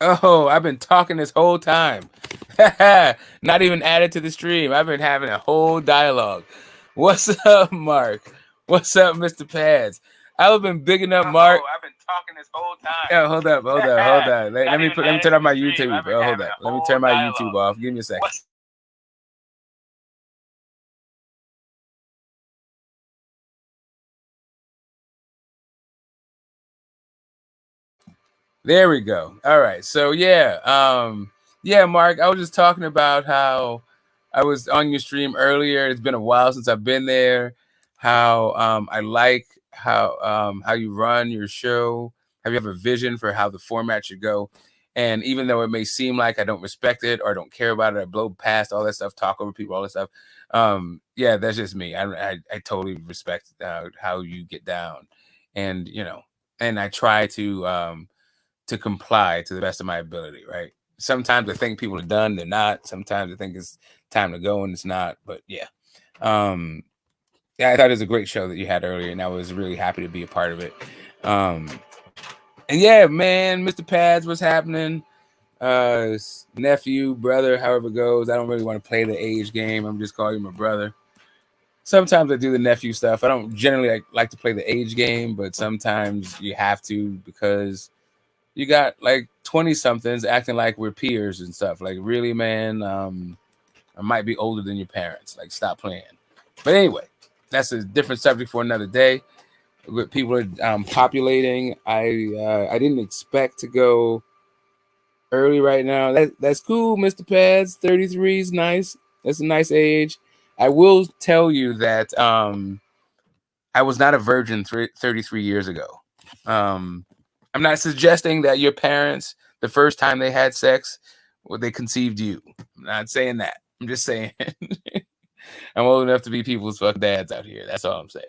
Oh, I've been talking this whole time. Not even added to the stream. I've been having a whole dialogue. What's up, Mark? What's up, Mr. Pads? I've been bigging up Mark. I've been talking this whole time. Oh, hold up. Let me turn on my YouTube. Oh, hold up. Let me turn my YouTube off. Give me a second. There we go. All right. So yeah, Mark, I was just talking about how I was on your stream earlier. It's been a while since I've been there. How I like how you run your show. How you have a vision for how the format should go. And even though it may seem like I don't respect it or I don't care about it, I blow past all that stuff, talk over people, all that stuff. Yeah, that's just me. I totally respect how you get down, and and I try to comply to the best of my ability, right? Sometimes I think people are done, they're not. Sometimes I think it's time to go and it's not. But yeah. Yeah, I thought it was a great show that you had earlier, and I was really happy to be a part of it. And yeah, man, Mr. Pads, what's happening? Nephew, brother, however it goes. I don't really want to play the age game. I'm just calling you my brother. Sometimes I do the nephew stuff. I don't generally like to play the age game, but sometimes you have to because you got like 20 somethings acting like we're peers and stuff. Like, really, man, I might be older than your parents. Like, stop playing. But anyway, that's a different subject for another day. People are populating. I didn't expect to go early right now. That's cool, Mr. Pads. 33 is nice. That's a nice age. I will tell you that I was not a virgin 33 years ago. I'm not suggesting that your parents, the first time they had sex, well, they conceived you. I'm not saying that. I'm just saying I'm old enough to be people's fuck dads out here. That's all I'm saying.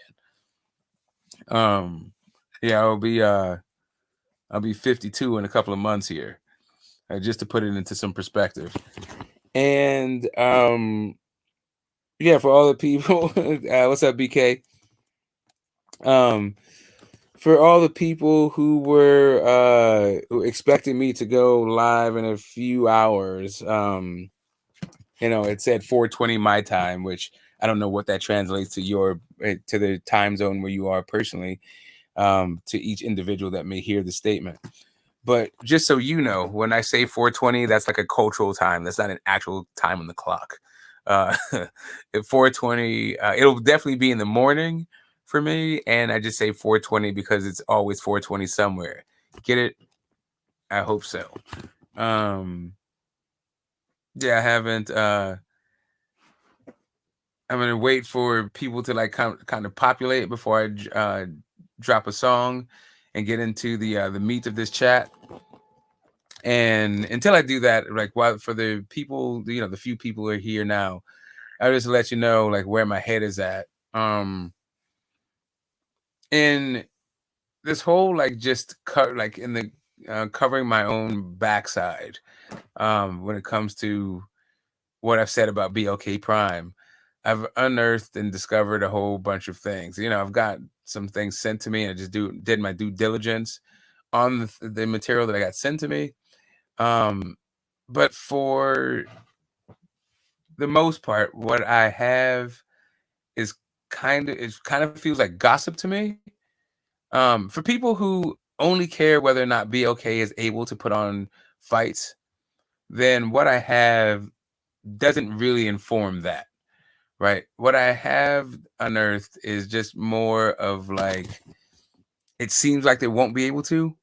Yeah, I'll be 52 in a couple of months here, just to put it into some perspective. And yeah, for all the people, what's up, BK? For all the people who were expecting me to go live in a few hours, it said 4:20 my time, which I don't know what that translates to to the time zone where you are personally, to each individual that may hear the statement. But just so you know, when I say 4:20, that's like a cultural time. That's not an actual time on the clock. At 4:20, it'll definitely be in the morning for me, and I just say 4:20 because it's always 4:20 somewhere. Get it? I hope so. Yeah, I haven't. I'm gonna wait for people to like kind of populate before I drop a song and get into the meat of this chat. And until I do that, like, while for the people, the few people who are here now, I'll just let you know like where my head is at. In this whole like just like in the covering my own backside, when it comes to what I've said about BLK Prime, I've unearthed and discovered a whole bunch of things. I've got some things sent to me, and I just did my due diligence on the material that I got sent to me. But for the most part, what I have is kind of feels like gossip to me. For people who only care whether or not BLK is able to put on fights, then what I have doesn't really inform that, right? What I have unearthed is just more of like, it seems like they won't be able to,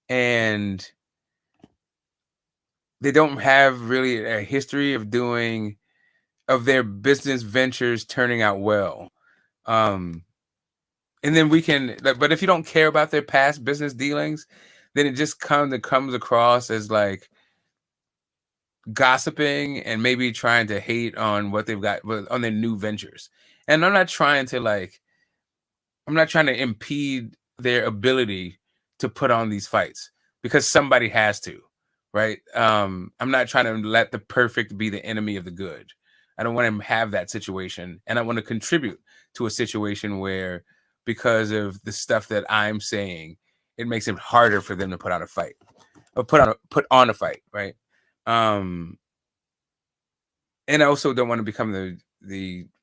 and they don't have really a history of their business ventures turning out well. And then we can, but if you don't care about their past business dealings, then it just comes across as like gossiping and maybe trying to hate on what they've got on their new ventures. And I'm not trying to impede their ability to put on these fights, because somebody has to, right? I'm not trying to let the perfect be the enemy of the good. I don't want to have that situation, and I want to contribute to a situation where, because of the stuff that I'm saying, it makes it harder for them to put out a fight. or put on a fight, right? And I also don't want to become the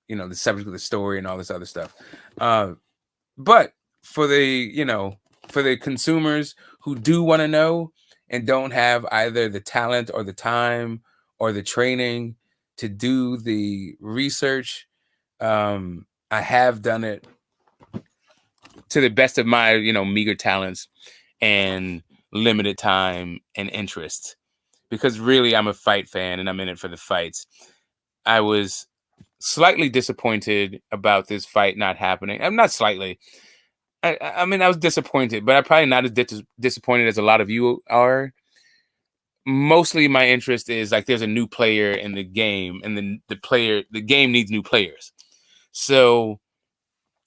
the subject of the story and all this other stuff. But for the consumers who do want to know and don't have either the talent or the time or the training to do the research, I have done it to the best of my meager talents and limited time and interest, because really I'm a fight fan and I'm in it for the fights. I was slightly disappointed about this fight not happening. I'm not slightly. I mean, I was disappointed, but I'm probably not as disappointed as a lot of you are. Mostly my interest is like there's a new player in the game, and then the game needs new players. So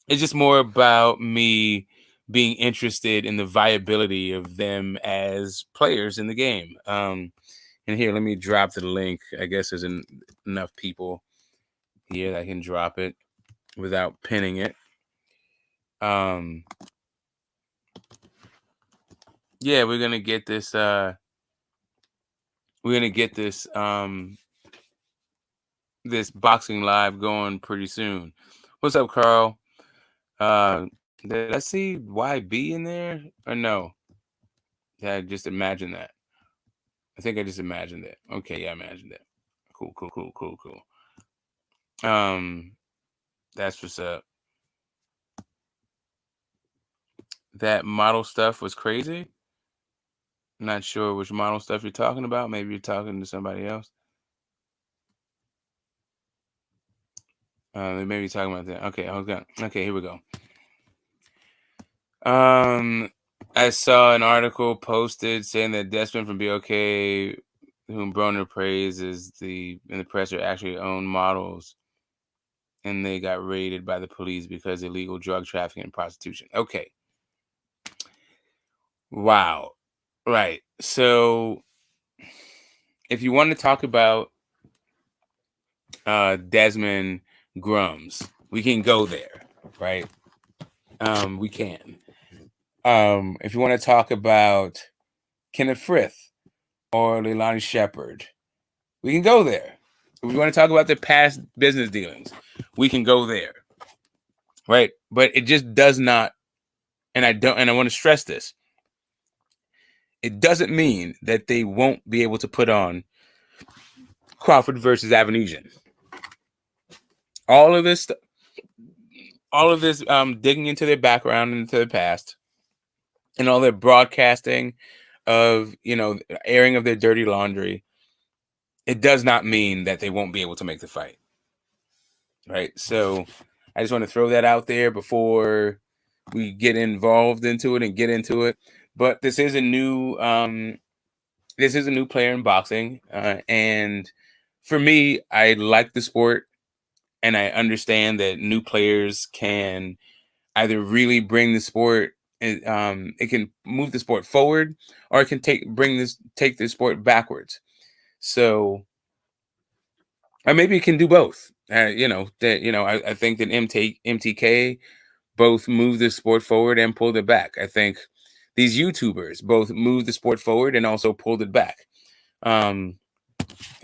it's just more about me being interested in the viability of them as players in the game. And here, let me drop the link. I guess there's enough people here that I can drop it without pinning it. Yeah, we're gonna get this this boxing live going pretty soon. What's up, Carl? Did I see YB in there or no? Did I just imagine that? I think I just imagined it. Okay, yeah, I imagined it. Cool. That's what's up. That model stuff was crazy. I'm not sure which model stuff you're talking about. Maybe you're talking to somebody else. Maybe you're talking about that. Okay, okay, here we go. I saw an article posted saying that Desmond from BLK, whom Broner praised in the press, are actually owned models, and they got raided by the police because of illegal drug trafficking and prostitution. Okay. Wow. Right. So if you want to talk about Desmond Grums, we can go there, right? We can. If you want to talk about Kenneth Frith or Leilani Shepherd, we can go there. If we want to talk about their past business dealings, we can go there, right? But it just does not, and I want to stress this. It doesn't mean that they won't be able to put on Crawford versus Avernesian. All of this digging into their background and into their past, and all their broadcasting of airing of their dirty laundry, it does not mean that they won't be able to make the fight, right? So I just want to throw that out there before we get involved into it and get into it. But this is a new player in boxing, and for me, I like the sport, and I understand that new players can either really bring the sport, it can move the sport forward, or it can take the sport backwards. So, or maybe it can do both. I think that MTK both moved the sport forward and pulled it back. I think these YouTubers both moved the sport forward and also pulled it back. Who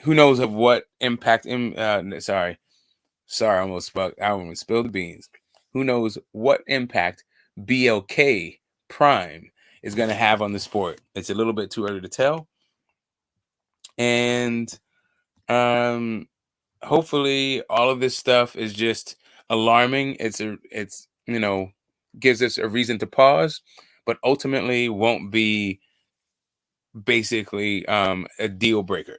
knows of what impact? Sorry, I almost spilled the beans. Who knows what impact BLK Prime is going to have on the sport? It's a little bit too early to tell, and hopefully all of this stuff is just alarming. It's gives us a reason to pause, but ultimately won't be basically a deal breaker,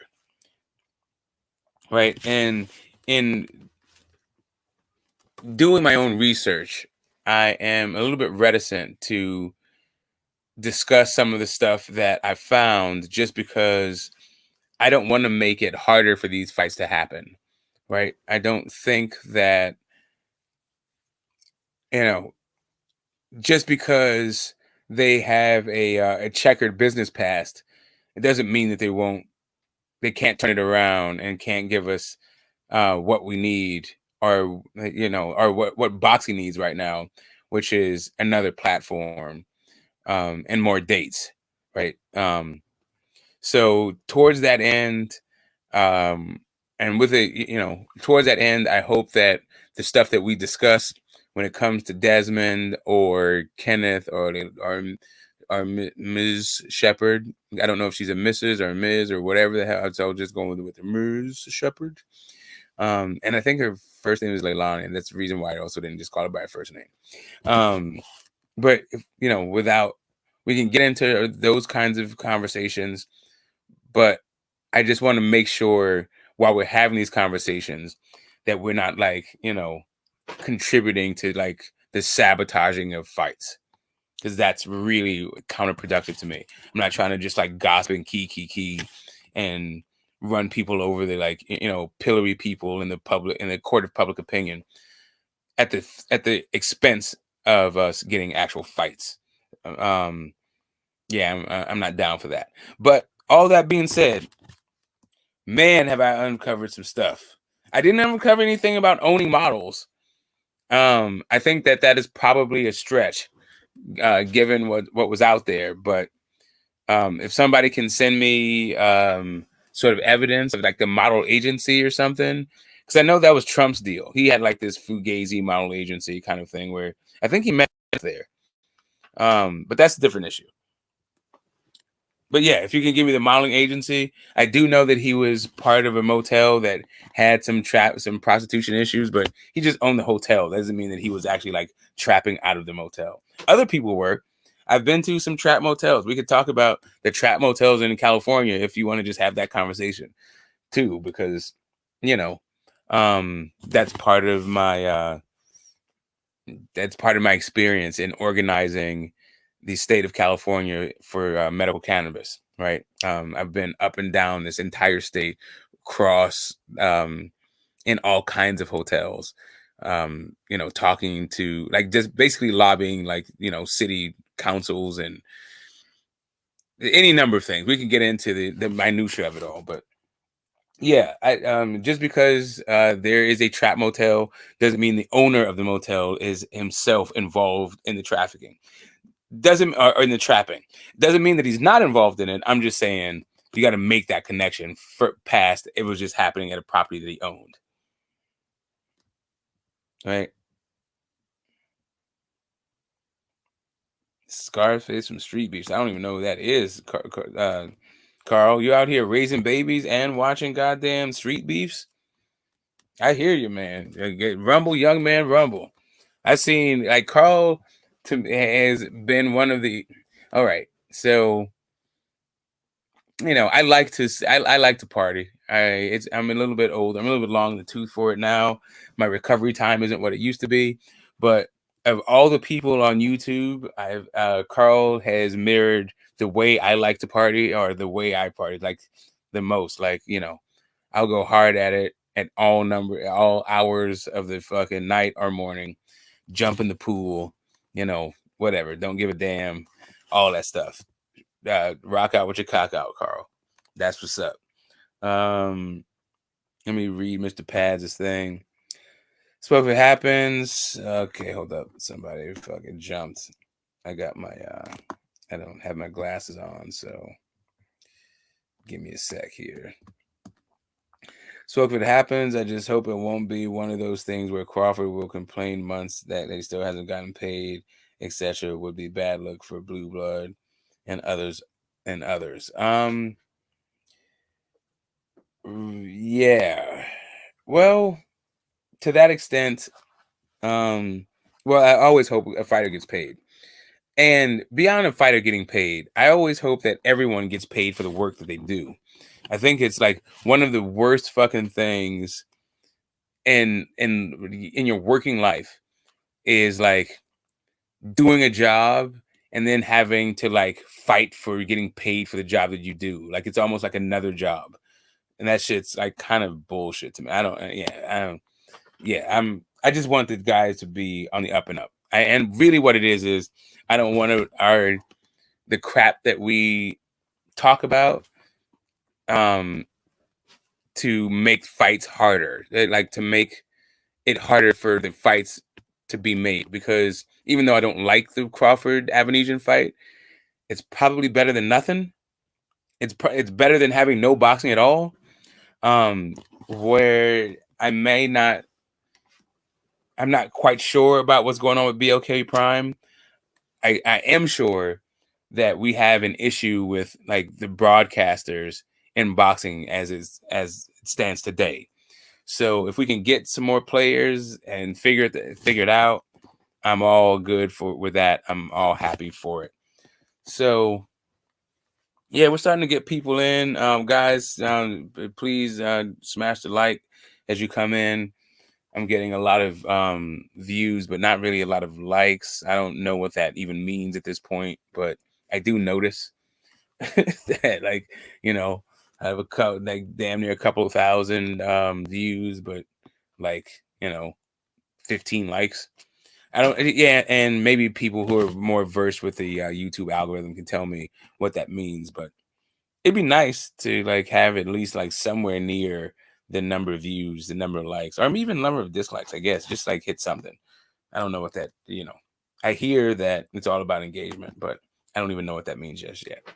right? And in doing my own research, I am a little bit reticent to discuss some of the stuff that I found, just because I don't want to make it harder for these fights to happen, right? I don't think that, just because they have a checkered business past, it doesn't mean that they can't turn it around and can't give us what we need, or what boxing needs right now, which is another platform and more dates, right? So towards that end, and with it, towards that end, I hope that the stuff that we discuss when it comes to Desmond or Kenneth or Ms. Shepard, I don't know if she's a Mrs. or a Ms. or whatever the hell. So I'll just go with the Ms. Shepard. And I think her first name is Leilani, and that's the reason why I also didn't just call her by her first name. But without, we can get into those kinds of conversations, but I just want to make sure while we're having these conversations that we're not contributing to the sabotaging of fights, because that's really counterproductive to me. I'm not trying to just gossip and key and run people over, the pillory people in the court of public opinion at the expense of us getting actual fights. I'm not down for that. But all that being said, man, have I uncovered some stuff. I didn't uncover anything about owning models. I think that is probably a stretch, given what was out there. But if somebody can send me sort of evidence of the model agency or something, because I know that was Trump's deal. He had this Fugazi model agency kind of thing where I think he met there. But that's a different issue. But yeah, if you can give me the modeling agency, I do know that he was part of a motel that had some prostitution issues, but he just owned the hotel. That doesn't mean that he was actually trapping out of the motel. Other people were. I've been to some trap motels. We could talk about the trap motels in California if you want to just have that conversation too, because that's part of my experience in organizing the state of California for medical cannabis, right? I've been up and down this entire state, in all kinds of hotels, talking to just basically lobbying city councils and any number of things. We can get into the minutia of it all, but yeah, just because there is a trap motel doesn't mean the owner of the motel is himself involved in the trafficking. Or in the trapping. Doesn't mean that he's not involved in it. I'm just saying you got to make that connection past it was just happening at a property that he owned. Right? Scarface from Street Beefs. I don't even know who that is. Carl, you out here raising babies and watching goddamn Street Beefs? I hear you, man. Rumble, young man, rumble. I've seen Carl has been one of the. All right, so I like to party. I'm a little bit older. I'm a little bit long in the tooth for it now. My recovery time isn't what it used to be. But of all the people on YouTube, Carl has mirrored the way I like to party, or the way I party the most. I'll go hard at it at all hours of the fucking night or morning. Jump in the pool, whatever. Don't give a damn. All that stuff. Rock out with your cock out, Carl. That's what's up. Let me read Mr. Pads' thing. So if it happens, okay, hold up. Somebody fucking jumped. I got my I don't have my glasses on, so give me a sec here. So if it happens, I just hope it won't be one of those things where Crawford will complain months that they still hasn't gotten paid, etc. Would be bad luck for Blue Blood and others. Yeah. Well, to that extent, well, I always hope a fighter gets paid. And beyond a fighter getting paid, I always hope that everyone gets paid for the work that they do. I think it's one of the worst fucking things in your working life is doing a job and then having to fight for getting paid for the job that you do. It's almost like another job. And that shit's kind of bullshit to me. I just want the guys to be on the up and up. And really what it is I don't want the crap that we talk about to make fights harder. To make it harder for the fights to be made, because even though I don't like the Crawford Avernesian fight, it's probably better than nothing. it's better than having no boxing at all. Where I'm not quite sure about what's going on with BLK Prime. I am sure that we have an issue with like the broadcasters in boxing as it stands today. So if we can get some more players and figure it out, I'm all good with that. I'm all happy for it. So yeah, we're starting to get people in. Guys, please smash the like as you come in. I'm getting a lot of views, but not really a lot of likes. I don't know what that even means at this point, but I do notice that, like, I have damn near a couple of thousand views, but like, 15 likes. I don't, yeah, and maybe people who are more versed with the YouTube algorithm can tell me what that means, but it'd be nice to like have at least like somewhere near the number of views, the number of likes, or even number of dislikes, I guess. Just like hit something. I don't know what that, I hear that it's all about engagement, but I don't even know what that means just yet.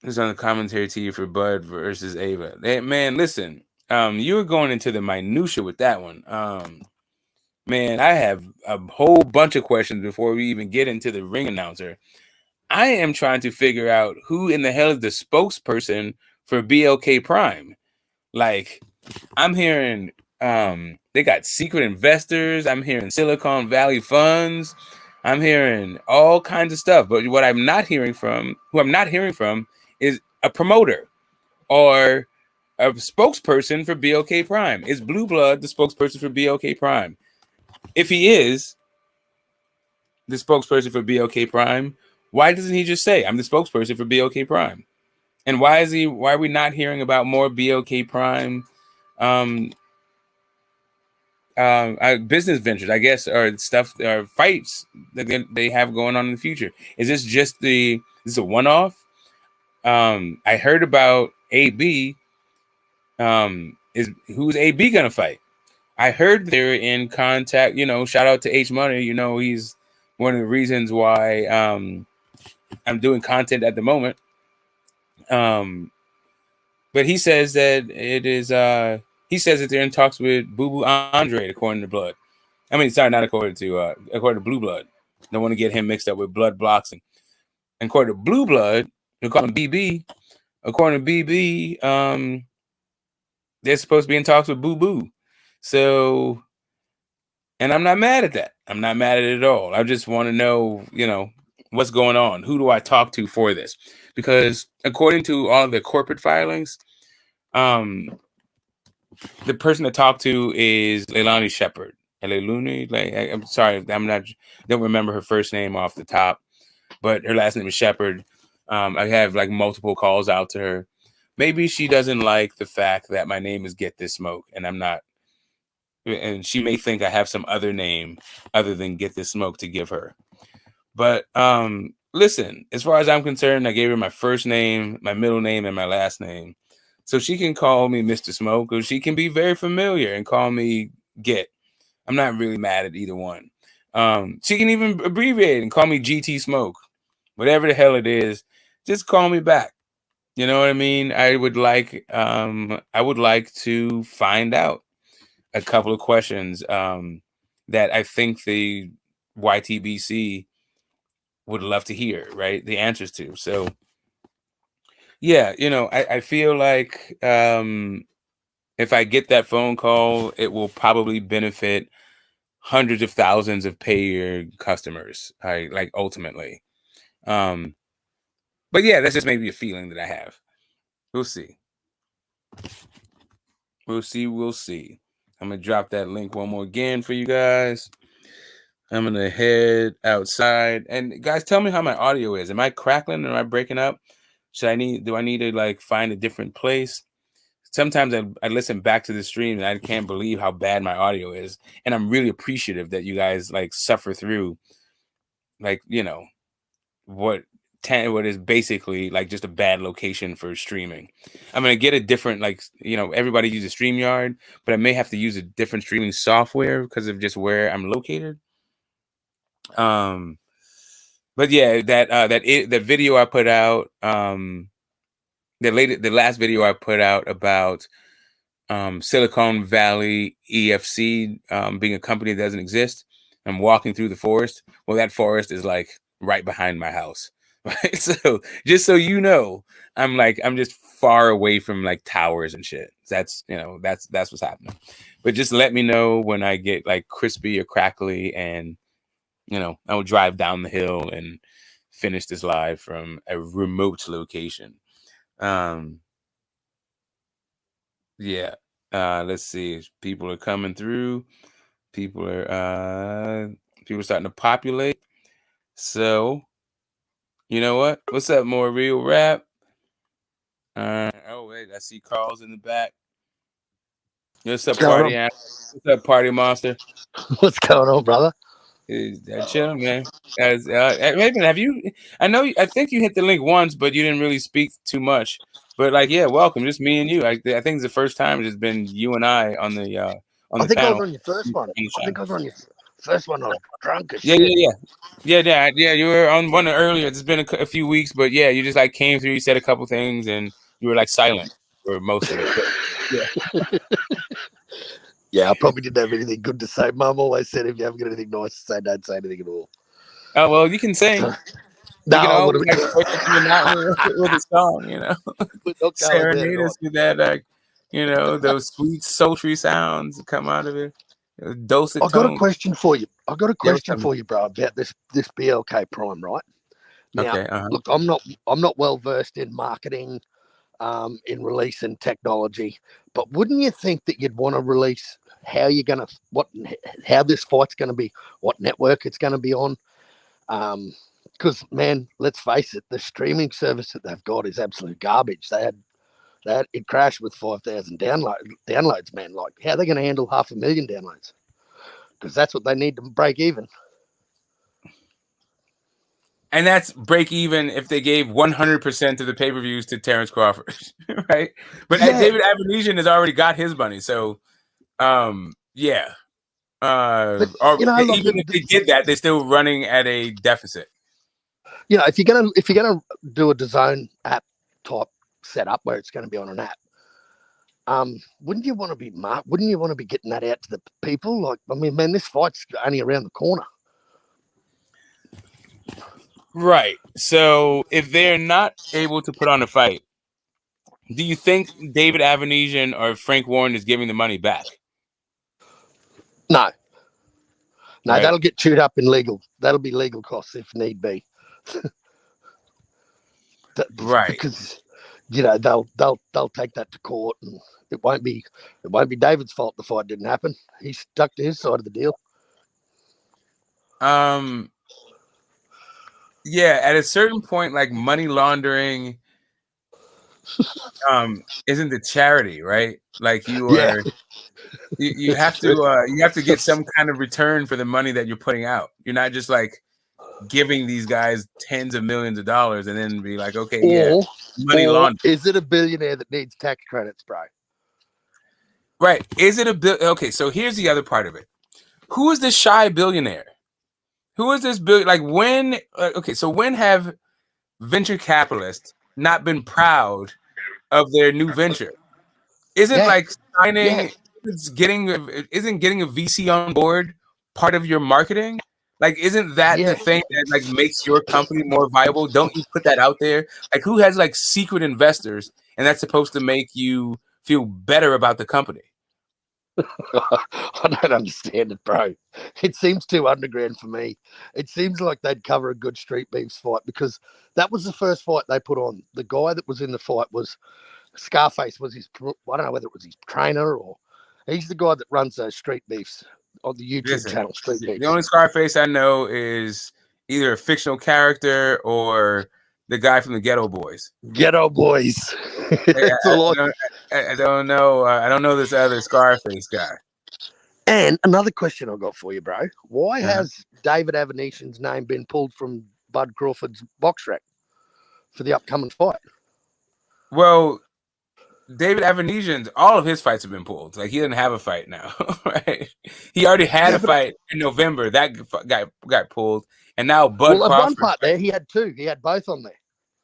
This on the commentary to you for Bud versus Ava. Hey, man, listen. You were going into the minutia with that one. Man, I have a whole bunch of questions before we even get into the ring announcer. I am trying to figure out who in the hell is the spokesperson for BLK Prime. Like, I'm hearing they got secret investors. I'm hearing Silicon Valley funds. I'm hearing all kinds of stuff. But what I'm not hearing from, is a promoter or a spokesperson for BLK Prime. Is Blue Blood the spokesperson for BLK Prime? If he is the spokesperson for BLK Prime, why doesn't he just say, I'm the spokesperson for BLK Prime? And why are we not hearing about more BLK Prime business ventures, I guess, or stuff, or fights that they have going on in the future? Is this just this is a one-off? I heard about AB. Who's AB gonna fight? I heard they're in contact, shout out to H Money, he's one of the reasons why I'm doing content at the moment. But he says that he says that they're in talks with Boo Boo Andre, according to Blood. I mean, sorry, not according to Blue Blood. Don't want to get him mixed up with Blood Boxing. And according to Blue Blood, they call him BB. According to BB, they're supposed to be in talks with Boo Boo. So, and I'm not mad at that. I'm not mad at it at all. I just want to know, what's going on. Who do I talk to for this? Because according to all of the corporate filings, the person to talk to is Leilani Shepard. I'm sorry, don't remember her first name off the top, but her last name is Shepard. I have like multiple calls out to her. Maybe she doesn't like the fact that my name is Get This Smoke, and I'm not. And she may think I have some other name other than Get This Smoke to give her. But listen, as far as I'm concerned, I gave her my first name, my middle name, and my last name. So she can call me Mr. Smoke, or she can be very familiar and call me Get. I'm not really mad at either one. She can even abbreviate and call me GT Smoke. Whatever the hell it is, just call me back. You know what I mean? I would like to find out a couple of questions that I think the YTBC would love to hear, right? The answers to. So yeah, I feel like if I get that phone call, it will probably benefit hundreds of thousands of payer customers, like ultimately. But yeah, that's just maybe a feeling that I have. We'll see. We'll see. I'm gonna drop that link one more again for you guys. I'm gonna head outside, and guys, tell me how my audio is. Am I crackling? Am I breaking up? Do I need to like find a different place? Sometimes I listen back to the stream and I can't believe how bad my audio is, and I'm really appreciative that you guys like suffer through, like what is basically like just a bad location for streaming. I'm gonna get a different, like, everybody uses StreamYard, but I may have to use a different streaming software because of just where I'm located. But yeah, that video I put out, the last video I put out about Silicon Valley EFC being a company that doesn't exist. I'm walking through the forest. Well, that forest is like right behind my house. Right? So just so you know, I'm just far away from like towers and shit. That's that's what's happening. But just let me know when I get like crispy or crackly, and I will drive down the hill and finish this live from a remote location. Yeah. Let's see. People are coming through. People are starting to populate. So, you know what? What's up, more real rap? Oh wait, I see Carl's in the back. What's up, party? What's up, party monster? What's going on, brother? Chilling, man. Raven, have you? I think you hit the link once, but you didn't really speak too much. But like, yeah, welcome. Just me and you. I think it's the first time it's been you and I on the panel. I think I was on your first one. I think I was on your first one. I was drunk as shit. Yeah. You were on one earlier. It's been a few weeks, but yeah, you just like came through. You said a couple things, and you were like silent for most of it. But, yeah. Yeah, I probably didn't have anything good to say. Mum always said, if you haven't got anything nice to say, don't say anything at all. Oh, well, you can sing. No, I would have with a song, serenade us with that, those sweet, sultry sounds that come out of it. Dulcet I got a question for you. Bro, about this BLK Prime, right? Now, okay, look, I'm not well versed in marketing, in releasing technology, but wouldn't you think that you'd want to release how this fight's going to be, what network it's going to be on? Because man, let's face it, the streaming service that they've got is absolute garbage. It crashed with 5,000 downloads, man. Like, how are they going to handle 500,000 downloads? Because that's what they need to break even. And that's break even if they gave 100% of the pay-per-views to Terrence Crawford, right? But David Avernesian has already got his money, so yeah. But, even if they did that, they're still running at a deficit. If you're gonna do a DAZN app type setup where it's going to be on an app, wouldn't you want to be getting that out to the people? Like, I mean, man, this fight's only around the corner. Right. So if they're not able to put on a fight, do you think David Avernesian or Frank Warren is giving the money back? No. Right. That'll get chewed up in legal. That'll be legal costs if need be. Right. Because they'll take that to court, and it won't be David's fault the fight didn't happen. He stuck to his side of the deal. Yeah, at a certain point, like money laundering isn't the charity, right? Like you are you have to get some kind of return for the money that you're putting out. You're not just like giving these guys tens of millions of dollars and then be like, okay, money laundering. Is it a billionaire that needs tax credits, bro? Right. Is it okay, so here's the other part of it. Who is this shy billionaire? Who is this like when so when have venture capitalists not been proud of their new venture? Isn't like signing getting a VC on board part of your marketing? Like, isn't that the thing that like makes your company more viable? Don't you put that out there? Like, who has like secret investors, and that's supposed to make you feel better about the company? I don't understand it, bro. It seems too underground for me. It seems like they'd cover a good street beefs fight, because that was the first fight they put on. The guy that was in the fight was Scarface. Was his, I don't know whether it was his trainer or he's the guy that runs those street beefs on the YouTube channel. Street beefs. The only Scarface I know is either a fictional character or the guy from the Ghetto Boys. Ghetto Boys. I don't know. I don't know this other Scarface guy. And another question I got for you, bro. Why has David Avernesian's name been pulled from Bud Crawford's box rec for the upcoming fight? Well, David Avernesian, all of his fights have been pulled. Like he doesn't have a fight now, right? He already had a fight in November. That got pulled, and now Bud Well, Crawford. one part there, he had two. He had both on there.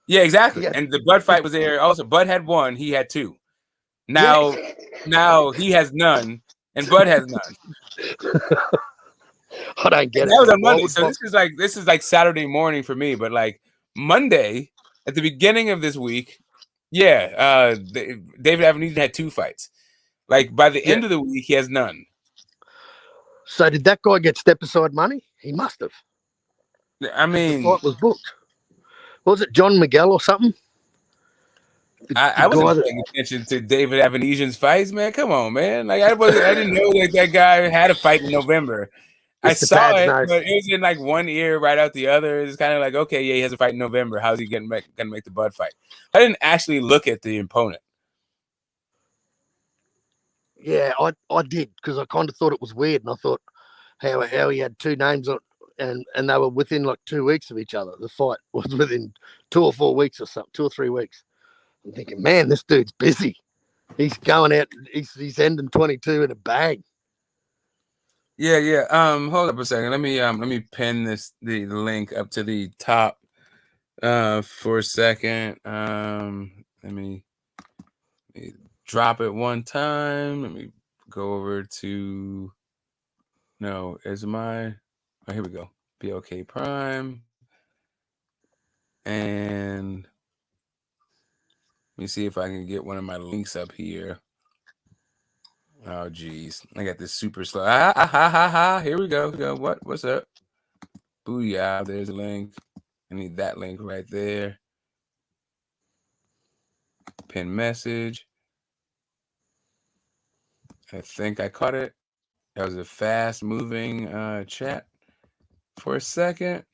Yeah, exactly. Yeah. And the Bud fight was there. Also, Bud had one. He had two. Now, now he has none, and Bud has none. I don't get it. That was on Monday. So this is like Saturday morning for me. But like Monday at the beginning of this week, yeah, David Avernesian had two fights. Like by the end of the week, he has none. So did that guy get step aside money? He must have. I mean, the fight was booked. Was it John Miguel or something? I wasn't paying attention to David Avernesian's fights, man. Come on, man. Like I didn't know that guy had a fight in November. I saw it, but it was in like one ear right out the other. It's kind of like, okay, yeah, he has a fight in November. How's he gonna make the Bud fight? I didn't actually look at the opponent. Yeah, I did, because I kind of thought it was weird, and I thought how he had two names on, and they were within like 2 weeks of each other. The fight was within 2 or 4 weeks or something, 2 or 3 weeks. I'm thinking, man, this dude's busy. He's going out. He's ending 22 in a bang. Yeah. Hold up a second. Let me pin the link up to the top for a second. Let me drop it one time. Let me go over to oh, here we go. BLK Prime. And let me see if I can get one of my links up here. Oh geez, I got this super slow. Here we go. What's up? Booyah! There's a link. I need that link right there. Pin message. I think I caught it. That was a fast moving chat for a second.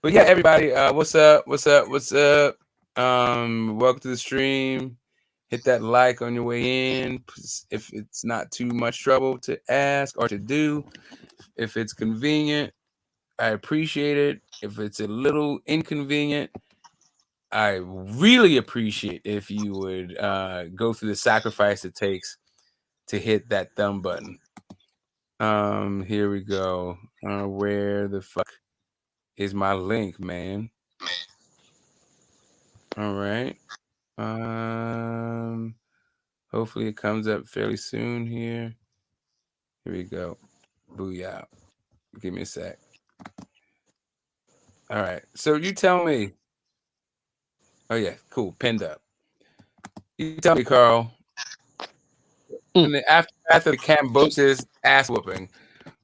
But yeah, everybody, what's up? Welcome to the stream. Hit that like on your way in if it's not too much trouble to ask or to do. If it's convenient, I appreciate it. If it's a little inconvenient, I really appreciate if you would go through the sacrifice it takes to hit that thumb button. Here we go. Where the fuck is my link, man? All right. Hopefully it comes up fairly soon here. Here we go. Booyah. Give me a sec. All right. So you tell me. Oh yeah, cool. Pinned up. You tell me, Carl. In the aftermath of the Cambosis ass whooping,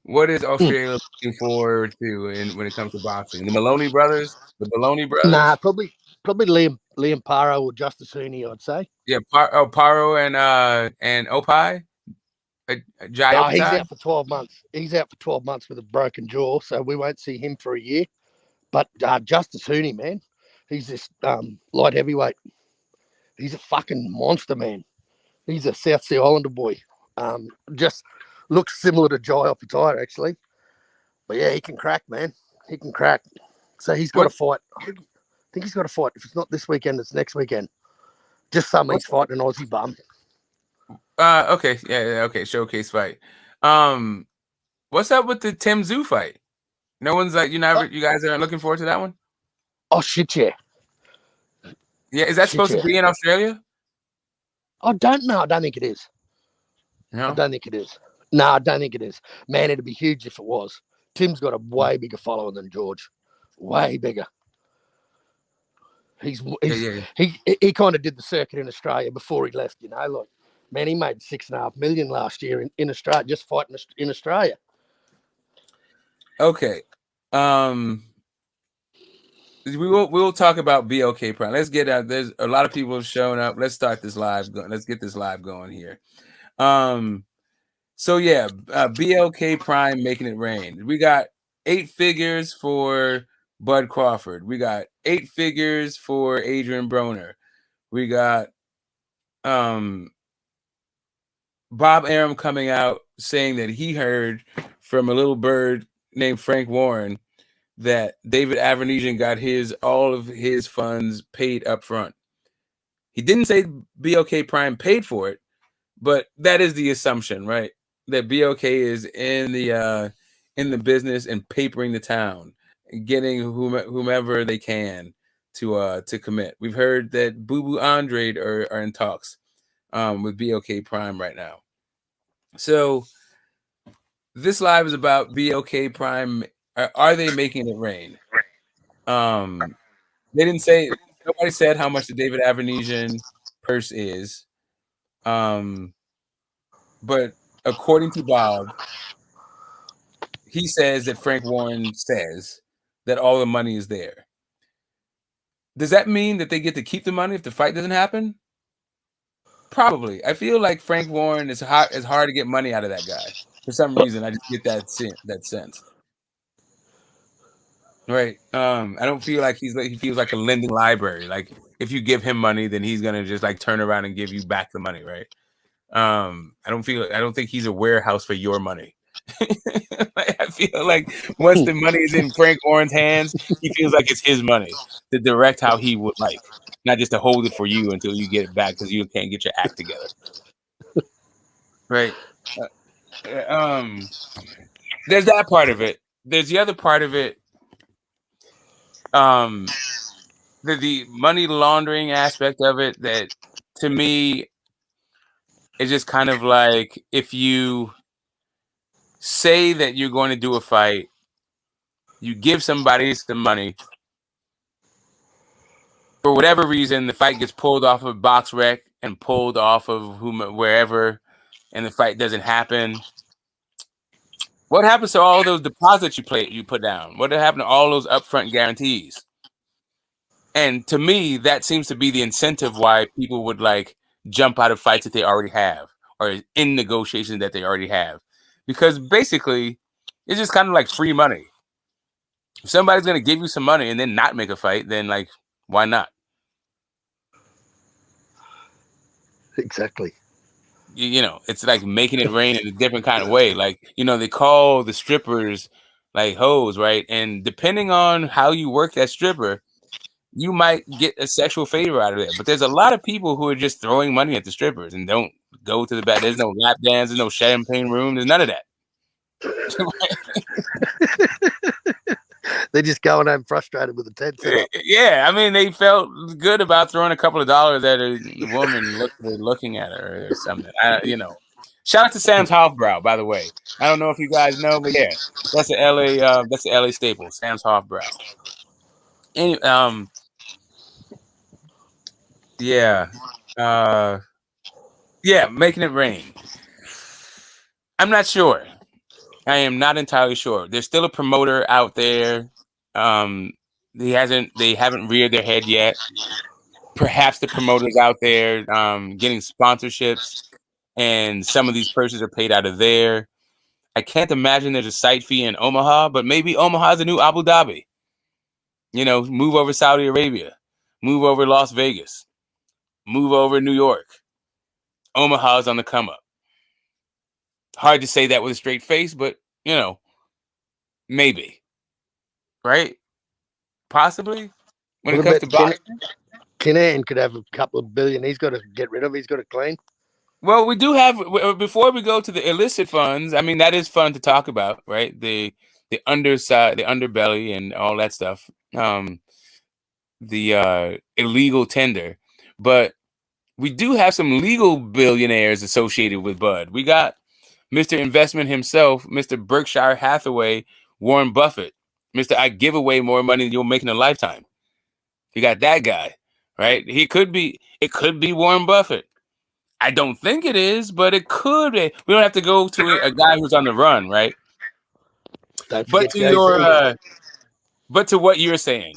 what is Australia looking forward to when it comes to boxing? The Maloney brothers? The Maloney brothers? Nah, probably Liam Paro or Justice Haney, I'd say. Yeah, Paro and Opai. He's out for 12 months. He's out for 12 months with a broken jaw, so we won't see him for a year. But Justice Haney, man, he's this light heavyweight. He's a fucking monster, man. He's a South Sea Islander boy. Just looks similar to Jai Opetaia, actually. But yeah, he can crack, man. He can crack. So he's got to fight. I think he's got to fight. If it's not this weekend, it's next weekend. Just he's fighting an Aussie bum. Okay. Yeah. Okay. Showcase fight. What's up with the Tim Tszyu fight? No one's like, you guys aren't looking forward to that one? Oh, shit, yeah. Yeah, is that supposed to be in Australia? I don't know. I don't think it is. No? I don't think it is. No, I don't think it is. Man, it'd be huge if it was. Tim's got a way bigger follower than George. Way bigger. He kind of did the circuit in Australia before he left, Like, man, he made $6.5 million last year in Australia, just fighting in Australia. Okay. We will talk about BLK Prime. Let's get out. There's a lot of people showing up. Let's start this live. Let's get this live going here. So yeah, BLK Prime making it rain. We got 8 figures for Bud Crawford. We got 8 figures for Adrian Broner. We got Bob Arum coming out saying that he heard from a little bird named Frank Warren that David Avernesian got all of his funds paid up front. He didn't say BLK Prime paid for it, but that is the assumption, right? That BLK is in the business and papering the town, and getting whomever they can to commit. We've heard that Boo Boo Andre are in talks with BLK Prime right now. So this live is about BLK Prime. Are they making it rain? They didn't say. Nobody said how much the David Avernesian purse is. But according to Bob, he says that Frank Warren says that all the money is there. Does that mean that they get to keep the money if the fight doesn't happen? Probably. I feel like Frank Warren is hard to get money out of that guy. For some reason, I just get that sense. Right. I don't feel like he feels like a lending library. Like if you give him money, then he's gonna just like turn around and give you back the money, right? I don't think he's a warehouse for your money. I feel like once the money is in Frank Warren's hands, he feels like it's his money to direct how he would like, not just to hold it for you until you get it back because you can't get your act together. Right. There's that part of it. There's the other part of it. The money laundering aspect of it that to me is just kind of like if you say that you're going to do a fight, you give somebody some money. For whatever reason, the fight gets pulled off of Box Rec and pulled off of wherever, and the fight doesn't happen. What happens to all those deposits you put down? What happened to all those upfront guarantees? And to me, that seems to be the incentive why people would like jump out of fights that they already have or in negotiations that they already have. Because basically, it's just kind of like free money. If somebody's going to give you some money and then not make a fight, then like, why not? Exactly. You know, it's like making it rain in a different kind of way. Like, you know, they call the strippers like hoes, right? And depending on how you work that stripper, you might get a sexual favor out of it. But there's a lot of people who are just throwing money at the strippers and don't go to the back. There's no lap dance, there's no champagne room, there's none of that. They're just going home frustrated with the tent setup. Yeah, I mean, they felt good about throwing a couple of dollars at a woman looking at her or something. You know, shout out to Sam's Hofbrau, by the way. I don't know if you guys know, but yeah, that's the LA staple, Sam's Hofbrau. Anyway, yeah, making it rain. I'm not sure. I am not entirely sure. There's still a promoter out there. They haven't reared their head yet. Perhaps the promoters out there getting sponsorships, and some of these purses are paid out of there. I can't imagine there's a site fee in Omaha, but maybe Omaha's a new Abu Dhabi. You know, move over Saudi Arabia, move over Las Vegas, move over New York. Omaha's on the come up. Hard to say that with a straight face, but you know, maybe, right? Possibly. When it comes to boxing, Kinnan could have a couple of billion. He's got to get rid of. He's got to clean. well, we do have before we go to the illicit funds. I mean, that is fun to talk about, right? The underside, the underbelly, and all that stuff. The illegal tender, but we do have some legal billionaires associated with Bud. We got Mr. Investment himself, Mr. Berkshire Hathaway, Warren Buffett, Mr. I give away more money than you'll make in a lifetime. You got that guy, right? It could be Warren Buffett. I don't think it is, but it could be. We don't have to go to a guy who's on the run, right? But to what you're saying,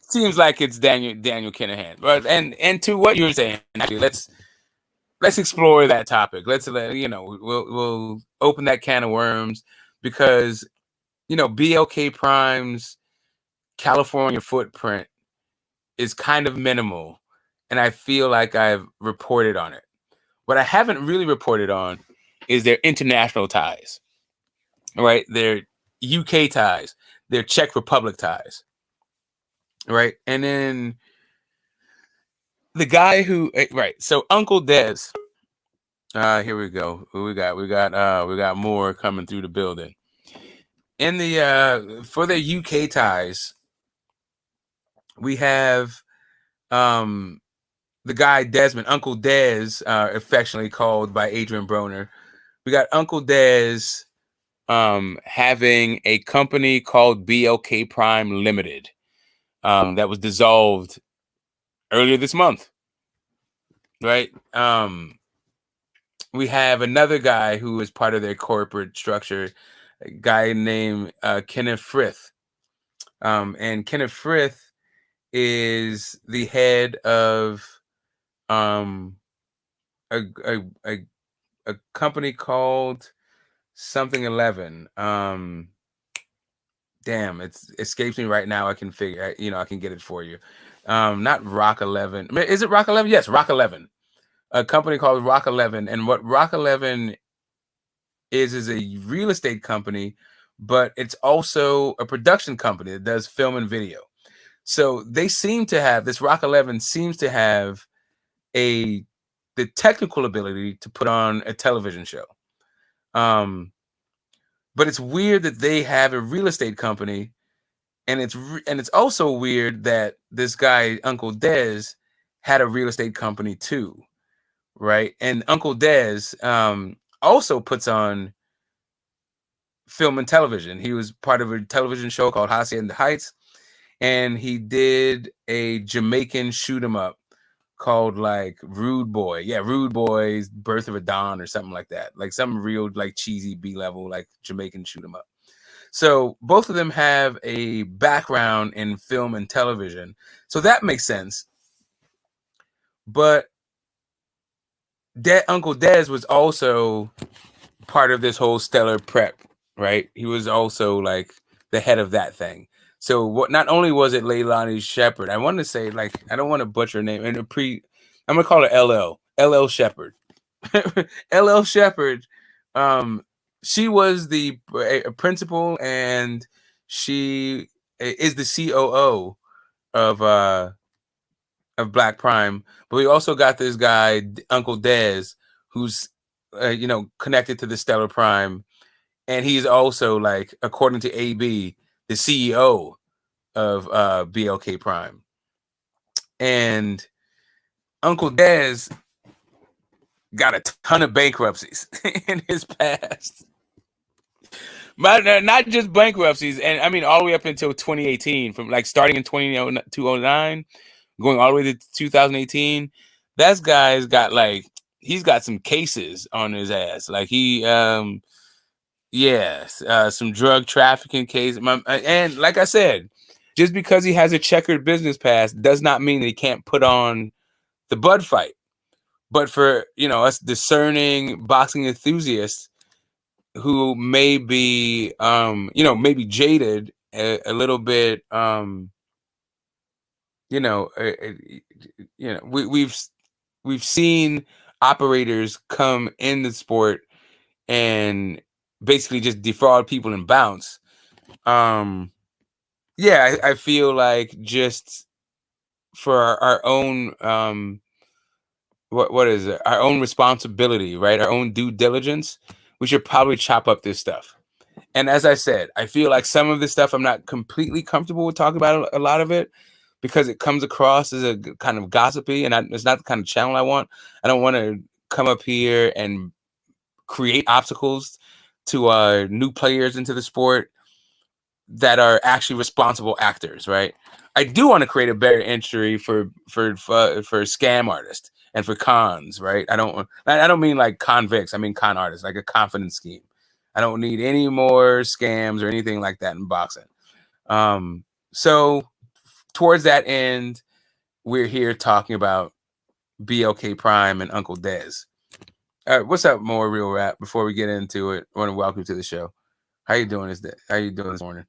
seems like it's Daniel Kinahan. But and to what you're saying, actually, let's explore that topic. We'll open that can of worms because BLK Prime's California footprint is kind of minimal, and I feel like I've reported on it. What I haven't really reported on is their international ties, right? Their UK ties, their Czech Republic ties, right? And then The guy who right. So Uncle Dez. Here we go. We got more coming through the building. In the for their UK ties, we have the guy Desmond, Uncle Dez, affectionately called by Adrian Broner. We got Uncle Dez having a company called BLK Prime Limited that was dissolved earlier this month. Right? We have another guy who is part of their corporate structure, a guy named Kenneth Frith. And Kenneth Frith is the head of a company called something 11. Damn, it escapes me right now. I can figure, I can get it for you. Not Rock 11. Is it Rock 11? Yes, Rock 11. A company called Rock 11. And what Rock 11 is a real estate company, but it's also a production company that does film and video. So they seem to have, this Rock 11 seems to have the technical ability to put on a television show. But it's weird that they have a real estate company, and it's also weird that this guy Uncle Dez had a real estate company too, right? And Uncle Dez also puts on film and television. He was part of a television show called Hacienda Heights, and he did a Jamaican shoot 'em up called like Rude Boy. Yeah, Rude Boy's Birth of a Dawn or something like that. Like some real like cheesy B-level like Jamaican shoot 'em up. So both of them have a background in film and television. So that makes sense. But Uncle Dez was also part of this whole stellar prep, right? He was also like the head of that thing. So what? Not only was it Leilani Shepherd, I want to say, like, I don't want to butcher her name. And I'm gonna call her LL Shepherd. LL Shepherd. She was the principal, and she is the COO of Black Prime. But we also got this guy Uncle Dez, who's connected to the Stellar Prime, and he's also, like, according to AB, the CEO of BLK Prime. And Uncle Dez got a ton of bankruptcies in his past. Not just bankruptcies, and I mean all the way up until 2018, from like starting in 2009, going all the way to 2018. That guy's got he's got some cases on his ass. Like some drug trafficking cases. And like I said, just because he has a checkered business past does not mean that he can't put on the Bud fight. But for us discerning boxing enthusiasts who may be maybe jaded a little bit, we've seen operators come in the sport and basically just defraud people and bounce. I feel like just for our own what is it? Our own responsibility, right? Our own due diligence. We should probably chop up this stuff. And as I said, I feel like some of this stuff I'm not completely comfortable with talking about a lot of it because it comes across as a kind of gossipy, and it's not the kind of channel I want. I don't want to come up here and create obstacles to new players into the sport that are actually responsible actors, right? I do want to create a better entry for scam artists and for cons, right? I don't mean like convicts. I mean con artists, like a confidence scheme. I don't need any more scams or anything like that in boxing. So towards that end, we're here talking about BLK Prime and Uncle Dez. All right, what's up, more real rap? Before we get into it, I want to welcome you to the show. How you doing this morning?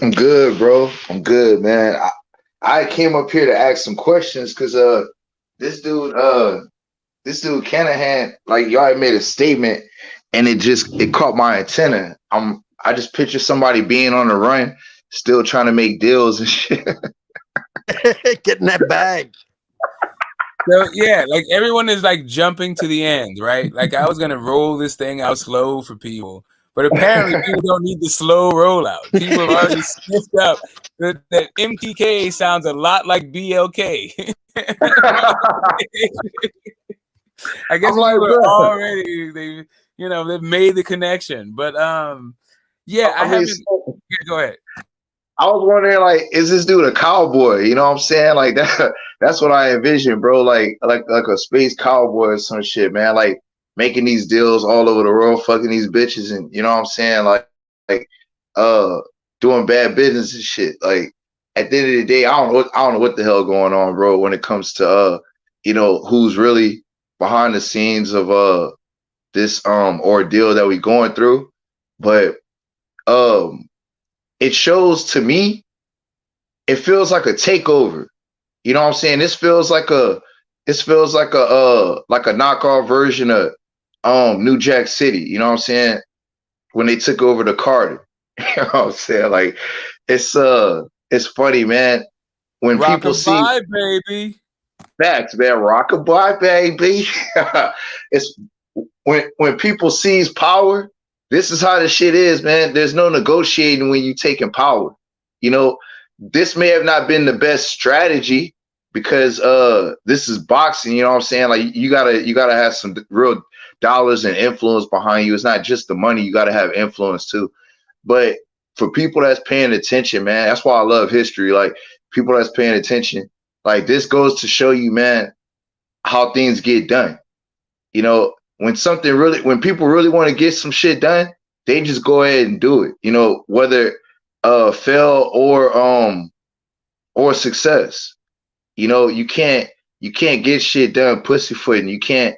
I'm good, bro. I'm good, man. I came up here to ask some questions because this dude Canahan, like, y'all had made a statement and it caught my antenna. I just picture somebody being on the run, still trying to make deals and shit. Getting that bag. So yeah, like everyone is like jumping to the end, right? Like I was gonna roll this thing out slow for people, but apparently people don't need the slow rollout. People have already sniffed up that MTK sounds a lot like BLK. I guess I'm like, people are bro. already they've made the connection, but yeah, I haven't. Yeah, go ahead. I was wondering, like, is this dude a cowboy? You know what I'm saying? Like that. That's what I envision, bro. Like a space cowboy or some shit, man. Like making these deals all over the world, fucking these bitches, and you know what I'm saying? Like doing bad business and shit. Like at the end of the day, I don't know what the hell going on, bro. When it comes to who's really behind the scenes of this ordeal that we going through, but it shows to me, it feels like a takeover. You know what I'm saying? This feels like a knockoff version of New Jack City. You know what I'm saying? When they took over the Carter. You know what I'm saying? Like it's funny, man. When people see baby. facts, man, rockabye, baby. It's when people seize power, this is how the shit is, man. There's no negotiating when you taking power. You know, this may have not been the best strategy because this is boxing, you know what I'm saying? Like you gotta have some real dollars and influence behind you. It's not just the money, you gotta have influence too. But for people that's paying attention, man, that's why I love history. Like people that's paying attention, like this goes to show you, man, how things get done. You know, when people really want to get some shit done, they just go ahead and do it. You know, whether fail or success. You know, you can't get shit done pussyfooting. You can't,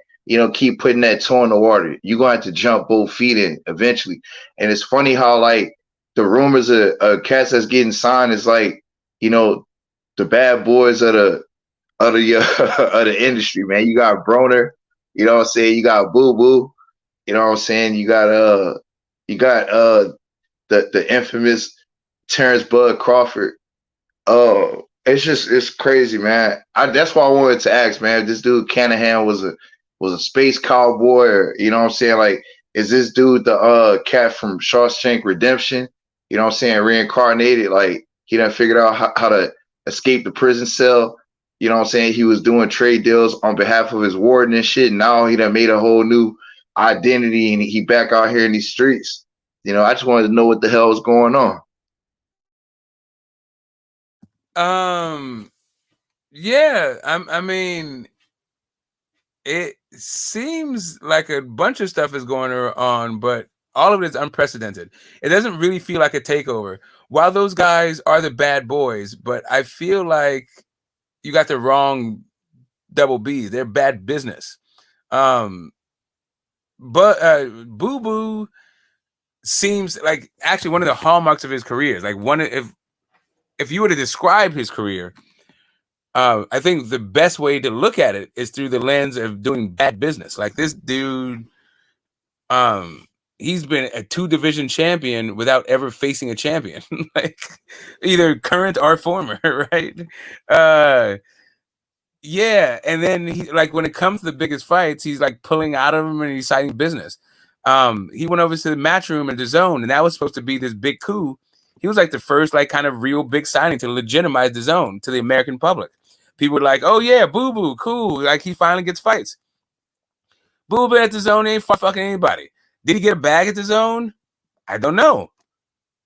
keep putting that toe in the water. You're gonna have to jump both feet in eventually. And it's funny how like the rumors of cats that's getting signed is like, the bad boys of the of the industry, man. You got Broner, you know what I'm saying? You got Boo Boo, you know what I'm saying? You got the infamous Terrence Bud Crawford. Oh, it's crazy, man. That's why I wanted to ask, man. If this dude Canahan was a space cowboy, or you know what I'm saying? Like, is this dude the cat from Shawshank Redemption? You know what I'm saying? Reincarnated, like he done figured out how to escape the prison cell. You know what I'm saying? He was doing trade deals on behalf of his warden and shit. And now he done made a whole new identity and he back out here in these streets. You know, I just wanted to know what the hell was going on. Yeah, I mean, it seems like a bunch of stuff is going on, but all of it is unprecedented. It doesn't really feel like a takeover. While those guys are the bad boys, but I feel like you got the wrong double B's. They're bad business. But Boo Boo seems like actually one of the hallmarks of his career. Like if you were to describe his career, I think the best way to look at it is through the lens of doing bad business. Like this dude, he's been a 2-division champion without ever facing a champion, like either current or former, right? Yeah, and then he like when it comes to the biggest fights, he's like pulling out of them and he's citing business. He went over to the Matchroom and DAZN, and that was supposed to be this big coup. He was like the first like kind of real big signing to legitimize DAZN to the American public. People were like, "Oh yeah, Boo Boo, cool!" Like he finally gets fights. Boo Boo at DAZN ain't fucking anybody. Did he get a bag at DAZN? I don't know.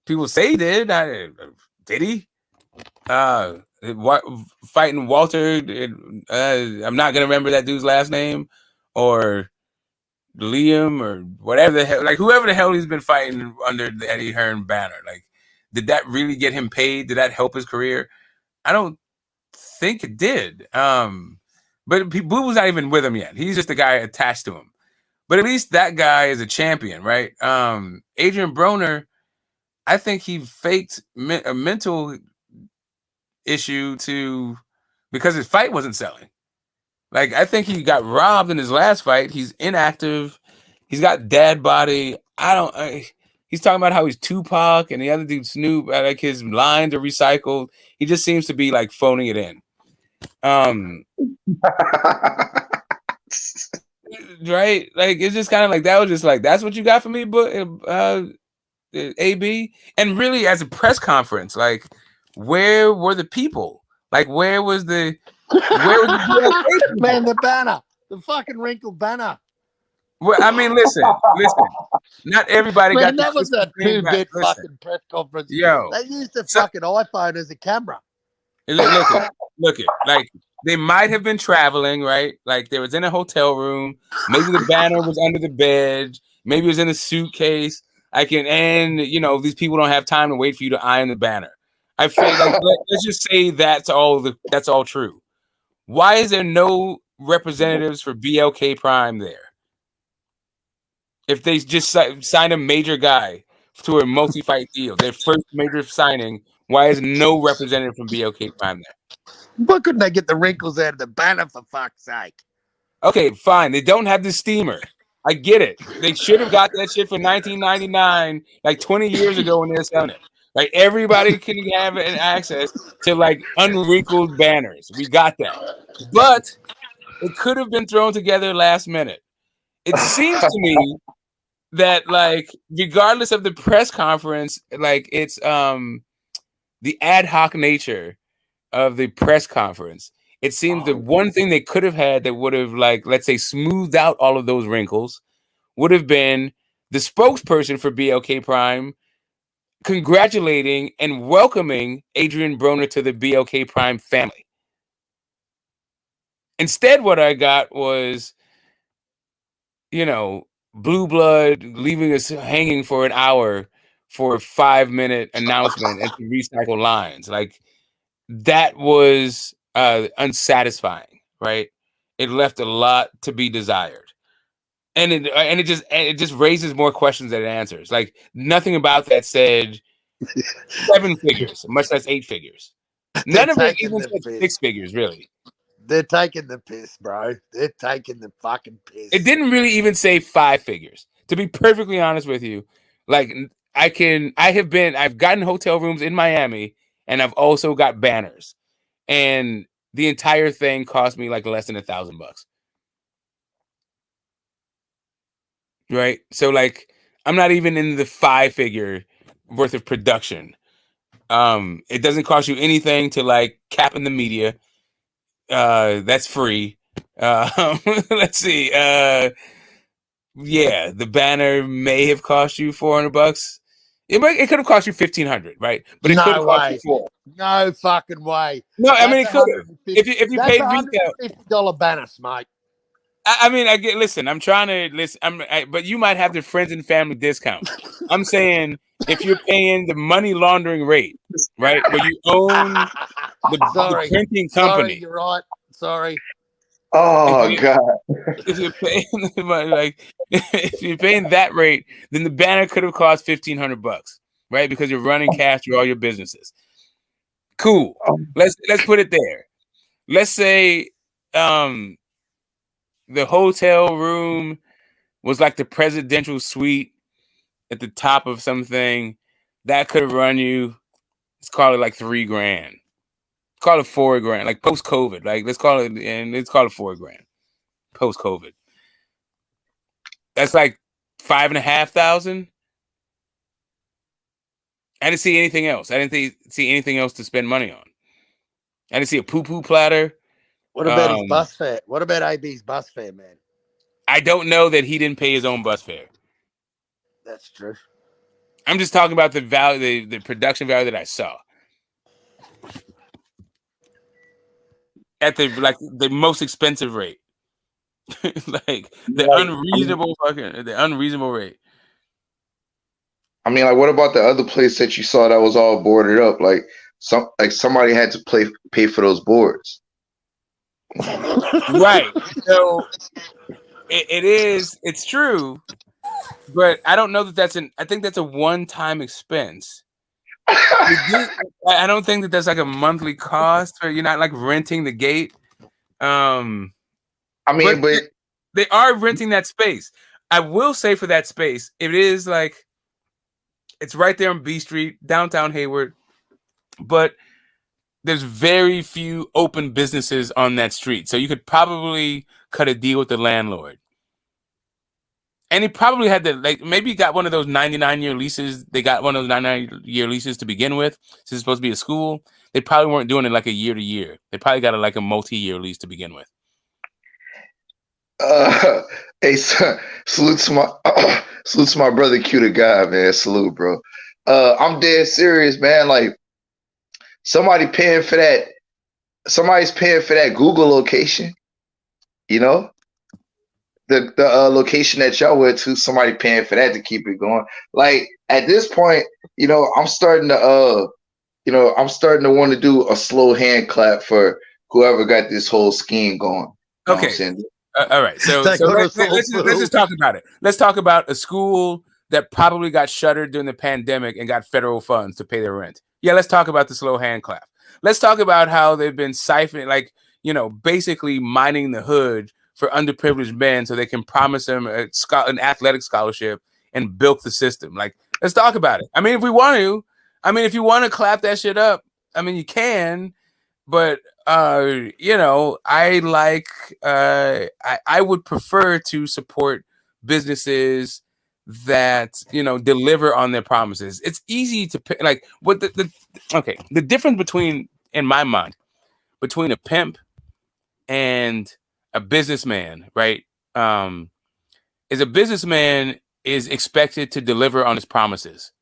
People say he did. Did he? Fighting Walter. I'm not gonna remember that dude's last name, or Liam, or whatever the hell. Like whoever the hell he's been fighting under the Eddie Hearn banner. Like, did that really get him paid? Did that help his career? I don't think it did. But Boo Boo's not even with him yet. He's just a guy attached to him. But at least that guy is a champion, right? Adrian Broner, I think he faked a mental issue because his fight wasn't selling. Like I think he got robbed in his last fight. He's inactive. He's got dad body. He's talking about how he's Tupac and the other dude Snoop, like his lines are recycled. He just seems to be like phoning it in. Right? Like it's just kind of like that was just like that's what you got for me, but AB. And really, as a press conference, like where were the people? Like where was the man, the banner, the fucking wrinkled banner. Well, I mean, listen. Not everybody Man, got that was a 2-bit fucking press conference. Yo, they used a fucking iPhone as a camera. Look it. Like they might have been traveling, right? Like they was in a hotel room. Maybe the banner was under the bed. Maybe it was in a suitcase. And these people don't have time to wait for you to iron the banner. I feel like let's just say that's all true. Why is there no representatives for BLK Prime there? If they just signed a major guy to a multi-fight deal, their first major signing, why is no representative from BLK Prime there? Why couldn't they get the wrinkles out of the banner, for fuck's sake? Okay, fine. They don't have the steamer. I get it. They should have got that shit for $19.99, like 20 years ago when they were selling it. Like everybody can have an access to like unwrinkled banners. We got that. But it could have been thrown together last minute. It seems to me that like regardless of the press conference, like it's the ad hoc nature of the press conference. It seems the one thing they could have had that would have like, let's say, smoothed out all of those wrinkles would have been the spokesperson for BLK Prime congratulating and welcoming Adrian Broner to the BLK Prime family. Instead, what I got was, Blue Blood leaving us hanging for an hour for a 5-minute announcement and to recycle lines. Like that was unsatisfying, right? It left a lot to be desired. And it just raises more questions than it answers. Like nothing about that said 7 figures, much less 8 figures. None of it even said 6 figures, really. They're taking the piss, bro. They're taking the fucking piss. It didn't really even say 5 figures. To be perfectly honest with you, like I've gotten hotel rooms in Miami and I've also got banners. And the entire thing cost me like less than $1,000. Right? So like I'm not even in the 5-figure worth of production. It doesn't cost you anything to like cap in the media. That's free. Let's see. The banner may have cost you $400. It could have cost you $1,500, right? But it could have cost you $400. No fucking way. No, I mean it could have. If you paid retail, $50 banner, mate. I mean, I get. Listen, I'm trying to listen. But you might have the friends and family discount. I'm saying if you're paying the money laundering rate, right, where you own the printing company. Sorry, you're right. Sorry. Oh God! If you're paying if you're paying that rate, then the banner could have cost $1,500, right? Because you're running cash through all your businesses. Cool. Let's put it there. Let's say the hotel room was like the presidential suite at the top of something that could have run you. Let's call it like $3,000. Call it $4,000, like post COVID. Like let's call it $4,000 post COVID. That's like $5,500. I didn't see anything else. I didn't see anything else to spend money on. I didn't see a poo-poo platter. What about his bus fare? What about AB's bus fare, man? I don't know that he didn't pay his own bus fare. That's true. I'm just talking about the value, the production value that I saw. At the most expensive rate. Like the unreasonable rate. I mean, like, what about the other place that you saw that was all boarded up? Like somebody had to pay for those boards. Right. So it's true, but I don't know that I think that's a one-time expense. I don't think that that's like a monthly cost, or you're not like renting the gate. I mean, but they are renting that space. I will say for that space, it is like It's right there on B Street, downtown Hayward, but there's very few open businesses on that street. So you could probably cut a deal with the landlord. And he probably had to, like, maybe he got one of those 99-year leases. They got one of those 99-year leases to begin with. Since it's supposed to be a school, they probably weren't doing it like a year to year. They probably got a multi-year lease to begin with. Hey, salute to my brother Q the guy, man. Salute, bro. I'm dead serious, man. Like, somebody's paying for that Google location, you know? The location that y'all went to, somebody paying for that to keep it going. Like, at this point, I'm starting to want to do a slow hand clap for whoever got this whole scheme going. Okay. All right. So let's just talk about it. Let's talk about a school that probably got shuttered during the pandemic and got federal funds to pay their rent. Yeah, let's talk about the slow hand clap. Let's talk about how they've been siphoning, basically mining the hood for underprivileged men so they can promise them an athletic scholarship and bilk the system. Like, let's talk about it. I mean, if you want to clap that shit up, I mean, you can, but I would prefer to support businesses that, deliver on their promises. It's easy to pick, like, what the difference in my mind, between a pimp and a businessman, right? Is a businessman is expected to deliver on his promises,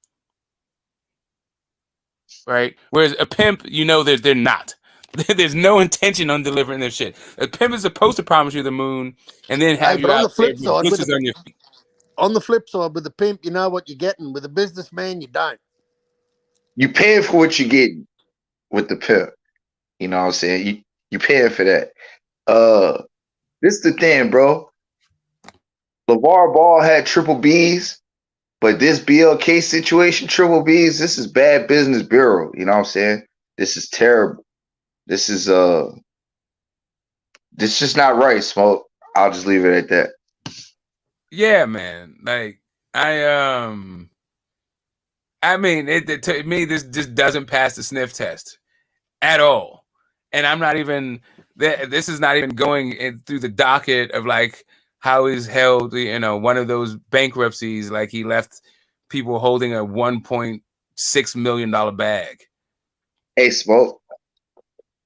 right? Whereas a pimp, they're not. There's no intention on delivering their shit. A pimp is supposed to promise you the moon and then have you out there with blisters on your feet. On the flip side, with the pimp, you know what you're getting. With a businessman, you don't. You paying for what you're getting with the pimp. You know what I'm saying? You paying for that. This is the thing, bro. LeVar Ball had triple Bs, but this BLK situation, triple Bs, this is bad business bureau. You know what I'm saying? This is terrible. This is just not right, Smoke. I'll just leave it at that. Yeah, man. Like, to me, this just doesn't pass the sniff test at all. And I'm not even, this is not even going through the docket of like how he's held, one of those bankruptcies, like he left people holding a $1.6 million bag. Hey, Smoke.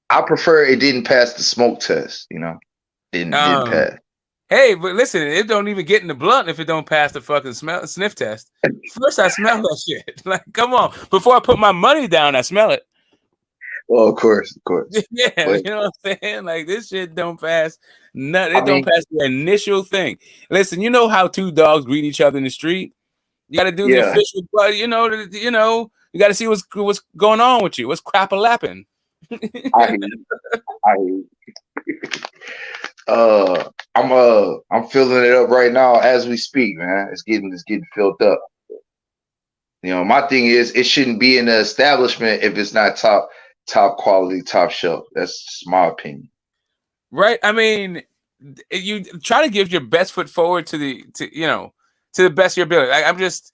I prefer it didn't pass the smoke test, didn't pass. Hey, but listen, it don't even get in the blunt if it don't pass the fucking sniff test. First, I smell that shit. Like, come on. Before I put my money down, I smell it. Well, of course. Yeah, but, you know what I'm saying? Like, this shit don't pass. Don't pass the initial thing. Listen, you know how two dogs greet each other in the street? You got to do the official, but you got to see what's going on with you. What's crap-a-lapping? I hear you. I'm filling it up right now as we speak, man. It's getting filled up. My thing is, it shouldn't be in the establishment if it's not top quality, top shelf. That's just my opinion. Right. I mean, you try to give your best foot forward to the best of your ability. I'm just,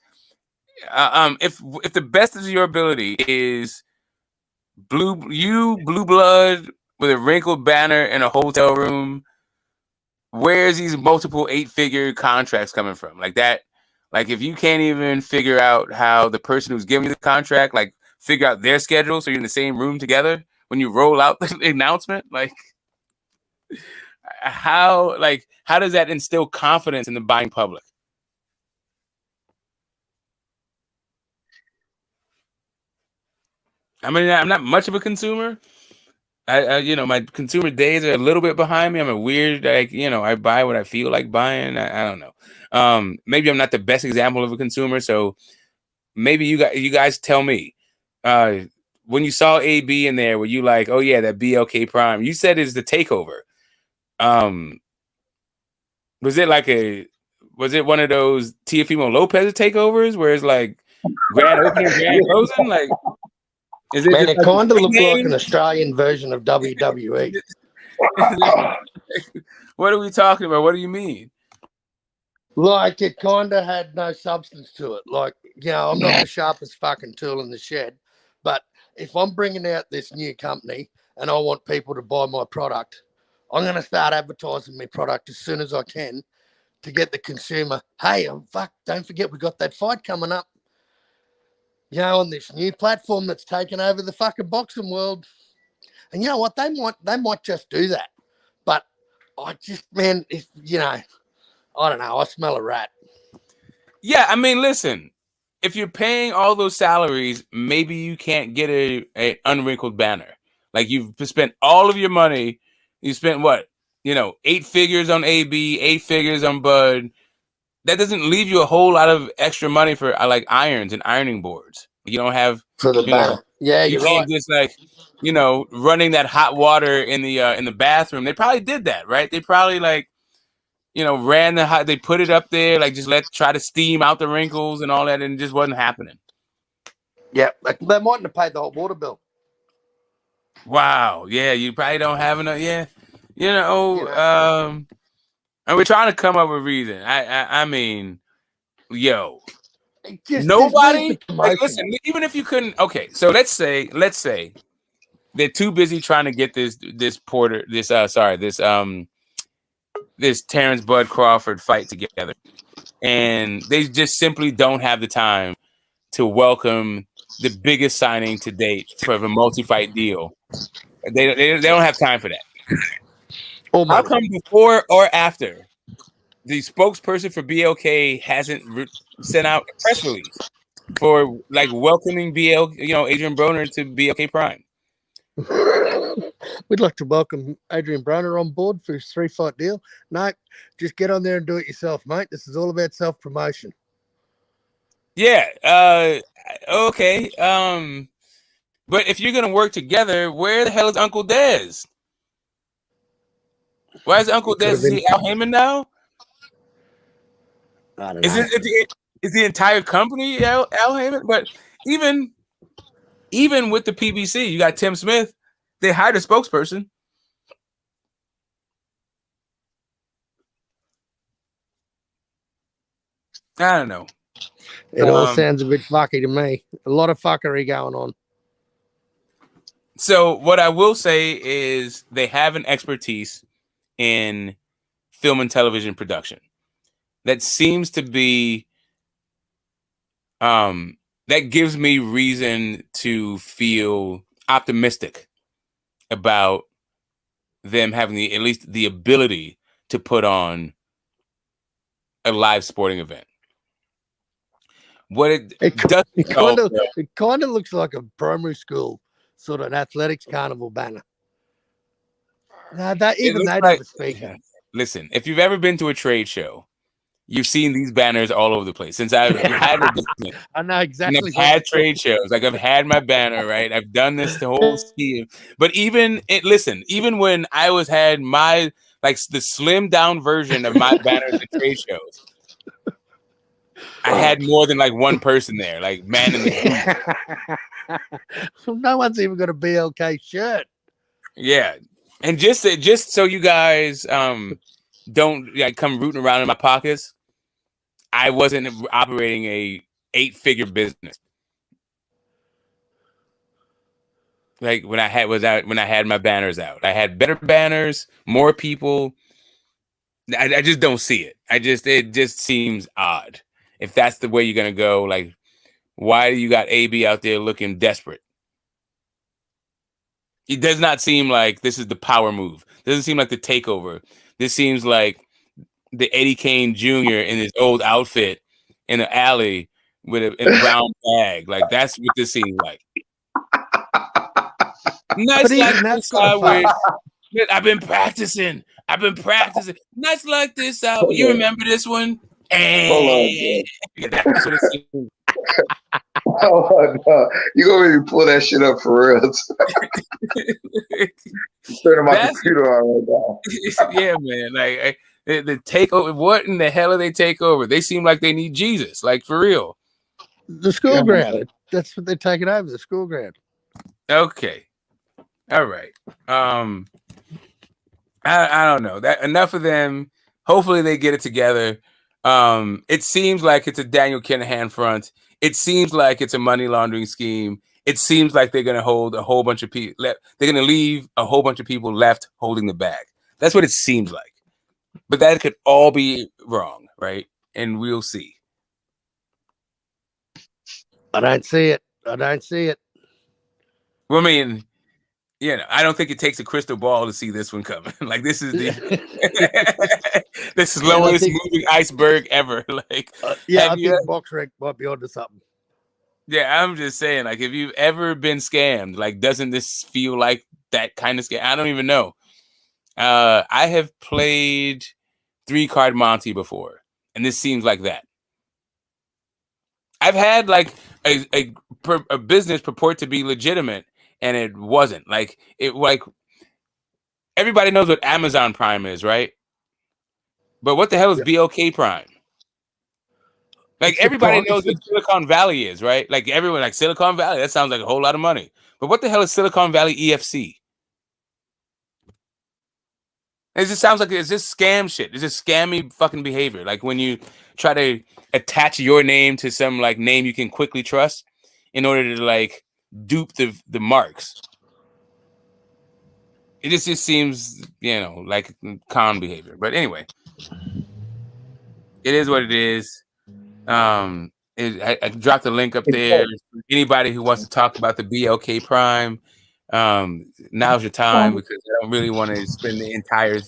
if the best of your ability is blue blood with a wrinkled banner in a hotel room, where's these multiple 8-figure contracts coming from? Like that, like if you can't even figure out how the person who's giving you the contract, like figure out their schedule so you're in the same room together when you roll out the announcement, like how does that instill confidence in the buying public? I mean, I'm not much of a consumer. My consumer days are a little bit behind me. I'm a weird, I buy what I feel like buying. I don't know. Maybe I'm not the best example of a consumer. So maybe you guys tell me, when you saw AB in there, were you like, oh yeah, that BLK Prime? You said it's the takeover. Was it one of those Teofimo Lopez takeovers where it's like grand opening, grand closing? Like, is it? Man, it kind of looked like an Australian version of WWE. What are we talking about? What do you mean? Like it kind of had no substance to it. Like, you know, I'm not the sharpest fucking tool in the shed, but if I'm bringing out this new company and I want people to buy my product, I'm going to start advertising my product as soon as I can to get the consumer. Hey, don't forget we got that fight coming up. You know, on this new platform that's taken over the fucking boxing world. And you know what? They might just do that. But I just, man, if you know, I don't know. I smell a rat. Yeah, I mean, listen, if you're paying all those salaries, maybe you can't get a unwrinkled banner. Like you've spent all of your money. You spent what? 8 figures on AB, 8 figures on Bud. That doesn't leave you a whole lot of extra money for like irons and ironing boards. You don't have For the banner. Yeah, you you're can't right. just like running that hot water in the bathroom. They probably did that, right? They probably like ran the hot. They put it up there, like just try to steam out the wrinkles and all that, and it just wasn't happening. Yeah, they mightn't have paid the hot water bill. Wow. Yeah, you probably don't have enough. Yeah, and we're trying to come up with reason. I mean, yo. Nobody like listen. Even if you couldn't, okay. So let's say they're too busy trying to get this Terrence Bud Crawford fight together, and they just simply don't have the time to welcome the biggest signing to date for the multi-fight deal. They don't have time for that. How come before or after the spokesperson for BLK hasn't sent out a press release for like welcoming Adrian Broner to BLK Prime? We'd like to welcome Adrian Broner on board for his 3-fight deal. No, just get on there and do it yourself, mate. This is all about self-promotion. Yeah. Okay. But if you're gonna work together, where the hell is Uncle Dez? Why is Uncle Dez? Is he Al Heyman now? I don't know. Is the entire company Al Heyman? But even with the PBC, you got Tim Smith. They hired a spokesperson. I don't know. It all sounds a bit fucky to me. A lot of fuckery going on. So what I will say is they have an expertise in film and television production that seems to be that gives me reason to feel optimistic about them having at least the ability to put on a live sporting event. What it kind of looks like a primary school sort of an athletics carnival banner. No, they don't have a speaker. Listen, if you've ever been to a trade show, you've seen these banners all over the place. Since I've had a business, I know exactly. I've had trade shows. Like I've had my banner, right? I've done this the whole scheme. But even when I had my like the slimmed down version of my banners at trade shows, I had more than like one person there, like man in the booth. No one's even got a BLK shirt. Yeah. And just so you guys don't come rooting around in my pockets, I wasn't operating a 8-figure business. Like when I had my banners out, I had better banners, more people. I just don't see it. It just seems odd. If that's the way you're gonna go, like, why do you got AB out there looking desperate? It does not seem like this is the power move. It doesn't seem like the takeover. This seems like the Eddie Kane Jr. in his old outfit in an alley with a brown bag. Like that's what this seems like. Nice like this I've been practicing. Nice like this out. You remember this one? Hey. That's what it seems. Oh no! You gonna make me pull that shit up for real? Turning my computer on right now. Yeah, man. Like the takeover. What in the hell are they take over? They seem like they need Jesus. Like for real. The school ground. That's what they're taking over. The school ground. Okay. All right. I don't know. That enough of them. Hopefully they get it together. It seems like it's a Daniel Kinahan front. It seems like it's a money laundering scheme. It seems like they're going to hold a whole bunch of people. They're going to leave a whole bunch of people left holding the bag. That's what it seems like. But that could all be wrong, right? And we'll see. I don't see it. I don't see it. Well, I mean, I don't think it takes a crystal ball to see this one coming. Like, this is the slowest moving iceberg ever. Like, I think BoxRec might be onto something. Yeah, I'm just saying, like, if you've ever been scammed, like, doesn't this feel like that kind of scam? I don't even know. I have played 3-card Monty before, and this seems like that. I've had like a business purport to be legitimate, and it wasn't. Like everybody knows what Amazon Prime is, right? But what the hell is BLK Prime? Like, everybody knows what Silicon Valley is, right? Like, everyone, like, Silicon Valley, that sounds like a whole lot of money. But what the hell is Silicon Valley EFC? It just sounds like it's just scam shit. It's just scammy fucking behavior. Like, when you try to attach your name to some, like, name you can quickly trust in order to, like, dupe the marks. It just seems, like con behavior. But anyway, it is what it is. I dropped the link up there. Anybody who wants to talk about the BLK Prime, now's your time, because I don't really want to spend the entire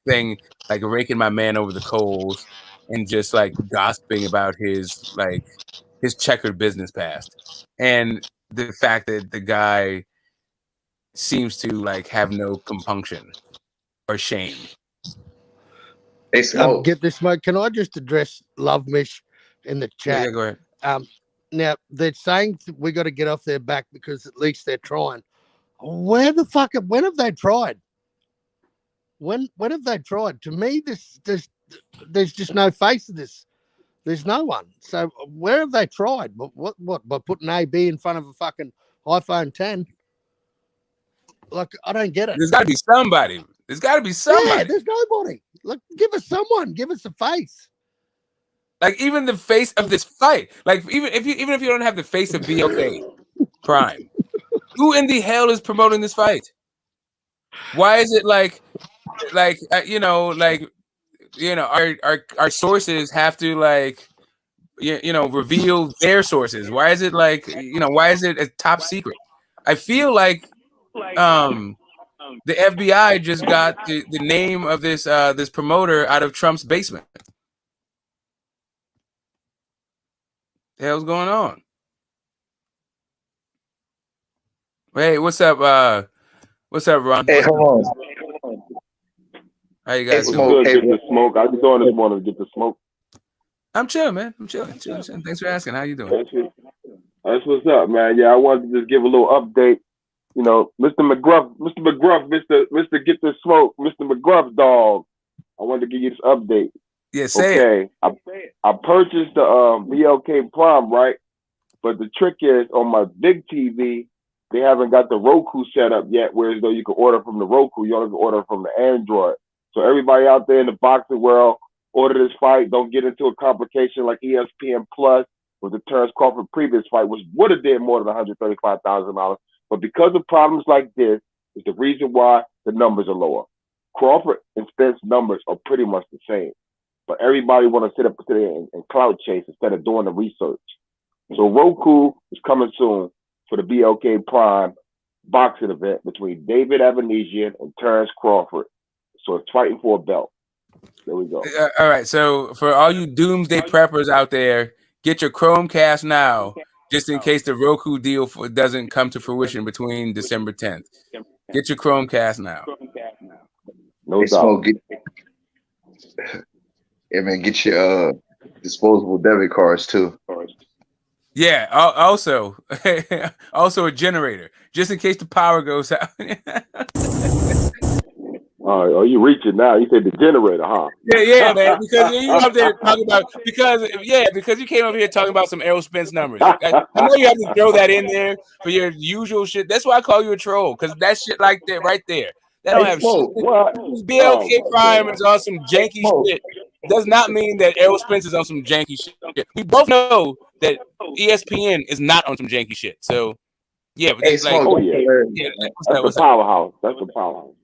thing like raking my man over the coals and just like gossiping about his checkered business past and the fact that the guy seems to like have no compunction or shame. They smoke. Get this, mate. Can I just address Love Mish in the chat? Yeah, go ahead. Now they're saying we got to get off their back because at least they're trying. When have they tried? When have they tried? To me, there's just no face of this. There's no one. So where have they tried? What by putting AB in front of a fucking iPhone 10? Like, I don't get it. There's got to be somebody. Yeah, there's nobody. Like, give us someone. Give us a face. Like, even the face of this fight. Like, even if you don't have the face of BLK Prime, who in the hell is promoting this fight? Why is it our sources have to reveal their sources? Why is it why is it a top secret? I feel like the FBI just got the name of this promoter out of Trump's basement. The hell's going on? Hey, what's up? What's up, Ron? Hey, hold on. How you guys doing? Good, get the smoke. How you doing this morning? Get the smoke. I'm chilling, man. I'm chilling. Thanks for asking. How you doing? That's what's up, man. Yeah, I wanted to just give a little update. Mr. McGruff, Mr. Get the Smoke, Mr. McGruff dog. I wanted to give you this update. Yeah, say it. I purchased the BLK Prime, right? But the trick is, on my big TV, they haven't got the Roku set up yet, whereas though you can order from the Roku, you only can order from the Android. So everybody out there in the boxing world, order this fight. Don't get into a complication like ESPN Plus with the Terrence Crawford previous fight, which would have did more than $135,000. But because of problems like this, is the reason why the numbers are lower. Crawford and Spence numbers are pretty much the same. But everybody want to sit up today and cloud chase instead of doing the research. So Roku is coming soon for the BLK Prime boxing event between David Avernesian and Terrence Crawford. So it's fighting for a belt. There we go. All right. So for all you doomsday preppers out there, get your Chromecast now, just in case the Roku deal doesn't come to fruition between December 10th. Get your Chromecast now. No doubt. Yeah, man, get your disposable debit cards too. Yeah, also a generator, just in case the power goes out. Oh, you reaching now? You said the generator, huh? Yeah, man. Because you up there talking about because you came up here talking about some Errol Spence numbers. I know you have to throw that in there for your usual shit. That's why I call you a troll, because that shit like that right there. That don't have shit. BLK Prime is on some janky shit. does not mean that Errol Spence is on some janky shit. We both know that ESPN is not on some janky shit. So yeah, but Hey, like, Smoke, that's hilarious. yeah, That's a powerhouse. That's a powerhouse.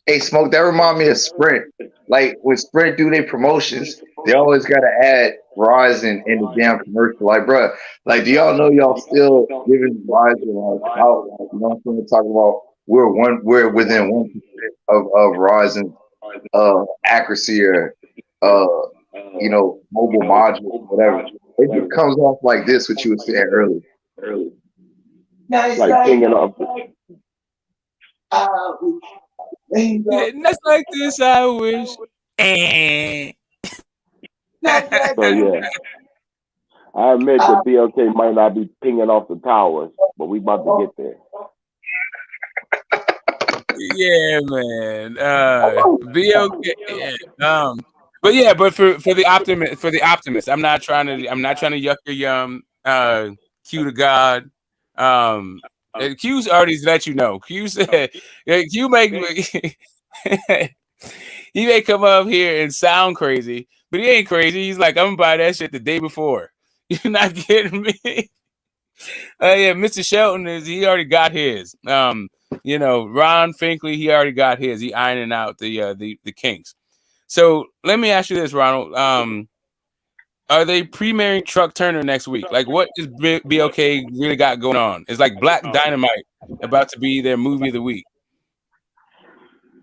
Hey, Smoke, that remind me of Sprint. Like when Sprint do their promotions, they always gotta add Verizon in the damn commercial. Like, bro, like, do y'all know y'all still giving Verizon like out? You know what I'm saying? Talking about we're within 1% of Verizon accuracy or mobile module, whatever. It just comes off like this, what you were saying earlier. Like singing up. That's like this. I wish. So yeah, I admit that BLK might not be pinging off the towers, but we about to get there. Yeah, man. BLK. Yeah. But for the optimist, I'm not trying to yuck your yum. Q to God. Q's already let you know. Q said Q he may come up here and sound crazy, but he ain't crazy. He's like, I'm gonna buy that shit the day before. You're not kidding me. Yeah, Mr. Shelton he already got his. Ron Finkley, he already got his. He ironing out the kinks. So let me ask you this, Ronald. Are they premiering Truck Turner next week? Like, what is BLK really got going on? It's like Black Dynamite about to be their movie of the week.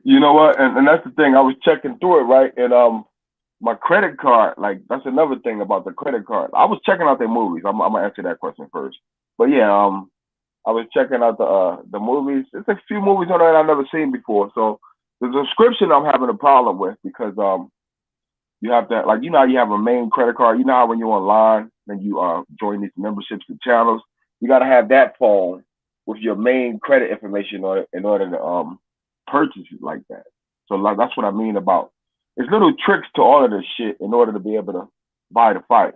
You know what? And that's the thing. I was checking through it, right? And my credit card, like, that's another thing about the credit card. I was checking out their movies. I'm gonna answer that question first. But yeah, I was checking out the movies. There's a few movies on there I've never seen before. So the subscription I'm having a problem with because you have to, like, how you have a main credit card. You know how when you're online and you join these memberships and channels, you got to have that phone with your main credit information in order to purchase it like that. So like that's what I mean about there's little tricks to all of this shit in order to be able to buy the fight.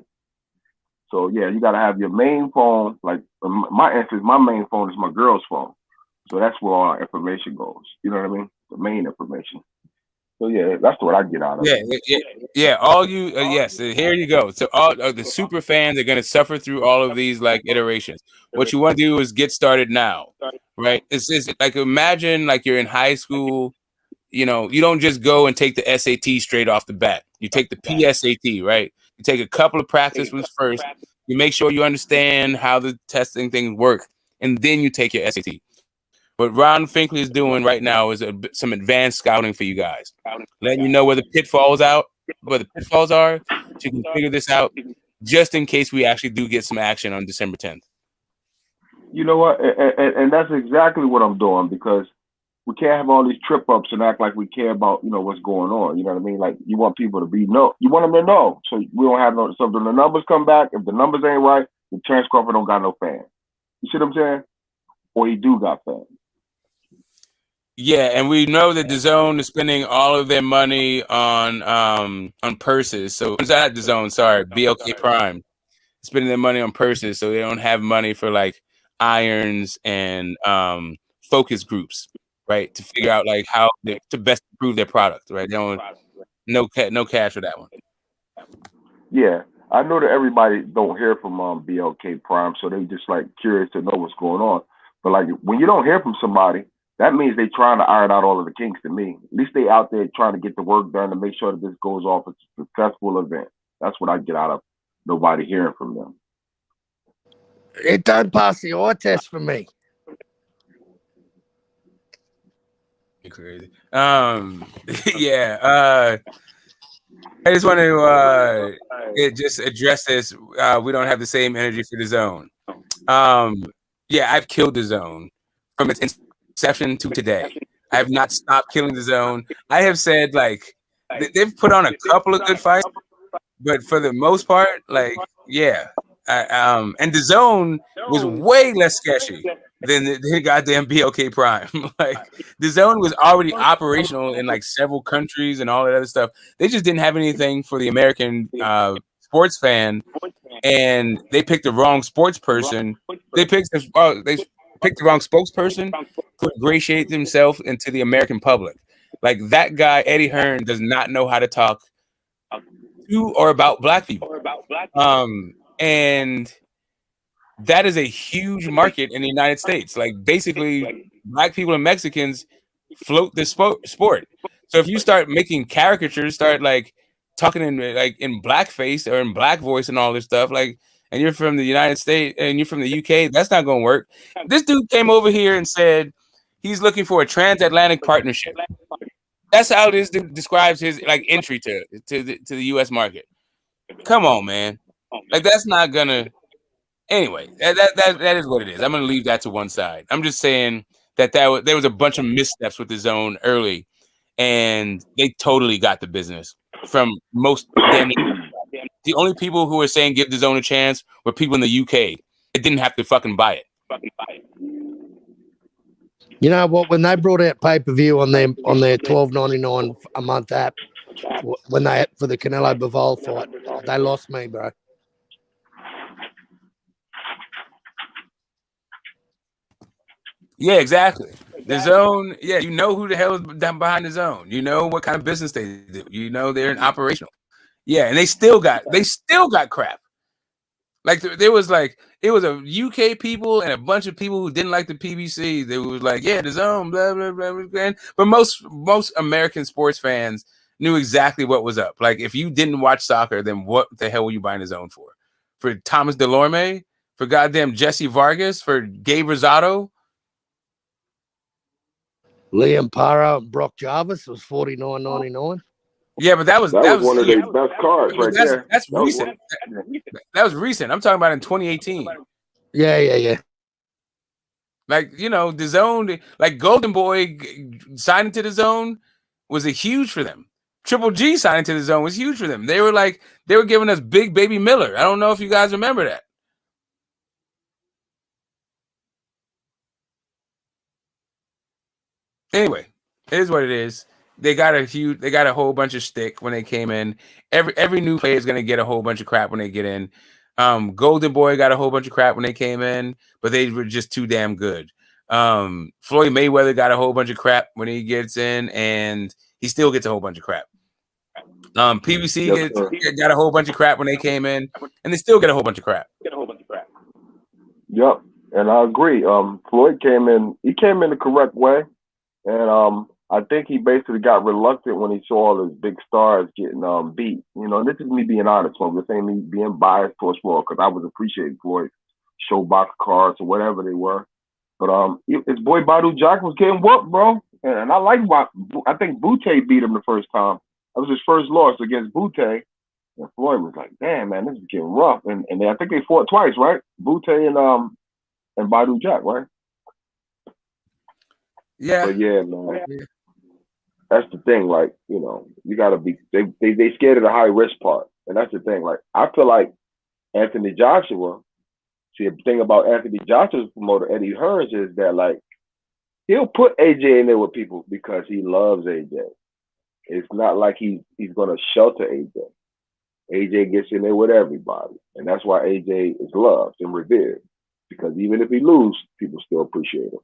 So yeah, you got to have your main phone. Like my instance, my main phone is my girl's phone. So that's where all our information goes. You know what I mean? The main information. So yeah, that's what I get out of it. Yeah. All you, yes. Here you go. So all the super fans are gonna suffer through all of these like iterations. What you want to do is get started now, right? It's like imagine like you're in high school. You don't just go and take the SAT straight off the bat. You take the PSAT, right? You take a couple of practice ones first. You make sure you understand how the testing things work, and then you take your SAT. What Ron Finkley is doing right now is some advanced scouting for you guys, letting you know where the pitfalls are, so you can figure this out just in case we actually do get some action on December 10th. You know what? And that's exactly what I'm doing because we can't have all these trip ups and act like we care about, what's going on. You know what I mean? Like you want people to you want them to know. So we don't have no, so when the numbers come back, if the numbers ain't right, the Terence Crawford don't got no fans. You see what I'm saying? Or he do got fans. Yeah, and we know that DAZN is spending all of their money on purses. So it's not DAZN, sorry, BLK Prime, spending their money on purses, so they don't have money for like irons and focus groups, right? To figure out like how to best improve their product, right? They don't no cash for that one. Yeah, I know that everybody don't hear from BLK Prime, so they just like curious to know what's going on. But like when you don't hear from somebody, that means they trying to iron out all of the kinks to me. At least they out there trying to get the work done to make sure that this goes off as a successful event. That's what I get out of nobody hearing from them. It don't pass the eye test for me. You're crazy. Yeah. I just want to just address this. We don't have the same energy for DAZN. Yeah, I've killed DAZN from its inception to today. I have not stopped killing DAZN. I have said like they've put on a couple of good fights, but for the most part, like yeah. And DAZN was way less sketchy than the goddamn BLK Prime. Like DAZN was already operational in like several countries and all that other stuff. They just didn't have anything for the American sports fan, and they picked the wrong sports person. They picked the wrong spokesperson to ingratiate themselves into the American public. Like that guy, Eddie Hearn, does not know how to talk to or about black people. And that is a huge market in the United States. Like basically, black people and Mexicans float the sport. So if you start making caricatures, start like talking in blackface or in black voice and all this stuff, like, and you're from the United States and you're from the UK, that's not going to work. This dude came over here and said he's looking for a transatlantic partnership. That's how this dude describes his like entry to the U.S. market. Come on, man. Like that's not gonna. Anyway, that is what it is. I'm gonna leave that to one side. I'm just saying that there was a bunch of missteps with the zone early, and they totally got the business from most. The only people who were saying give the zone a chance were people in the UK. It didn't have to fucking buy it. You know what? When they brought out pay-per-view on their $12.99 a month app, when they for the Canelo BIVOL fight, they lost me, bro. Yeah, exactly. The zone, yeah, you know who the hell is down behind the zone. You know what kind of business they do. You know they're in operational. Yeah, and they still got crap. Like there was like it was a UK people and a bunch of people who didn't like the PBC. They was like, yeah, the zone, blah blah blah blah. But most American sports fans knew exactly what was up. Like if you didn't watch soccer, then what the hell were you buying the zone for? For Thomas Delorme? For goddamn Jesse Vargas? For Gabe Rosado? Liam Parra and Brock Jarvis was $49.99. Yeah, but that was one of their best cards right there. That's recent. That was recent. I'm talking about in 2018. Yeah. Like, you know, the zone, like Golden Boy signing to the zone was a huge for them. Triple G signing to the zone was huge for them. They were giving us Big Baby Miller. I don't know if you guys remember that. Anyway, it is what it is. They got a whole bunch of stick when they came in. Every new player is gonna get a whole bunch of crap when they get in. Golden Boy got a whole bunch of crap when they came in, but they were just too damn good. Floyd Mayweather got a whole bunch of crap when he gets in, and he still gets a whole bunch of crap. PBC got a whole bunch of crap when they came in, and they still get a whole bunch of crap. Yep, and I agree. Floyd came in. He came in the correct way, and I think he basically got reluctant when he saw all his big stars getting beat. You know, and this is me being honest, folks. This ain't me being biased towards Floyd, because I was appreciating Floyd's showbox cards or whatever they were. But his boy Badu Jack was getting whooped, bro. And I like I think Butte beat him the first time. That was his first loss against Butte. And Floyd was like, damn, man, this is getting rough. And I think they fought twice, right? Butte and Badu Jack, right? Yeah. But yeah, man. Yeah. That's the thing, like, you know, you gotta be they scared of the high risk part. And that's the thing. Like, I feel like Anthony Joshua, see, the thing about Anthony Joshua's promoter, Eddie Hearns, is that like he'll put AJ in there with people because he loves AJ. It's not like he's gonna shelter AJ. AJ gets in there with everybody. And that's why AJ is loved and revered. Because even if he loses, people still appreciate him.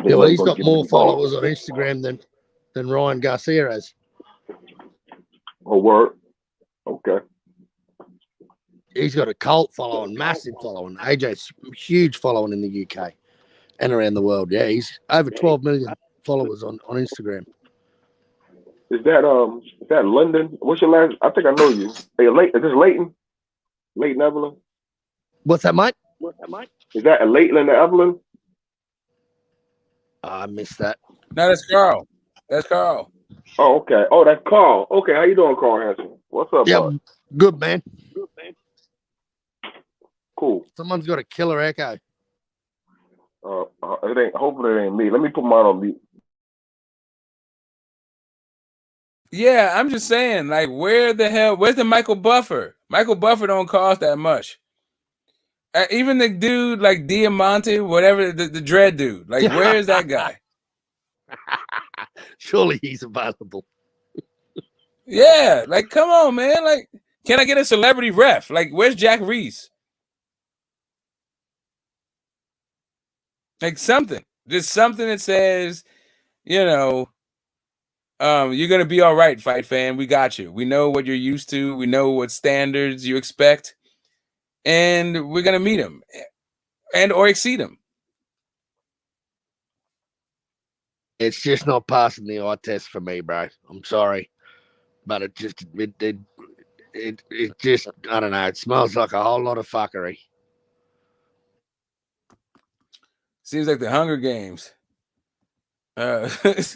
Yeah, well, he's got more followers on Instagram than Ryan Garcia has. Oh, word. Okay. He's got a cult following, massive following. AJ's huge following in the UK and around the world. Yeah, he's over 12 million followers on Instagram. Is that London? What's your last? I think I know you. Hey, is this Leighton? Leighton Evelyn? What's that, mate? Is that Leighton Evelyn? I missed that. No, that's Carl. That's Carl. Oh, okay. Oh, that's Carl. Okay, how you doing, Carl Hansen? What's up, bud? Good, man. Cool. Someone's got a killer echo. Hopefully it ain't me. Let me put mine on mute. Yeah, I'm just saying, like, where's the Michael Buffer? Michael Buffer don't cost that much. Even the dude like Diamante, whatever, the dread dude, like, where is that guy? Surely he's available. Yeah, like, come on, man. Like, can I get a celebrity ref? Like, where's Jack Reese? Like something. Just something that says, you know, You're gonna be all right, fight fan. We got you. We know what you're used to. We know what standards you expect, and we're gonna meet them and or exceed them. It's just not passing the eye test for me, bro. I'm sorry, but it just I don't know. It smells like a whole lot of fuckery. Seems like the Hunger Games. This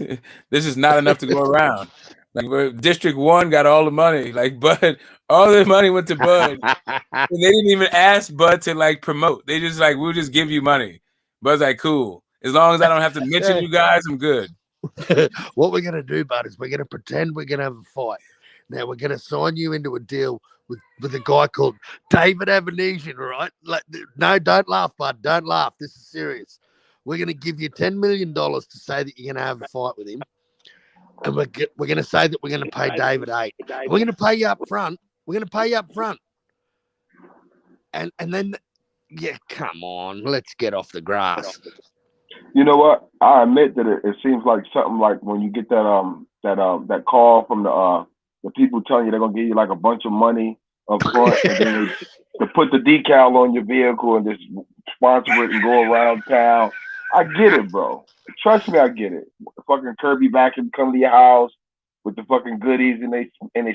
is not enough to go around. Like District 1 got all the money. Like Bud, all the money went to Bud. And they didn't even ask Bud to like promote. They just like, we'll just give you money. Bud's like, cool. As long as I don't have to mention you guys, I'm good. What we're gonna do, Bud, is we're gonna pretend we're gonna have a fight. Now we're gonna sign you into a deal with a guy called David Avernesian, right? Like, no, don't laugh, Bud. Don't laugh. This is serious. We're gonna give you $10 million to say that you're gonna have a fight with him, and we're gonna say that we're gonna pay David 8. We're gonna pay you up front. We're gonna pay you up front, and then yeah, come on, let's get off the grass. You know what? I admit that it seems like something like when you get that call from the people telling you they're gonna give you like a bunch of money up front, and then to put the decal on your vehicle and just sponsor it and go around town. I get it, bro. Trust me, I get it. Fucking Kirby back and come to your house with the fucking goodies, and they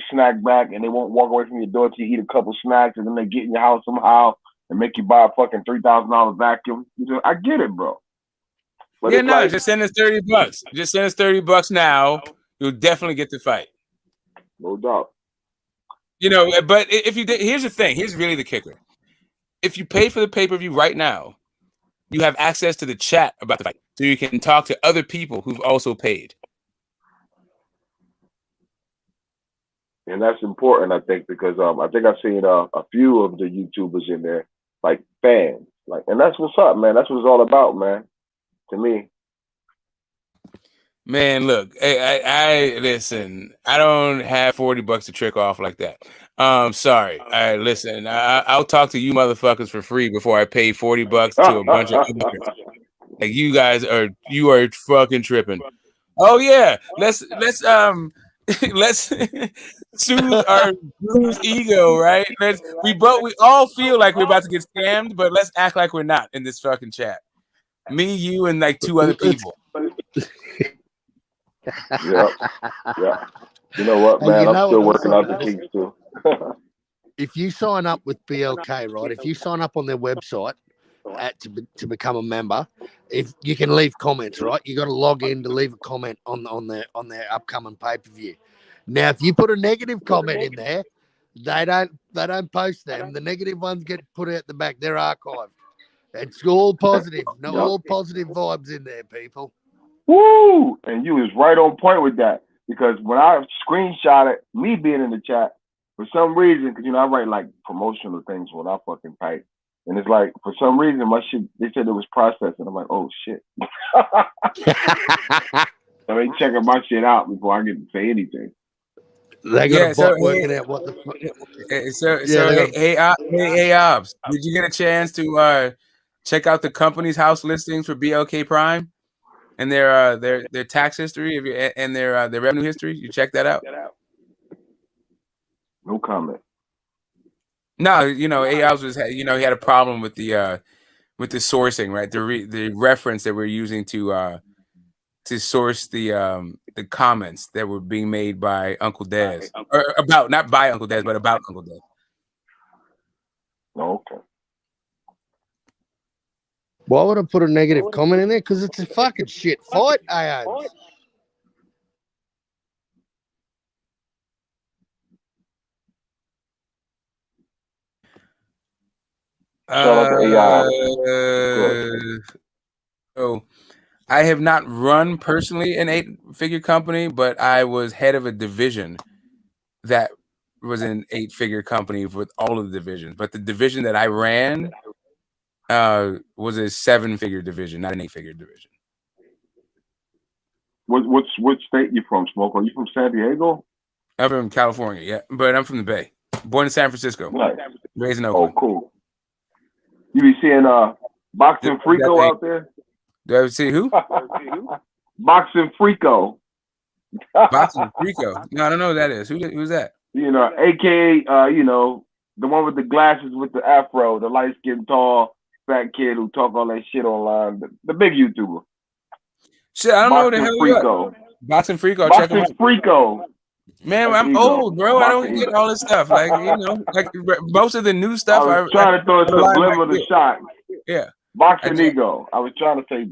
snack back, and they won't walk away from your door till you eat a couple snacks, and then they get in your house somehow and make you buy a fucking $3,000 vacuum. I get it, bro. But yeah, no, just send us $30. Just send us $30 now. You'll definitely get the fight. No doubt. You know, but if you did, here's the thing. Here's really the kicker. If you pay for the pay-per-view right now, you have access to the chat about the fight, so you can talk to other people who've also paid. And that's important, I think, because I think I've seen a few of the YouTubers in there, like fans, like, and that's what's up, man. That's what it's all about, man. To me, man, look, I listen. I don't have $40 to trick off like that. Sorry. All right, listen. I'll talk to you motherfuckers for free before I pay $40 to a bunch of others. Like you are fucking tripping. Oh yeah, let's let's soothe our bruised ego, right? We all feel like we're about to get scammed, but let's act like we're not in this fucking chat. Me, you, and like 2 other people. Yeah. You know what, man? I'm still working out the kinks too. If you sign up with BLK, right? If you sign up on their website to become a member, if you can leave comments, right? You got to log in to leave a comment on their upcoming pay-per-view. Now, if you put a negative comment in there, they don't post them. The negative ones get put out the back. They're archived. It's all positive. All positive vibes in there, people. Woo! And you was right on point with that, because when I screenshotted me being in the chat, for some reason, because I write like promotional things when I fucking type, and it's like for some reason my shit, they said it was processed, and I'm like, oh shit. So they checking my shit out before I get to say anything. They got a bot working out what the fuck. Hey, Obs, did you get a chance to check out the company's house listings for BLK Prime and their tax history and their revenue history? You check that out? No comment. No, Obs was he had a problem with the sourcing, right? The reference that we're using to source the comments that were being made by Uncle Daz, or about, not by Uncle Daz, but about Uncle Daz. Okay. Why would I put a negative comment in there? Because it's a fucking shit fight, AOs. So I have not run personally an 8-figure company, but I was head of a division that was an 8-figure company with all of the divisions. But the division that I ran was a 7-figure division, not an 8-figure division. Which state you from, Smoke? Are you from San Diego? I'm from California, yeah, but I'm from the Bay. Born in San Francisco. Nice. Raised in Oakland. Oh, cool. You be seeing Boxing Frico out there? Do I see who? Boxing Frico. Boxing Frico. No, I don't know who that is. Who's that? You know, AKA, you know, the one with the glasses with the afro, the light skinned, tall, fat kid who talk all that shit online. The big YouTuber. Shit, I don't know who the hell you are. Boxing Frico. Check him out. Boxing Frico. Man, I'm old, bro. I don't get all this stuff. Like, you know, like most of the new stuff. I was trying to throw a subliminal shot. Yeah. Boxing ego. I was trying to say.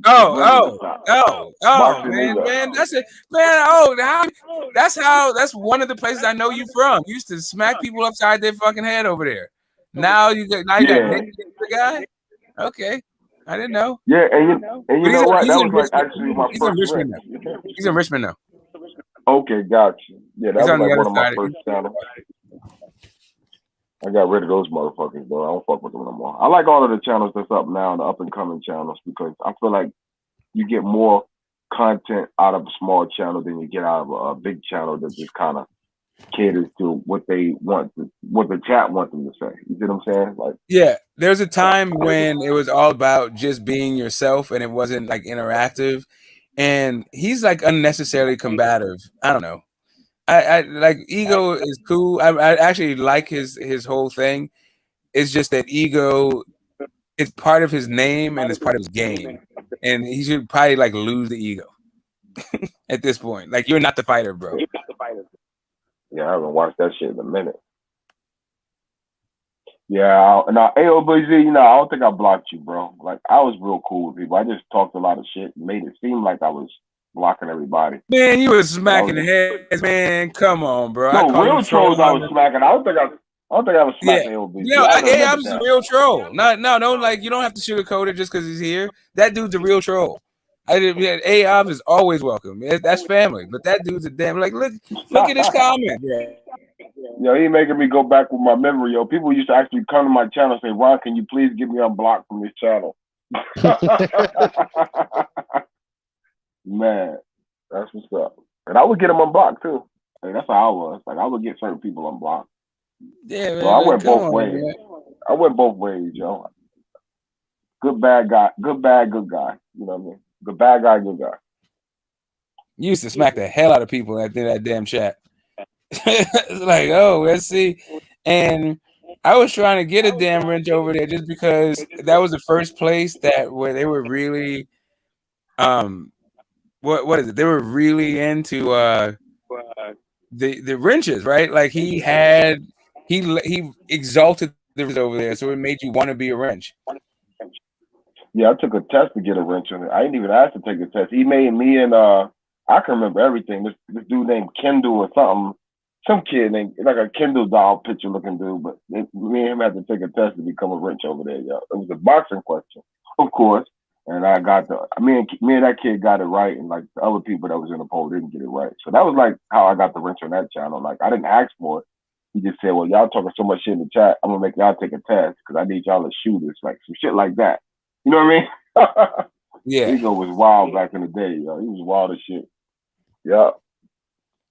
Man, that's it, man. That's one of the places I know you from. You used to smack people upside their fucking head over there. Now you got Nick, the guy. Okay, I didn't know. Yeah, and you know what? That was like actually my first. He's in Richmond now. Okay, gotcha. Yeah, that was like one of my first channels. I got rid of those motherfuckers, though. I don't fuck with them no more. I like all of the channels that's up now, the up-and-coming channels, because I feel like you get more content out of a small channel than you get out of a big channel that just kind of caters to what they want, what the chat wants them to say. You see what I'm saying? Like, yeah, there's a time when it was all about just being yourself and it wasn't like interactive. And he's like unnecessarily combative. I don't know. I like Ego is cool. I actually like his whole thing. It's just that Ego is part of his name and it's part of his game, and he should probably like lose the ego at this point. Like, you're not the fighter, bro. Yeah, I haven't watched that shit in a minute. Yeah, now AOBZ, you know, I don't think I blocked you, bro. Like, I was real cool with people. I just talked a lot of shit and made it seem like I was blocking everybody. Man, you was smacking the heads, man. Come on, bro. No, real trolls I was smacking. I don't think I was smacking AOBZ. Yeah, I was a real troll. No, like, you don't have to sugarcoat it just because he's here. That dude's a real troll. A-Ob is always welcome. That's family. But that dude's a damn, like, look at this comment. Yeah. Yo, he making me go back with my memory, yo. People used to actually come to my channel and say, Ron, can you please get me unblocked from this channel? Man, that's what's up. And I would get them unblocked too. Like, that's how I was. Like, I would get certain people unblocked. Yeah, man. So I went both ways. Man. I went both ways, yo. Good, bad guy. Good, bad, good guy. You know what I mean? Good, bad guy, good guy. You used to smack the hell out of people in that damn chat. It's like, oh, let's see. And I was trying to get a damn wrench over there just because that was the first place where they were really what is it? They were really into the wrenches, right? Like, he exalted the wrench over there, so it made you want to be a wrench. Yeah, I took a test to get a wrench on it. I didn't even ask to take a test. He made me and I can remember everything. This dude named Kendall or something. Some kid named, like a Kendall doll picture looking dude, but me and him had to take a test to become a wrench over there, yo. It was a boxing question, of course. And I got me and that kid got it right, and like the other people that was in the poll didn't get it right. So that was like how I got the wrench on that channel. Like, I didn't ask for it. He just said, well, y'all talking so much shit in the chat, I'm gonna make y'all take a test because I need y'all to shoot this, like some shit like that. You know what I mean? Yeah. Ego was wild back in the day, yo. He was wild as shit. Yeah.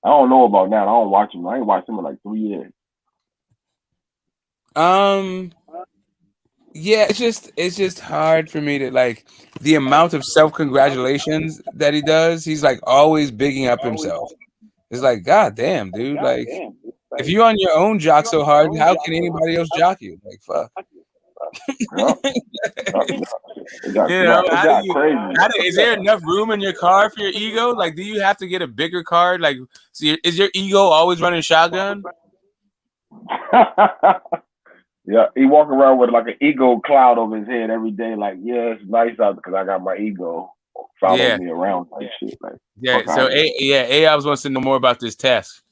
I don't know about now. I don't watch him. I ain't watched him in like 3 years. Yeah, it's just hard for me to, like, the amount of self-congratulations that he does. He's like always bigging up himself. It's like, God damn, dude. Like, if you're on your own jock so hard, how can anybody else jock you? Like, fuck. Is there enough room in your car for your ego? Like, do you have to get a bigger car? Like, so is your ego always running shotgun? Yeah, he walk around with like an ego cloud over his head every day. Like, yeah, it's nice out because I got my ego following me around like shit. Like, so AOBZ wants to know more about this test.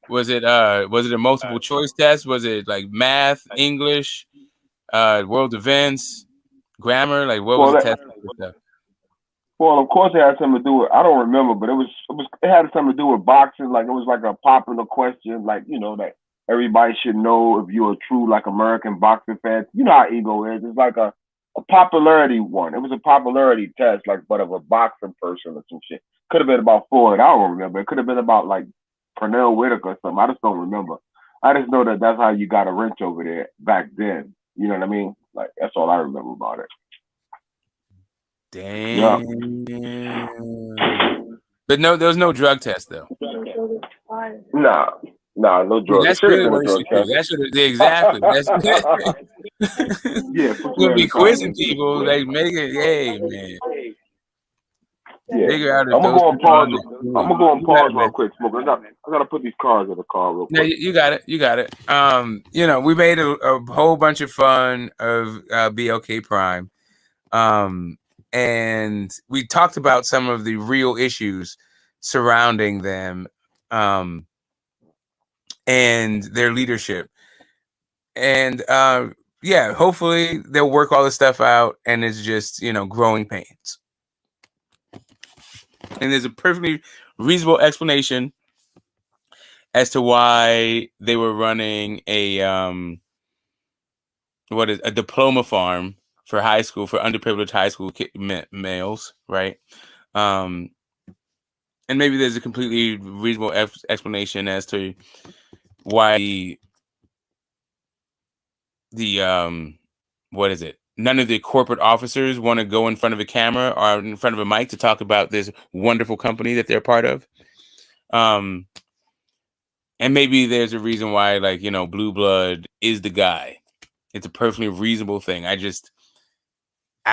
Was it a multiple choice test? Was it like math, English, world events, grammar? Like, what was the test? Well, of course it had something to do with, I don't remember, but it had something to do with boxing. Like, it was like a popular question, like, you know, that everybody should know if you're a true, like, American boxing fan. You know how ego is. It's like a popularity one. It was a popularity test, like, but of a boxing person or some shit. Could have been about Floyd. I don't remember. It could have been about, like, Pernell Whitaker or something. I just don't remember. I just know that that's how you got a wrench over there back then. You know what I mean? Like, that's all I remember about it. Damn. Yeah. But no, there was no drug test though. Nah, no drugs. That's Should have really been a what it drug should do. test. That should exactly. That's Yeah, put we'll you be in quizzing the people. Like make it, hey man, Yeah. figure out if I'm gonna those go on people are pause. on the I'm gonna go on pause real quick, Smoke. I gotta put these cars in the car real No, quick. you got it. You got it. We made a whole bunch of fun of BLK Prime. And we talked about some of the real issues surrounding them, and their leadership. And hopefully they'll work all this stuff out, and it's just growing pains. And there's a perfectly reasonable explanation as to why they were running a diploma farm for underprivileged high school males, right? And maybe there's a completely reasonable explanation as to why none of the corporate officers want to go in front of a camera or in front of a mic to talk about this wonderful company that they're part of. And maybe there's a reason why, Blue Blood is the guy. It's a perfectly reasonable thing. I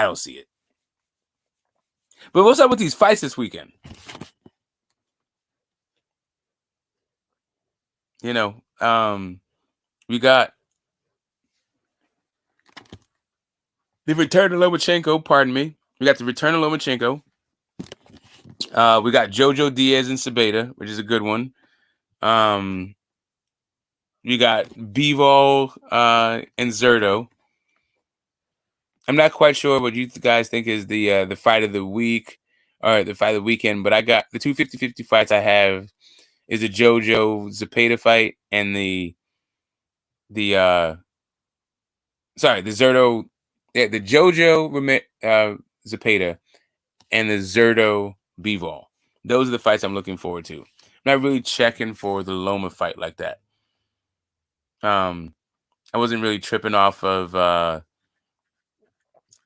don't see it. But what's up with these fights this weekend? We got the return of Lomachenko, pardon me. We got the return of Lomachenko. We got Jojo Diaz and ZPEDA, which is a good one. We got BIVOL and ZURDO. I'm not quite sure what you guys think is the fight of the week or the fight of the weekend, but I got the 2 50-50 fights I have is the Jojo ZPEDA fight and the ZURDO, the Jojo ZPEDA and the ZURDO BIVOL. Those are the fights I'm looking forward to. I'm not really checking for the Loma fight like that. I wasn't really tripping off of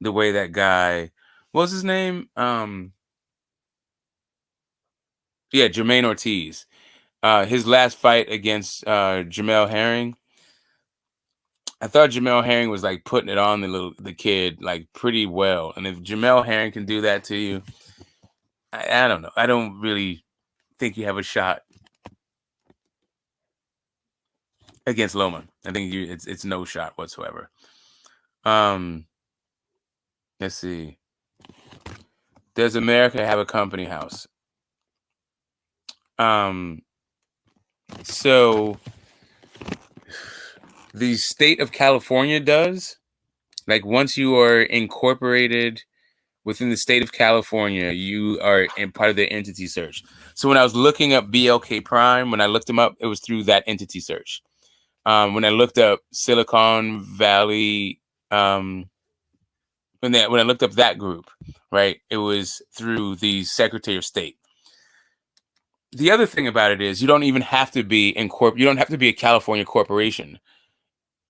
the way that guy, what was his name? Jermaine Ortiz. His last fight against Jamel Herring. I thought Jamel Herring was putting it on the kid pretty well. And if Jamel Herring can do that to you, I don't know. I don't really think you have a shot against Loma. I think it's no shot whatsoever. Let's see. Does America have a company house? So the state of California does. Once you are incorporated within the state of California, you are in part of their entity search. So when I was looking up BLK Prime, when I looked them up, it was through that entity search. When I looked up Silicon Valley, when I looked up that group, right, it was through the Secretary of State. The other thing about it is you don't even have to be you don't have to be a California corporation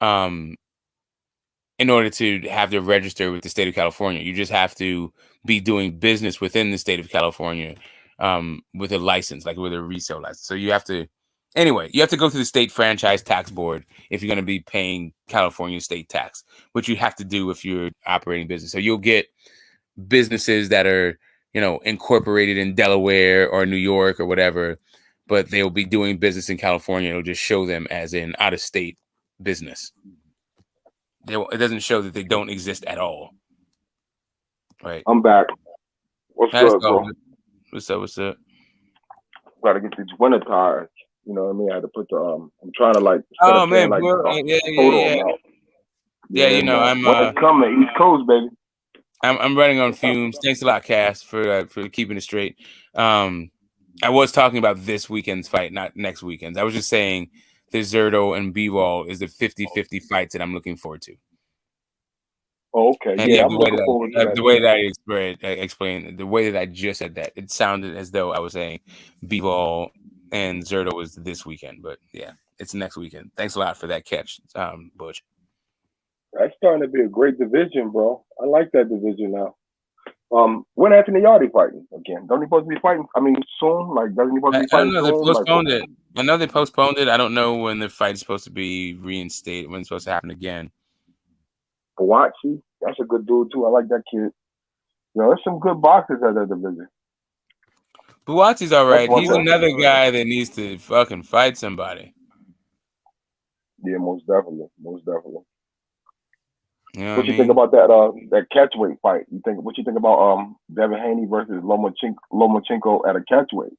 in order to have to register with the state of California. You just have to be doing business within the state of California with a license, with a resale license. So you have to go through the state franchise tax board if you're going to be paying California state tax, which you have to do if you're operating business. So you'll get businesses that are, incorporated in Delaware or New York or whatever, but they'll be doing business in California. It'll just show them as an out-of-state business. It doesn't show that they don't exist at all. Right. I'm back. What's up, bro? What's up? Gotta get these winter tires. You know what I mean? I had to put the I'm trying to oh man, yeah. I'm winter's coming, East Coast, baby. I'm running on fumes. Thanks a lot, Cass, for keeping it straight. I was talking about this weekend's fight, not next weekend's. I was just saying the ZURDO and BIVOL is the 50-50 fights that I'm looking forward to. Oh, okay. And I'm looking forward to that. The way that I explained, the way that I just said that, it sounded as though I was saying BIVOL and ZURDO was this weekend, but yeah, it's next weekend. Thanks a lot for that catch, Butch. That's starting to be a great division, bro. I like that division now. When Anthony Yardy fighting again? Don't he supposed to be fighting? I mean, soon? Like, doesn't he supposed to be I fighting don't know. They soon? postponed it. I know they postponed it. I don't know when the fight is supposed to be reinstated. When it's supposed to happen again. Boachi, that's a good dude too. I like that kid. You know, there's some good boxers at that division. Buatsi's all right. He's thing. another guy that needs to fucking fight somebody. Yeah, most definitely, most definitely. You know what you think about that catchweight fight? What you think about Devin Haney versus Lomachenko at a catchweight?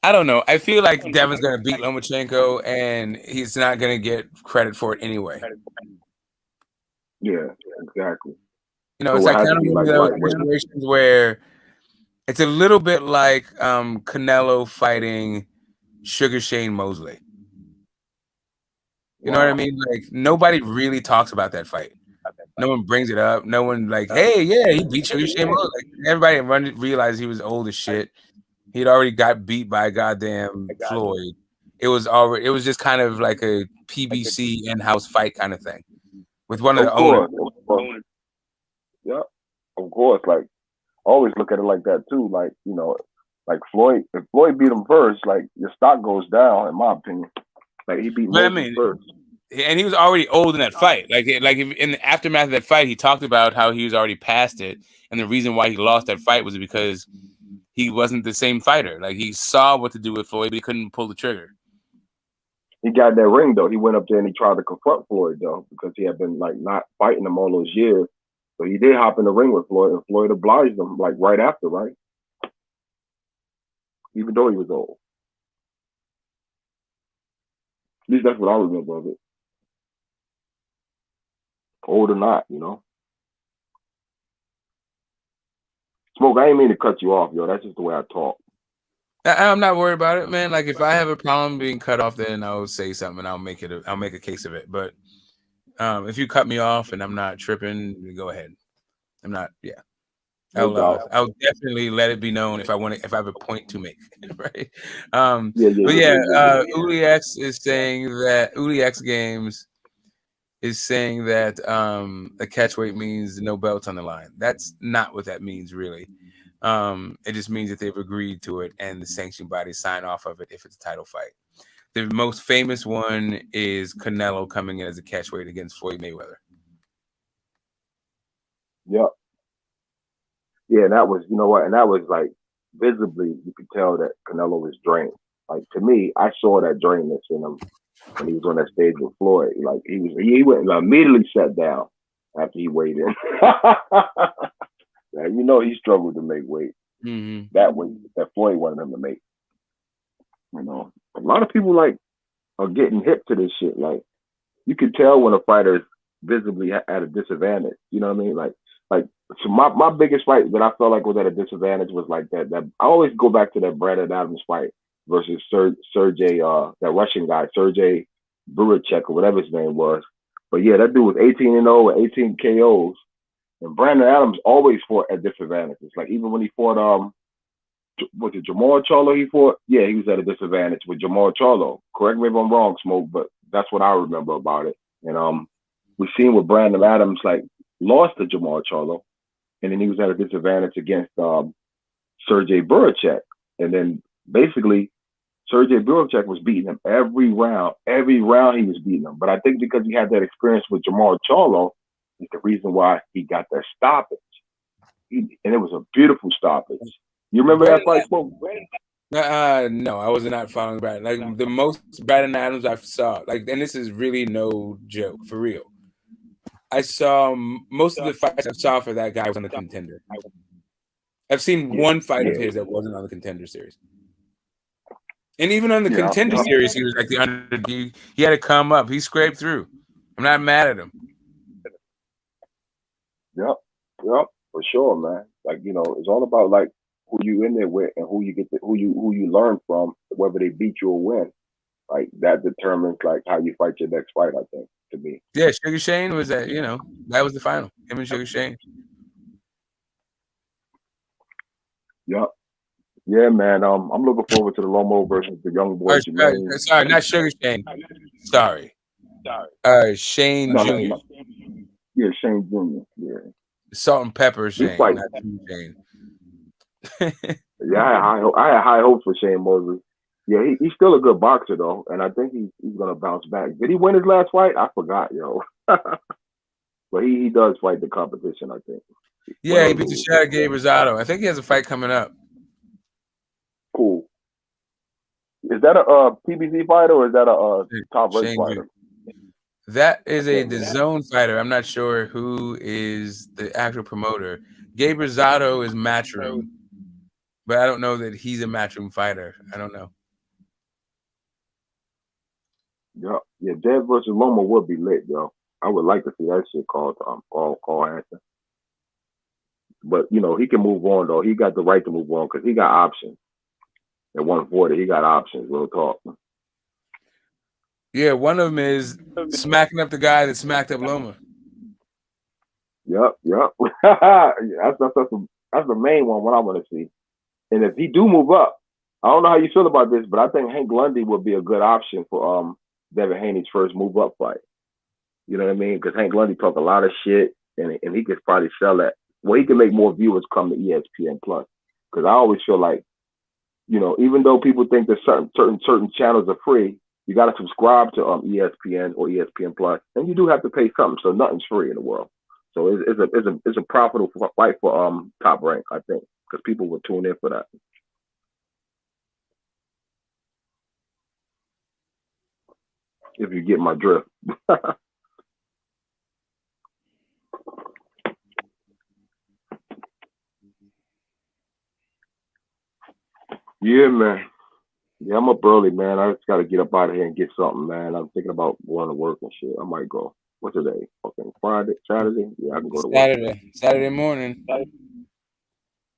I don't know. I feel like Devin's gonna beat Lomachenko, and he's not gonna get credit for it anyway. Yeah, exactly. You know, it's like kind of one of those situations where it's a little bit like Canelo fighting Sugar Shane Mosley. You know what I mean? Like nobody really talks about that fight. No one brings it up. No one like, hey, yeah, he beat Sugar Shane Mosley. Like, everybody realized he was old as shit. He'd already got beat by goddamn Floyd. It was just kind of like a PBC in-house fight kind of thing with one of the owners. Yeah, of course. Like, always look at it like that too. Like, you know, like Floyd, if Floyd beat him first, like your stock goes down, in my opinion. Like he beat Moses first. And he was already old in that fight. Like in the aftermath of that fight, he talked about how he was already past it, and the reason why he lost that fight was because he wasn't the same fighter. Like he saw what to do with Floyd, but he couldn't pull the trigger. He got in that ring though. He went up there and he tried to confront Floyd though, because he had been like not fighting him all those years. So he did hop in the ring with Floyd, and Floyd obliged him like right after, right? Even though he was old. At least that's what I remember of it. Old or not, you know. Smoke, I ain't mean to cut you off, yo. That's just the way I talk. I'm not worried about it, man. Like if I have a problem being cut off, then I'll say something and I'll make a case of it. But if you cut me off and I'm not tripping, go ahead. I'm not. Yeah, I'll definitely let it be known if I have a point to make. Right. Uli X is saying that Uli X Games is saying that a catchweight means no belts on the line. That's not what that means, really. It just means that they've agreed to it and the sanction bodies sign off of it if it's a title fight. The most famous one is Canelo coming in as a catchweight against Floyd Mayweather. Yep. Yeah, and that was, you know what, and that was like visibly you could tell that Canelo was drained. Like to me, I saw that drainness in him when he was on that stage with Floyd. Like he went and immediately sat down after he weighed in. Yeah, you know he struggled to make weight. Mm-hmm. That weight that Floyd wanted him to make. You know, a lot of people like are getting hip to this shit. Like you can tell when a fighter is visibly at a disadvantage. You know what I mean? Like so my biggest fight that I felt like was at a disadvantage was like that I always go back to that Brandon Adams fight versus Sergey, that Russian guy, Sergey Burachek or whatever his name was. But yeah, that dude was 18-0 and 18 KOs. And Brandon Adams always fought at disadvantages. Like even when he fought was it Jamal Charlo he fought? Yeah, he was at a disadvantage with Jamal Charlo. Correct me if I'm wrong, Smoke, but that's what I remember about it. And we've seen with Brandon Adams like lost to Jamal Charlo, and then he was at a disadvantage against Sergey Burachek. And then basically Sergey Burachek was beating him every round. Every round he was beating him. But I think because he had that experience with Jamal Charlo is the reason why he got that stoppage. And it was a beautiful stoppage. You remember that fight, Smoke? No, I was not following Brandon. Like the most Brandon Adams I saw, like, and this is really no joke, for real. I saw most of the fights I saw for that guy was on the Contender. I've seen one fight of his that wasn't on the Contender series. And even on the Contender series, he was like the underdog. He had to come up. He scraped through. I'm not mad at him. Yep, for sure, man. Like, you know, it's all about like who you in there with and who you who you learn from, whether they beat you or win. Like that determines like how you fight your next fight, I think, to me. Yeah, Sugar Shane was that, you know, that was the final. Him and Sugar Shane. Yep. Yeah, man. I'm looking forward to the Lomo versus the young boy Jermaine. Sorry, not Sugar Shane. Sorry. Shane No, Jr. yeah, Shane Jr. Yeah, Salt and pepper he Shane, fight. not Shane. Yeah, I had high hopes for Shane Mosley. Yeah, he's still a good boxer though, and I think he's gonna bounce back. Did he win his last fight? I forgot, yo. But he does fight the competition, I think. Yeah, he beat the shit out of Gabe Rosado. I think he has a fight coming up. Cool. Is that a PBC fighter or is that a top rank fighter? That is a DAZN fighter. I'm not sure who is the actual promoter. Gabe Rosado is Matchroom, but I don't know that he's a Matchroom fighter. I don't know. Yeah, Dev versus Loma would be lit, yo. I would like to see that shit called Hanson. But you know, he can move on though. He got the right to move on because he got options. At 140, he got options. Real talk. Yeah, one of them is smacking up the guy that smacked up Loma. Yep. that's the main one. What I want to see. And if he do move up, I don't know how you feel about this, but I think Hank Lundy would be a good option for Devin Haney's first move up fight. You know what I mean? Because Hank Lundy talk a lot of shit, and he could probably sell that. Well, he can make more viewers come to ESPN Plus. Because I always feel like, you know, even though people think that certain channels are free, you got to subscribe to ESPN or ESPN Plus, and you do have to pay something. So nothing's free in the world. So it's a profitable fight for Top Rank, I think, because people would tune in for that. If you get my drift. Yeah, man. Yeah, I'm up early, man. I just got to get up out of here and get something, man. I'm thinking about going to work and shit. I might go. What's today? Fucking Friday, Saturday? Yeah, I can go to work. Saturday morning.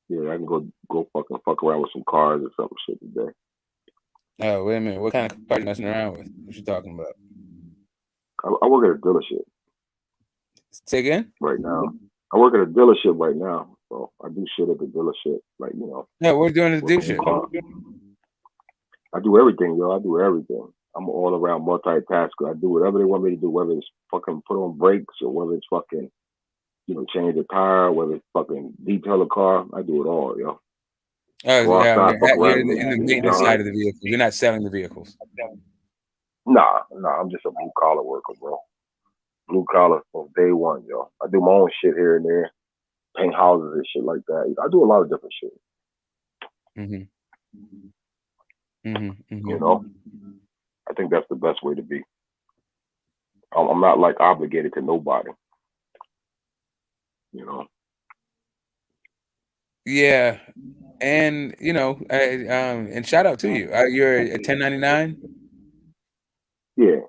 Yeah, I can go fuck around with some cars or something shit today. Oh, wait a minute. What kind of car are you messing around with? What you talking about? I work at a dealership. Say again? Right now. I work at a dealership right now. So I do shit at the dealership. Like, you know. Yeah, what are you doing at the dealership? I do everything, yo. I do everything. I'm all around multitasker. I do whatever they want me to do, whether it's fucking put on brakes or whether it's fucking, you know, change the tire, whether it's fucking detail a car. I do it all, yo. Oh, yeah. You're in the maintenance side of the vehicle. You're not selling the vehicles. Nah. I'm just a blue collar worker, bro. Blue collar from day one, yo. I do my own shit here and there, paint houses and shit like that. I do a lot of different shit. You know, I think that's the best way to be. I'm not like obligated to nobody. You know. Yeah, and you know, and shout out to you. You're a 1099. Yeah.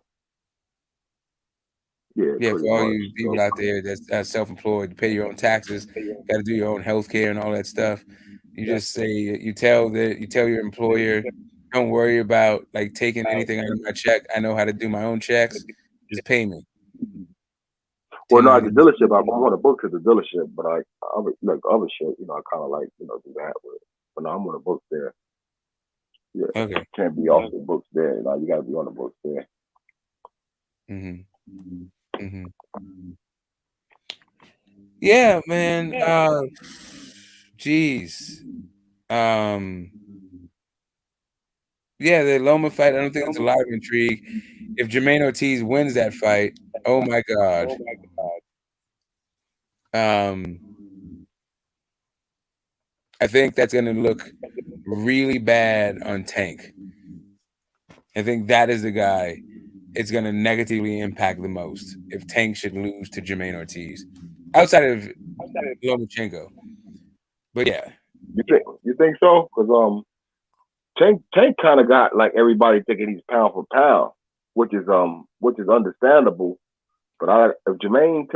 Yeah, for all you people out there that's self-employed, you pay your own taxes, got to do your own health care and all that stuff. You just say you tell your employer, don't worry about like taking anything out of my check. I know how to do my own checks. Just pay me. Well, no, at the dealership, I'm on the books at the dealership, but like other shit, you know, I kind of like, you know, do that with. But no, I'm on the books there. Yeah, okay. Can't be off the books there. Like, you got to be on the books there. Yeah, man. Geez. Yeah, the Loma fight, I don't think there's a lot of intrigue. If Jermaine Ortiz wins that fight, oh my God. I think that's going to look really bad on Tank. I think that is the guy it's going to negatively impact the most if Tank should lose to Jermaine Ortiz. Outside of Lomachenko. But yeah. You think so? Because Tank kind of got like everybody thinking he's pound for pound, which is understandable. But if Jermaine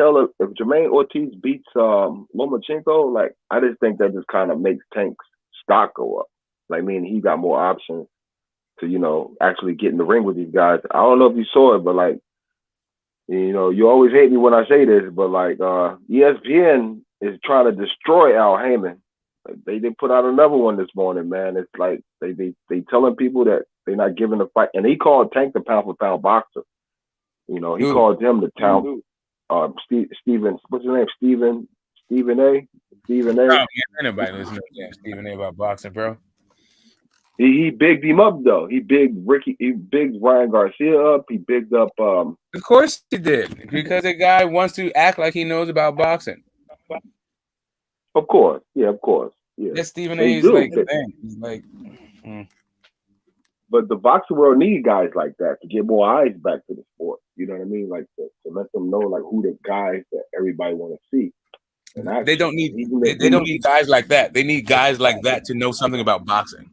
Ortiz beats Lomachenko, like I just think that just kind of makes Tank's stock go up. Like, meaning he got more options to, you know, actually get in the ring with these guys. I don't know if you saw it, but like, you know, you always hate me when I say this, but like ESPN is trying to destroy Al Heyman. They put out another one this morning, man. It's like they telling people that they're not giving the fight, and he called Tank the pound for pound boxer. You know, he called him the town. Stephen, what's his name? Stephen A. Stephen A. Oh, anybody listen to Stephen A. about boxing, bro? He bigged him up though. He bigged Ryan Garcia up. He bigged up. Of course he did, because the guy wants to act like he knows about boxing. Of course, yeah, of course, yeah. That's Stephen A's like thing. He's like. But the boxing world needs guys like that to get more eyes back to the sport. You know what I mean? Like to let them know like who the guys that everybody want to see. And they don't need guys like that. They need guys like that to know something about boxing.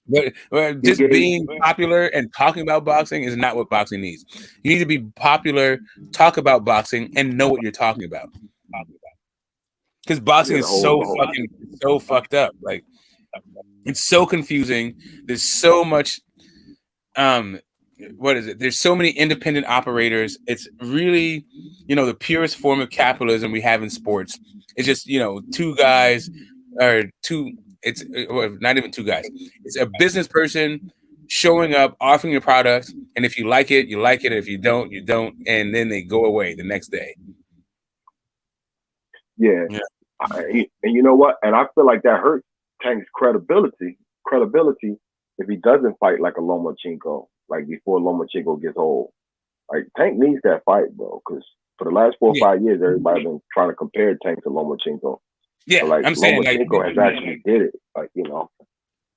But just being popular and talking about boxing is not what boxing needs. You need to be popular, talk about boxing, and know what you're talking about. Because boxing is so fucked up. Like, it's so confusing. There's so much. What is it? There's so many independent operators. It's really, the purest form of capitalism we have in sports. It's just, two guys or two. It's not even two guys. It's a business person showing up, offering your product, and if you like it, you like it. If you don't, you don't, and then they go away the next day. Yeah. And you know what? And I feel like that hurts Tank's credibility if he doesn't fight like a Lomachenko, like before Lomachenko gets old. Like Tank needs that fight, bro, because for the last 4 or 5 years, everybody's been trying to compare Tank to Lomachenko. Yeah, but like I'm saying Lomachenko has actually did it, like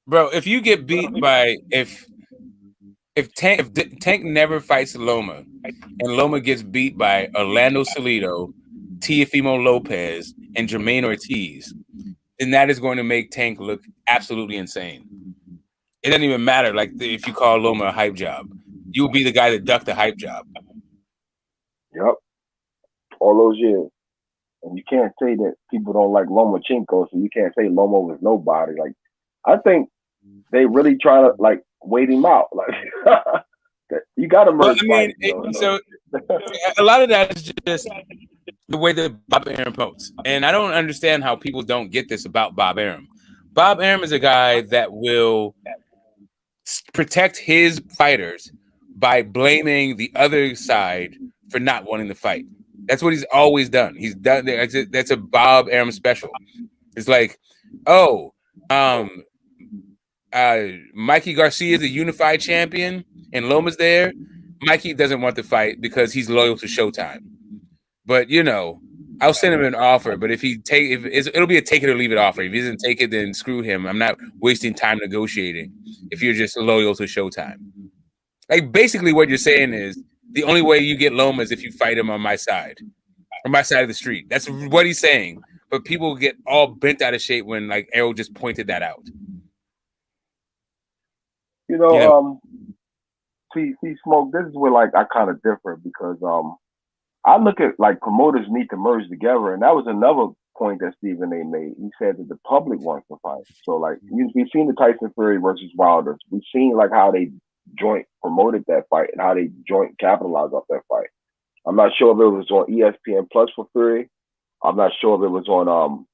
bro. If you get beat by if Tank never fights Loma, and Loma gets beat by Orlando Salido, Teofimo Lopez, and Jermaine Ortiz, then that is going to make Tank look absolutely insane. It doesn't even matter, like, if you call Loma a hype job. You'll be the guy that ducked the hype job. Yep. All those years. And you can't say that people don't like Lomachenko, so you can't say Loma was nobody. Like, I think they really try to, like, wait him out. Like, you got to merge. So a lot of that is just the way that Bob Arum votes. And I don't understand how people don't get this about Bob Arum. Bob Arum is a guy that will protect his fighters by blaming the other side for not wanting to fight. That's what he's always done. He's done. That's a Bob Arum special. It's like, Mikey Garcia is a unified champion and Loma's there. Mikey doesn't want to fight because he's loyal to Showtime. But I'll send him an offer. But if it'll be a take it or leave it offer. If he doesn't take it, then screw him. I'm not wasting time negotiating if you're just loyal to Showtime. Like, basically what you're saying is the only way you get Loma is if you fight him on my side of the street. That's what he's saying. But people get all bent out of shape when, like, Errol just pointed that out. See, Smoke, this is where, like, I kind of differ because I look at, like, promoters need to merge together, and that was another point that Stephen A. made. He said that the public wants to fight. So, like, we've seen the Tyson Fury versus Wilder. We've seen, like, how they joint promoted that fight and how they joint capitalized off that fight. I'm not sure if it was on ESPN Plus for Fury. I'm not sure if it was on,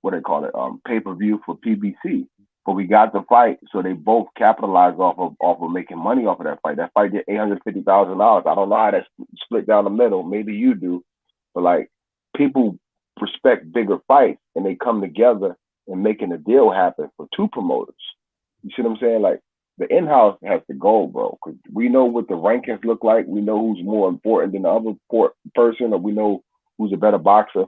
what they call it, pay-per-view for PBC. But we got the fight, so they both capitalized off of making money off of that fight. That fight did $850,000. I don't know how that's split down the middle. Maybe you do, but like, people respect bigger fights, and they come together and making a deal happen for two promoters. You see what I'm saying? Like, the in-house has to go, bro, because we know what the rankings look like. We know who's more important than the other person, or we know who's a better boxer.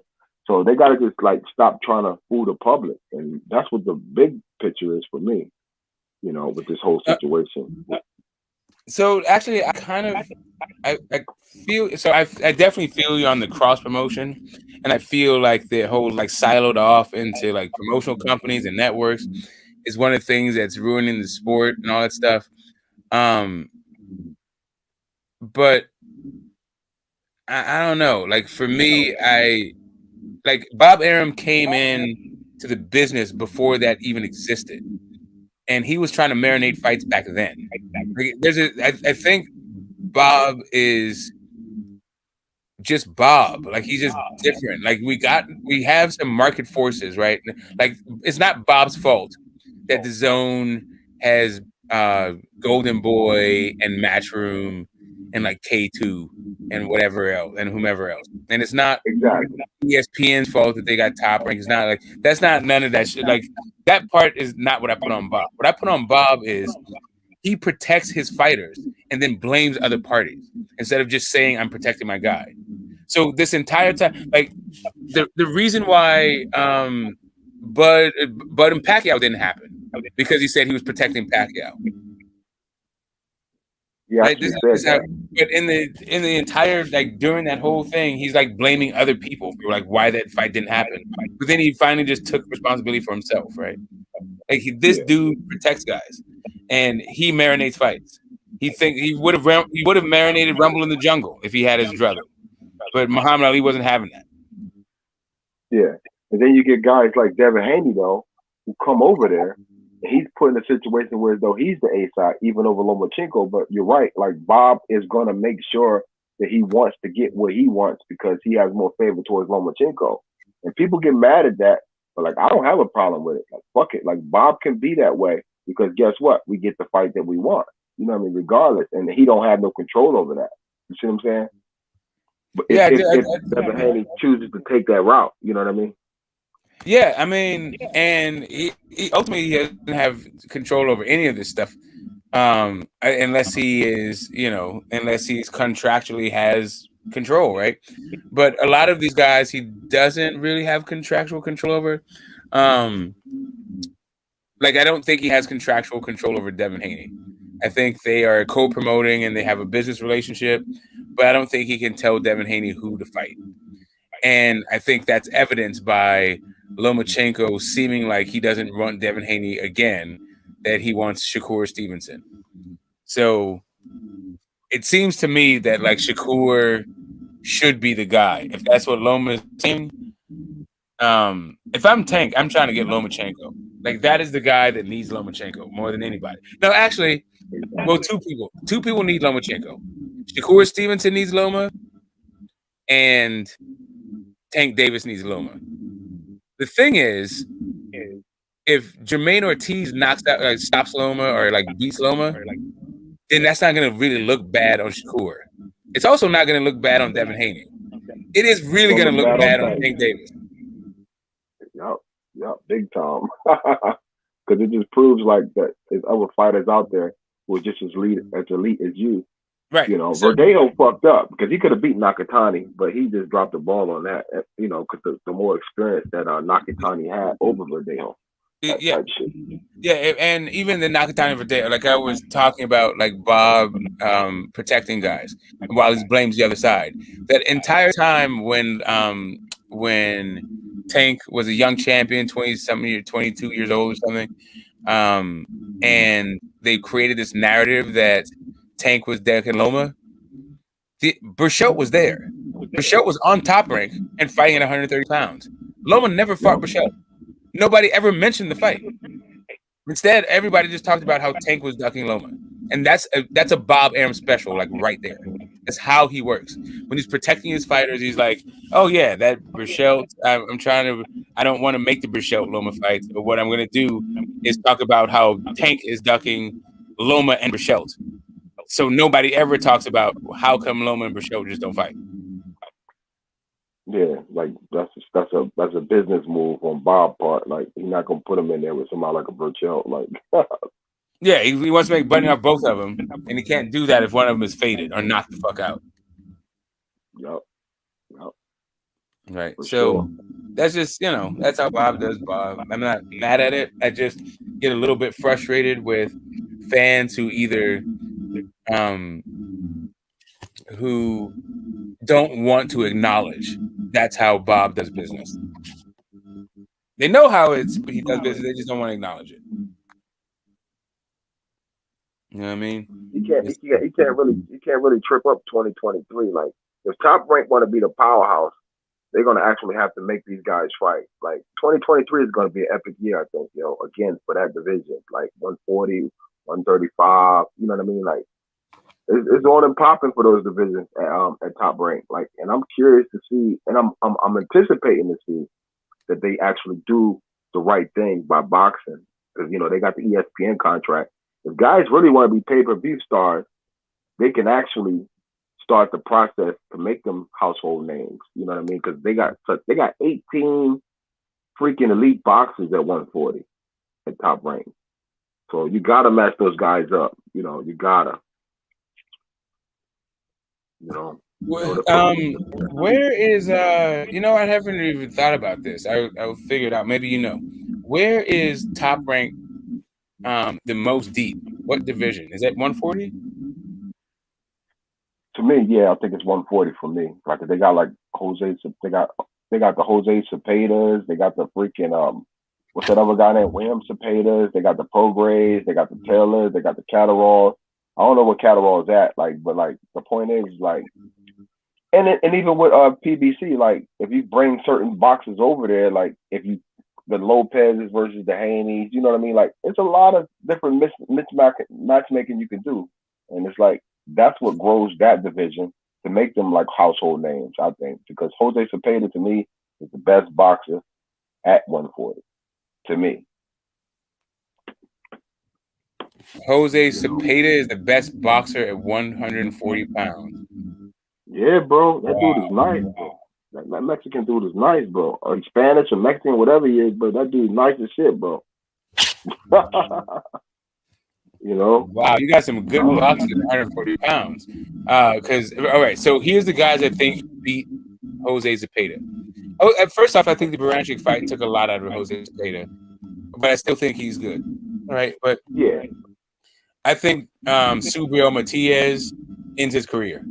So they got to just, like, stop trying to fool the public. And that's what the big picture is for me, with this whole situation. So actually, I feel, so I definitely feel you on the cross promotion. And I feel like the whole, like, siloed off into, like, promotional companies and networks is one of the things that's ruining the sport and all that stuff. But I don't know. Like, for me, like, Bob Arum came in to the business before that even existed, and he was trying to marinate fights back then. Like, I think Bob is just Bob. Like, he's just different. Like, we have some market forces, right? Like, it's not Bob's fault that the Zone has Golden Boy and Matchroom and like K2 and whatever else and whomever else. And it's not Exactly. ESPN's fault that they got top rank. It's not like that's not none of that shit. Like that part is not what I put on Bob. What I put on Bob is he protects his fighters and then blames other parties instead of just saying I'm protecting my guy. So this entire time, like the reason why Bud and Pacquiao didn't happen because he said he was protecting Pacquiao. Yeah, Right? This is how, but in the entire like during that whole thing, he's like blaming other people for like why that fight didn't happen. But then he finally just took responsibility for himself, right? Like this dude protects guys, and he marinates fights. He would have marinated Rumble in the Jungle if he had his drug, but Muhammad Ali wasn't having that. Yeah, and then you get guys like Devin Haney though, who come over there. He's put in a situation where though he's the A side, even over Lomachenko. But you're right, like Bob is gonna make sure that he wants to get what he wants because he has more favor towards Lomachenko. And people get mad at that, but like I don't have a problem with it. Like fuck it, like Bob can be that way because guess what? We get the fight that we want. You know what I mean? Regardless, and he don't have no control over that. You see what I'm saying? But if Devin Haney chooses to take that route, you know what I mean? Yeah, I mean, and he ultimately he doesn't have control over any of this stuff, unless he is, unless he's contractually has control, right? But a lot of these guys he doesn't really have contractual control over. Like I don't think he has contractual control over Devin Haney. I think they are co-promoting and they have a business relationship, but I don't think he can tell Devin Haney who to fight. And I think that's evidenced by Lomachenko seeming like he doesn't want Devin Haney again, that he wants Shakur Stevenson. So it seems to me that like Shakur should be the guy. If that's what Loma is saying, if I'm Tank, I'm trying to get Lomachenko. Like that is the guy that needs Lomachenko more than anybody. No, actually, well, two people need Lomachenko. Shakur Stevenson needs Loma, and Tank Davis needs Loma. The thing is, if Jermaine Ortiz knocks out, stops Loma or like beats Loma, then that's not going to really look bad on Shakur. It's also not going to look bad on Devin Haney. It is really going to look bad on Tank Davis. Yup, big time. Because it just proves like that there's other fighters out there who are just as elite as you. Right. So, Verdejo fucked up because he could have beat Nakatani, but he just dropped the ball on that. Because the more experience that Nakatani had over Verdejo. Yeah, and even the Nakatani Verdejo, like I was talking about, like Bob protecting guys while he blames the other side. That entire time when Tank was a young champion, 20-something, 22 years old or something, and they created this narrative that Tank was decking Loma. Burchelt was there. Burchelt was on Top Rank and fighting at 130 pounds. Loma never fought Burchelt. Nobody ever mentioned the fight. Instead, everybody just talked about how Tank was ducking Loma. And that's a Bob Arum special, like right there. That's how he works. When he's protecting his fighters, he's like, oh yeah, that Burchelt, I don't want to make the Burchelt Loma fight, but what I'm going to do is talk about how Tank is ducking Loma and Burchelt. So nobody ever talks about how come Loma and Burchelt just don't fight. Yeah, like that's a business move on Bob's part. Like he's not gonna put him in there with somebody like a Burchelt. Like, yeah, he wants to make money off both of them, and he can't do that if one of them is faded or knocked the fuck out. Yep. Right. So that's just that's how Bob does Bob. I'm not mad at it. I just get a little bit frustrated with fans who either who don't want to acknowledge that's how Bob does business. They know how he does business, they just don't want to acknowledge it. You know what I mean? He can't really trip up 2023. Like if Top Rank want to be the powerhouse, they're gonna actually have to make these guys fight. Like 2023 is gonna be an epic year, I think, again for that division. Like 140, 135, you know what I mean? Like it's on and popping for those divisions at Top Rank. Like, and I'm curious to see, and I'm anticipating to see that they actually do the right thing by boxing because they got the ESPN contract. If guys really want to be pay-per-view stars, they can actually start the process to make them household names. You know what I mean? Because they got 18 freaking elite boxers at 140 at top rank. So you gotta match those guys up. You know, you gotta. You know. Where is you know, I haven't even thought about this. I'll figure it out. Maybe you know. Where is top rank the most deep? What division? Is that 140? To me, yeah, I think it's 140 for me. Like they got like they got the Jose Cepedas, they got the freaking what's that other guy named William Cepedas, they got the Prograis, they got the Taylors, they got the Catterall. I don't know what Catterall is at, like, but like the point is like, and even with PBC, like if you bring certain boxes over there, like if you the Lopez's versus the Haneys, you know what I mean? Like it's a lot of different matchmaking you can do, and it's like that's what grows that division to make them like household names, I think, because Jose Cepeda to me is the best boxer at 140 to me. Jose Cepeda is the best boxer at 140 pounds. Yeah, bro, that dude is nice, bro. That Mexican dude is nice, bro. Or he's Spanish or Mexican, whatever he is, but that dude's nice as shit, bro. You know? Wow, you got some good boxers at 140 pounds. Because all right, so here's the guys I think beat Jose Cepeda. Oh, first off, I think the Baranchik fight took a lot out of Jose Cepeda, but I still think he's good. All right, but yeah, I think Subriel Matias ends his career.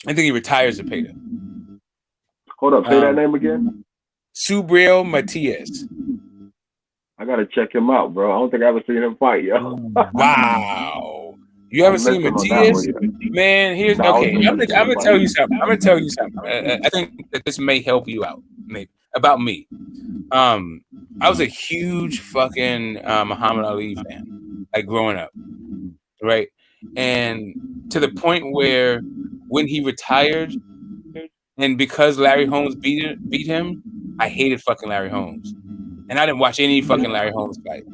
I think he retires Cepeda. Hold up, say that name again. Subriel Matias. I gotta check him out, bro. I don't think I ever seen him fight, yo. Wow. You haven't seen Matias? Man, here's okay. I'm gonna tell you something. I think that this may help you out. Maybe about me. I was a huge fucking Muhammad Ali fan, like growing up, right? And to the point where when he retired, and because Larry Holmes beat him, I hated fucking Larry Holmes, and I didn't watch any fucking Larry Holmes fight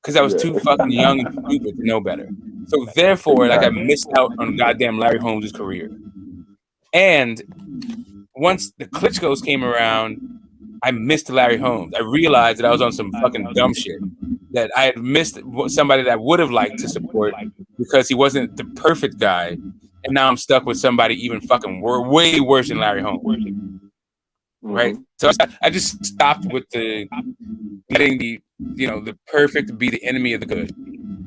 because I was too fucking young and stupid to know better. So therefore, like I missed out on goddamn Larry Holmes' career. And once the Klitschko's came around, I missed Larry Holmes. I realized that I was on some fucking dumb shit. That I had missed somebody that I would have liked to support because he wasn't the perfect guy. And now I'm stuck with somebody even fucking way worse than Larry Holmes. Right? So I just stopped with the letting the perfect be the enemy of the good.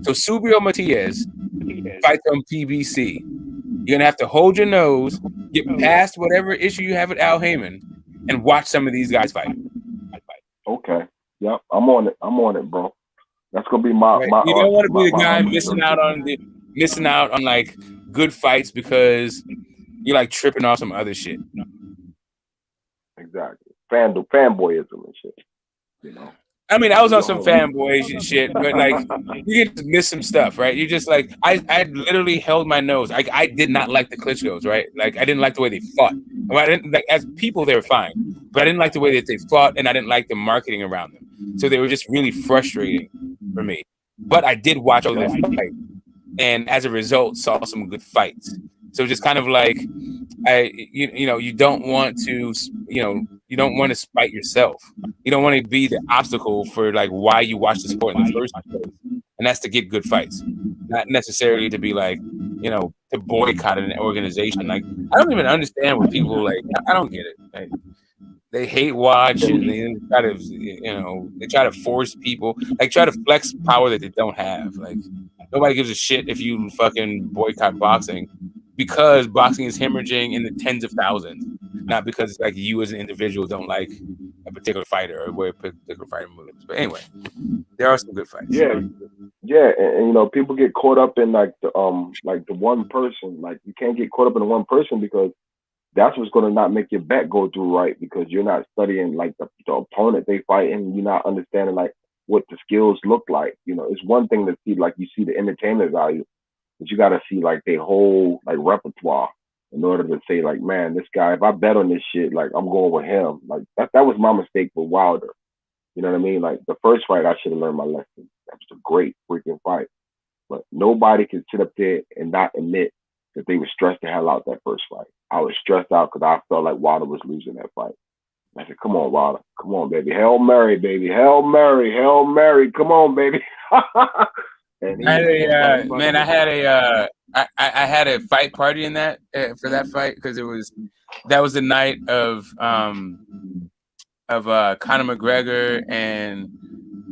So Subriel Matias fights on PBC. You're gonna have to hold your nose, get past whatever issue you have with Al Heyman, and watch some of these guys fight. Okay. Yep. I'm on it, bro. That's gonna be my. Right. You don't want to be the guy missing out on like good fights because you're like tripping off some other shit. Exactly. Fanboyism and shit. You know. I mean, I was on some fanboys and shit, but like you can just miss some stuff, right? You just like I literally held my nose. I did not like the Klitschko's, right? Like I didn't like the way they fought. Well, I didn't like as people they were fine, but I didn't like the way that they fought, and I didn't like the marketing around them. So they were just really frustrating for me. But I did watch all their fight, and as a result, saw some good fights. So just kind of like you don't want to you don't want to spite yourself. You don't want to be the obstacle for like why you watch the sport in the first place, and that's to get good fights, not necessarily to be like to boycott an organization. Like I don't even understand what people like. I don't get it. Like, they hate watch and they try to force people, like try to flex power that they don't have. Like nobody gives a shit if you fucking boycott boxing because boxing is hemorrhaging in the tens of thousands, not because like you as an individual don't like a particular fighter or where a particular fighter moves. But anyway, there are some good fights. Yeah, and people get caught up in like the one person. Like you can't get caught up in the one person because that's what's going to not make your bet go through right because you're not studying like the opponent they fight and you're not understanding like what the skills look like. It's one thing to see like you see the entertainment value, but you got to see like their whole like repertoire in order to say like, man, this guy, if I bet on this shit, like I'm going with him. Like that was my mistake with Wilder. You know what I mean? Like the first fight, I should have learned my lesson. That was a great freaking fight, but nobody can sit up there and not admit that they were stressed the hell out that first fight. I was stressed out because I felt like Wilder was losing that fight. I said, come on, Wilder. Come on, baby. Hail Mary, baby. Hail Mary. Hail Mary. Come on, baby. And I had a fight party in that for that fight because that was the night of Conor McGregor and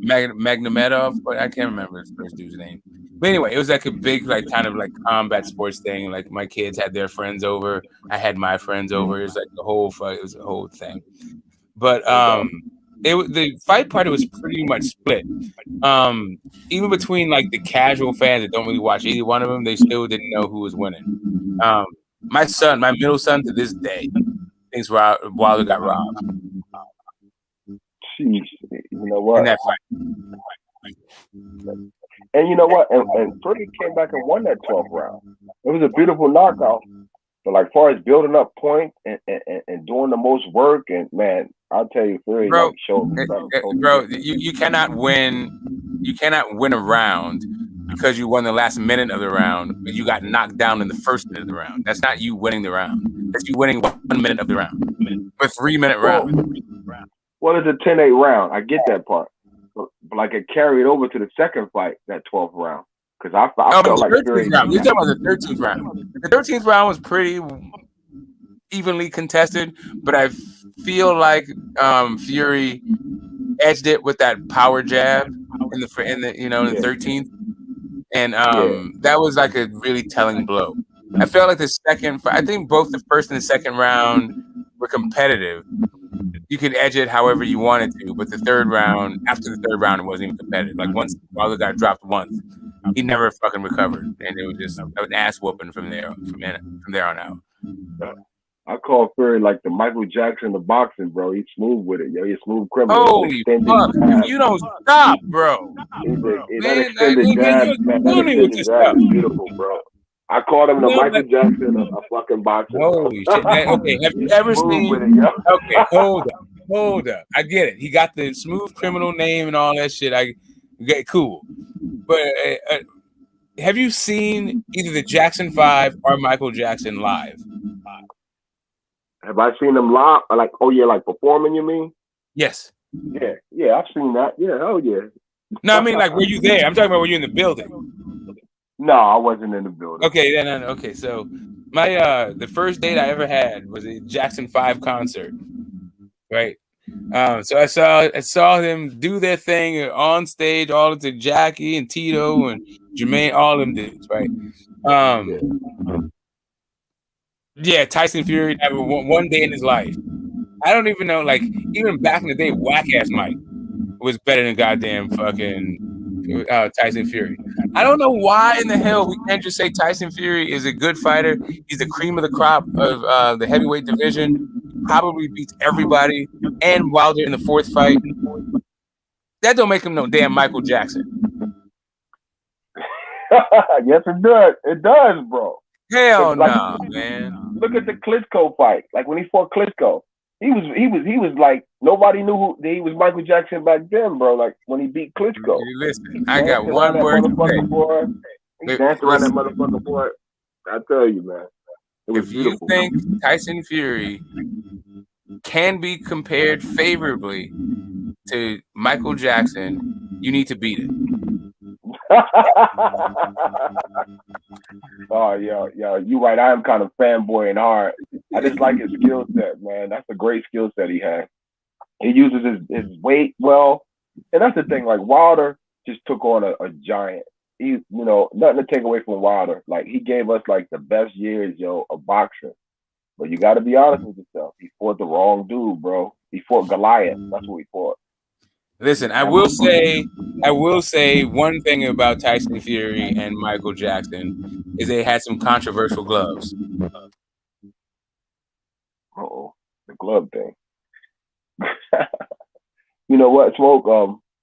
Magnomedov, but I can't remember his first dude's name. But anyway, it was like a big, like, kind of like combat sports thing. Like, my kids had their friends over, I had my friends over. It was like the whole fight. It was a whole thing. But the fight party was pretty much split. Even between like the casual fans that don't really watch either one of them, they still didn't know who was winning. My middle son, to this day, thinks Wilder got robbed. Jeez, you know what? In that fight. And you know what? And Fury came back and won that 12th round. It was a beautiful knockout. But like, far as building up points and doing the most work, and man, I'll tell you, Fury showed me something. Bro, you cannot win. You cannot win a round because you won the last minute of the round, but you got knocked down in the first minute of the round. That's not you winning the round. That's you winning 1 minute of the round. A 3-minute round. Well, it's a 10-8 round. I get that part. But like, it carried over to the second fight, that 12th round. Because I felt like Fury. Round. You're talking about the 13th round. The 13th round was pretty evenly contested, but I feel like Fury edged it with that power jab in the 13th, and that was like a really telling blow. I felt like the second. I think both the first and the second round were competitive. You could edge it however you wanted to, but the third round, after the third round, it wasn't even competitive. Like, once Wilder got dropped once, he never fucking recovered, and it was just an ass whooping from there on out. I call Fury like the Michael Jackson of boxing, bro. He's smooth with it, yo. He's smooth criminal. Holy fuck! You don't stop, bro. That extended jab, man. That extended jab is beautiful, bro. I called him the Michael Jackson of fucking boxing. Holy shit! Okay, have you ever seen? Okay, hold up. I get it. He got the smooth criminal name and all that shit. I get cool, but have you seen either the Jackson 5 or Michael Jackson live? Have I seen them live? Like, like performing, you mean? Yes. Yeah, I've seen that. Yeah, hell yeah. No, I mean, like, were you there? I'm talking about, were you in the building? No, I wasn't in the building. Okay, then okay. So my the first date I ever had was a Jackson 5 concert, right? So I saw them do their thing on stage, all of the Jackie and Tito and Jermaine, all them dudes, right? Yeah, Tyson Fury had one day in his life. I don't even know, like, even back in the day, whack ass Mike was better than goddamn fucking Tyson Fury. I don't know why in the hell we can't just say Tyson Fury is a good fighter. He's the cream of the crop of the heavyweight division. Probably beats everybody and Wilder in the fourth fight. That don't make him no damn Michael Jackson. Yes, it does. It does, bro. Hell no, man. Look at the Klitschko fight. Like, when he fought Klitschko, he was like, nobody knew who he was. Michael Jackson back then, bro. Like, when he beat Klitschko. Listen, I got one word to say. He danced around that motherfucker boy. I tell you, man. If you think Tyson Fury can be compared favorably to Michael Jackson, you need to beat it. Oh, yo, you right. I am kind of fanboy and hard. I just like his skill set, man. That's a great skill set he has. He uses his weight well, and that's the thing. Like, Wilder just took on a giant. He, nothing to take away from Wilder. Like, he gave us like the best years, of boxing. But you got to be honest with yourself. He fought the wrong dude, bro. He fought Goliath. That's what he fought. Listen, I will say one thing about Tyson Fury and Michael Jackson is they had some controversial gloves. The glove thing. You know what, Smoke?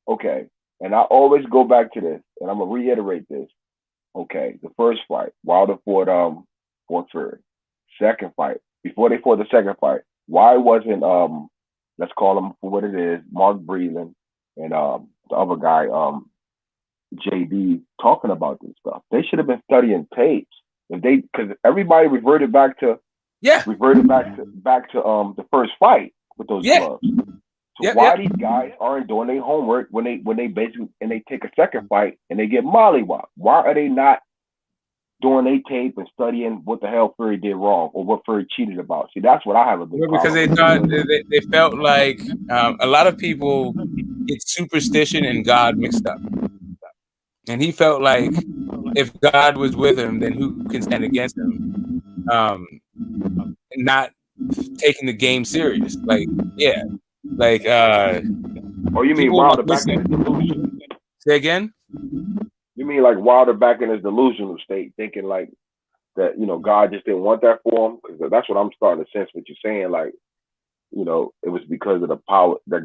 Okay, and I always go back to this, and I'm gonna reiterate this. Okay, the first fight, Wilder fought Fury. Second fight, before they fought the second fight, why wasn't let's call him for what it is, Mark Breland and the other guy, JD, talking about this stuff? They should have been studying tapes. because everybody reverted back to the first fight with those gloves. So why these guys aren't doing their homework when they basically and they take a second fight and they get mollywopped? Why are they not doing their tape and studying what the hell Fury did wrong or what Fury cheated about? See, that's what I have a big problem. Because they thought they felt like a lot of people get superstition and God mixed up, and he felt like if God was with him, then who can stand against him? Not taking the game serious, oh, you mean Wilder back in his delusion? Say again? You mean like Wilder back in his delusional state, thinking like that, God just didn't want that for him? Because that's what I'm starting to sense what you're saying. Like, it was because of the power that.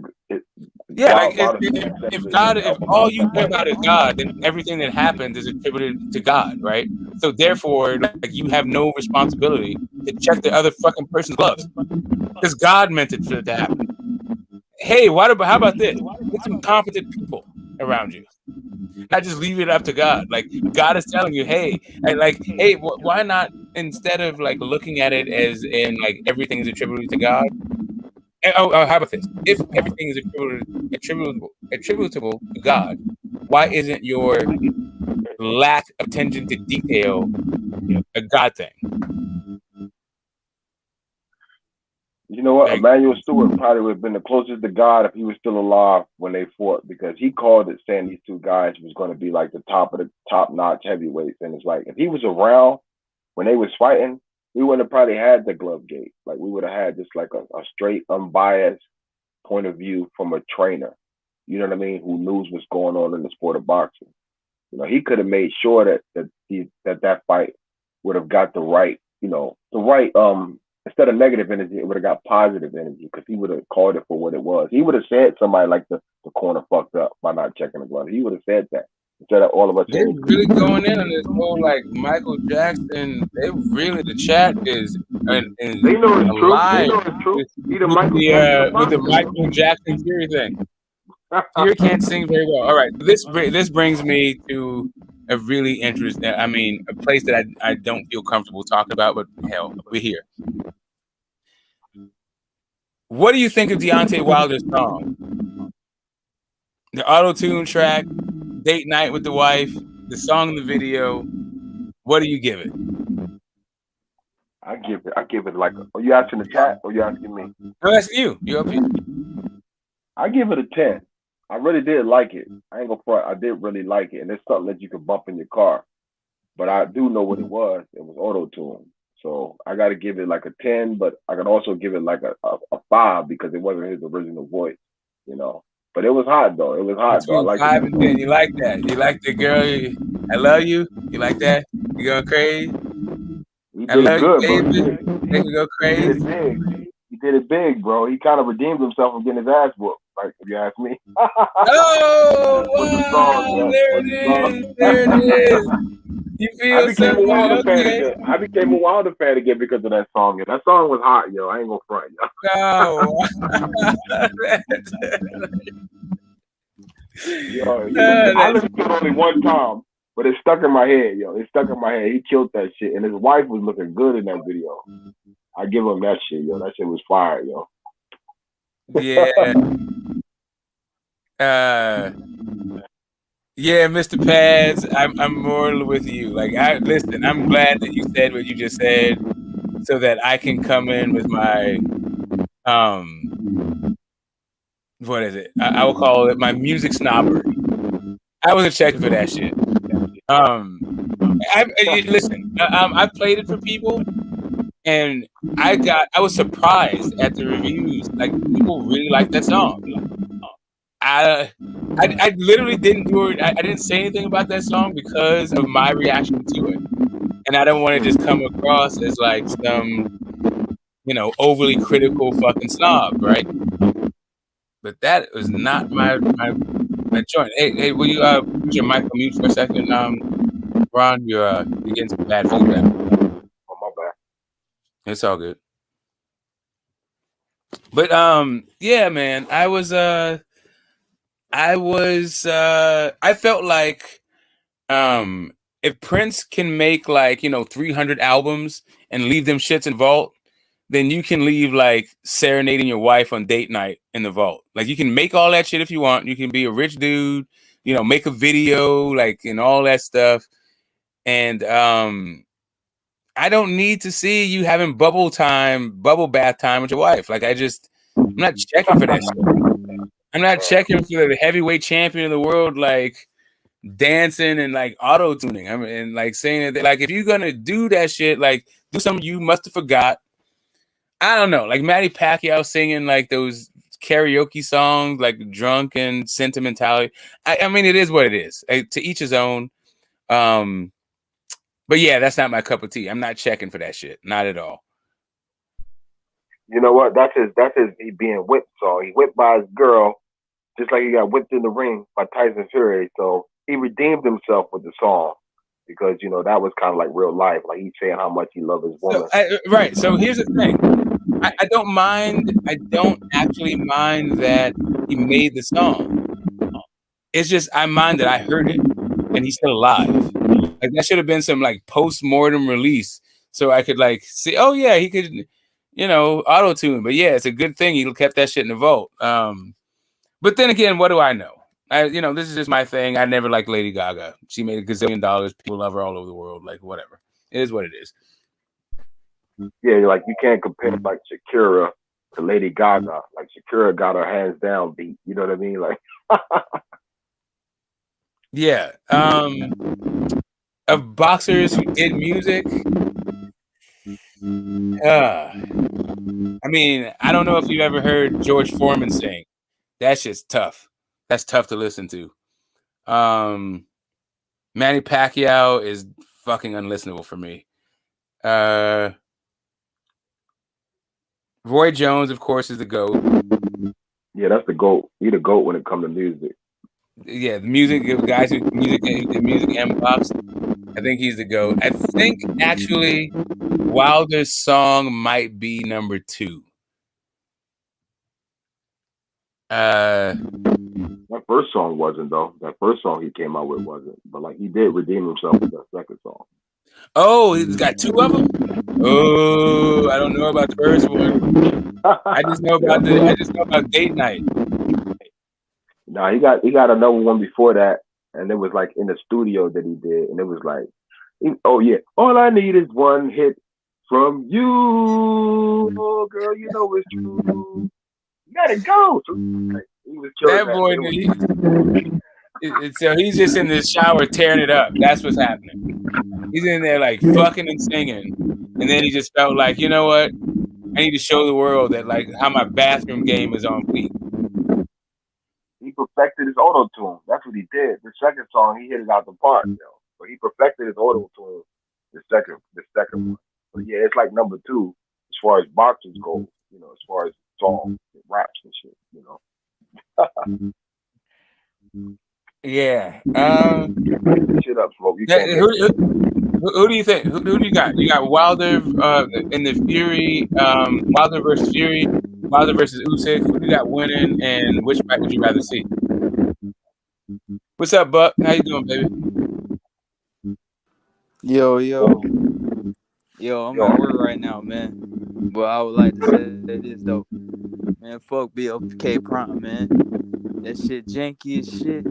If all you care about is God, then everything that happens is attributed to God, right? So therefore, you have no responsibility to check the other fucking person's gloves because God meant it for it to happen. Hey, how about this? Get some competent people around you. Not just leave it up to God. Like God is telling you, hey, why not instead of like looking at it as in like everything is attributed to God? How about this? If everything is attributable to God, why isn't your lack of attention to detail a God thing? You know what? Emmanuel Stewart probably would have been the closest to God if he was still alive when they fought, because he called it saying these two guys was going to be like the top of the top-notch heavyweights. And it's like, if he was around when they was fighting, we would have probably had the glove gate. Like, we would have had just like a straight, unbiased point of view from a trainer, you know what I mean, who knows what's going on in the sport of boxing. He could have made sure that fight would have got the right, instead of negative energy, it would have got positive energy, because he would have called it for what it was. He would have said somebody like the corner fucked up by not checking the glove. He would have said that instead of all of us. They're really going in on this whole like Michael Jackson. They really, the chat is they know it's true. They know it's true. With the Michael Jackson Fury thing. Fury can't sing very well. All right, this brings me to a really interesting. I mean, a place that I don't feel comfortable talking about, but hell, we're here. What do you think of Deontay Wilder's song? The auto-tune track, date night with the wife, the song and the video. What do you give it? I give it like. Are you asking the chat or are you asking me? I'm asking you. You up here? I give it a 10. I really did like it. I ain't gonna front. I did really like it, and it's something that you can bump in your car. But I do know what it was. It was auto-tune. So I got to give it like a 10, but I can also give it like a 5 because it wasn't his original voice, But it was hot though. It was hot though. I like 5 and 10. You like that? You like the girl? I love you. You like that? You going crazy? He did it good, bro. Make me go crazy. He did it big, bro. He kind of redeemed himself from getting his ass whooped. Like, if you ask me. There it is. You feel I became a Wilder fan again because of that song. That song was hot, yo. I ain't gonna front, yo. I listened to it only one time, but it stuck in my head, yo. It stuck in my head. He killed that shit, and his wife was looking good in that video. I give him that shit, yo. That shit was fire, yo. Yeah. Yeah, Mr. Pads, I'm more with you. Like, listen, I'm glad that you said what you just said, so that I can come in with my what is it? I will call it my music snobbery. I wasn't checking for that shit. Listen, I played it for people, and I was surprised at the reviews. Like, people really like that song. I literally didn't do it. I didn't say anything about that song because of my reaction to it, and I don't want to just come across as like some, overly critical fucking snob, right? But that was not my joint. Hey, will you put your mic on mute for a second, Ron? You're getting some bad feedback. Oh, my bad. It's all good. But yeah, man, I felt like if Prince can make like 300 albums and leave them shits in the vault, then you can leave like serenading your wife on date night in the vault. Like you can make all that shit if you want. You can be a rich dude, make a video like and all that stuff. And I don't need to see you having bubble bath time with your wife. Like I'm not checking for that shit. I'm not checking for the heavyweight champion of the world like dancing and like auto tuning. I mean, and like saying that like if you're gonna do that shit, like do something you must have forgot. I don't know, like Manny Pacquiao singing like those karaoke songs, like drunk and sentimentality. I mean, it is what it is. To each his own. But yeah, that's not my cup of tea. I'm not checking for that shit. Not at all. You know what? That's his he being whipped song. He whipped by his girl, just like he got whipped in the ring by Tyson Fury. So he redeemed himself with the song because that was kind of like real life. Like he's saying how much he loves his woman. Right. So here's the thing. I don't mind. I don't actually mind that he made the song. It's just I mind that I heard it and he's still alive. Like that should have been some like post-mortem release so I could like see. Oh yeah, he could, auto tune. But yeah, it's a good thing he kept that shit in the vault. But then again, what do I know? This is just my thing. I never liked Lady Gaga. She made $1 gazillion. People love her all over the world. Like whatever, it is what it is. Yeah, like you can't compare like Shakira to Lady Gaga. Like Shakira got her hands down beat. You know what I mean? Like yeah. Of boxers who did music. I mean, I don't know if you've ever heard George Foreman sing. That shit's tough. That's tough to listen to. Manny Pacquiao is fucking unlistenable for me. Roy Jones, of course, is the GOAT. Yeah, that's the GOAT. He the GOAT when it comes to music. Yeah, the music guys who the music and box. I think he's the GOAT. I think actually Wilder's song might be number 2. That first song wasn't though. That first song he came out with wasn't. But like he did redeem himself with that second song. Oh, he's got 2 of them. Oh, I don't know about the first one. I just know about date night. Nah, he got another one before that, and it was like in the studio that he did, and it was like, oh yeah, all I need is one hit from you, oh girl, you know it's true. You gotta go. Like, he was that boy. So he's just in the shower tearing it up. That's what's happening. He's in there like fucking and singing, and then he just felt like, you know what? I need to show the world that like how my bathroom game is on fleek. He perfected his auto tune. That's what he did. The second song, he hit it out the park, But he perfected his auto tune. The second one. But yeah, it's like number 2 as far as boxers go. As far as songs, and raps and shit. Yeah. Shit up, smoke. Who do you think? Who do you got? You got Wilder in the Fury, Wilder versus Fury, Wilder versus Usyk. Who do you got winning, and which fight would you rather see? What's up, Buck? How you doing, baby? Yo, I'm at work right now, man. But I would like to say this though, man. Fuck BLK Prime, man. That shit janky as shit.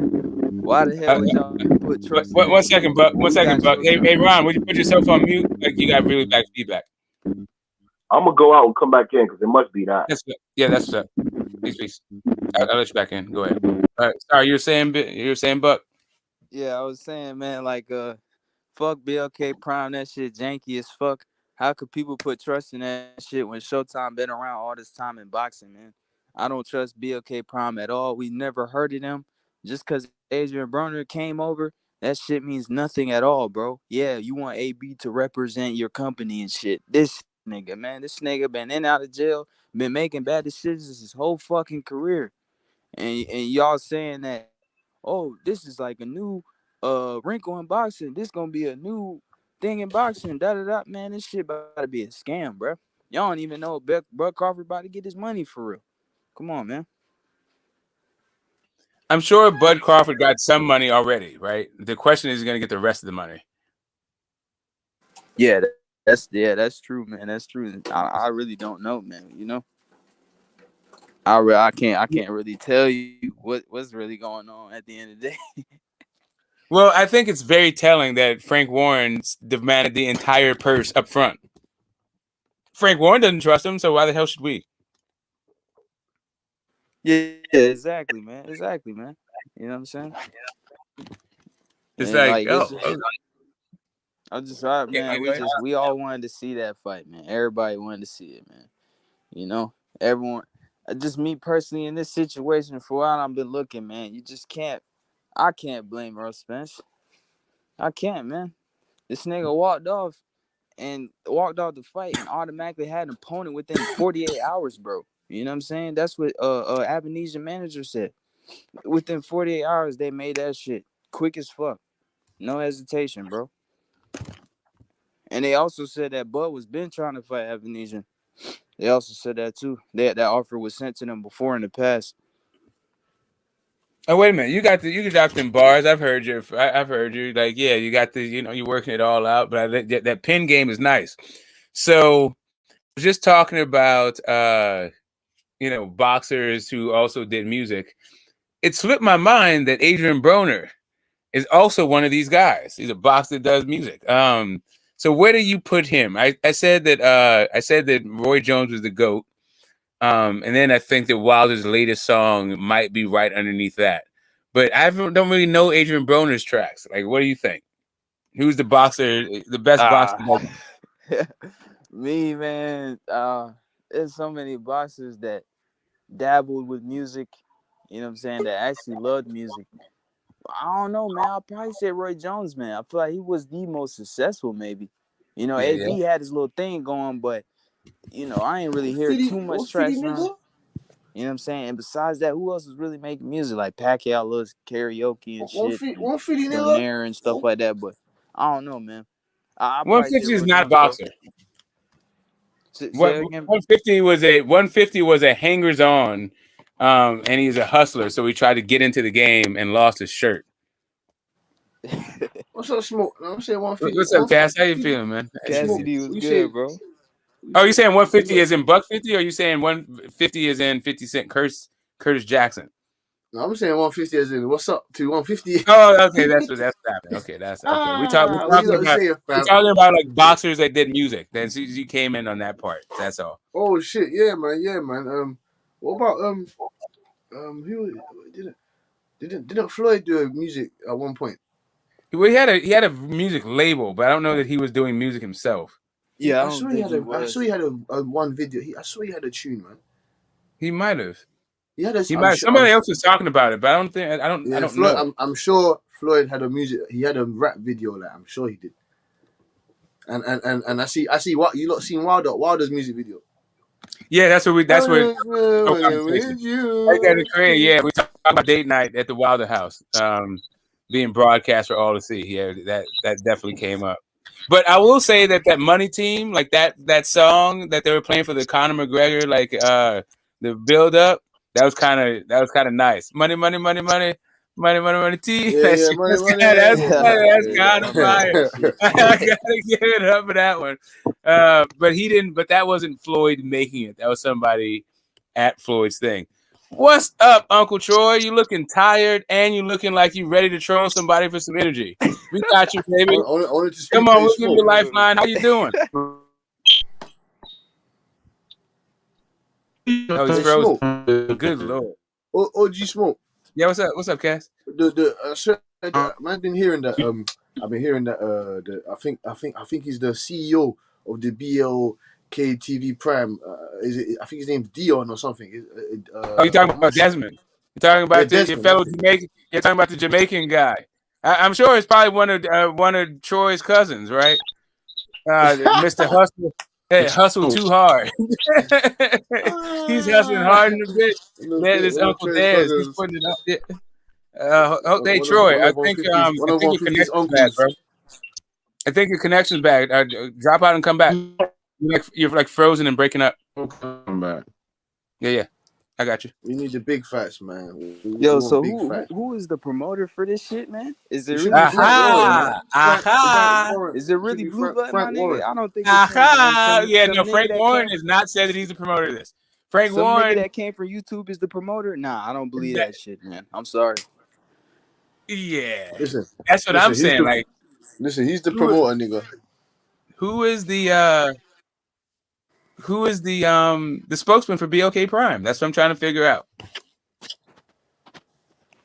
Why the hell would y'all put trust? One second, Buck. Hey, Ron, would you put yourself on mute? Like you got really bad feedback. I'm gonna go out and come back in because it must be that. That's what's up. Peace. I'll let you back in. Go ahead. All right. Sorry, you were saying, Buck. Yeah, I was saying, man, like fuck BLK Prime. That shit janky as fuck. How could people put trust in that shit when Showtime been around all this time in boxing, man? I don't trust BLK Prime at all. We never heard of them. Just because Adrian Broner came over, that shit means nothing at all, bro. Yeah, you want AB to represent your company and shit. This nigga been in and out of jail, been making bad decisions his whole fucking career. And y'all saying that, oh, this is like a new wrinkle in boxing. This gonna be a new thing in boxing. Man, this shit about to be a scam, bro. Y'all don't even know Bud Crawford about to get his money for real. Come on, man. I'm sure Bud Crawford got some money already, right? The question is, going to get the rest of the money. Yeah, that's true, man. That's true. I really don't know, man. You know, I can't really tell you what's really going on at the end of the day. Well, I think it's very telling that Frank Warren demanded the entire purse up front. Frank Warren doesn't trust him, so why the hell should we? Yeah, exactly, man. Exactly, man. You know what I'm saying? It's And like, like oh, I'm just yeah, man. go ahead. We all wanted to see that fight, man. Everybody wanted to see it, man. You know, everyone. Just me personally in this situation for a while, I've been looking, man. You just can't. I can't blame Earl Spence. I can't, man. This nigga walked off the fight and automatically had an opponent within 48 hours, bro. You know what I'm saying? That's what Avernesian manager said. Within 48 hours, they made that shit quick as fuck. No hesitation, bro. And they also said that Bud was been trying to fight Avernesian. They also said that too. That offer was sent to them before in the past. Oh, wait a minute. You got them bars. I've heard you. I've heard you. Like, yeah, you got the, you're working it all out. But that pin game is nice. So, I was just talking about, boxers who also did music. It slipped my mind that Adrian Broner is also one of these guys. He's a boxer that does music. So where do you put him? I said that Roy Jones was the GOAT. And then I think that Wilder's latest song might be right underneath that. But I don't really know Adrian Broner's tracks. Like, what do you think? Who's the best boxer? Me, man. There's so many boxers that dabbled with music. You know what I'm saying? That actually loved music. I don't know, man. I'll probably say Roy Jones, man. I feel like he was the most successful, maybe. You know, AB had his little thing going, but I ain't really hear too much tracks from him. You know what I'm saying? And besides that, who else is really making music? Like Pacquiao loves karaoke and shit, and and stuff like that. But I don't know, man. I'll probably say 150 is Roy not a Jones, boxer. Say again. 150 was a hangers on, and he's a hustler. So he tried to get into the game and lost his shirt. What's up, Smoke? I'm saying 150. What's up, Cass? How you feeling, man? Cassidy was good, bro. Oh, you saying 150 is in buck 50, or you saying 150 is in 50 Cent Curtis Jackson? No, I'm saying 150 as in what's up to 150. Oh, okay, that's happening. Okay, that's okay. We're talking about like boxers that did music. Then you came in on that part. That's all. Oh shit, yeah, man. What about who didn't Floyd do music at one point? Well, he had a music label, but I don't know that he was doing music himself. Yeah, I saw he had a one video. I saw he had a tune, man. He might have. He might. Somebody else was talking about it, but I don't know. I'm sure Floyd had a music. He had a rap video, like I'm sure he did. And I see what you lot seen Wilder's music video. Yeah, that's what. Yeah, we talked about date night at the Wilder house, being broadcast for all to see. Yeah, that definitely came up. But I will say that Money Team, like that song that they were playing for the Conor McGregor, like the build up, that was kind of nice. Money T. That's kind of fire. I gotta give it up for that one. But that wasn't Floyd making it. That was somebody at Floyd's thing. What's up, Uncle Troy? You looking tired and you looking like you ready to troll somebody for some energy. We got you, baby. Come on, we'll give you a lifeline. How you doing? Oh, he's frozen. Good Lord. OG Smoke. Yeah, what's up, Cass? I've been hearing that. I've been hearing that. I think he's the CEO of the BLK TV Prime. I think his name's Dion or something. You're talking about Desmond. You're talking about your fellow Jamaican. You're talking about the Jamaican guy. I'm sure it's probably one of Troy's cousins, right? Mr. Hustle. Hey, hustle too hard. He's hustling hard in the bit. This Uncle Daz, he's putting it up. Hey, Troy, I think your connection's bad, bro. I think your connection's bad. Drop out and come back. You're like frozen and breaking up. Come back. Yeah. I got you. We need the big fights, man. We Yo, want so big fights. who is the promoter for this shit, man? Is it It should really be Blue Frank Blood, Warren, man? man. Aha, Frank aha, Warren. Is it It should really be Blue Blood, my Frank nigga? Warren. I don't think it came from aha. Yeah, no, nigga Frank that Warren came has not said that he's the promoter of this. Frank some Warren, nigga that came from YouTube is the promoter. Nah, I don't believe that shit, man. I'm sorry. yeah, Listen, that's what I'm saying. Like, he's the who, promoter, nigga. who is the spokesman for BLK Prime? That's what I'm trying to figure out.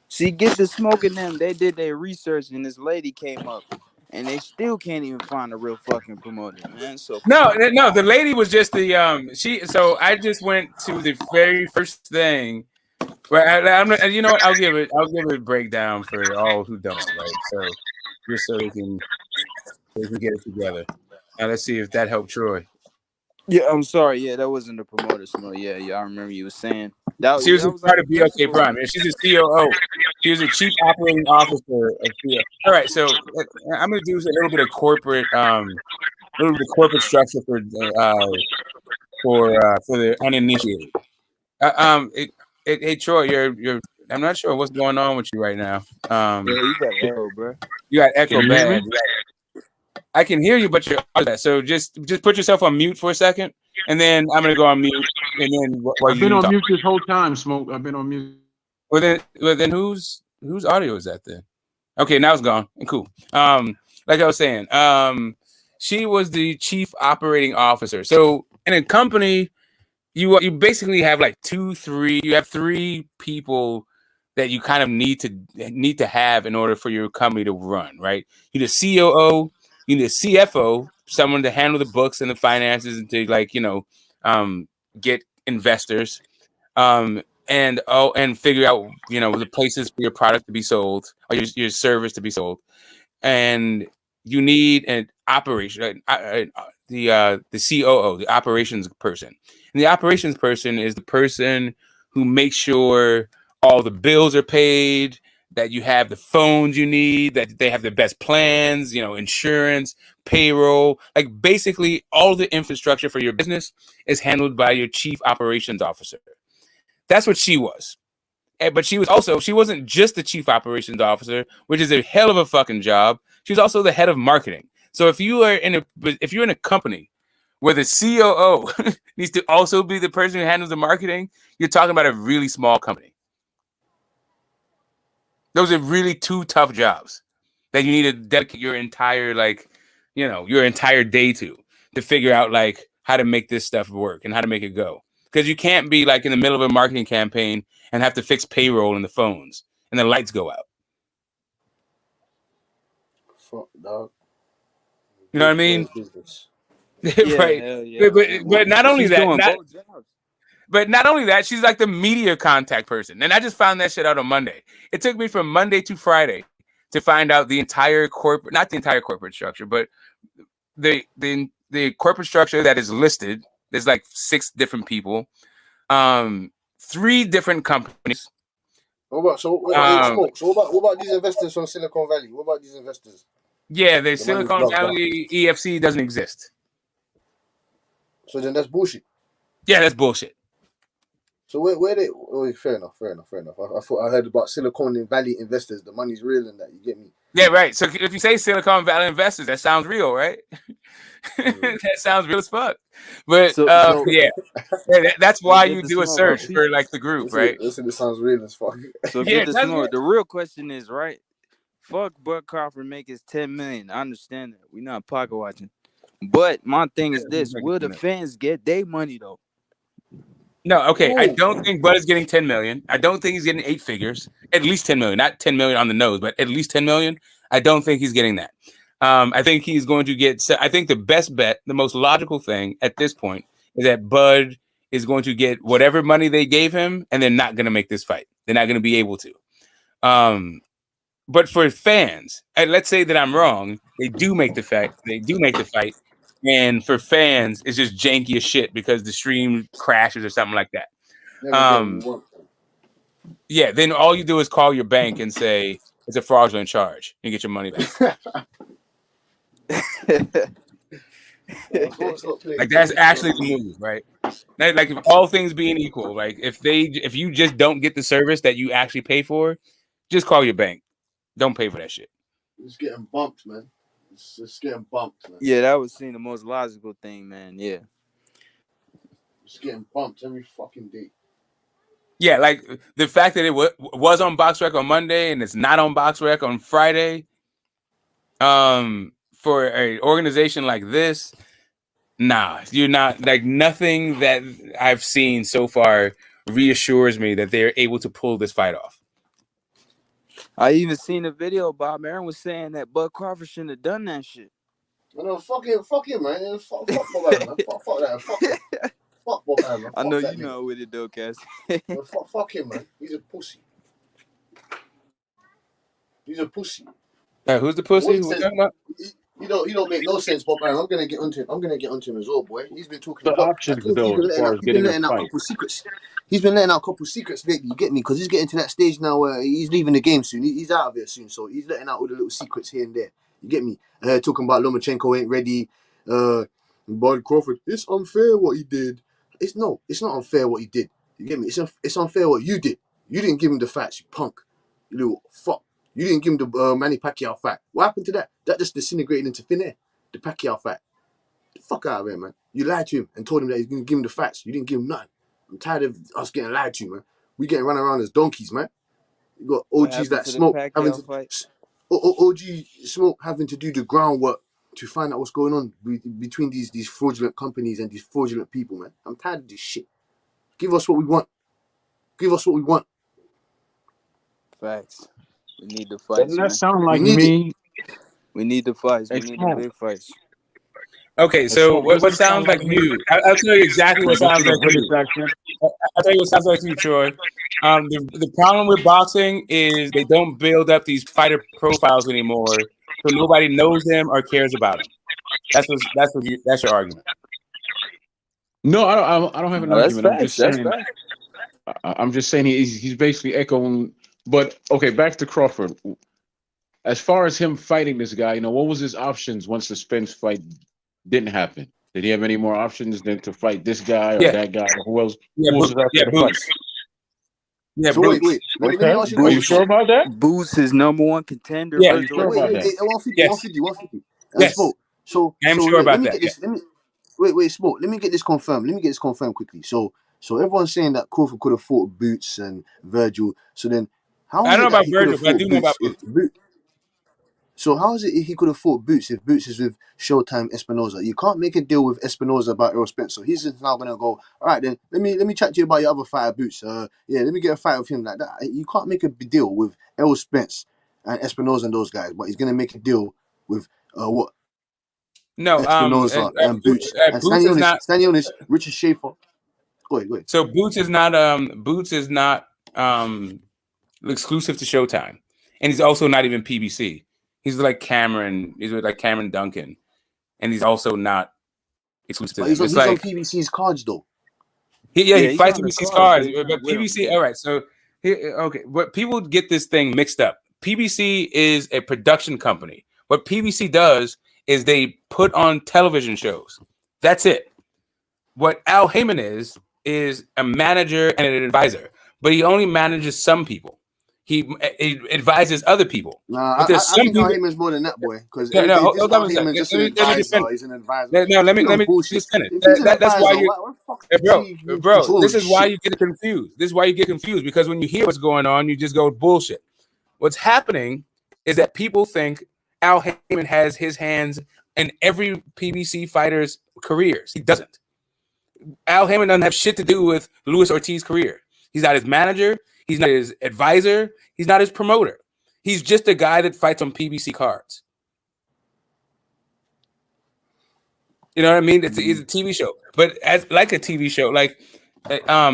See, get the smoking them. They did their research and this lady came up and they still can't even find a real fucking promoter, man. So No, the lady was just the she. So I just went to the very first thing. Right, I'm you know what? I'll give it a breakdown for all who don't. Right, so just so they can get it together. Now let's see if that helped Troy. yeah, I'm sorry. Yeah, that wasn't the promoter, Smo. Yeah, I remember you were saying that. She was That a was part like of the BLK principal. Prime, and she's a COO. She was a chief operating officer of BLK. All right, so I'm going to do a little bit of corporate structure for the uninitiated. Hey Troy, you're. I'm not sure what's going on with you right now. Yeah, you got echo, bro. You got echo Can you hear bad. me? I can hear you, but you're bad. So just put yourself on mute for a second, and then I'm gonna go on mute, and then while I've been you on talk. mute this whole time, Smoke. I've been on mute. Well then whose audio is that then? Okay, now it's gone. Cool. Like I was saying, she was the chief operating officer. So in a company, you basically have like three people that you kind of need to have in order for your company to run, right? You need a COO, you need a CFO, someone to handle the books and the finances and to get investors, and figure out the places for your product to be sold or your service to be sold, and you need an operation, the COO, the operations person. And the operations person is the person who makes sure all the bills are paid, that you have the phones you need, that they have the best plans, insurance, payroll, like basically all the infrastructure for your business is handled by your chief operations officer. That's what she was. But she wasn't just the chief operations officer, which is a hell of a fucking job. She was also the head of marketing. So if you're in a company where the COO needs to also be the person who handles the marketing, you're talking about a really small company. Those are really two tough jobs that you need to dedicate your entire day to figure out like how to make this stuff work and how to make it go. Because you can't be like in the middle of a marketing campaign and have to fix payroll and the phones and the lights go out. Fuck, dog. You know what I mean? Yeah, right. hell yeah. But not only She's that, doing both jobs. But not only that, she's like the media contact person. And I just found that shit out on Monday. It took me from Monday to Friday to find out not the entire corporate structure, but the corporate structure that is listed. There's like 6 different people, 3 different companies. What about these investors from Silicon Valley? What about these investors? Yeah, the Silicon Valley EFC doesn't exist. So then that's bullshit. Yeah, that's bullshit. So where they? Oh, fair enough. I thought I heard about Silicon Valley investors. The money's real and that. You get me? Yeah, right. So if you say Silicon Valley investors, that sounds real, right? That sounds real as fuck. But yeah, that's why you do a search for like the group, right? Listen, it sounds real as fuck. So get the smoke. The real question is, right? Fuck Bud Crawford make his 10 million. I understand that. We're not pocket watching. But my thing is this: will the fans get their money though? No, okay. I don't think Bud is getting 10 million. I don't think he's getting 8 figures. At least 10 million. Not 10 million on the nose, but at least 10 million. I don't think he's getting that. I think he's going to get. I think the best bet, the most logical thing at this point, is that Bud is going to get whatever money they gave him, and they're not going to make this fight. They're not going to be able to. But for fans, let's say that I'm wrong. They do make the fight. And for fans, it's just janky as shit because the stream crashes or something like that. Yeah, then all you do is call your bank and say it's a fraudulent charge and get your money back. Like that's actually the move, right? Like if all things being equal, like if you just don't get the service that you actually pay for, just call your bank. Don't pay for that shit. It's getting bumped, man. It's getting bumped, man. Yeah, that would seem the most logical thing, man. Yeah. It's getting bumped every fucking day. Yeah, like the fact that it was on BoxRec on Monday and it's not on BoxRec on Friday. For an organization like this, nah, you're not, like, nothing that I've seen so far reassures me that they're able to pull this fight off. I even seen a video. Bob Arum was saying that Bud Crawford shouldn't have done that shit. No, fuck him, man. Fuck Bob Arum, man. Fuck that. Fuck him. Fuck Bob Arum, man. I know that you know with it though, Cass. No, fuck him, man. He's a pussy. He's a pussy. Who's the pussy? Who talking about? He don't make no sense, Bob Arum. I'm gonna get onto him as well, boy. He's been talking The about options though, as far as getting a letting out a fight. couple secrets. He's been letting out a couple secrets lately. You get me? Because he's getting to that stage now where he's leaving the game soon. He's out of it soon, so he's letting out all the little secrets here and there. You get me? Talking about Lomachenko ain't ready. Bob Crawford. It's unfair what he did. It's not unfair what he did. You get me? It's unfair what you did. You didn't give him the facts, you punk. You little fuck. You didn't give him the Manny Pacquiao fight. What happened to that? That just disintegrated into thin air. The Pacquiao fight. The fuck out of here, man. You lied to him and told him that he's going to give him the facts. You didn't give him nothing. I'm tired of us getting lied to, man. We getting run around as donkeys, man. You got OGs that smoke having to OG smoke having to do the groundwork to find out what's going on between these fraudulent companies and these fraudulent people, man. I'm tired of this shit. Give us what we want. Give us what we want. Facts. We need the fights. Doesn't that sound like We need me? We need the fights. We Hey, need the big fights. Okay, so what sounds like you? I'll tell you exactly what sounds like you. I'll tell you what sounds like you, Troy. The problem with boxing is they don't build up these fighter profiles anymore, so nobody knows them or cares about them. That's your argument. No, I don't have an argument. I'm just saying he's basically echoing. But okay, back to Crawford. As far as him fighting this guy, what was his options once the Spence fight didn't happen? Did he have any more options than to fight this guy or that guy or who else? Boots. Yeah, so Boots. wait. Let me ask you Are you sure about that? Boots is number one contender. Yeah, are you sure about that? 150. Yes. So I'm sure about that. Wait, Smoke. Let me get this confirmed. Quickly. So everyone's saying that Crawford could have fought Boots and Virgil. So then, how? I don't know about Virgil, but I do know about Boots. So how is it he could have fought Boots if Boots is with Showtime Espinoza? You can't make a deal with Espinoza about Errol Spence. So he's now gonna go, all right then, let me chat to you about your other fighter, Boots. Let me get a fight with him like that. You can't make a deal with Errol Spence and Espinoza and those guys, but he's gonna make a deal with what? No, Espinoza and Boots. And Stanionis, Richard Schaefer. Go ahead. So Boots is not exclusive to Showtime, and he's also not even PBC. He's like Cameron. He's with like Cameron Duncan, and he's also not exclusive to them. He's on PBC's cards though. He fights PBC's cards, but PBC. All right, so but people get this thing mixed up. PBC is a production company. What PBC does is they put on television shows. That's it. What Al Heyman is a manager and an advisor, but he only manages some people. He advises other people. I think Al Heyman's more than that, boy. Because Al Heyman's just an advisor. He's an advisor. No, let me just finish. That's why bro. This is why you get confused. This is why you get confused, because when you hear what's going on, you just go bullshit. What's happening is that people think Al Heyman has his hands in every PBC fighter's careers. He doesn't. Al Heyman doesn't have shit to do with Luis Ortiz's career. He's not his manager. He's not his advisor. He's not his promoter. He's just a guy that fights on PBC cards. You know what I mean? It's a TV show, but like a TV show,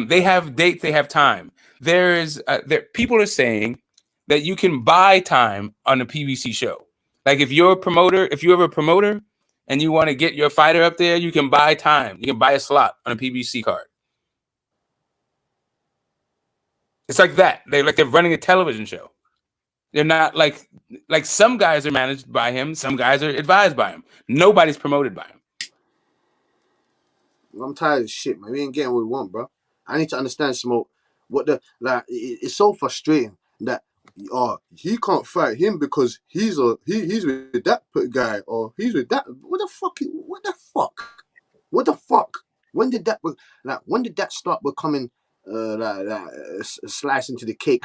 they have dates, they have time. People are saying that you can buy time on a PBC show. Like if you have a promoter and you want to get your fighter up there, you can buy time. You can buy a slot on a PBC card. It's like that. They're running a television show. They're not like some guys are managed by him. Some guys are advised by him. Nobody's promoted by him. I'm tired of shit, man. We ain't getting what we want, bro. I need to understand, Smoke. What the it's so frustrating that he can't fight him because he's with that guy or he's with that. What the fuck? What the fuck? What the fuck? When did that start becoming a slice into the cake?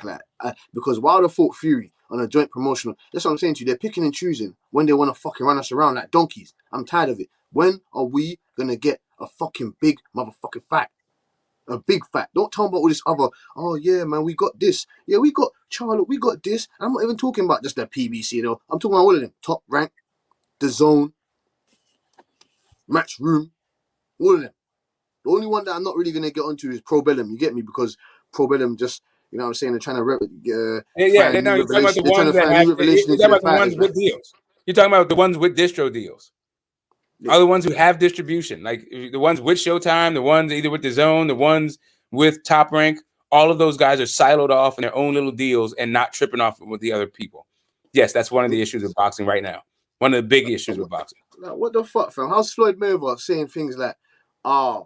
Because Wilder fought Fury on a joint promotional. That's what I'm saying to you. They're picking and choosing when they want to fucking run us around like donkeys. I'm tired of it. When are we gonna get a fucking big motherfucking fight? A big fight. Don't tell me about all this other. Oh yeah, man, we got this. Yeah, we got Charlotte. We got this. I'm not even talking about just the PBC though. I'm talking about all of them. Top Rank, the Zone, Match Room, all of them. The only one that I'm not really gonna get onto is Pro Bellum. You get me? Because Pro Bellum just, you know what I'm saying, they're trying to find a new You're talking about revelation. the They're trying ones to that find a have. new revelation You're into talking their about the ones fighters. with deals. You're talking about the ones with distro deals. Are Listen, the ones who have distribution, like the ones with Showtime, the ones either with the Zone, the ones with Top Rank. All of those guys are siloed off in their own little deals and not tripping off with the other people. Yes, that's one of the issues with boxing right now. One of the big issues with boxing. like, what the fuck, fam? How's Floyd Mayweather saying things like, I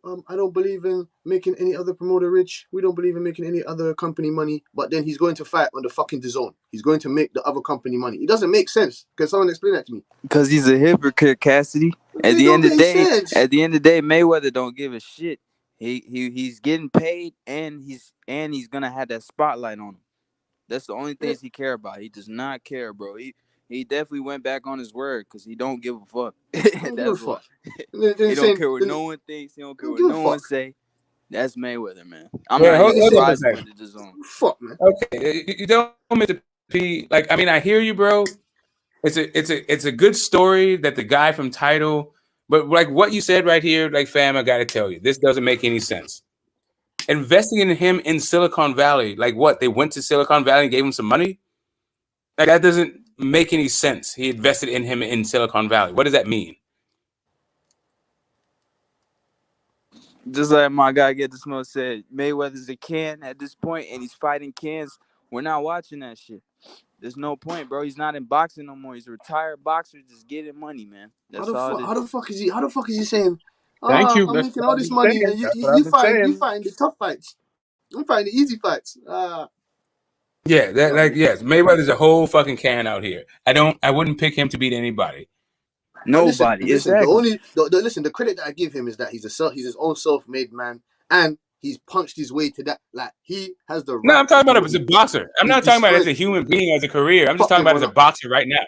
don't believe in making any other promoter rich. We don't believe in making any other company money. But then he's going to fight on the fucking DAZN. He's going to make the other company money. It doesn't make sense. Can someone explain that to me? Because he's a hypocrite, Cassidy. At It the don't end of the make day, sense. Mayweather don't give a shit. He's getting paid and he's gonna have that spotlight on him. That's the only things he care about. He does not care, bro. He definitely went back on his word because he don't give a fuck. That's why. He don't care what no one thinks. He don't care what no one say. That's Mayweather, man. I'm not even surprised he went to the zone. Fuck, man. Okay, you don't want to be like. I mean, I hear you, bro. It's a good story that the guy from Tidal, but like what you said right here, like fam, I got to tell you, this doesn't make any sense. Investing in him in Silicon Valley, like what? They went to Silicon Valley and gave him some money? Like that doesn't make any sense. He invested in him in Silicon Valley. What does that mean? Just like my guy Get the Smoke said, Mayweather's a can at this point, and he's fighting cans. We're not watching that shit. There's no point, bro. He's not in boxing no more. He's a retired boxer, just getting money, man. That's all it is. How the fuck is he saying? Thank you. I'm That's making what all I've this been money, saying. and That's what I've been you saying. fighting the tough fights. I'm fighting the easy fights. Yeah, yes, Mayweather's a whole fucking can out here. I wouldn't pick him to beat anybody. Nobody. Listen. Exactly. The credit that I give him is that he's his own self-made man, and he's punched his way to that. Like he has the right. No, I'm talking about as a boxer. I'm not talking about as a human being, as a career. I'm just talking about as a boxer right now.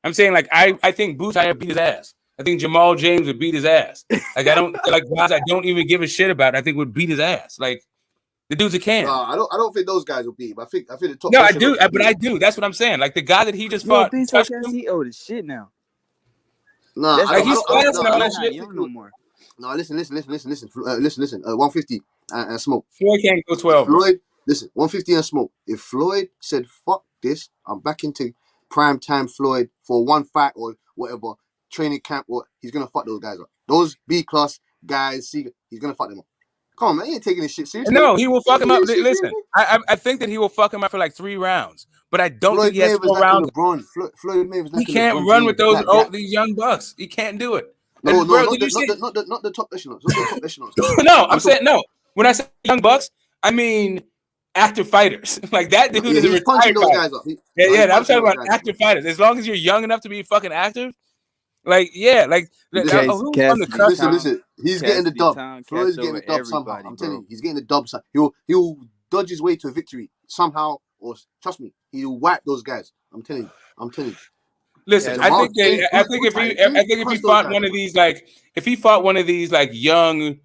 I'm saying like I think Boots would beat his ass. I think Jamal James would beat his ass. Like I don't like guys I don't even give a shit about. I think would beat his ass. Like the dude's a can. I don't think those guys will beat him. I think the top. No, I do, but I do. That's what I'm saying. Like the guy that he just fought, touched him. He owed his shit now. Nah, like he's classing all that shit. Young no more. No, listen. 150 and Smoke. Floyd can't go 12. Floyd, listen, 150 and Smoke. If Floyd said fuck this, I'm back into prime time Floyd for one fight or whatever training camp, or he's gonna fuck those guys up. Those B class guys, he's gonna fuck them up. Come on, man, he ain't taking this shit seriously. No, he will fuck him up. Listen, I think that he will fuck him up for like 3 rounds, but I don't think he has 4 rounds. Floyd Mayweather's he can't run with these young bucks. He can't do it. No, not the top echelons. Not the top echelons. No, I'm saying no. When I say young bucks, I mean active fighters. Like that dude is a retired those guys up. I'm talking about active fighters. As long as you're young enough to be fucking active, like listen, he's getting the dub. Floyd's getting the dub somehow. I'm telling you, he's getting the dub. He'll dodge his way to a victory somehow, or trust me, he'll wipe those guys. I'm telling you. Listen, I think if he fought one of these like young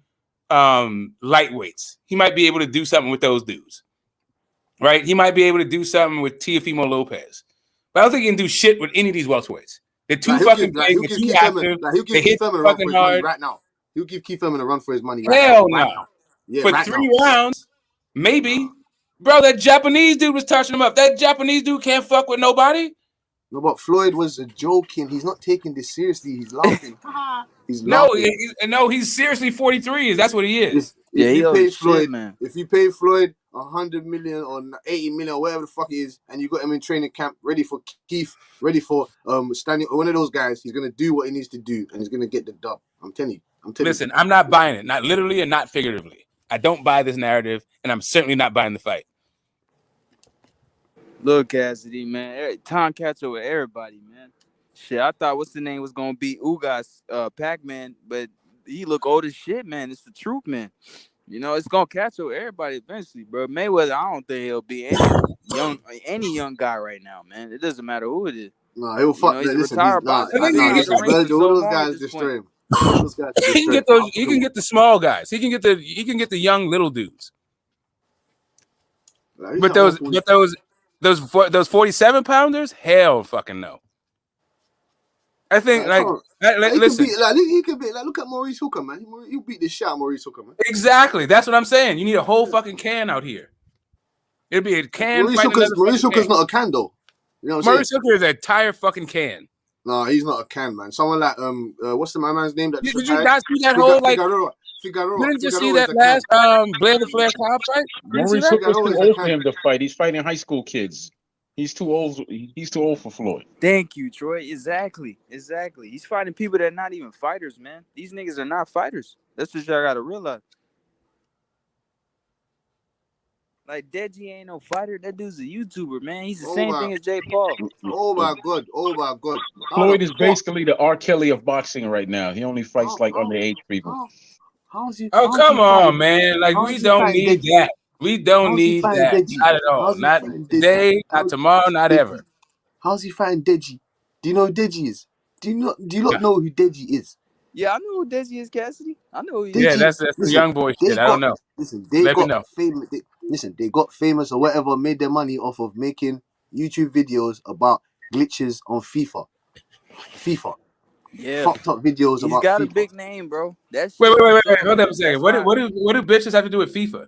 lightweights, he might be able to do something with those dudes. Right? He might be able to do something with Teofimo Lopez. But I don't think he can do shit with any of these welterweights. They're too fucking big. He'll give Keith Thurman a run for his money right now. He'll give Keith Thurman a run for his money right now. Hell no. Yeah, for 3 rounds, maybe. Bro, that Japanese dude was touching him up. That Japanese dude can't fuck with nobody. No, but Floyd was joking. He's not taking this seriously. He's laughing. He's laughing. He's seriously 43. That's what he is. If you pay Floyd 100 million or 80 million or whatever the fuck it is, and you got him in training camp, ready for Keith, ready for standing one of those guys, he's gonna do what he needs to do, and he's gonna get the dub. I'm telling you. I'm telling Listen, I'm not buying it, not literally and not figuratively. I don't buy this narrative, and I'm certainly not buying the fight. Look, Cassidy, man, Tom catch over everybody, man. Shit, I thought what's the name was gonna be Ugas, Pac-Man, but he look old as shit, man. It's the truth, man. You know, it's gonna catch over everybody eventually, bro. Mayweather, I don't think he'll be any young guy right now, man. It doesn't matter who it is. No, he'll fuck. He's a Listen, retired boxer. I think nah, he- listen, The ring for so all those long at guys this destroy point. him. All those guys He can destroy get him. those. He can get the small guys. He can get the young little dudes. Like, he's But not those 47 pounders, hell, fucking no. I think Like, come on. He listen, could be like, look at Maurice Hooker, man. He'll beat the shit out of Maurice Hooker, man. exactly. That's what I'm saying. You need a whole fucking can out here. It'd be a can. Maurice Hooker's not a can though. You know what I'm Maurice saying? Hooker is a entire fucking can. No, he's not a can, man. Someone like what's the man's name that Did just you retired? not see that whole like? Figueroa. You didn't just see Figueroa is that a can. last Blair the Flair Cobb fight? You didn't see Maurice that? Hooker's Figueroa too is a old for can. him to fight. He's fighting high school kids. He's too old. He's too old for Floyd. Thank you, Troy. Exactly. He's fighting people that are not even fighters, man. These niggas are not fighters. That's what y'all gotta realize. Like Deji ain't no fighter. That dude's a YouTuber, man. He's the same thing as Jake Paul. Oh my god. Floyd is basically the R. Kelly of boxing right now. He only fights underage people. How's he? Oh, come on, man. Like, how's we he don't fighting need Deji? that. We don't How's he need fighting that. Deji? Not at all. How's he Not fighting Deji? today, not tomorrow, not ever. How's he fighting Deji? Do you know who Deji is? Do you not know who Deji is? Yeah, I know who Deji is, Cassidy. I know who he Deji, Yeah, is. that's the young boy shit. I don't know. They Let me know. got famous. They got famous or whatever, made their money off of making YouTube videos about glitches on FIFA. Yeah. Fucked up videos He's about got FIFA. a big name, bro. That's Wait. Hold up a second. What do bitches have to do with FIFA?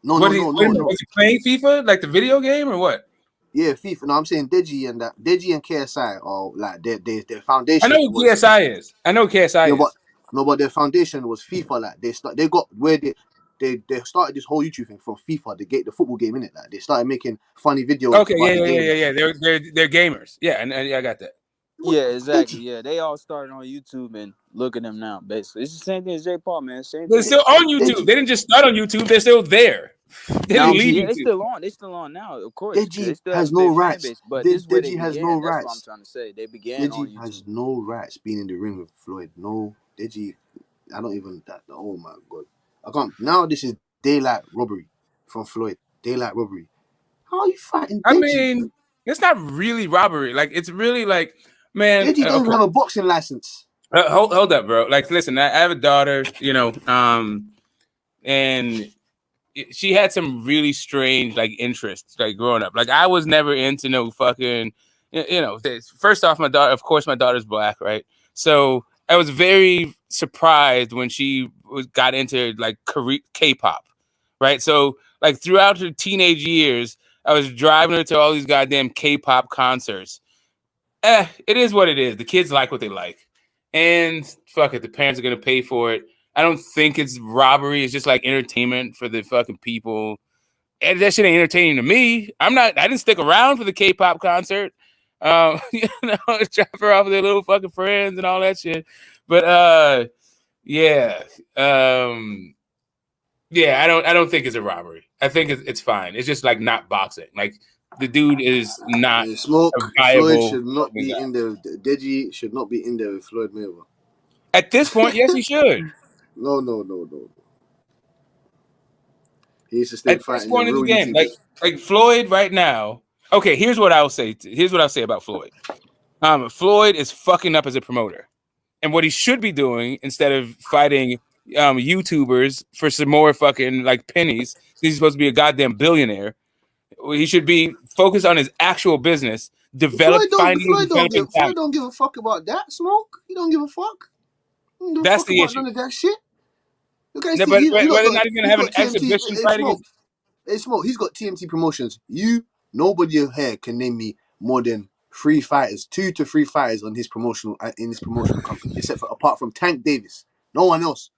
No. Is he playing FIFA, like the video game, or what? Yeah, FIFA. No, I'm saying Deji and KSI are like their foundation. I know who KSI is. But their foundation was FIFA. Like they got where they started this whole YouTube thing from FIFA, the football game, innit? Like they started making funny videos. Okay, yeah. They're gamers. Yeah, and I got that. Yeah, exactly. Yeah, they all started on YouTube and look at them now. Basically, it's the same thing as Jake Paul, man. Same They're thing. still on YouTube. They didn't just start on YouTube. They're still there. They didn't leave Yeah, YouTube. they're still on now. Of course, Deji they still has have a no big rights. fan base, but this is where they Deji has began. no That's what I'm rights. trying to say. They began on Deji YouTube. has no rights being in the ring with Floyd. No, Deji. I don't even that. Oh my god, I can't. Now this is daylight robbery from Floyd. Daylight robbery. How are you fighting Deji? I mean, it's not really robbery. Like, it's really like, man. Deji don't even have a boxing license. Hold up, bro. Like, listen, I have a daughter, and she had some really strange like interests like growing up. Like, I was never into no fucking, first off, my daughter's black, right? So I was very surprised when she got into like K-pop, right? So like throughout her teenage years, I was driving her to all these goddamn K-pop concerts. It is what it is. The kids like what they like, and fuck it, the parents are gonna pay for it. I don't think it's robbery. It's just like entertainment for the fucking people. And that shit ain't entertaining to me. I didn't stick around for the K-pop concert. Drop her off with their little fucking friends and all that shit. But yeah. Yeah, I don't think it's a robbery. I think it's fine. It's just like not boxing. Like the dude is not Smoke. a viable. Floyd should not be guy. in there. Deji should not be in there with Floyd Mayweather. At this point, yes, he should. No. He needs to stay At fighting this point the in real the game, YouTubers. like Floyd right now. Okay, here's what I'll say. Here's what I'll say about Floyd. Floyd is fucking up as a promoter, and what he should be doing instead of fighting YouTubers for some more fucking like pennies, he's supposed to be a goddamn billionaire. He should be focused on his actual business. Floyd don't give a fuck about that. Smoke. He don't give a fuck. He don't give a That's fuck the about issue. none of that shit. But they're not even gonna have an exhibition fighting. Hey, Smoke. He's got TMT Promotions. Nobody here can name me more than 2 to 3 fighters on his promotional company, apart from Tank Davis. No one else.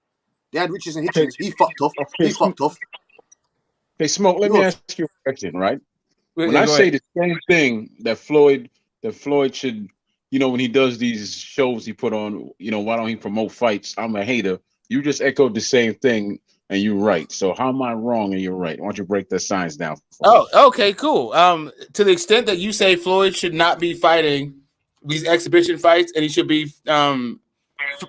They had Richards and Hitchens. He fucked off. Hey, Smoke, let me ask you a question, right? When I say the same thing that Floyd should you know, when he does these shows he put on, you know, why don't he promote fights? I'm a hater. You just echoed the same thing, and you're right. So how am I wrong and you're right? Why don't you break the science down for me? Oh, okay, cool. To the extent that you say Floyd should not be fighting these exhibition fights and he should be I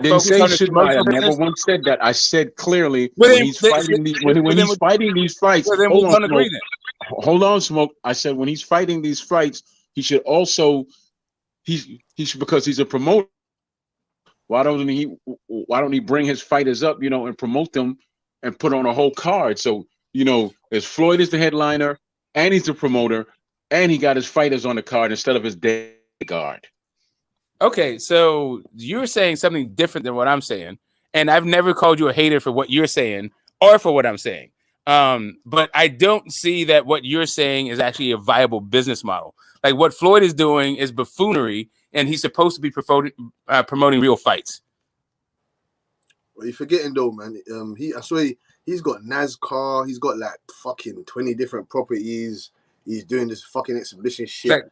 didn't focused say on his should not. I promotional never business. once said that. I said clearly Well, when then, he's fighting fighting these fights. well, then Hold we on, don't agree Smoke. then. Hold on, Smoke. I said when he's fighting these fights, he should also he should, because he's a promoter. Why don't he bring his fighters up, you know, and promote them and put on a whole card? So, you know, as Floyd is the headliner and he's the promoter and he got his fighters on the card instead of his day guard. Okay, so you're saying something different than what I'm saying, and I've never called you a hater for what you're saying or for what I'm saying. But I don't see that what you're saying is actually a viable business model. Like what Floyd is doing is buffoonery, and he's supposed to be promoting real fights. Well, you're forgetting though, man. I swear he's got NASCAR. He's got like fucking 20 different properties. He's doing this fucking exhibition shit. Like,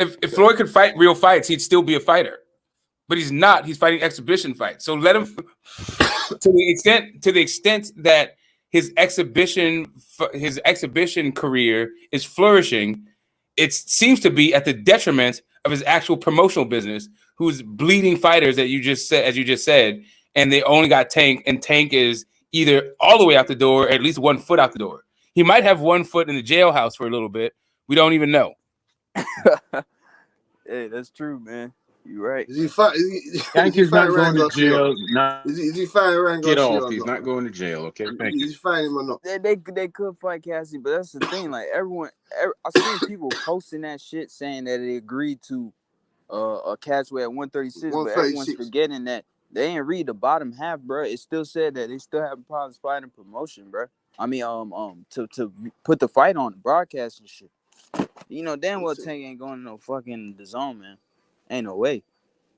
if Floyd could fight real fights, he'd still be a fighter. But he's not. He's fighting exhibition fights. So let him, to the extent that his exhibition career is flourishing, it seems to be at the detriment of his actual promotional business, who's bleeding fighters that you just said, and they only got Tank, and Tank is either all the way out the door, or at least 1 foot out the door. He might have 1 foot in the jailhouse for a little bit. We don't even know. Hey, that's true, man. You're right. Is he fighting? Tank is not going to jail. Is he fighting Ryan Get Garcia? off. He's not going to jail. Okay, thank you. He's fighting him or not? They could fight Cassie, but that's the thing. Like I've seen people posting that shit saying that they agreed to a catch weight at 136, but everyone's forgetting that they ain't read the bottom half, bro. It still said that they still having problems fighting promotion, bro. I mean, to put the fight on the broadcast and shit. You know damn well Tank ain't going to no fucking DAZN, man. Ain't no way.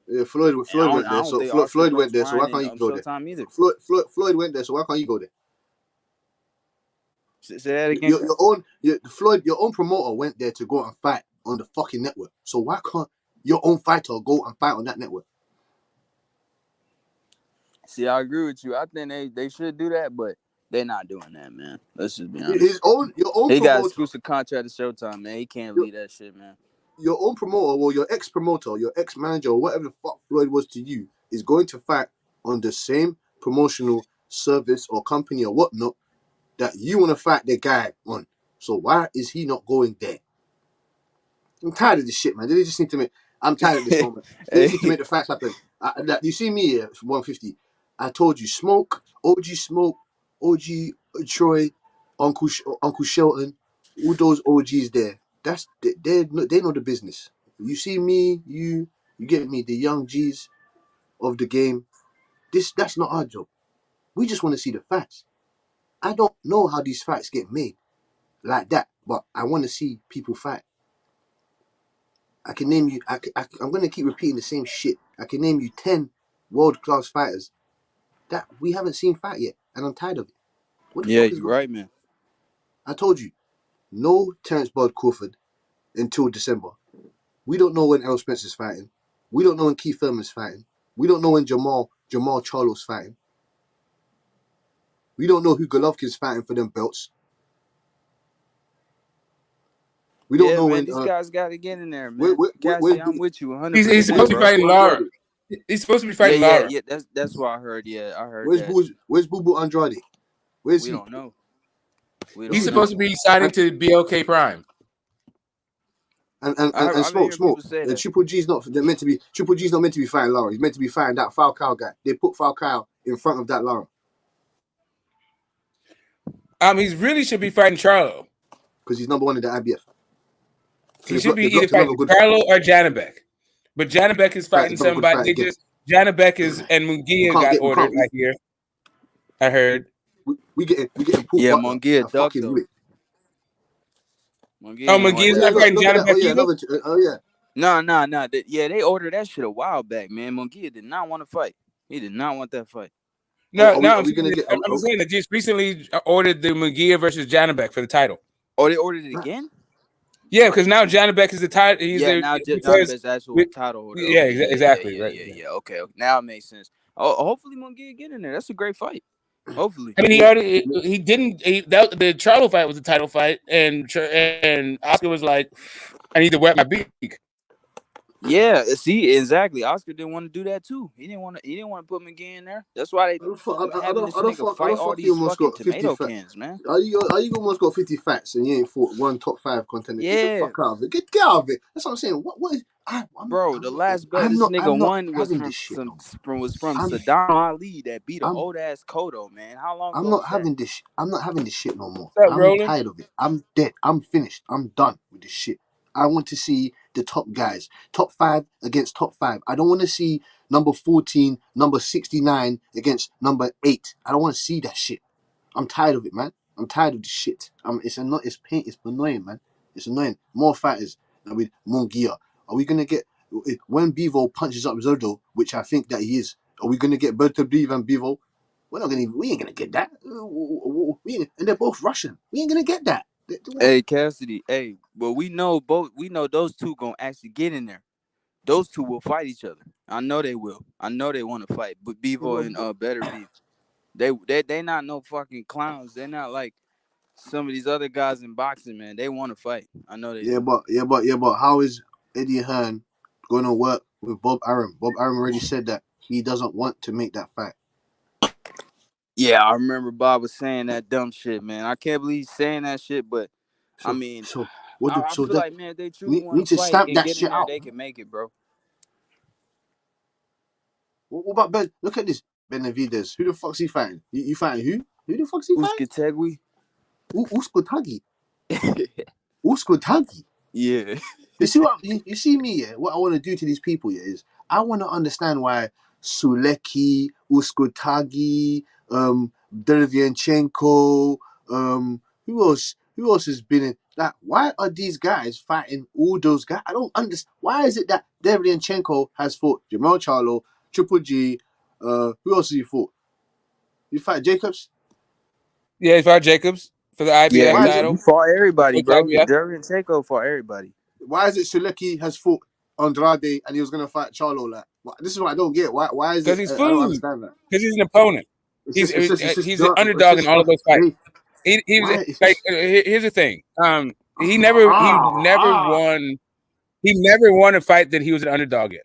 Yeah, Floyd went there, so Floyd went there, so why can't you go there? Floyd went there, so why can't you go there? Say that again. Your own promoter went there to go and fight on the fucking network. So why can't your own fighter go and fight on that network? See, I agree with you. I think they should do that, but they're not doing that, man. Let's just be honest. Your own he promoter, got exclusive contract to Showtime, man. He can't lead that shit, man. Your own promoter, or your ex-promoter, your ex-manager, or whatever the fuck Floyd was to you, is going to fight on the same promotional service or company or whatnot that you want to fight the guy on. So why is he not going there? I'm tired of this shit, man. They just need to make. I'm tired of this moment. They just need to make the facts happen. You see me here, 150. I told you, Smoke, OG, Troy, Uncle Shelton, all those OGs there. They know the business. You see me, you get me, the young G's of the game. That's not our job. We just want to see the facts. I don't know how these fights get made like that, but I want to see people fight. I can name you. I'm going to keep repeating the same shit. I can name you 10 world-class fighters that we haven't seen fight yet, and I'm tired of it. What the fuck is you're right, man. I told you, no Terrence Bud Crawford until December. We don't know when Errol Spencer's fighting. We don't know when Keith Thurman's fighting. We don't know when Jamal Charlo's fighting. We don't know who Golovkin's fighting for them belts. We don't know when these guys got to get in there, man. Cassie, I'm with you 100%. He's supposed to be fighting Lara. He's supposed to be fighting Lara. Yeah, that's what I heard. Yeah, I heard Where's Bubu Andrade? Where's he? We don't know. He's supposed to be signing to BLK Prime. And Smoke. And Triple G's not meant to be. Triple G's not meant to be fighting Lara. He's meant to be fighting that Falcao guy. They put Falcao in front of that Lara. He really should be fighting Charlo because he's number one in the IBF. So he should be either fighting Charlo or Janabek. But Janabek is fighting somebody. Janabek is and Munguia got ordered right here. I heard. We getting yeah, Munguia ducked though. Munguia's not fighting Janabek either? No. They ordered that shit a while back, man. Munguia did not want to fight. He did not want that fight. I'm saying that just recently ordered the Munguia versus Janabek for the title. Oh, they ordered it again? Yeah, because now Johnny Beck is the title. He's now Johnny Beck's actual title holder. Yeah, Okay, exactly. Yeah. Okay, now it makes sense. Oh, hopefully Munguia get in there. That's a great fight. Hopefully. I mean, the Charlo fight was a title fight, and Oscar was like, I need to wet my beak. Yeah, see, exactly. Oscar didn't want to do that too. He didn't want to put McGee in there. That's why they having this nigga fight all these fucking tomato cans, man. Are you almost got 50 fights and you ain't fought one top 5 contender? Yeah. Get the fuck out of it. Get out of it. That's what I'm saying. What is the last belt this nigga won was from Saddam Ali that beat an old ass Cotto, man. How long ago? I'm not having this shit no more. I'm tired of it. I'm dead. I'm finished. I'm done with this shit. I want to see the top guys, top 5 against top 5. I don't want to see number 14, number 69 against number 8. I don't want to see that shit. I'm tired of it, man. I'm tired of this shit. It's annoying, man. It's annoying. More fighters with Munguia. Are we gonna get when BIVOL punches up ZURDO, which I think that he is? Are we gonna get Bertobrev and BIVOL? We ain't gonna get that. And they're both Russian. We ain't gonna get that. Hey Cassidy, well we know those two gonna actually get in there. Those two will fight each other. I know they will. I know they want to fight. But BIVOL and Better Beef, they not no fucking clowns. They're not like some of these other guys in boxing, man. They want to fight. I know they. Yeah, but how is Eddie Hearn gonna work with Bob Arum? Bob Arum already said that he doesn't want to make that fight. Yeah, I remember Bob was saying that dumb shit, man. I can't believe he's saying that shit, but I mean, I feel like, man, if they truly want to fight and get in there, they can make it, bro. What about Ben? Look at this, Benavidez. Who the fuck's he fighting? You fighting who? Who the fuck's he fighting? Uskotegui. Uskotegui. Yeah. You see me, yeah? What I want to do to these people, yeah, is I want to understand why Suleki, Uskotegui, Derevyanchenko, who else has been in that? Why are these guys fighting all those guys? I don't understand. Why is it that Derevyanchenko has fought Jamal Charlo, Triple G? Who else has he fought? You fight Jacobs? Yeah, he fought Jacobs for the IBF title. He fought everybody, bro. Derevyanchenko fought everybody. Why is it Suleki has fought Andrade and he was gonna fight Charlo? Like, this is what I don't get. Why is it? Because he's food. I don't understand that. Because he's an opponent. He's an underdog in all of those fights. Here's the thing. He never won. He never won a fight that he was an underdog in.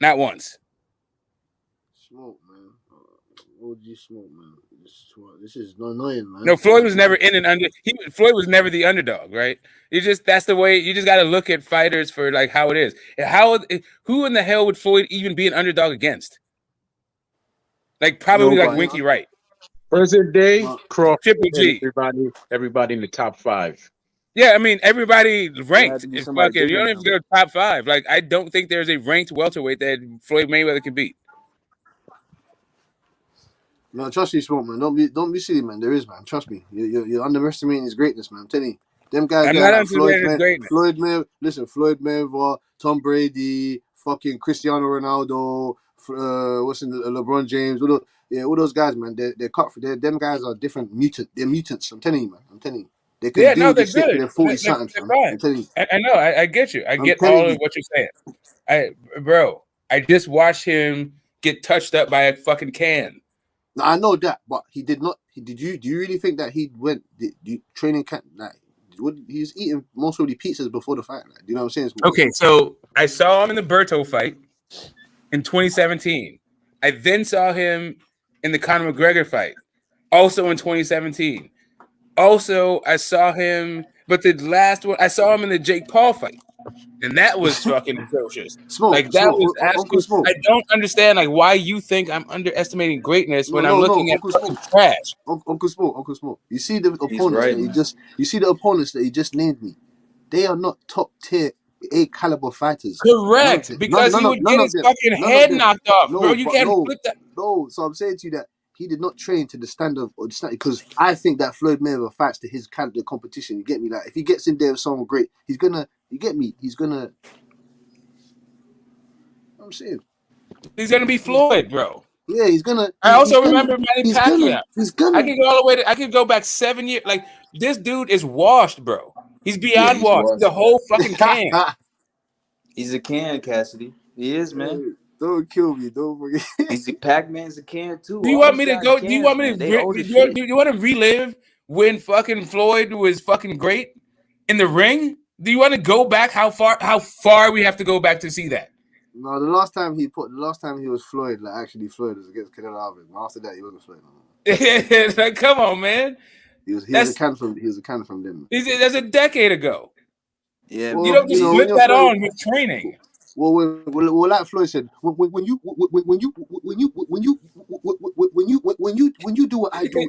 Not once. Smoke, man. OG smoke, man. This is annoying, man. No, Floyd was never in an Floyd was never the underdog, right? That's the way. You just got to look at fighters for like how it is. Who in the hell would Floyd even be an underdog against? Like probably like Winky Wright. Present day, Crawford, Triple G. Everybody in the top 5. Yeah, I mean everybody ranked. You don't even go top 5. Like I don't think there's a ranked welterweight that Floyd Mayweather can beat. No, trust me, Smoke, man. Don't be silly, man. There is, man. Trust me. You're underestimating his greatness, man. I'm telling you. Them guys. I'm not underestimating his greatness. Floyd Mayweather, Tom Brady, fucking Cristiano Ronaldo, LeBron James. All those guys, man. They're cut for. Them guys are different mutants. They're mutants. I'm telling you, man. I'm telling you. They can deal with this shit. They're 40 something. I'm telling you. I know. I get you. I get all of what you're saying. I just watched him get touched up by a fucking can. Now, I know that, but he did not. Do you really think that he went training camp? Like, he was eating most of the pizzas before the fight. Like, do you know what I'm saying? Okay, so I saw him in the Berto fight in 2017. I then saw him in the Conor McGregor fight, also in 2017. Also, I saw him, but the last one I saw him in the Jake Paul fight. And that was fucking atrocious. Was absolute. I don't understand why you think I'm underestimating greatness when I'm looking at fucking trash. Uncle Smoke. You see the opponents that he just named me. They are not top tier A caliber fighters. Correct, because he would get his fucking head knocked off, bro. You can't flip that. No, so I'm saying to you that he did not train to the standard because I think that Floyd Mayweather fights to his caliber competition. You get me? Like if he gets in there with someone great, he's gonna. You get me? He's gonna. I'm saying. He's gonna be Floyd, bro. Yeah, he's gonna. I also remember Manny Pacquiao. He's gonna. I could go all the way. I could go back 7 years. Like This dude is washed, bro. He's beyond he's washed. washed. The whole fucking can. He's a can, Cassidy. He is, man. Don't kill me. Don't forget. He's a Pac-Man's a can too. Do you All want these me to guys go? cans, Do you want me man. to? They old as Do shit. you want to relive when fucking Floyd was fucking great in the ring? Do you want to go back? How far we have to go back to see that? No, the last time he was Floyd, like actually Floyd was against Canelo Alvarez. After that, he wasn't Floyd. It's like, come on, man. He was a can from them. That's a decade ago. Yeah, Well, You don't just flip that on with training. Well, like Floyd said, when you do what I do,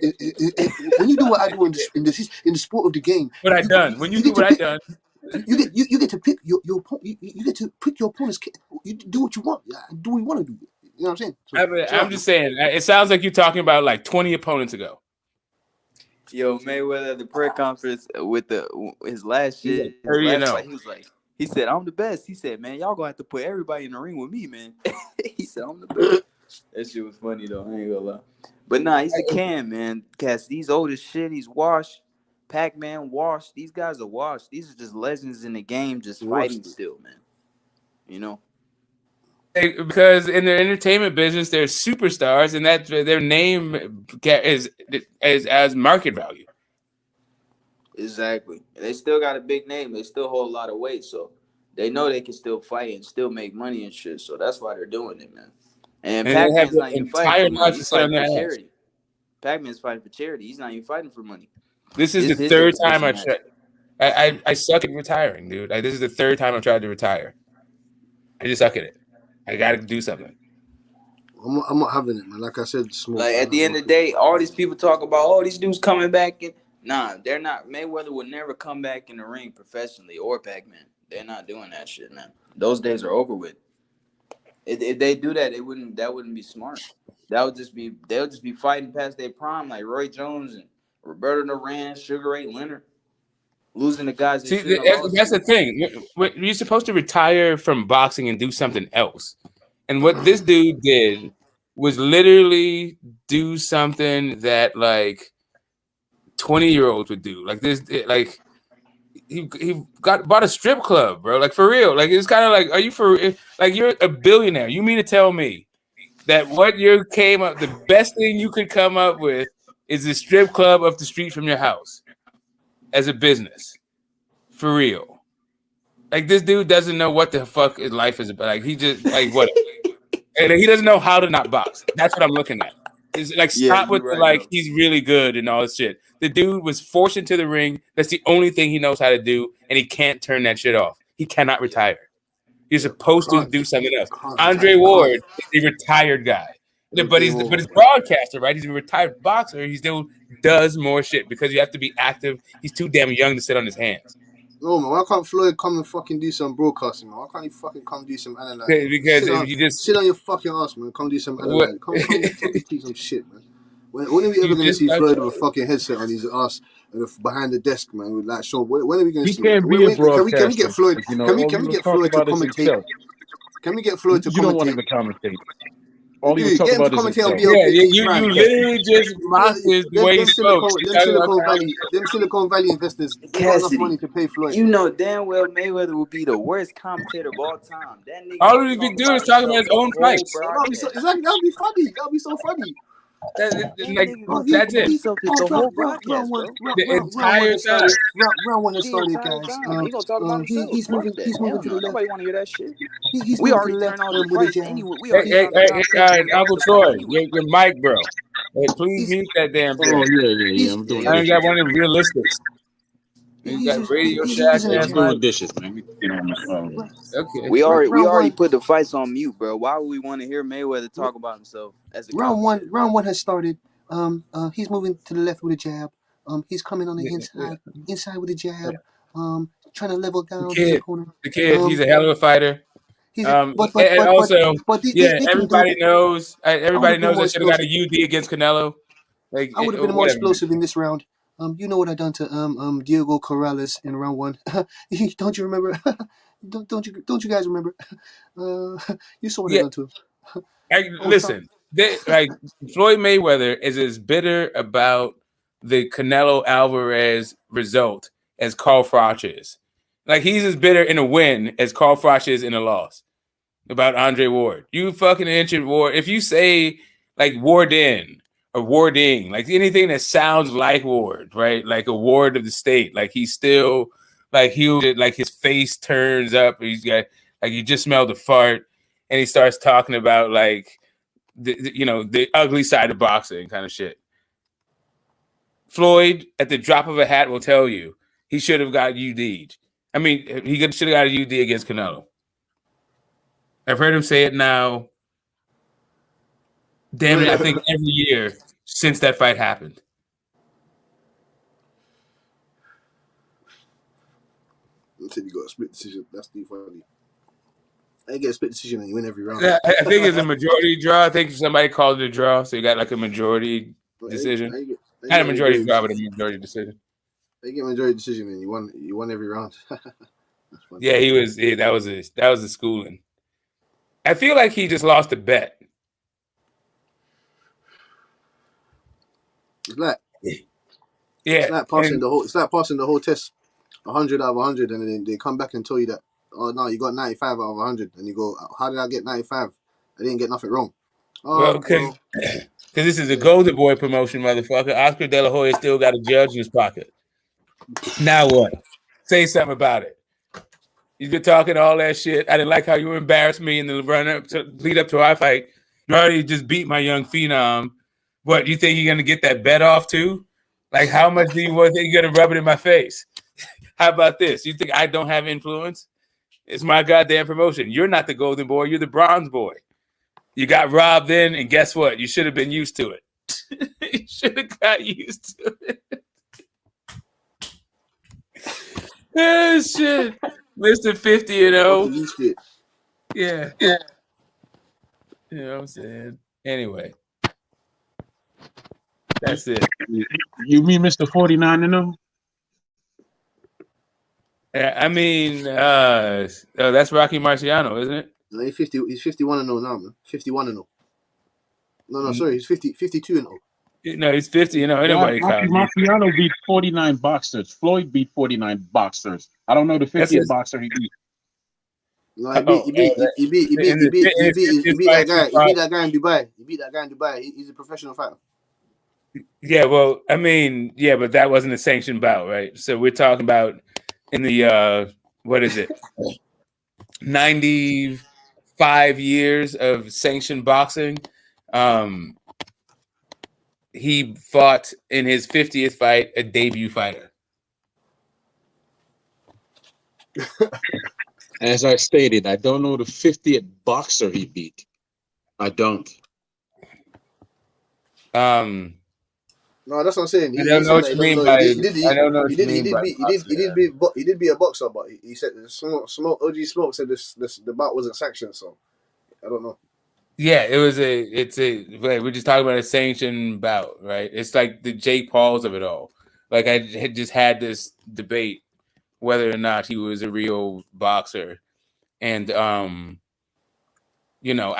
when you do what I do in the sport of the game, What I done? When you do what I done, you get to pick your opponent. You get to pick your opponent's. You do what you want. Do what you want to do. You know what I'm saying? So, I'm just saying. It sounds like you're talking about like 20 opponents ago. Yo, Mayweather at the press conference with his last He's shit. like 30 his and last 0. fight, he was like, he said, "I'm the best." He said, "Man, y'all gonna have to put everybody in the ring with me, man." He said, "I'm the best." That shit was funny though. I ain't gonna lie. But nah, he's a can, man. Cass, these old as shit. He's washed. Pac-Man washed. These guys are washed. These are just legends in the game, just fighting still, man. You know. Because in the entertainment business, they're superstars, and that their name is as market value. Exactly. They still got a big name. They still hold a lot of weight, so they know they can still fight and still make money and shit. So that's why they're doing it, man. And Pac-Man's not even fighting for money. He's fighting for charity. Pac-Man's fighting for charity. He's not even fighting for money. This is the third time I've tried. I suck at retiring, dude. This is the third time I've tried to retire. I just suck at it. I got to do something. I'm not having it, man. Like I said, like at the end of the day, all these people talk about, oh, these dudes coming back. Nah, they're not. Mayweather would never come back in the ring professionally, or Pac-Man. They're not doing that shit, man. Those days are over with. If they do that, that wouldn't be smart. They'll just be fighting past their prime, like Roy Jones and Roberto Duran, Sugar Ray Leonard, losing the guys. See, that's the thing. You're supposed to retire from boxing and do something else. And what this dude did was literally do something that like 20-year-olds would do. Like this, like he bought a strip club, bro. Like for real. Like it's kind of like, are you for like you're a billionaire? You mean to tell me that the best thing you could come up with is a strip club up the street from your house as a business? For real. Like this dude doesn't know what the fuck his life is about. Like he just like what. And he doesn't know how to not box. That's what I'm looking at. It's like stop with the like he's really good and all this shit. The dude was forced into the ring. That's the only thing he knows how to do, and he can't turn that shit off. He cannot retire. He's supposed to do something else. Andre Ward is a retired guy, but he's broadcaster, right? He's a retired boxer. He still does more shit because you have to be active. He's too damn young to sit on his hands. No, man, why can't Floyd come and fucking do some broadcasting, man? Why can't he fucking come do some analyzing? Because if you just sit on your fucking ass, man. Come do some analyzing. Come fucking do some shit, man. When are we ever gonna see Floyd with a fucking headset on his ass and behind the desk, man? With like Sean, when are we gonna see? He can't be a broadcaster. Can we get Floyd? You know, can we get Floyd to commentate? Can we get Floyd to commentate? You don't want him to commentate. All you talk about is himself. You literally just mocked his way he spoke. Them Silicon Valley investors got enough money to pay Floyd. You know damn well Mayweather will be the worst commentator of all time. That nigga all he be doing is talking about his own fights. That'd be funny. That'd be so funny. That's it. The entire time. Round one has started, guys. He gonna talk about himself. He's moving to the left. Nobody want to hear that shit. We already turned on the fights anyway. Hey, Uncle Troy, your mic, bro. Hey, please mute that damn thing. Oh yeah. I'm doing. I ain't got one of them realistics. You got Radio Shack. I'm doing dishes, man. Okay. We already put the fights on mute, bro. Why would we want to hear Mayweather talk about himself? Round one has started. He's moving to the left with a jab. He's coming on the inside with a jab. Trying to level down his opponent. The kid, he's a hell of a fighter. Everybody knows I should have got a UD against Canelo. Like I would have been more explosive in this round. You know what I done to Diego Corrales in round one. Don't you remember? don't you guys remember? You saw what I done to him. Listen, Floyd Mayweather is as bitter about the Canelo Alvarez result as Carl Froch is. Like, he's as bitter in a win as Carl Froch is in a loss about Andre Ward. You fucking injured Ward. If you say like Warden or Warding, like anything that sounds like Ward, right? Like a ward of the state, like he's still like like his face turns up. He's got like you just smelled a fart, and he starts talking about like the ugly side of boxing kind of shit. Floyd, at the drop of a hat, will tell you he should have got UD'd. I mean, he should have got a UD against Canelo. I've heard him say it now. Damn it, I think every year since that fight happened. I said you got a split decision. That's too funny. I get a split decision and you win every round. Yeah, I think it's a majority draw. I think somebody called it a draw, so you got like a majority decision. Not a majority draw, but a majority decision. They get a majority decision and you won every round. Yeah, he was. Yeah, that was a schooling. I feel like he just lost a bet. It's like it's like passing the whole test, 100 out of 100, and then they come back and tell you that, oh no, you got 95 out of 100, and you go, how did I get 95? I didn't get nothing wrong. Well, because this is a Golden Boy promotion, motherfucker. Oscar De La Hoya still got a judge in his pocket. Now what? Say something about it. You've been talking all that shit. I didn't like how you embarrassed me in the lead up to our fight. You already just beat my young phenom. What, you think you're gonna get that bet off too? Like, how much do you think you're gonna rub it in my face? How about this? You think I don't have influence? It's my goddamn promotion. You're not the Golden Boy. You're the Bronze Boy. You got robbed in, and guess what? You should have been used to it. You should have got used to it. Oh shit. Mr. 50-0. Yeah. You know what I'm saying? Anyway. That's it. You mean Mr. 49-0? Yeah, I mean, that's Rocky Marciano, isn't it? No, he's 51-0 now, man. 51-0. No, sorry, he's 52-0. No, he's 50. Anybody. Marciano beat 49 boxers. Floyd beat 49 boxers. I don't know the 50th boxer he beat. No, he beat that guy. He beat that guy in Dubai. He's a professional fighter. Yeah, well, I mean, yeah, but that wasn't a sanctioned bout, right? So we're talking about in the what is it? 95 years of sanctioned boxing. He fought in his 50th fight a debut fighter. As I stated, I don't know the 50th boxer he beat. I don't. No, that's what I'm saying. I don't know what you mean by. I don't know what you mean by. He did be a boxer, but he said OG Smoke said the bout wasn't sanctioned, so I don't know. Yeah, we're just talking about a sanctioned bout, right? It's like the Jake Pauls of it all. Like, I had just had this debate whether or not he was a real boxer, and I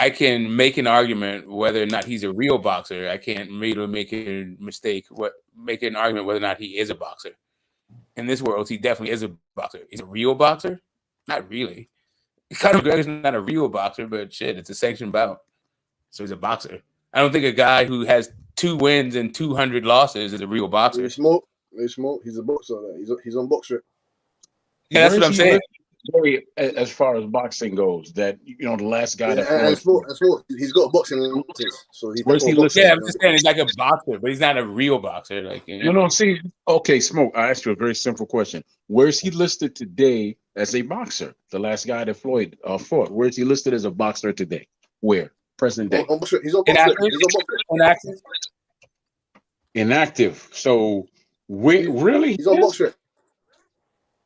can make an argument whether or not he's a real boxer. I can't really make an argument whether or not he is a boxer. In this world, he definitely is a boxer. He's a real boxer? Not really. Conor McGregor's not a real boxer, but shit, it's a sanctioned bout. So he's a boxer. I don't think a guy who has 2 wins and 200 losses is a real boxer. He's small. He's a boxer. He's on box rep. Yeah, that's what I'm saying. As far as boxing goes, that the last guy he's got boxing, so he's listed. Yeah, I'm just saying he's like a boxer, but he's not a real boxer. Like see, okay, Smoke. I asked you a very simple question. Where's he listed today as a boxer? The last guy that Floyd fought. Where is he listed as a boxer today? Where? Present day. He's on box rep. Inactive. So really? He's on box rep.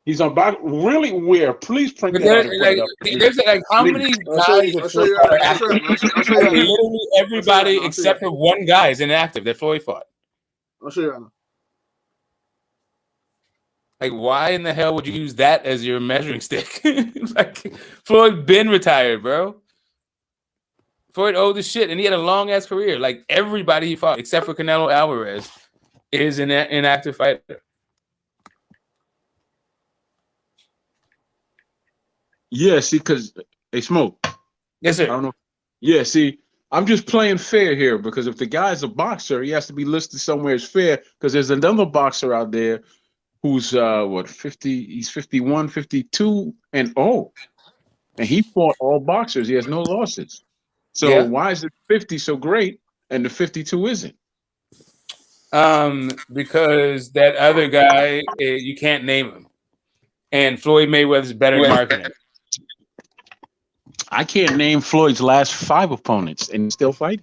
He's on box. Really? Where? Please print that out. There's like how many guys? Literally everybody except for one guy is inactive that Floyd fought. I'll show you right now. Like, why in the hell would you use that as your measuring stick? Like, Floyd been retired, bro. Floyd old as shit, and he had a long ass career. Like, everybody he fought except for Canelo Alvarez is an inactive fighter. Yeah, see, because they smoke. Yes, I sir. don't know. Yeah, see, I'm just playing fair here because if the guy's a boxer, he has to be listed somewhere as fair because there's another boxer out there who's 50, he's 51, 52 and oh, and he fought all boxers. He has no losses. So Yeah. why is the 50 so great and the 52 isn't? Because that other guy, you can't name him, and Floyd Mayweather's better at marketing. I can't name Floyd's last 5 opponents and still fight.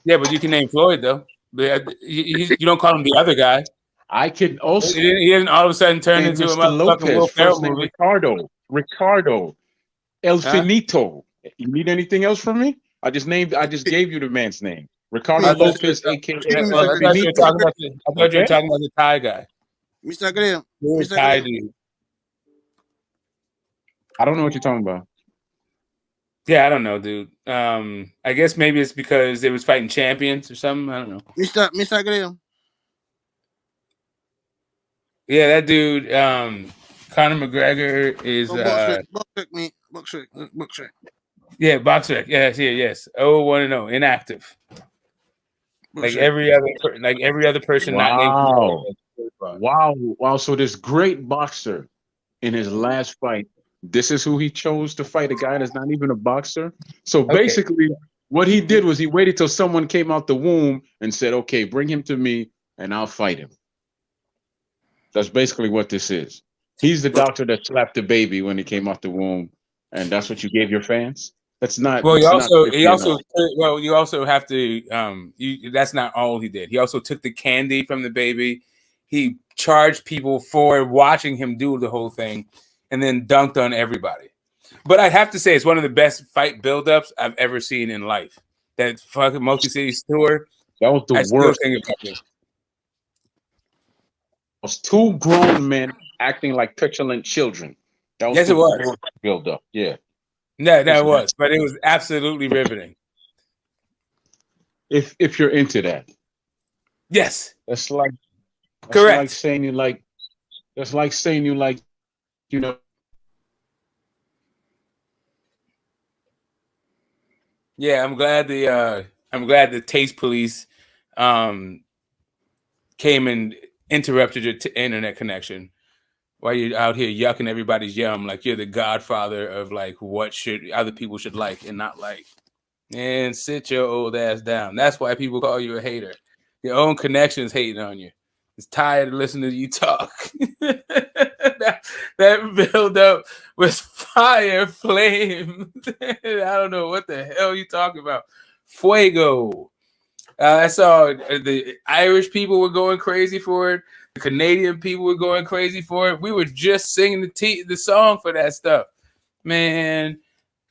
Yeah, but you can name Floyd though. But you don't call him the other guy. I can also He didn't all of a sudden turn name into a Mr. motherfucking Will Lopez, Ferrell first name movie. Ricardo, El Huh? Finito. You need anything else from me? I just gave you the man's name. Ricardo I thought Lopez, aka El I thought you were Finito. talking about you were talking about the Thai guy. Mr. Graham. Who is Mr. Thai Graham. dude? I don't know what you're talking about. Yeah, I don't know, dude. I guess maybe it's because they was fighting champions or something. I don't know. Mr. Graham. Yeah, that dude, Conor McGregor is Box yeah, boxer. Yes. 0-1-0, inactive. Like every other person not named. Wow. So this great boxer in his last fight, this is who he chose to fight, a guy that's not even a boxer. So basically, what he did was he waited till someone came out the womb and said, okay, bring him to me and I'll fight him. That's basically what this is. He's the doctor that slapped the baby when he came out the womb, and that's what you gave your fans? That's not. Well, you you also have to. That's not all he did. He also took the candy from the baby. He charged people for watching him do the whole thing, and then dunked on everybody. But I have to say, it's one of the best fight buildups I've ever seen in life. That fucking multi-cities tour. That was the worst. It was 2 grown men acting like petulant children. That was yes, it was build-up. Yeah. No, it was, but it was absolutely riveting. If you're into that, yes, that's like correct. Like saying you like. That's like saying you like, you know. Yeah, I'm glad the taste police came and interrupted your internet connection while you're out here yucking everybody's yum like you're the godfather of like what should other people should like and not like. And sit your old ass down. That's why people call you a hater. Your own connection's hating on you. It's tired of listening to you talk. that build up was fire flame. I don't know what the hell you talking about. Fuego. I saw the Irish people were going crazy for it. The Canadian people were going crazy for it. We were just singing the song for that stuff. Man,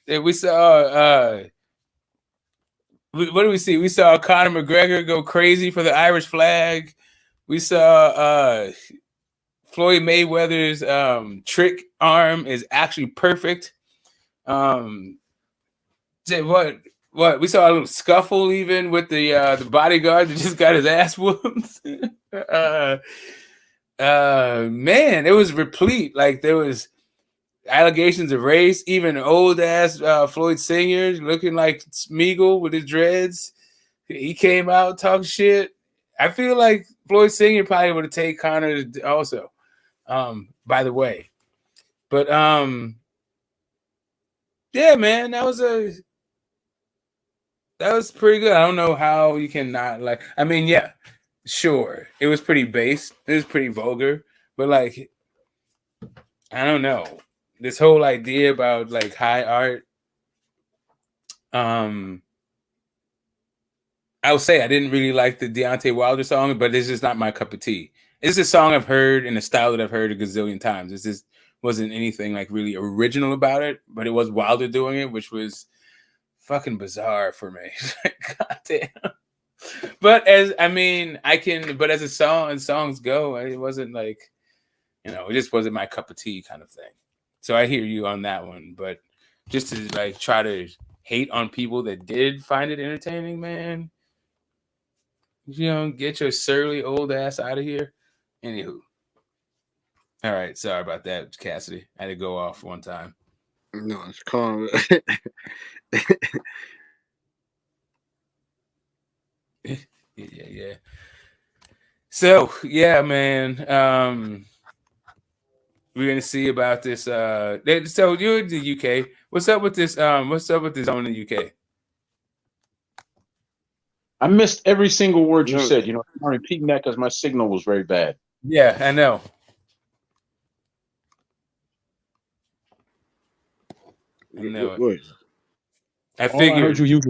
we saw what do we see? We saw Conor McGregor go crazy for the Irish flag. We saw Floyd Mayweather's trick arm is actually perfect. What we saw a little scuffle even with the bodyguard that just got his ass whooped. Man, it was replete. Like there was allegations of race, even old ass Floyd Senior looking like Smeagol with his dreads. He came out talking shit. I feel like Floyd Senior probably would have taken Conor also. By the way, but yeah, man, that was pretty good. I don't know how you can not like. I mean, yeah, sure, it was pretty base. It was pretty vulgar, but like, I don't know. This whole idea about like high art, I would say I didn't really like the Deontay Wilder song, but it's just not my cup of tea. It's a song I've heard in a style that I've heard a gazillion times. It just wasn't anything like really original about it, but it was Wilder doing it, which was fucking bizarre for me. God damn. But as a song and songs go, it wasn't like, it just wasn't my cup of tea kind of thing. So I hear you on that one, but just to like try to hate on people that did find it entertaining, man. You know, get your surly old ass out of here. Anywho. All right, sorry about that, Cassidy. I had to go off one time. No, it's calm. Yeah. So yeah, man. We're gonna see about this. So you're in the UK. What's up with this? What's up with this zone in the UK? I missed every single word you said. You know, I'm repeating that because my signal was very bad. Yeah, I know. I All I heard figured. you use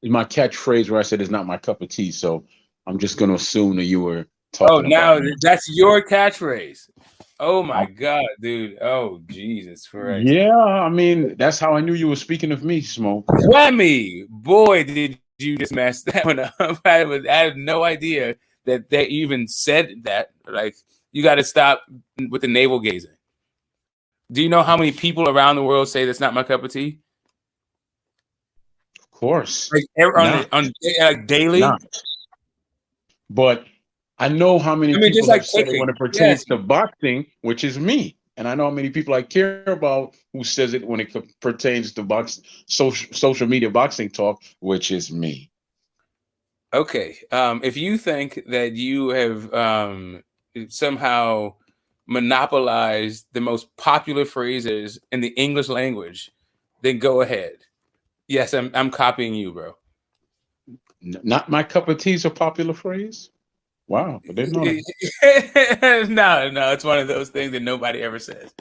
is my catchphrase where I said it's not my cup of tea. So I'm just going to assume that you were talking now about me. that's your catchphrase. Oh my God, dude. Oh Jesus Christ. Yeah, I mean, that's how I knew you were speaking of me, Smoke. Whammy. Boy, did you just mess that one up. I had no idea that they even said that. Like, you got to stop with the navel gazing. Do you know how many people around the world say that's not my cup of tea? Of course. Like daily? Not. But I know how many people have said it when it pertains to boxing, which is me. And I know how many people I care about who says it when it pertains to social media boxing talk, which is me. Okay. If you think that you have somehow monopolized the most popular phrases in the English language, then go ahead. Yes, I'm copying you, bro. Not my cup of tea is a popular phrase. Wow, I didn't know that. No, it's one of those things that nobody ever says.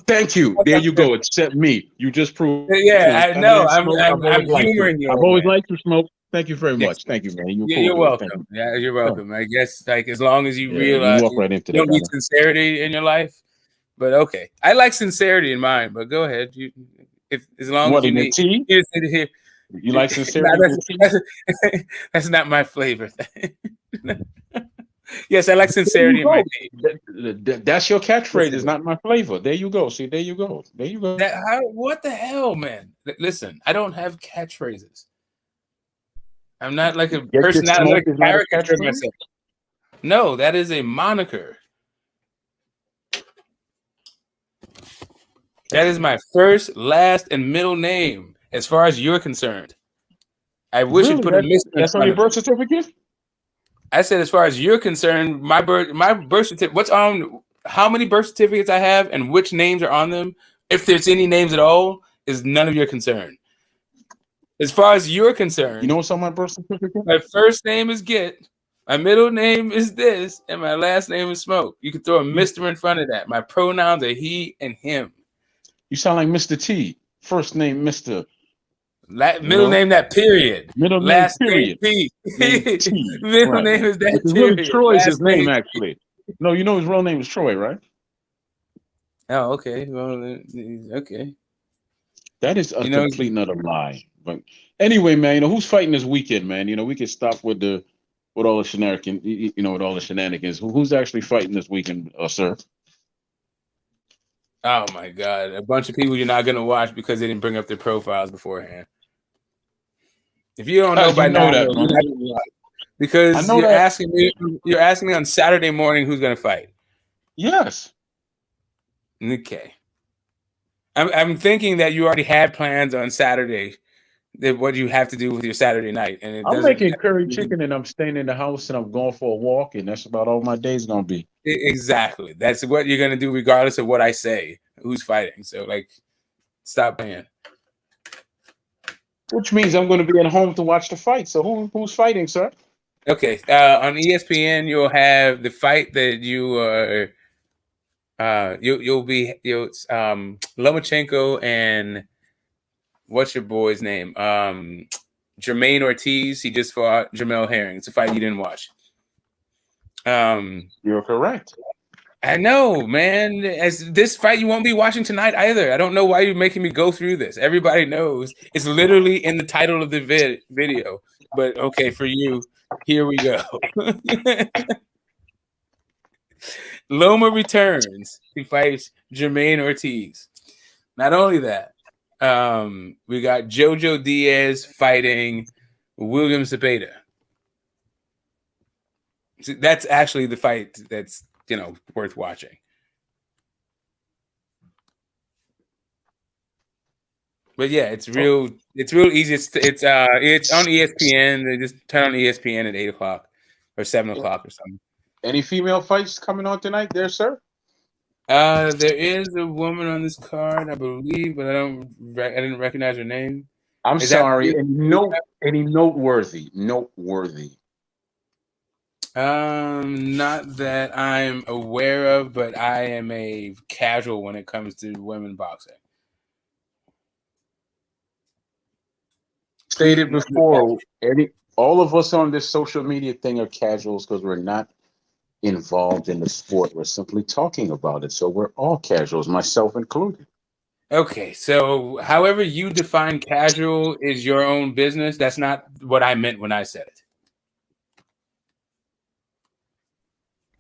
Thank you. There you go. Except me. You just proved. Yeah, I know. I'm humoring you. I've always liked to Smoke. Thank you very much. Thank you, man. You're welcome. Yeah, you're welcome. I guess like as long as you realize you walk right into you don't need sincerity in your life. But okay, I like sincerity in mine. But go ahead. As long as you need. Tea? You like sincerity? That's not my flavor. Yes, I like sincerity in my tea. That's your catchphrase. It's not my flavor. There you go. See, there you go. There you go. What the hell, man? Listen, I don't have catchphrases. I'm not like a personality caricature myself. No, that is a moniker. That is my first, last, and middle name, as far as you're concerned. I wish you'd put a Mr. That's on your birth certificate? I said, as far as you're concerned, my birth certificate. How many birth certificates I have, and which names are on them? If there's any names at all, is none of your concern. As far as you're concerned, you know what's on my birth certificate? My first name is Git, my middle name is this, and my last name is Smoke. You can throw a Mr. in front of that. My pronouns are he and him. You sound like Mr. T. First name, Mr. Middle name that period. Middle last name period. Name T. Middle name is that it's period. Really Troy's his name actually. No, you know his real name is Troy, right? Oh, okay. Well, okay. That is a complete another lie. But anyway, man, who's fighting this weekend, man? We can stop with all the shenanigans. With all the shenanigans. Who's actually fighting this weekend, sir? Oh my God! A bunch of people you're not gonna watch because they didn't bring up their profiles beforehand. If you don't know by now, you're not gonna watch. Because you're asking me on Saturday morning who's gonna fight. Yes. Okay. I'm thinking that you already had plans on Saturday. That what you have to do with your Saturday night, and I'm making curry chicken, and I'm staying in the house, and I'm going for a walk, and that's about all my day's gonna be. Exactly. That's what you're gonna do, regardless of what I say. Who's fighting? So, stop playing. Which means I'm going to be at home to watch the fight. So, who's fighting, sir? Okay. On ESPN, you'll have the fight that you'll be Lomachenko and. What's your boy's name? Jermaine Ortiz. He just fought Jamel Herring. It's a fight you didn't watch. You're correct. I know, man. As this fight you won't be watching tonight either. I don't know why you're making me go through this. Everybody knows. It's literally in the title of the video. But okay, for you, here we go. Loma returns. He fights Jermaine Ortiz. Not only that, we got Jojo Diaz fighting William ZPEDA. So that's actually the fight that's worth watching. But yeah, it's real easy. It's on ESPN. They just turn on ESPN at 8:00 or 7:00 or something. Any female fights coming on tonight, there, sir? There is a woman on this card, I believe, but I didn't recognize her name. I'm sorry. Any noteworthy? Not that I'm aware of, but I am a casual when it comes to women boxing. Stated before, all of us on this social media thing are casuals because we're not involved in the sport. We're simply talking about it. So we're all casuals, myself included. Okay, so however you define casual is your own business. That's not what I meant when I said it.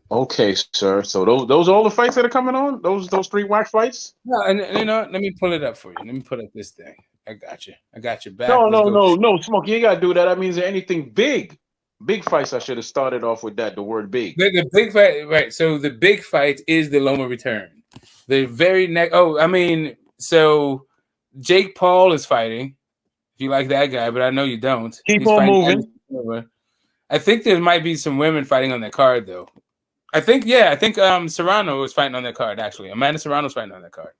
Okay, sir. So those are all the fights that are coming on? Those 3 watch fights? No, and let me pull it up for you. Let me pull up this thing. I got you back. No, Smokey, you gotta do that. I mean, is there anything big? Big fights. I should have started off with that. The word big. The big fight, right? So the big fight is the Loma return. The very next. So Jake Paul is fighting. If you like that guy, but I know you don't. Keep on moving. I think there might be some women fighting on that card, though. I think Serrano was fighting on that card. Actually, Amanda Serrano's fighting on that card.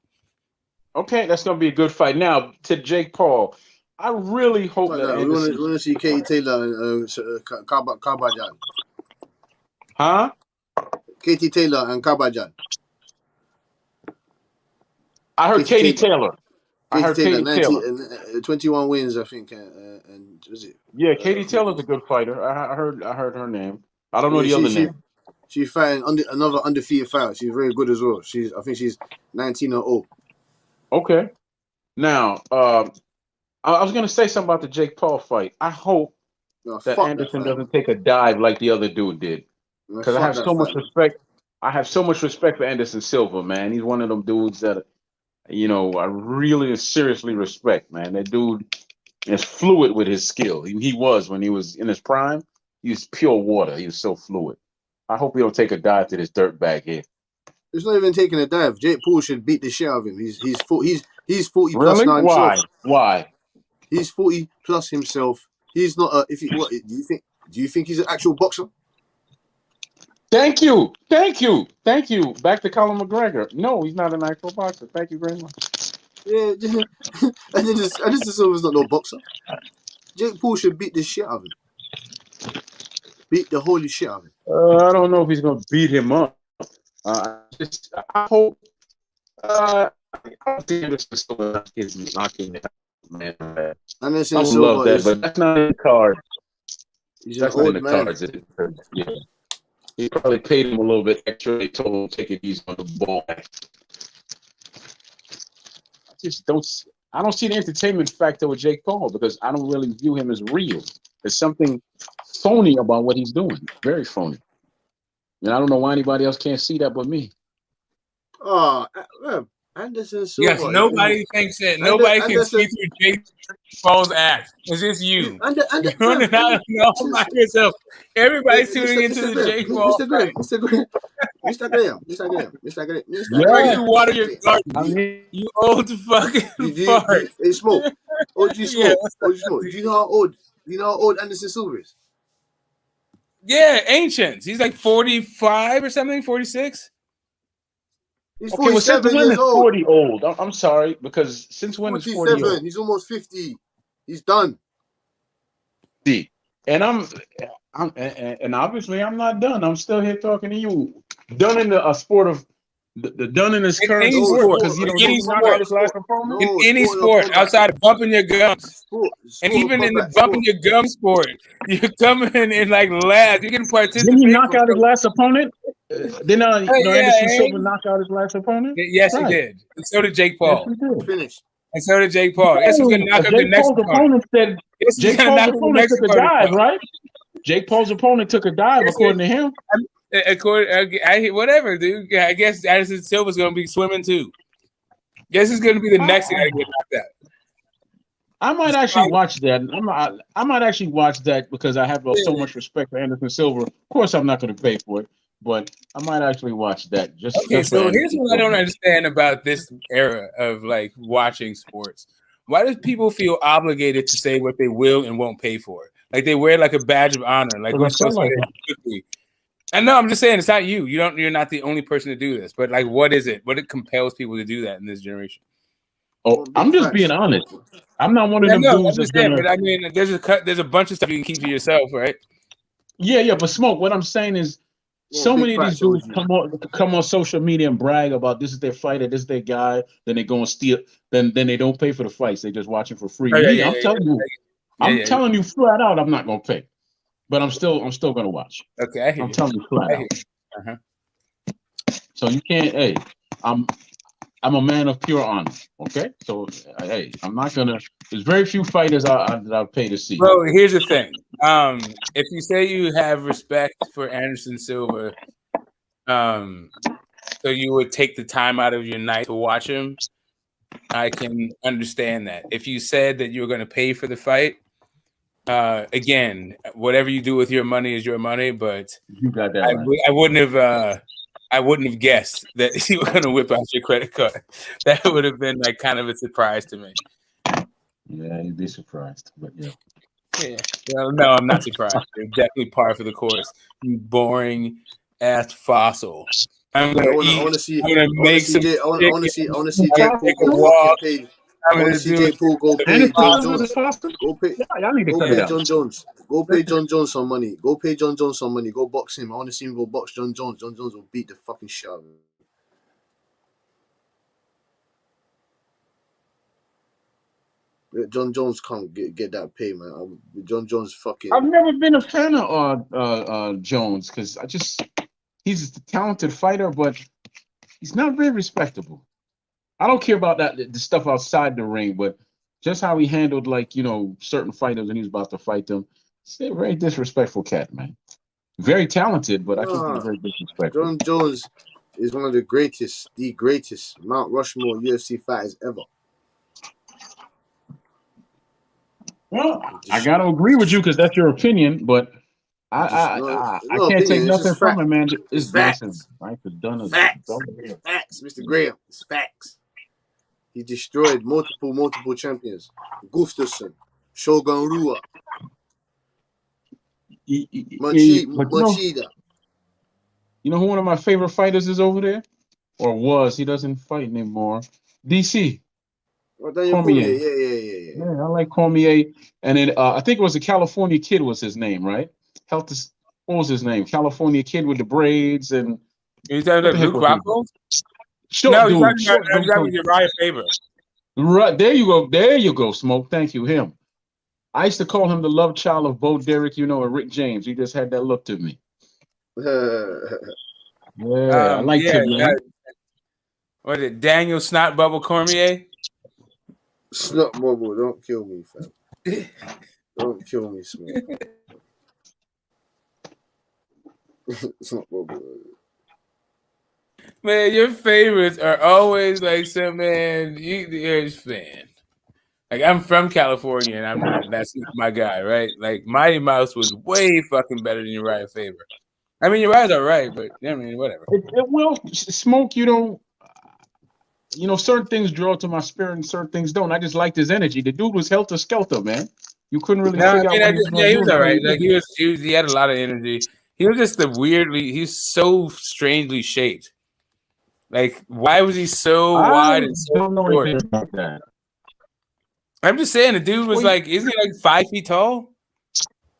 Okay, that's gonna be a good fight. Now to Jake Paul, I really hope that we want to see Katie Taylor and Kabajan. Huh? Katie Taylor and Kabajan. I heard Katie Taylor. I heard Katie 21 wins, I think. And was it? Yeah, Katie Taylor's a good fighter. I heard her name. I don't know the other name. She's fighting another undefeated fighter. She's very good as well. I think she's 19-0. Okay. Now, I was going to say something about the Jake Paul fight. I hope that Anderson doesn't take a dive like the other dude did, because I have so much respect. I have so much respect for Anderson Silva, man. He's one of them dudes that, I really seriously respect, man. That dude is fluid with his skill. He was when he was in his prime. He was pure water. He was so fluid. I hope he don't take a dive to this dirtbag here. It's not even taking a dive. Jake Paul should beat the shit out of him. He's 40 really? plus now himself. Why? He's 40 plus himself. He's not a. Do you think he's an actual boxer? Thank you. Back to Colin McGregor. No, he's not an actual boxer. Thank you very much. Yeah, Anderson Silva's not no boxer. Jake Paul should beat the shit out of him. Beat the holy shit out of him. I don't know if he's gonna beat him up. I hope. I don't think Anderson Silva is knocking it out, man. I love that, but that's not in the card. That's not in the cards. Yeah. He probably paid him a little bit extra. They told him to take it easy on the ball. I don't see the entertainment factor with Jake Paul, because I don't really view him as real. There's something phony about what he's doing. Very phony. And I don't know why anybody else can't see that but me. Oh, Anderson Silva. Yes, nobody thinks that. Nobody can see through Jake Paul's ass. It's just you. You're not by yourself. Everybody's tuning into the Jake Paul. Mr. Graham. Yeah. You water your garden. You old fucking fart. Hey, Smoke. OG Smoke. Do you know how old Anderson Silva is? Yeah, ancients. He's like 45 or something, 46. He's 47 years old. 40 old. I'm sorry, because since when is 40 old? He's almost 50. He's done. See, and and obviously I'm not done. I'm still here talking to you. Done in the sport of the done in his current sport, because in any sport outside of bumping your gums, and even in the bumping your gum sport, you're coming in like last. You can participate. Didn't he knock out his last opponent? Didn't Anderson Silva knock out his last opponent? Yes, he did. And so did Jake Paul. Yes, finished. And so did Jake Paul. Guess who's gonna knock out the next opponent? Jake Paul's opponent took a dive, right? Jake Paul's opponent took a dive, according to him. Whatever, dude. I guess Anderson Silva's gonna be swimming too. Guess who's gonna be the next guy to get knocked out? I might actually watch that. I might actually watch that because I have so much respect for Anderson Silva. Of course, I'm not going to pay for it, but I might actually watch that. Just Okay, just so for here's Anderson what I don't Silva. understand about this era of like watching sports. Why do people feel obligated to say what they will and won't pay for? Like they wear like a badge of honor. Like we're supposed to say quickly. I know. I'm just saying it's not you. You're not the only person to do this. But like, what is it? What it compels people to do that in this generation? Oh, I'm just being honest. I'm not one of Yeah, them no, dudes I'm that's just saying. gonna. But I mean, there's a bunch of stuff you can keep to yourself, right? Yeah. But Smoke. What I'm saying is, so many of these dudes come on social media and brag about this is their fighter, this is their guy. Then they go and steal. Then they don't pay for the fights. They just watch it for free. Oh, Me, I'm telling you, I'm telling you flat out, I'm not gonna pay. But I'm still gonna watch. Okay, I hear I'm you. telling you flat out. Uh-huh. So you can't. Hey, I'm a man of pure honor. Okay, so hey, I'm not gonna. There's very few fighters that I'll pay to see. Well, here's the thing. If you say you have respect for Anderson Silva, so you would take the time out of your night to watch him, I can understand that. If you said that you were going to pay for the fight, again, whatever you do with your money is your money. But you got that right. I wouldn't have guessed that you were going to whip out your credit card. That would have been like kind of a surprise to me. Yeah, you'd be surprised, but yeah. Yeah. Well, no, I'm not surprised. You're definitely par for the course. You boring ass fossil. I'm gonna eat. I want to see. I'm gonna make some. I want to see. I want to see I'm Jake gonna Paul take a go walk. fucking paid. I'm I want gonna to see do Jake Paul go pay Anderson John Silva's Jones. a foster? Go pay. Y'all need to Go cut it pay out. John Jones. Go pay John Jones some money. Go pay John Jones some money. Go box him. I want to see him go box John Jones. John Jones will beat the fucking shit out of him. John Jones can't get that pay, man. John Jones fucking. I've never been a fan of Jones because he's a talented fighter, but he's not very respectable. I don't care about the stuff outside the ring, but just how he handled certain fighters when he was about to fight them. He's a very disrespectful cat, man. Very talented, but I think he's very disrespectful. John Jones is one of the greatest Mount Rushmore UFC fighters ever. Well, I gotta agree with you because that's your opinion, but I can't take nothing from him, man. It's facts. Right? Facts, Mr. Graham. It's facts. He destroyed multiple champions. Gustafsson, Shogun Rua, Machida. You know who one of my favorite fighters is over there? Or was. He doesn't fight anymore. DC. Cormier. Yeah. I like Cormier. And then I think it was a California Kid was his name, right? What was his name? California Kid with the braids and. You talking about Luke Rockhold? No, he's talking about Uriah Faber. Right, there you go, Smoke. Thank you, him. I used to call him the love child of Bo Derek, and Rick James. He just had that look to me. I liked him, man. What is it, Daniel Snot Bubble Cormier? Snot Bubble, don't kill me, fam. Don't kill me, Smoke. Snot Bubble. Man, your favorites are always like some man. You're a fan. Like I'm from California, and I'm not. That's my guy, right? Like Mighty Mouse was way fucking better than Uriah Faber. I mean, Uriah's all right, but I mean, whatever. Well, Smoke, certain things draw to my spirit, and certain things don't. I just liked his energy. The dude was helter skelter, man. You couldn't really figure out. He was all right. Like he had a lot of energy. He was just he's so strangely shaped. Like, why was he so wide and so short? About that. I'm just saying, the dude was isn't he like 5 feet tall?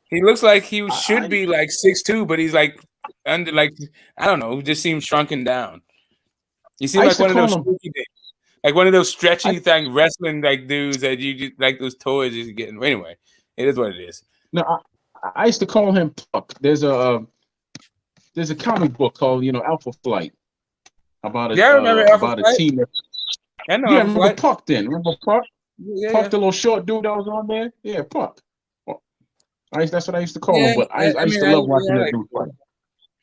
He looks like he should be like 6'2", but he's like under, like, I don't know, just seems shrunken down. You seem like one of those stretchy thing wrestling like dudes that you just, like those toys you're getting. Anyway, it is what it is. No, I used to call him Puck. There's a comic book called Alpha Flight. About a team. I know. Yeah, remember Puck then? Remember Puck? Yeah, Puck, the little short dude that was on there? Yeah, Puck. That's what I used to call him, but I used to love watching that dude fight.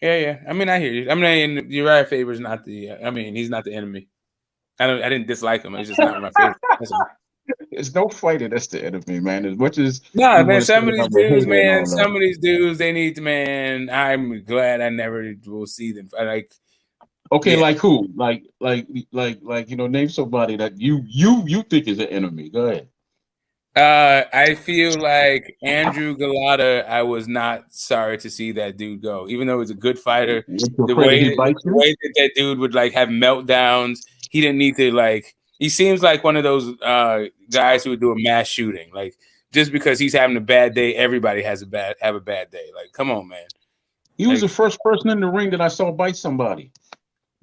Yeah. I mean, I hear you. I mean, Uriah Faber's not he's not the enemy. I didn't dislike him. He's just not my favorite. There's no fighter that's the enemy, man. As much as Nah, you man, want to say some of these I'm a dudes, hater and man, all that. some of these dudes, they need to, man. I'm glad I never will see them. Like, Okay, yeah. like who? Like, name somebody that you think is an enemy. Go ahead. I feel like Andrew Galata, I was not sorry to see that dude go, even though he's a good fighter. You're The afraid that way he bites the you? way that dude would like have meltdowns, he didn't need to like. He seems like one of those guys who would do a mass shooting. Like just because he's having a bad day, everybody have a bad day. Like, come on, man. He was the Like, first person in the ring that I saw bite somebody.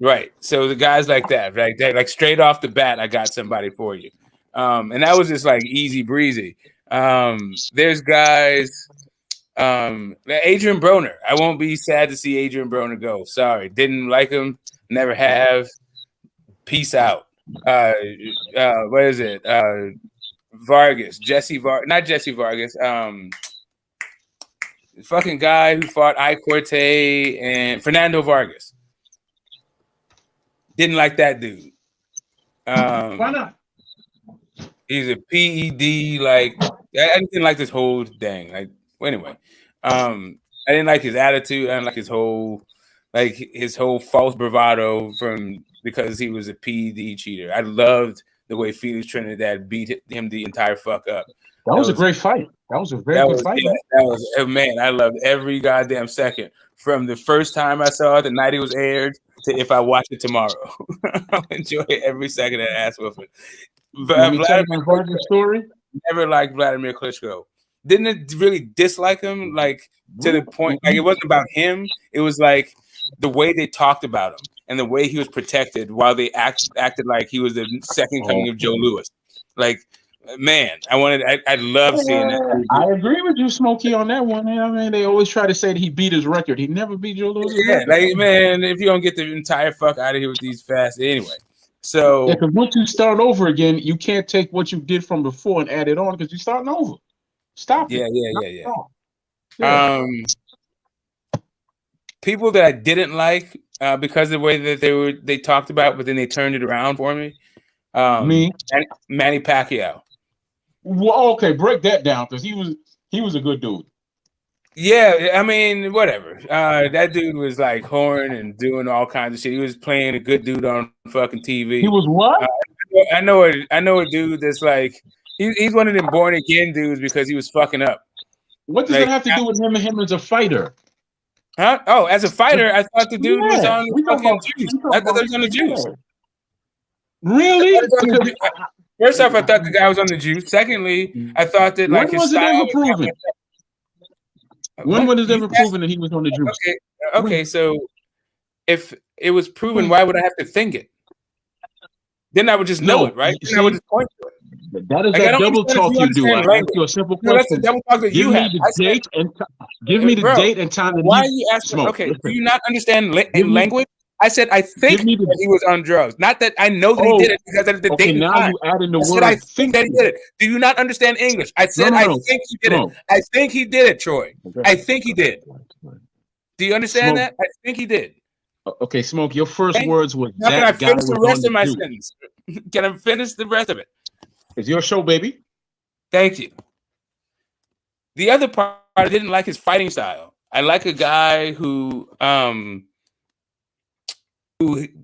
right. So the guys like that, right? Like straight off the bat, I got somebody for you. And that was just like easy breezy. There's guys, Adrian Broner. I won't be sad to see Adrian Broner go. Sorry. Didn't like him, never have. Peace out. What is it? Vargas, not Jesse Vargas. Fucking guy who fought I Corte and Fernando Vargas. Didn't like that dude. Why not? He's a PED. Like I didn't like this whole thing. Like well, anyway, I didn't like his attitude. I didn't like his whole false bravado from because he was a PED cheater. I loved the way Felix Trinidad beat him the entire fuck up. That was a great fight. That was a very good fight. Yeah, that was man. I loved every goddamn second from the first time I saw it, the night it was aired, to if I watch it tomorrow. I enjoy every second of ass whooping. Let me tell you my Vargas story. Never liked Vladimir Klitschko. Didn't really dislike him, like to the point. Like it wasn't about him. It was like the way they talked about him and the way he was protected while they acted like he was the second coming of Joe Louis. Like, man, I love seeing that. I agree with you, Smokey, on that one. I mean, they always try to say that he beat his record. He never beat Joe Louis' record. Like, man, if you don't get the entire fuck out of here with these fast anyway. So because once you start over again, you can't take what you did from before and add it on because you're starting over. Stop. Yeah. People that I didn't like because of the way that they talked about, but then they turned it around for me. Me, Manny Pacquiao. Well, okay, break that down because he was a good dude. Yeah, I mean, whatever. That dude was like whoring and doing all kinds of shit. He was playing a good dude on fucking TV. He was what? I know a dude that's like he's one of them born again dudes because he was fucking up. What does it have to do with him as a fighter? Huh? Oh, as a fighter, I thought the dude was on the fucking juice. I thought he was on the juice. Really? First off, I thought the guy was on the juice. Secondly, I thought that like his style was proven. When was it ever proven that he was on the juice? Okay, so if it was proven, why would I have to think it? Then I would just know it, right? Then I would just point to it. That is like that double talk you do. I ask you a simple question. That's the double talk that you have. Give me the date and time. Why are you asking? Okay, do you not understand language? I said I think that he was on drugs. Not that I know that he did it because of the date and time. You add in the word. I think that he did it. Do you not understand English? I said I think he did it. I think he did it, Troy. I think he did. Do you understand that? I think he did. Okay, Smoke. Your first words was that. Can I finish the rest of my sentence? Can I finish the rest of it? It's your show, baby. Thank you. The other part, I didn't like his fighting style. I like a guy who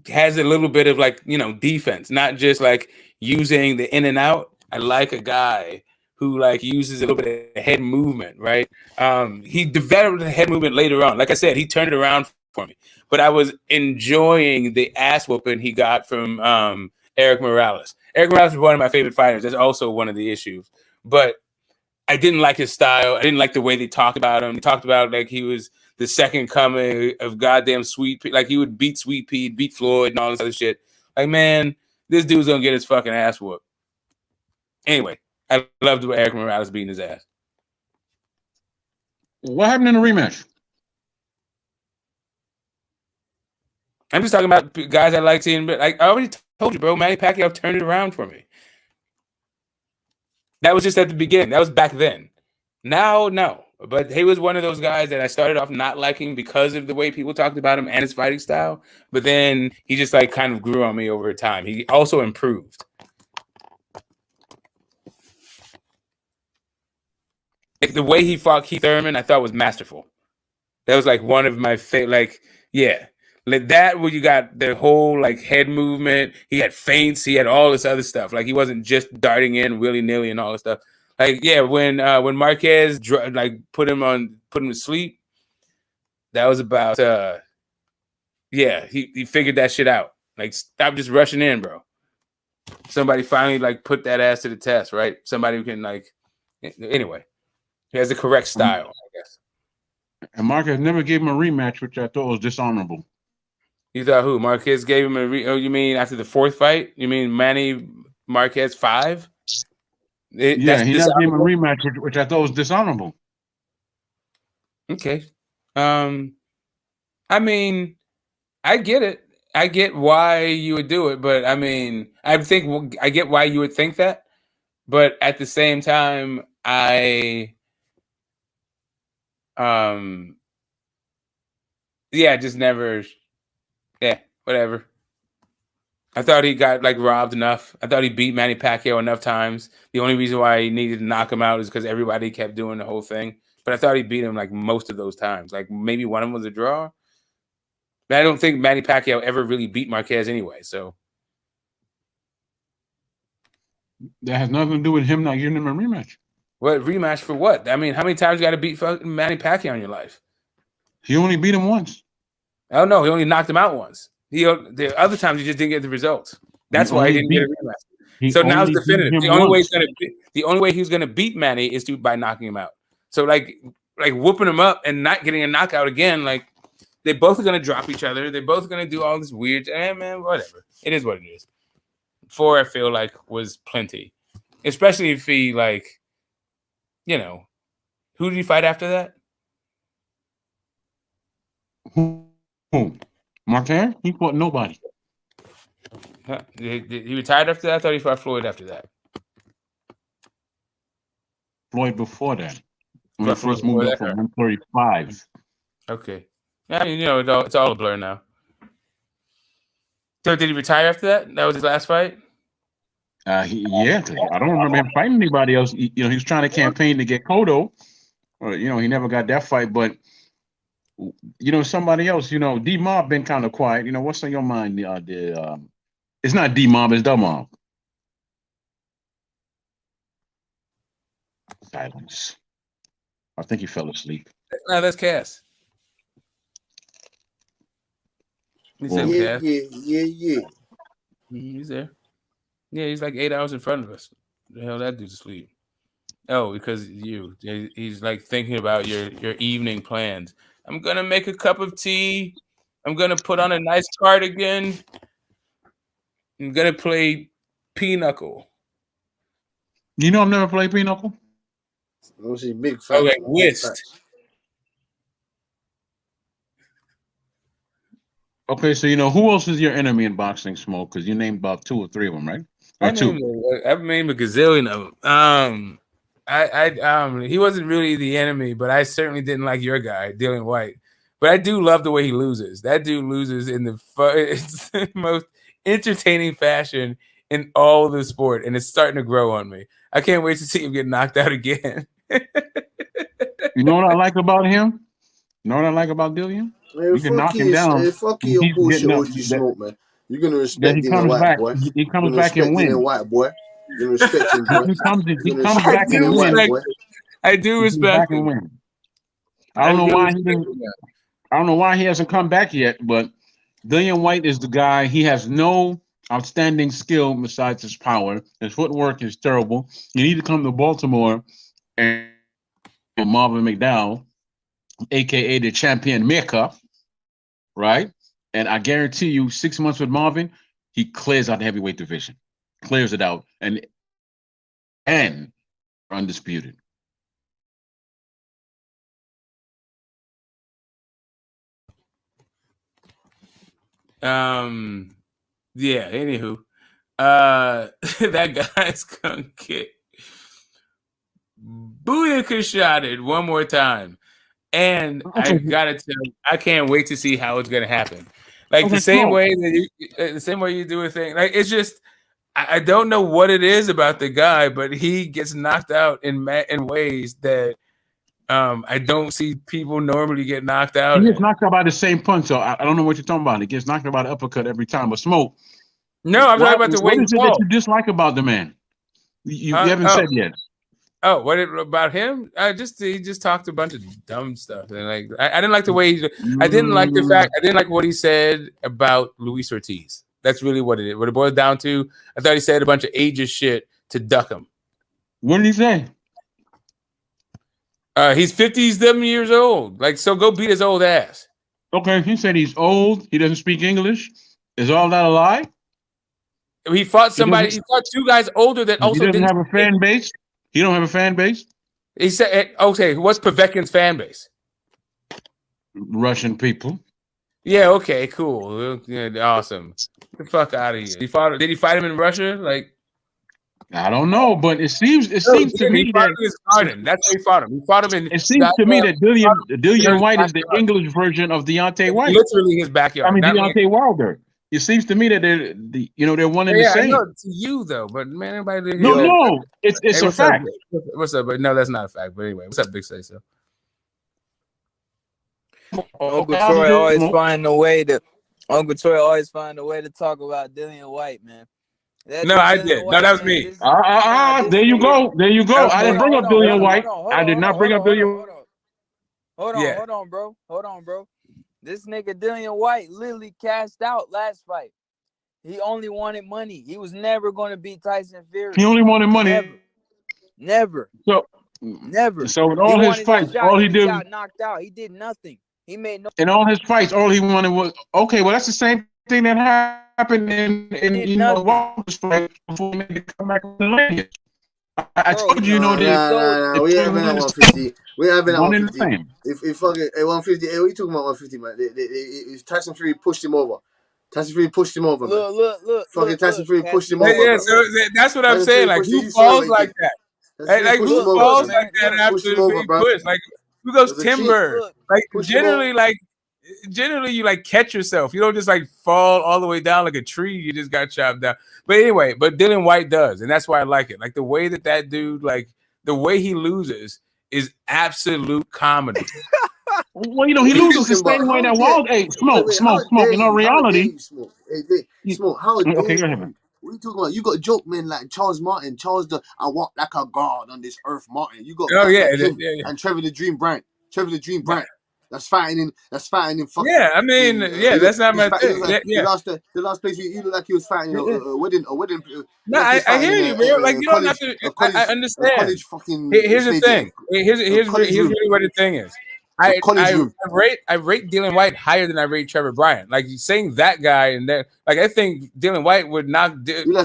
has a little bit of like, defense, not just like using the in and out. I like a guy who like uses a little bit of head movement, right? He developed the head movement later on. Like I said, he turned it around for me. But I was enjoying the ass whooping he got from Eric Morales. Eric Morales is one of my favorite fighters. That's also one of the issues. But I didn't like his style. I didn't like the way they talked about him. They talked about like he was the second coming of goddamn Sweet Pea. Like he would beat Sweet Pea, beat Floyd, and all this other shit. Like, man, this dude's gonna get his fucking ass whooped. Anyway, I loved Eric Morales beating his ass. What happened in the rematch? I'm just talking about guys I like seeing. But like I already told you, bro, Manny Pacquiao turned it around for me. That was just at the beginning. That was back then. Now, no. But he was one of those guys that I started off not liking because of the way people talked about him and his fighting style. But then he just like kind of grew on me over time. He also improved. Like, the way he fought Keith Thurman, I thought was masterful. That was like one of my favorite. Like, yeah, like that where you got the whole like head movement. He had feints. He had all this other stuff. Like, he wasn't just darting in willy nilly and all this stuff. Like, yeah, when Marquez like put him to sleep, that was about yeah, he figured that shit out. Like, stop just rushing in, bro. Somebody finally like put that ass to the test, right? Somebody who can like, anyway, he has the correct style, I guess. And Marquez never gave him a rematch, which I thought was dishonorable. You thought who? Marquez gave him oh, you mean after the fourth fight? You mean Manny Marquez 5? Yeah, he never gave him a rematch, which I thought was dishonorable. Okay. I mean, I get it. I get why you would do it, but I mean, I get why you would think that, but at the same time, yeah, just never, yeah, whatever. I thought he got like robbed enough. I thought he beat Manny Pacquiao enough times. The only reason why he needed to knock him out is because everybody kept doing the whole thing. But I thought he beat him like most of those times. Like, maybe one of them was a draw. But I don't think Manny Pacquiao ever really beat Marquez anyway. So that has nothing to do with him not giving him a rematch. What rematch for what? I mean, how many times you got to beat Manny Pacquiao in your life? He only beat him once. Oh no, he only knocked him out once. The other times he just didn't get the results. That's why he didn't get a rematch. So now it's definitive. The only way he's gonna beat Manny is by knocking him out. So like whooping him up and not getting a knockout again, like, they both are gonna drop each other. They're both gonna do all this weird, man, whatever. It is what it is. 4, I feel like, was plenty. Especially if he, like, you know, who did he fight after that? Who? Marquez? He fought nobody. He retired after that? I thought he fought Floyd after that. Floyd before that. When he first moved up from 135. Okay. I mean, you know, it's all a blur now. So did he retire after that? That was his last fight? Yeah, I don't remember him fighting anybody else. He was trying to campaign to get Cotto. He never got that fight. But, somebody else, D-Mob been kind of quiet. What's on your mind? It's not D-Mob, it's D-Mob. Silence. I think he fell asleep. No, that's Cass. Yeah. He's there. Yeah, he's like 8 hours in front of us. The hell that dude's asleep. Oh, because he's like thinking about your evening plans. I'm gonna make a cup of tea. I'm gonna put on a nice cardigan. I'm gonna play pinochle. I've never played pinochle. I see big fat. Okay, whist. Okay, so who else is your enemy in boxing, Smoke? Because you named about 2 or 3 of them, right? Or I've named a gazillion of them. He wasn't really the enemy, but I certainly didn't like your guy, Dillian White. But I do love the way he loses. That dude loses in it's the most entertaining fashion in all the sport, and it's starting to grow on me. I can't wait to see him get knocked out again. You know what I like about him? You know what I like about Dillian? You can knock him down. Fuck your bullshit OG Smoke, man. You're gonna respect Dillian White, boy. He comes back and wins. White, boy. You're gonna respect him, boy. He comes back and wins. I do respect him. I don't know why he hasn't come back yet, but Dillian White is the guy. He has no outstanding skill besides his power. His footwork is terrible. You need to come to Baltimore and Marvin McDowell, aka the champion maker, right? And I guarantee you, 6 months with Marvin, he clears out the heavyweight division, clears it out, and undisputed. Yeah, anywho. That guy's gonna get booyakashotted one more time. And I gotta tell you, I can't wait to see how it's gonna happen. Like the same way you do a thing. Like, it's just, I don't know what it is about the guy, but he gets knocked out in ways that I don't see people normally get knocked out. He gets knocked out by the same punch, so I don't know what you're talking about. He gets knocked out by the uppercut every time. But Smoke. No, I'm talking about the way what he is it that you dislike about the man? You haven't said yet. Oh, about him? He just talked a bunch of dumb stuff, and like I didn't like the way I didn't like the fact I didn't like what he said about Luis Ortiz. That's really what it boiled down to. I thought he said a bunch of ageist shit to duck him. What did he say? He's 50 years old. Like, so go beat his old ass. Okay, he said he's old. He doesn't speak English. Is all that a lie? He fought somebody. He fought two guys older that also didn't have a fan base. He don't have a fan base. He said, "Okay, what's Povetkin's fan base?" Russian people. Yeah. Okay. Cool. Yeah, awesome. Get the fuck out of here. Did he fight him in Russia? Like, I don't know, but it seems to me that that's where he fought him. He fought him in. It seems to me that Dillian White is the English version of Deontay White. Literally his backyard. I mean Deontay Wilder. It seems to me that they're one and the same. I know, to you though, but man, everybody. No, it's a fact. What's up? But no, that's not a fact. But anyway, what's up, Big Say So? Uncle Troy always find a way to talk about Dillian White, man. No, I did. No, that was me. There you go. I didn't bring up Dillian White. I did not bring up Dillian White. Hold on, bro. This nigga Dillian White literally cashed out last fight. He only wanted money. He was never going to beat Tyson Fury. He only wanted money. Never. Never. So in all his fights, all he did got knocked out. He did nothing. He made no. In all his fights, all he wanted was okay. Well, that's the same thing that happened in Wilder's fight before he made the comeback to the lineage. I told you, that we haven't been at 150. We haven't been at 150. If fucking at 150, what are you talking about 150, man? Tyson Fury pushed him over. Look. Fucking Tyson Fury pushed him over. Yeah, so that's what I'm saying. Like, who falls like that? Like, who falls like that after being pushed? Like, who goes timber? Like, generally you like catch yourself. You don't just like fall all the way down like a tree. You just got chopped down. But anyway, Dillian White does, and that's why I like it. Like the way that dude, like the way he loses is absolute comedy. Well, he loses the same way that Wilder. Hey, smoke. In all reality, Smoke. How dare okay, go you? ahead. What are you talking about? You got joke men like Charles Martin, I walk like a god on this earth, Martin. You got and Trevor the Dream Bryant. That's fighting in fucking. Yeah, I mean, that's not my thing. Like, the last place you look like he was fighting a wedding. No, I hear you, bro. Like, you don't have to. I understand. Here's the thing. Here's really what the thing is. I rate Dillian White higher than I rate Trevor Bryant. Like, saying that guy and that, like, I think Dillian White would knock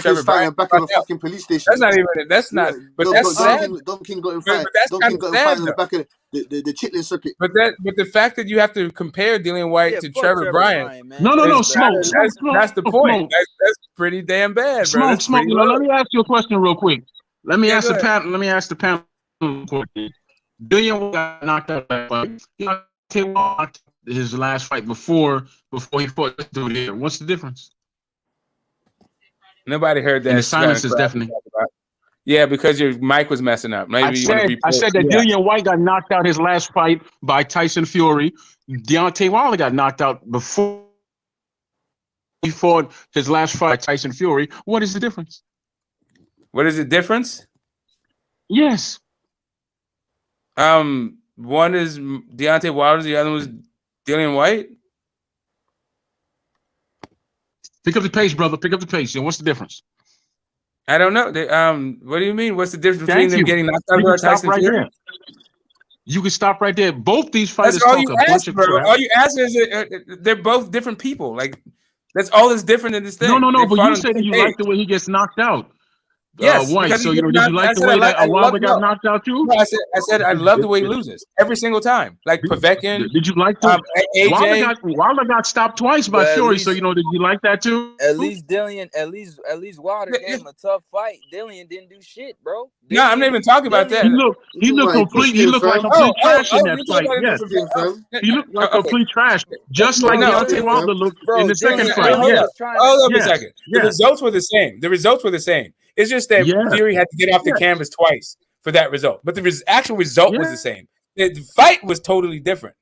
Trevor Bryant back in a fucking police station. That's not even. That's not. But that's sad. Don King got him fighting. Don King got him fighting in the back of the Chitlin circuit. But the fact that you have to compare Dillian White to Trevor Bryant. No, Smoke. That's the point. That's pretty damn bad, bro. Smoke. Let me ask you a question real quick. Let me ask the panel real quick. Dillian White got knocked out that fight. Deontay knocked his last fight before he fought this dude here. What's the difference? Nobody heard that. And the silence is deafening. Yeah, because your mic was messing up. Maybe I said that Dillian White got knocked out his last fight by Tyson Fury. Deontay Wilder got knocked out before he fought his last fight, Tyson Fury. What is the difference? What is the difference? Yes. One is Deontay Wilder, the other was Dillian White. Pick up the pace, brother. Pick up the pace. And what's the difference? I don't know. What do you mean? What's the difference between them getting knocked out by Tyson Fury? You can stop right there. Both these fighters talk a bunch of crap. All you ask is they're both different people. Like, that's all that's different in this thing. No. But you said you like the way he gets knocked out. Yes, White. So did you like the way that Wilder got knocked out too? No, I said I love the way he loses every single time. Like Povetkin. Did you like the AJ? Wilder got stopped twice by Fury. So did you like that too? At least Wilder gave him a tough fight. Dillian didn't do shit, bro. No, I'm not even talking about that. He looked complete. He looked like complete trash in that fight. Yes, he looked like complete trash, just like Deontay Wilder looked in the second fight. Hold up a second. The results were the same. It's just that Fury had to get off the canvas twice for that result. But the actual result was the same. The fight was totally different.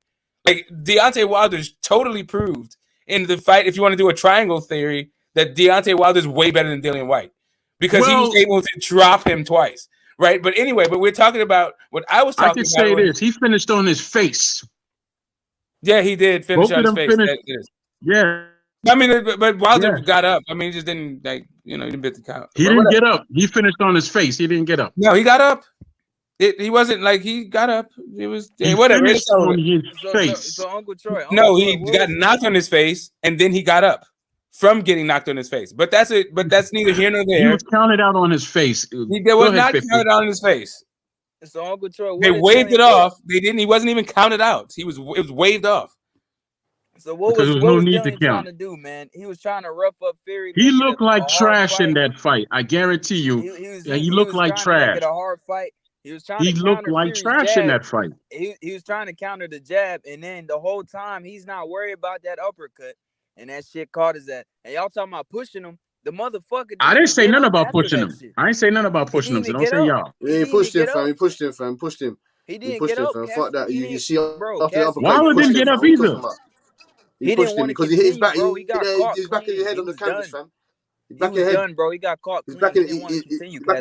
Like Deontay Wilder's totally proved in the fight. If you want to do a triangle theory, that Deontay Wilder's way better than Dillian White because he was able to drop him twice, right? But anyway, but we're talking about what I was talking about. I can say this: he finished on his face. Yeah, he did finish on his face. Yeah. I mean, but Wilder got up. I mean, he just didn't he didn't bit the count. He didn't get up. He finished on his face. He didn't get up. No, he got up. He wasn't like he got up. It was whatever. Finished on his face. So Uncle Troy. He got knocked on his face and then he got up from getting knocked on his face. But that's it. But that's neither here nor there. He was counted out on his face. He was not counted out on his face. So Uncle Troy, they waved it off. They didn't. He wasn't even counted out. It was waved off. So what was Dillian trying to do, man? He was trying to rough up Fury. He looked like trash in that fight. I guarantee you. He looked like trash. A hard fight. He was trying. He looked like trash in that fight. He was trying to counter the jab, and then the whole time he's not worried about that uppercut, and that shit caught his ass. And y'all talking about pushing him? The motherfucker. I didn't say nothing about pushing him. I didn't say nothing about pushing him. So don't say y'all. He pushed him, fam. He pushed him, fam. Pushed him. He didn't get up. Fuck that. You see, Wilder didn't get up either. He pushed him because he hit his back. He got caught. His back of your head on the canvas, fam. He was done, bro. He got caught. He's back in. No,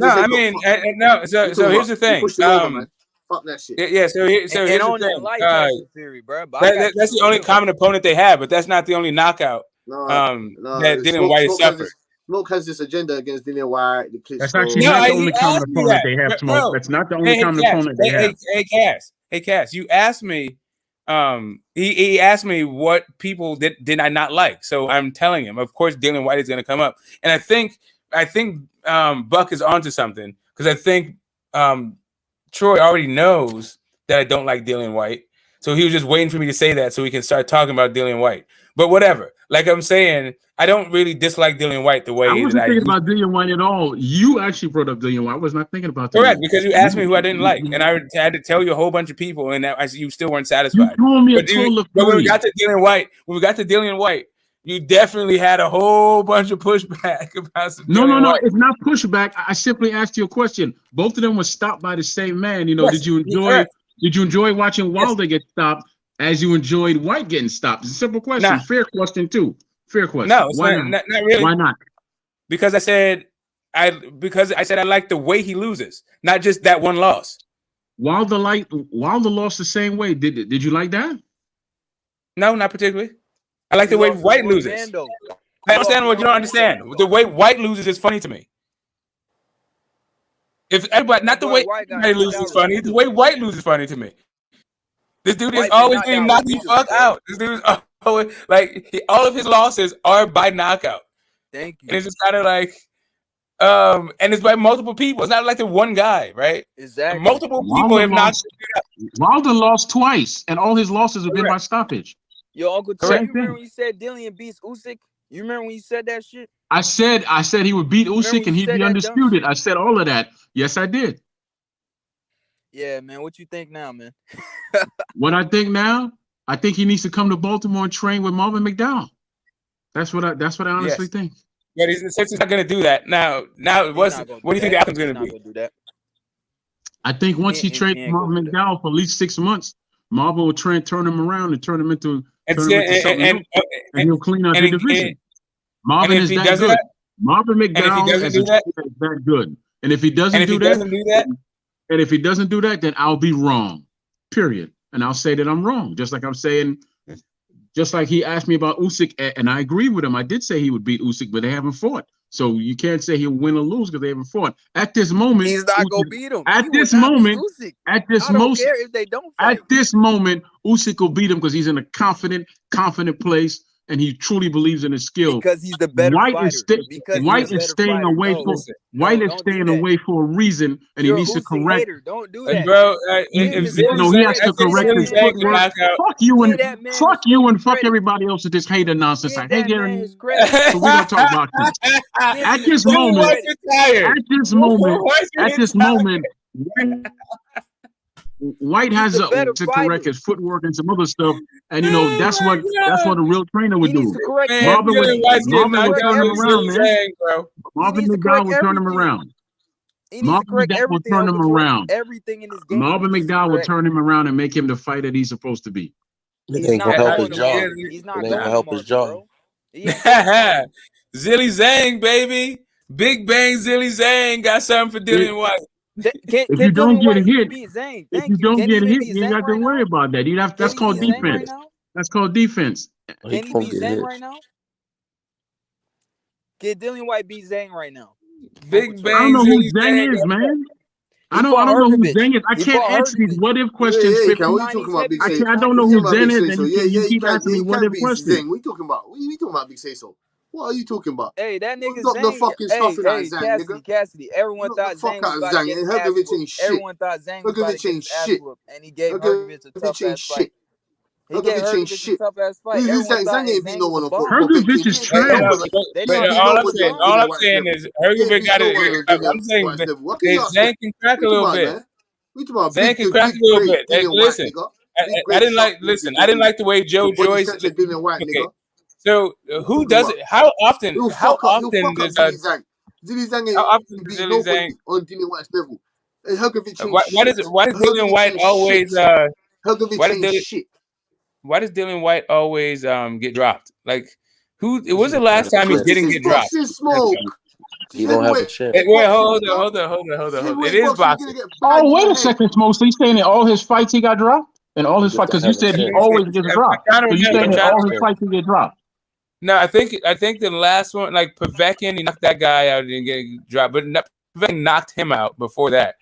I mean, no. So here's the thing. Fuck that shit. Yeah. So here's the thing. Theory, bro. That's the only common opponent they have, but that's not the only knockout. That Dillian White suffered. Smoke has this agenda against Dillian White. That's actually not the only common opponent they have. Smoke. That's not the only common opponent they have. Hey, Cass. You asked me. He asked me what people did I not like, so I'm telling him. Of course, Dillian White is going to come up, and I think Buck is onto something because I think Troy already knows that I don't like Dillian White, so he was just waiting for me to say that so we can start talking about Dillian White. But whatever, like I'm saying, I don't really dislike Dillian White the way I wasn't thinking about Dillian White at all. You actually brought up Dillian White. I was not thinking about that. Correct, because you asked me who I didn't like, and I had to tell you a whole bunch of people, and you still weren't satisfied. You told me a total of 3. But when we got to Dillian White, you definitely had a whole bunch of pushback about some. No, it's not pushback. I simply asked you a question. Both of them were stopped by the same man. Yes, did you enjoy watching Wilder get stopped as you enjoyed White getting stopped? It's a simple question. Nah. Fair question too. Fair question. No, it's not really. Why not? Because I said I like the way he loses, not just that one loss. Wilder lost the same way. Did you like that? No, not particularly. I like the way White loses. I understand what you don't understand. The way White loses is funny to me. If everybody, not the way White loses is funny, the way White loses is funny to me. This dude is always getting knocked the fuck out. This dude is always all of his losses are by knockout. Thank you. And it's just kind of like, and it's by multiple people. It's not like the one guy, right? Exactly. Multiple people have knocked him out. Wilder lost twice, and all his losses have been by stoppage. Yo, Uncle Troy, you remember when you said Dillian beats Usyk? You remember when you said that shit? I said he would beat Usyk and he'd be undisputed. I said all of that. Yes, I did. Yeah, man. What you think now, man? What I think now? I think he needs to come to Baltimore and train with Marvin McDowell. That's what I honestly think. Yeah, he's not going to do that. Now, what do you think the outcome's going to be? I think once he trains Marvin McDowell for at least 6 months, Marvin will turn him around and turn him into something else, and he'll clean out the division. Marvin is that good. Marvin McDowell is that good. And if he doesn't do that, then I'll be wrong. Period. And I'll say that I'm wrong. Just like he asked me about Usyk, and I agree with him. I did say he would beat Usyk, but they haven't fought. So you can't say he'll win or lose because they haven't fought. At this moment, he's not gonna beat him. At this moment, Usyk will beat him because he's in a confident place, and he truly believes in his skill. Because he's the better fighter. White is staying away for a reason, and he needs to correct. Don't do that, bro. He has to correct his footwork. Fuck you and fuck everybody else with this hater nonsense. I hate hearing it. So we don't talk about this. At this moment, White has to correct his footwork and some other stuff, and that's what a real trainer would do. Marvin would turn him around, man. Marvin McDowell would turn him around. He needs to Marvin correct McDowell will everything. turn him around. Everything in this game. Marvin he needs to McDowell will correct. turn him around and make him the fighter he's supposed to be. It He's ain't gonna not help going his to jaw. Marvin. He's not It ain't going gonna to help his Marvin, jaw. bro. He ain't going to Marvin. Zilly Zang, baby. Big Bang Zilly Zang got something for Dillian White. Can If you don't Dillian get White even hit, beat Zane? if Thank you you. don't Can he get even hit, beat you ain't Zane got to right worry now? about that. That's Can he called beat Zane right defense. now? That's called defense. He Can he gonna beat get Zane hit. right now? Can Dillian White beat Zane right now? Big I don't Bang know who Zilly Zhang Zang. is, man. He I fought don't know who Hergovich. Zhang is. I He can't fought answer these Hergovich. what if Yeah, questions. yeah, 50. can. What are you talking about, Big I Say? can't. I don't What know are you who talking about, Zen Big is, Say? and So yeah, yeah, you you keep can, asking yeah, me you what can if beat questions. Zeng. What are you talking about? What are you talking about, Big Say? So what are you talking about? Hey, that You nigga knock the Zane. fucking stuffing out of Zang, nigga. Cassidy. You Everyone knock the thought fuck Zane was out of about to Zang, get and his ass Hergovich whooped. ain't shit. Everyone thought Zane was about to Hergovich get ain't his ass shit. whooped, and he gave Hergovich a tough Hergovich ain't ass fight. shit. He gave Hergovich ain't Hergovich a shit. tough ass fight. Everyone thought Zang ain't beat Zane no was a one on bum. Povetkin. Hergovich is He ain't trash. They beat thought All Zane I'm was a nobody saying, on bum. all Dillian I'm White's saying level. is He ain't Hergovich beat got no it. one on I'm Dillian saying White's level. What can you that ask Zang him? can crack What a you talking little about, bit. man? We talking about Zang big, can crack big, a little great bit. Hey, Dillian White, listen, nigga. I, Big, I great, didn't sharp, like. you Listen, I get didn't me? like the way The Joe body Joyce. structure Dillian White, Okay, nigga. so What you who talking does about? it? How often? He'll How fuck up. He'll often fuck up does Zilly Zhang. Zilly Zhang how often ain't does beat Zilly Zhang? nobody on Dillian White's level. And Hergovich ain't Why shit. does why does Dillian Hergovich White ain't always? shit. Hergovich Why does ain't Dillian shit. Why does Dillian White always get dropped? Like who? It was the He don't last have a time he Because chance. this didn't is get dropped. boxing smoke. This is He don't have a heavyweight chance. Wait, boxing, hold nigga. on, hold on. This is It heavyweight is boxing. You're boxing. gonna get Oh, bagged in wait the a head. second, Smoke. So you saying that all his fights he got dropped? And all He his just fights, don't because you have a said he chance. always gets I'm dropped. trying to So you remember. saying I'm that trying to all his remember. fights he get dropped? No, I think the last one, like Povetkin, he knocked that guy out and didn't get dropped, but Povetkin knocked him out before that.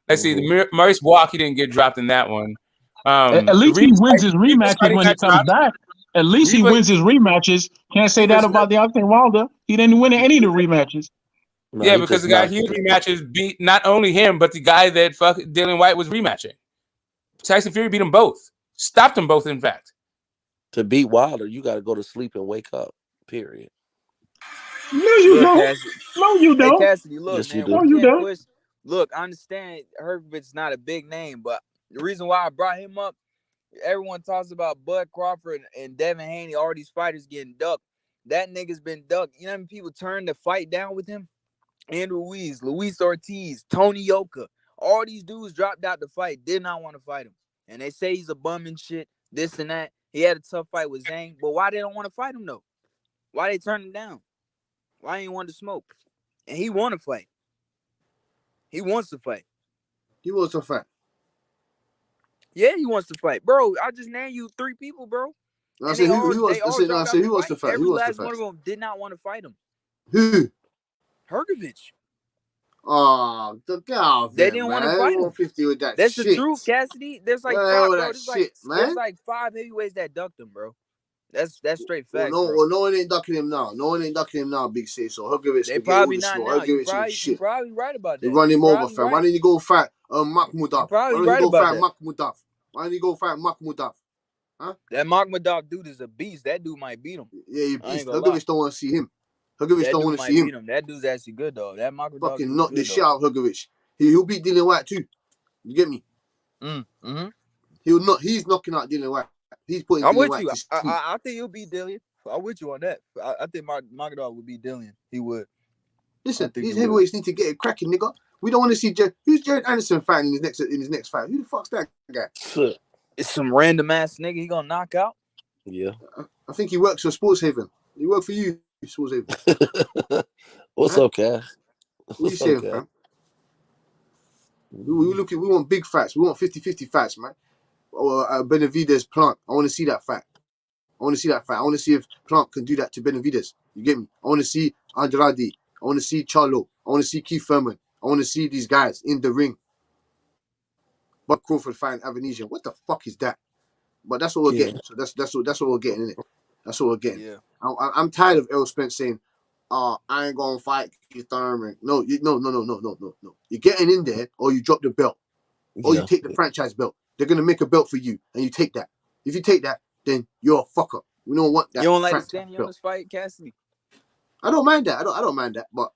Let's see, the Maurice Walk, he didn't get dropped in that one. At least he wins his Reva's rematches fight, when he got comes dropped. back. At least he Reva, wins his rematches. Can't say that Reva's, about the other Wilder. He didn't win any of the rematches. No, yeah, he because just the guy knocked he him. rematches beat not only him, but the guy that Dylan White was rematching. Tyson Fury beat them both. Stopped them both, in fact. To beat Wilder, you got to go to sleep and wake up. Period. No, you Look, don't. Cassidy. No, you Hey, don't. Cassidy, look, Yes, you man, we No, do. you can't don't. push. Look, I understand Hergovich's not a big name, but the reason why I brought him up, everyone talks about Bud Crawford and Devin Haney, all these fighters getting ducked. That nigga's been ducked. You know how many people turned the fight down with him? Andrew Ruiz, Luis Ortiz, Tony Yoka. All these dudes dropped out the fight, did not want to fight him. And they say he's a bum and shit, this and that. He had a tough fight with Zhang, but why they don't want to fight him, though? Why they turn him down? Why he ain't want to smoke? And he want to fight. He wants to fight. He was a fact. Yeah, he wants to fight. Bro, I just named you 3 people, bro. I And said they all who was dropped out the who was the fight. fact? Every Who was the last one fact? of them did not want to fight him. Who? Hergovich. Oh, get out of They there, didn't man. want to fight him. 150 with that That's shit. the truth, Cassidy. There's like What the 5, hell with bro. that shit, There's man? like 5 heavyweights that ducked him, bro. That's straight Well, facts, bro. no one ain't ducking him now. No one ain't ducking him now, Big C. So Hergovich They can get all probably the not smoke. now. You Hergovich ain't probably shit. right about They that. run You him over, probably fam. Why right. didn't you go fight You Makhmudov? probably Why didn't you right go about fight that. Makhmudov? Why didn't you go fight Makhmudov? Huh? That Magmadov dude is a beast. That dude might beat him. Yeah, you I ain't beast. gonna lie. Hergovich don't want to see him. Hergovich That don't dude want to see might him. beat him. That dude's actually good though. That Magmadov Fucking dude's knock the good shit though. out of Hergovich. He'll beat Dillian White too. You get me? Mm-hmm. He's knocking out Dillian White. He's putting I'm Dillian with White you. to sleep. I think he'll beat Dillian. I'm with you on that. I think Magmadov would beat Dillian. He would. Listen, I think these he would. heavyweights need to get it cracking, nigga. We don't want to see who's Jared Anderson fighting in his next fight. Who the fuck's that guy? It's some random ass nigga he gonna knock out. Yeah. I think he works for Sports Haven. He work for you, Sports Haven. What's up, Cass? What you What's up, saying, Cass? fam? We want big fights. We want 50-50 fights, man. Or Benavidez Plant. I want to see that fight. I want to see if Plant can do that to Benavidez. You get me? I want to see Andrade. I want to see Charlo. I want to see Keith Thurman. I want to see these guys in the ring. Bob Crawford fighting Avernesian. What the fuck is that? But that's what we're getting. So that's what we're getting, innit? That's what we're getting. Yeah. I'm tired of Errol Spence saying, I ain't gonna fight Keith Thurman. No. You're getting in there, or you drop the belt, or you take the franchise belt. They're gonna make a belt for you, and you take that. If you take that, then you're a fucker. We don't want that. You don't like the franchise Stanley belt. Jonas fight, Cassidy? I don't mind that. I don't mind that. But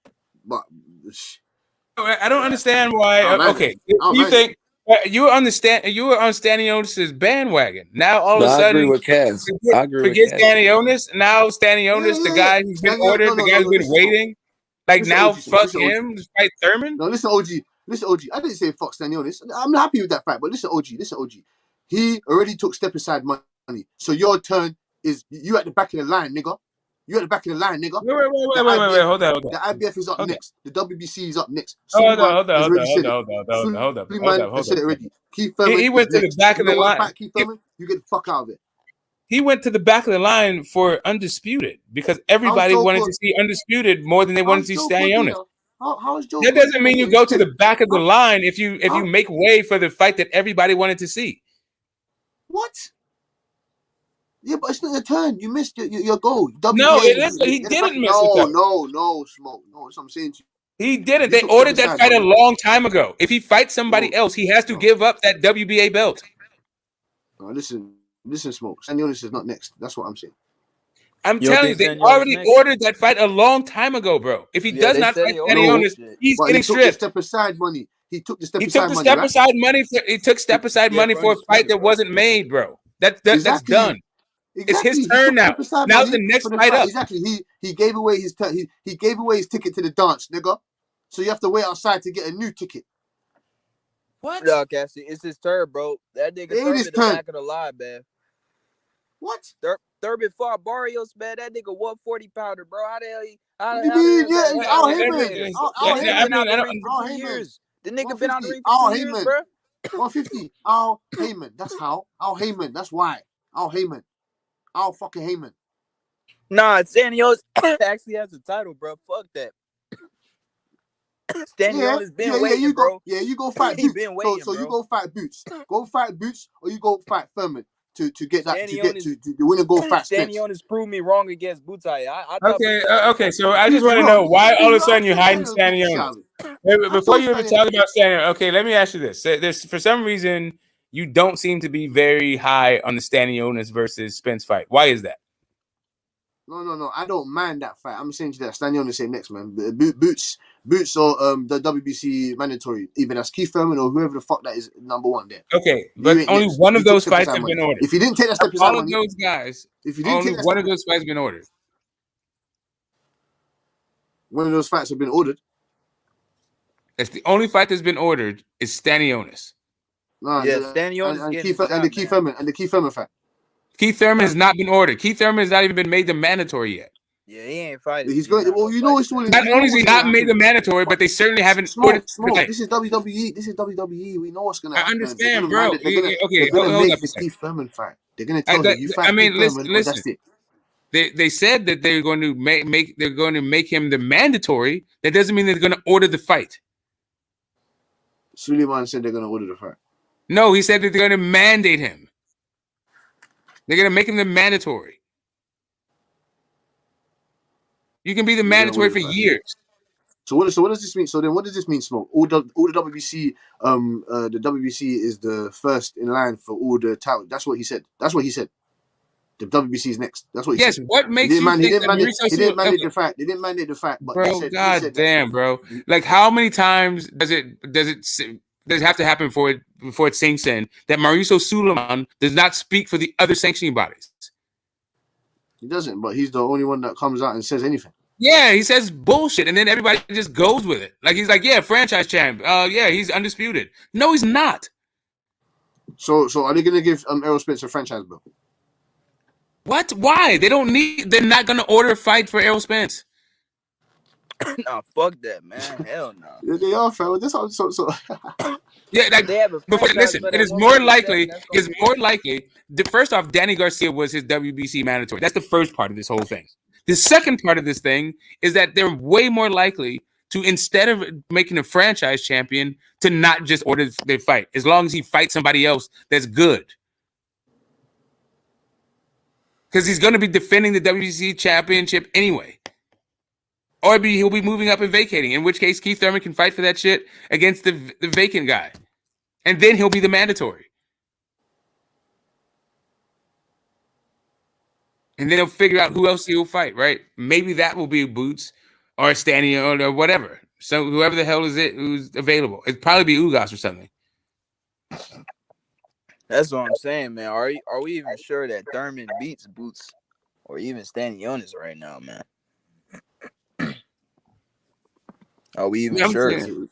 I don't understand why. I don't mind Okay, it. I don't you mind think you were on Stanionis' bandwagon. Now all No, of a I agree sudden, with Cass. I agree with forget Cass. Stanionis. Now Stanionis, the Yeah. guy who's been ordered, the guy who's been Listen, waiting. Like Listen, now, OG, Smoke. fuck Listen, OG. him, fight Thurman. No, listen, OG. Listen, OG. I didn't say fuck Stanionis. I'm happy with that fight, but listen, OG. Listen, OG. He already took step aside money. So your turn is you at the back of the line, nigga. You at the back of the line, nigga. Wait, hold on. The IBF is up Hold on. next. The WBC is up next. Hold Suleiman on. has already said it. Hold up. Suleiman has said it already. Keith Thurman He went is to the next. back You of the don't want to line. fight Keith Thurman? You get the fuck out of it. He went to the back of the line for Undisputed because everybody Joe wanted good? to see Undisputed more than they wanted to see Joe good, Stanionis. How is Joe That good? doesn't mean you go to the back of the line if you make way for the fight that everybody wanted to see. What? Yeah, but it's not your turn. You missed your goal. No, it is. He didn't miss it though. No, Smoke. No, that's what I'm saying to you. He didn't. He They took ordered step that aside, fight a man. long time ago. If he fights somebody No, else, he has to no. give up that WBA belt. No, listen, Smoke. Stanionis is not next. That's what I'm saying. I'm You don't telling you, think they Stanionis already next? ordered that fight a long time ago, bro. If he Yeah, does they not said fight they ordered Stanionis, that shit. he's But getting he took the stripped. step aside money. He took the step He aside took the money, step right? aside money. He took step aside Yeah, money for for a fight Undisputed, that bro. wasn't made, bro. That's Exactly. done. It's his He turn took now. step aside Now's the money next for the fight fight. up. Exactly. He gave away his he gave away his ticket to the dance, nigga. So you have to wait outside to get a new ticket. What? No, Cassie, it's his turn, bro. That nigga It ain't his Thurman the turn. back of the line, man. What? Thurman fought Barrios, man. That nigga 140 pounder, bro. How the hell he? What do you mean? Yeah, Al That Heyman. nigga Al been Heyman. out the ring Al for 2 Heyman. years. The nigga been out the 150. ring for 2 years, bro. 150. Al Heyman. That's how. Al Heyman. That's why. Al Heyman. Al fucking Heyman. Nah, Stanionis actually has a title, bro. Fuck that. Stanionis been waiting, you bro. You go fight He Boots. been waiting, So bro. you go fight Boots. Go fight Boots, or you go fight Thurman to get that Stanionis, to the winner. Go fight Spence. Stanionis proved me wrong against Butai. I thought Okay. So I just want to know why all of a sudden you're hiding Stanionis. Stanionis. Before you even talk about Stanionis, okay, let me ask you this: there's for some reason you don't seem to be very high on the Stanionis versus Spence fight. Why is that? No. I don't mind that fight. I'm saying to that Stanionis say next, man. Boots or the WBC mandatory. Even that's Keith Thurman or whoever the fuck that is number one there. Okay, but only next. one of He those took step fights aside have money. been ordered. If you didn't take that step aside All of money, those guys, if you didn't only take that one of those fights been ordered. One of those fights have been ordered. That's the only fight that's been ordered is Stanionis. No, yeah, Stanionis and getting the Keith Thurman fight. Keith Thurman has not been ordered. Keith Thurman has not even been made the mandatory yet. Yeah, he ain't fighting. He's going. Well, you know it's all. Not only is he not made the mandatory, but they certainly haven't ordered the fight. This is WWE. This is WWE. We know what's gonna happen. I understand, bro. They're gonna make the Keith Thurman fight. They're gonna tell him you fight Keith Thurman, or that's it. They said that they're going to make him the mandatory. That doesn't mean they're going to order the fight. Suleiman said they're gonna order the fight. No, he said that they're going to mandate him. They're going to make him the mandatory. You can be the mandatory for years. So what does this mean? So then what does this mean, Smoke? All the WBC, the WBC is the first in line for all the titles. That's what he said. The WBC is next. That's what he said. Yes, what makes you think that Mauricio he didn't mandate the fight. They didn't mandate the fight, but bro, God damn, bro. Like, how many times does it have to happen before it's sanctioned that Mauricio Suleiman does not speak for the other sanctioning bodies? He doesn't, but he's the only one that comes out and says anything. Yeah, he says bullshit, and then everybody just goes with it. Like, he's like, yeah, franchise champ. Yeah, he's undisputed. No, he's not. So are they gonna give Errol Spence a franchise belt? What? Why? They're not gonna order a fight for Errol Spence. Nah, fuck that, man. Hell no. Yeah, they are, fam. This so. Yeah, like, listen, it is more likely. It's more likely. First off, Danny Garcia was his WBC mandatory. That's the first part of this whole thing. The second part of this thing is that they're way more likely to, instead of making a franchise champion, to not just order their fight, as long as he fights somebody else that's good. Because he's going to be defending the WBC championship anyway. Or he'll be moving up and vacating, in which case Keith Thurman can fight for that shit against the vacant guy. And then he'll be the mandatory. And then he'll figure out who else he'll fight, right? Maybe that will be Boots or Stanley or whatever. So whoever the hell is it who's available. It'd probably be Ugas or something. That's what I'm saying, man. Are we even sure that Thurman beats Boots or even Stanionis right now, man? Are we even Yeah, I'm sure? saying.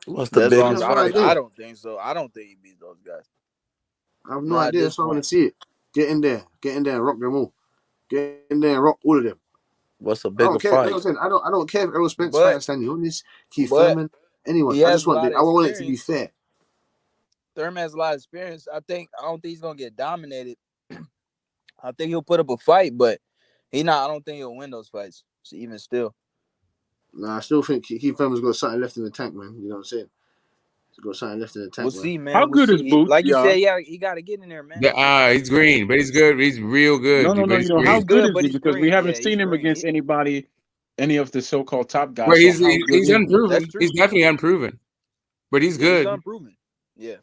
What's the That's biggest all. no fight? idea. I don't think so. I don't think he beats those guys. I have no Not at idea. this That's why I want point. to see it. Get in there and rock them all. Get in there and rock all of them. What's a I bigger don't care. Like I fight? said, I don't care if Errol Spence But fights Stanley Onis, Keith but Thurman, anyone. he I has just a lot of want it to be experience. fair. Thurman has a lot of experience. I don't think he's gonna get dominated. I think he'll put up a fight, but I don't think he'll win those fights. So even still. Nah, I still think Keith Thurman's got something left in the tank, man. You know what I'm saying? He's got something left in the tank, We'll man. see, man. How We'll good is see. Boots? Like you Yeah. said, yeah, he got to get in there, man. He's green, but he's good. He's real good. No. But he's You know, green. how He's good good, is but he? he's Because we green. haven't Yeah, seen he's him green. against any of the so-called top guys. Well, So he's how good he's is he? unproven. That's true. He's definitely unproven, but he's Yeah, he's good. unproven. Yeah.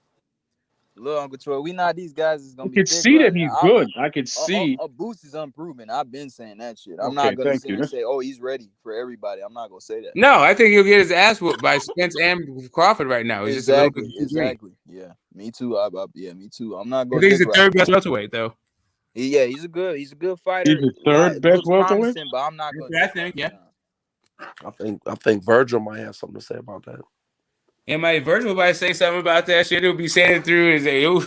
Little Uncle Troy, we know these guys is I gonna be could thick see that right he's now. good. I could see. A Boost is unproven. I've been saying that shit. I'm Okay, not gonna thank sit you. and That's say, oh, he's ready for everybody. I'm not gonna say that. No, I think he'll get his ass whooped by Spence and Crawford right now. He's just a little bit too green. Exactly. Yeah, me too. Yeah, me too. I'm not I going think he's dick the ride. third best welterweight, though. Yeah, he's a good fighter. he's the third best Looks welterweight. promising, but I'm not going I dick think, ride. yeah. I think Virgil might have something to say about that. And my Virgil might say something about that shit. He'll be saying it through and say, "Ooh,"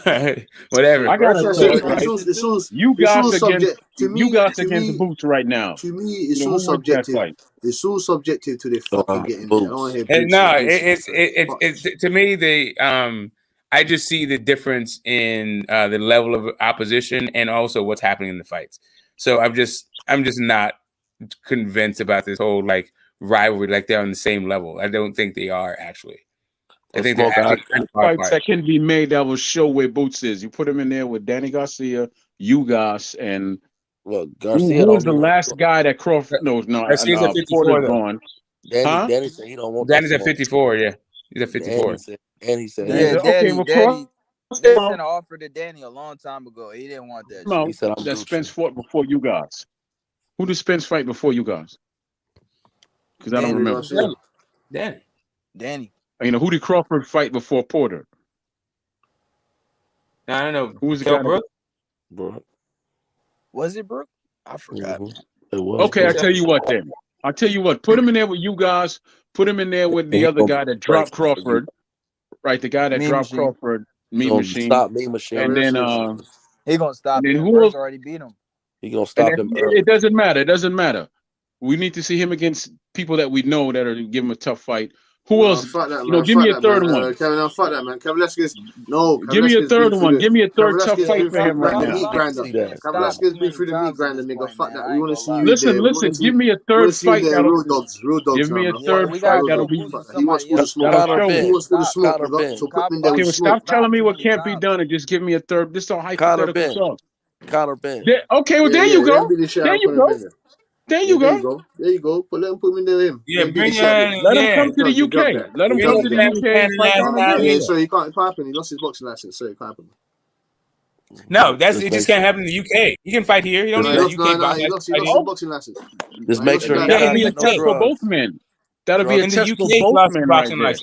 whatever. I gotta Virgil say, look right? It's all You it's all guys against subject to you guys to against me. Boots right now. To me, You it's know, all who wins that subjective. fight? It's all subjective to the fucking getting there. I don't want Boots. to hear And Boots. no, Boots. it's to me I just see the difference in the level of opposition and also what's happening in the fights. So I'm just not convinced about this whole like rivalry, like they're on the same level. I don't think they are actually. I think they're actually pretty far Fights apart. that can be made that will show where Boots is. You put him in there with Danny Garcia, Ugas, and Well, who Garcia was don't the even. last guy that Crawford? No, Garcia's at 54 Porter's though. gone. Danny said he don't want that Danny's at smoke. 54. Yeah, he's at 54. And he said, Yeah, Okay, well, Danny. Cross They sent an offer to Danny a long time ago. He didn't want that shit. he said, I'm that Gucci. Spence fought before you guys. Who did Spence fight before you guys? Because I don't remember. Danny. You know, who did Crawford fight before Porter? I don't know. Who was the guy? Brooke. Was it Brooke? I forgot. It was. Okay, I tell you what then. I'll tell you what. Put him in there with you guys. Put him in there with the other guy that dropped Crawford. Right, the guy that dropped Crawford. Mean Machine. Stop Mean Machine. And then he gonna stop him. Who else already beat him. He gonna stop him early. It doesn't matter. It doesn't matter. We need to see him against people that we know that are give him a tough fight. Who else? Fuck that, you know, man. give Fuck me a that, third man. one. Kevin, fuck that, man. Kevin Velasquez. No. Give me a third one. Give me a third tough Velasquez fight for him right now. Meat grinder. Kevin Velasquez been through the meat grinder, nigga. Fuck that. We want to see you Listen, there. listen. Give me a third fight. Real dogs. Give me a now, third man. fight. That'll be. He wants all the smoke. He wants all the smoke, nigga. So put me there Okay, with well, smoke. stop telling me what can't be done and just give me a third. This is all hypothetical stuff. Conor Ben. Okay, well, there you go. There you go. There you go. There you go. Let him put me there with him. Yeah, bring Let him come to the UK. Let him come to the UK and fight Conor Ben. Yeah, sorry, he can't happen. He lost his boxing license. Sorry, it can't happen. No, it just can't happen in the UK. He can fight here. He don't need a UK boxing. He lost his boxing license. Just make sure that'll be a test for both men. That'll be a test for both men right there.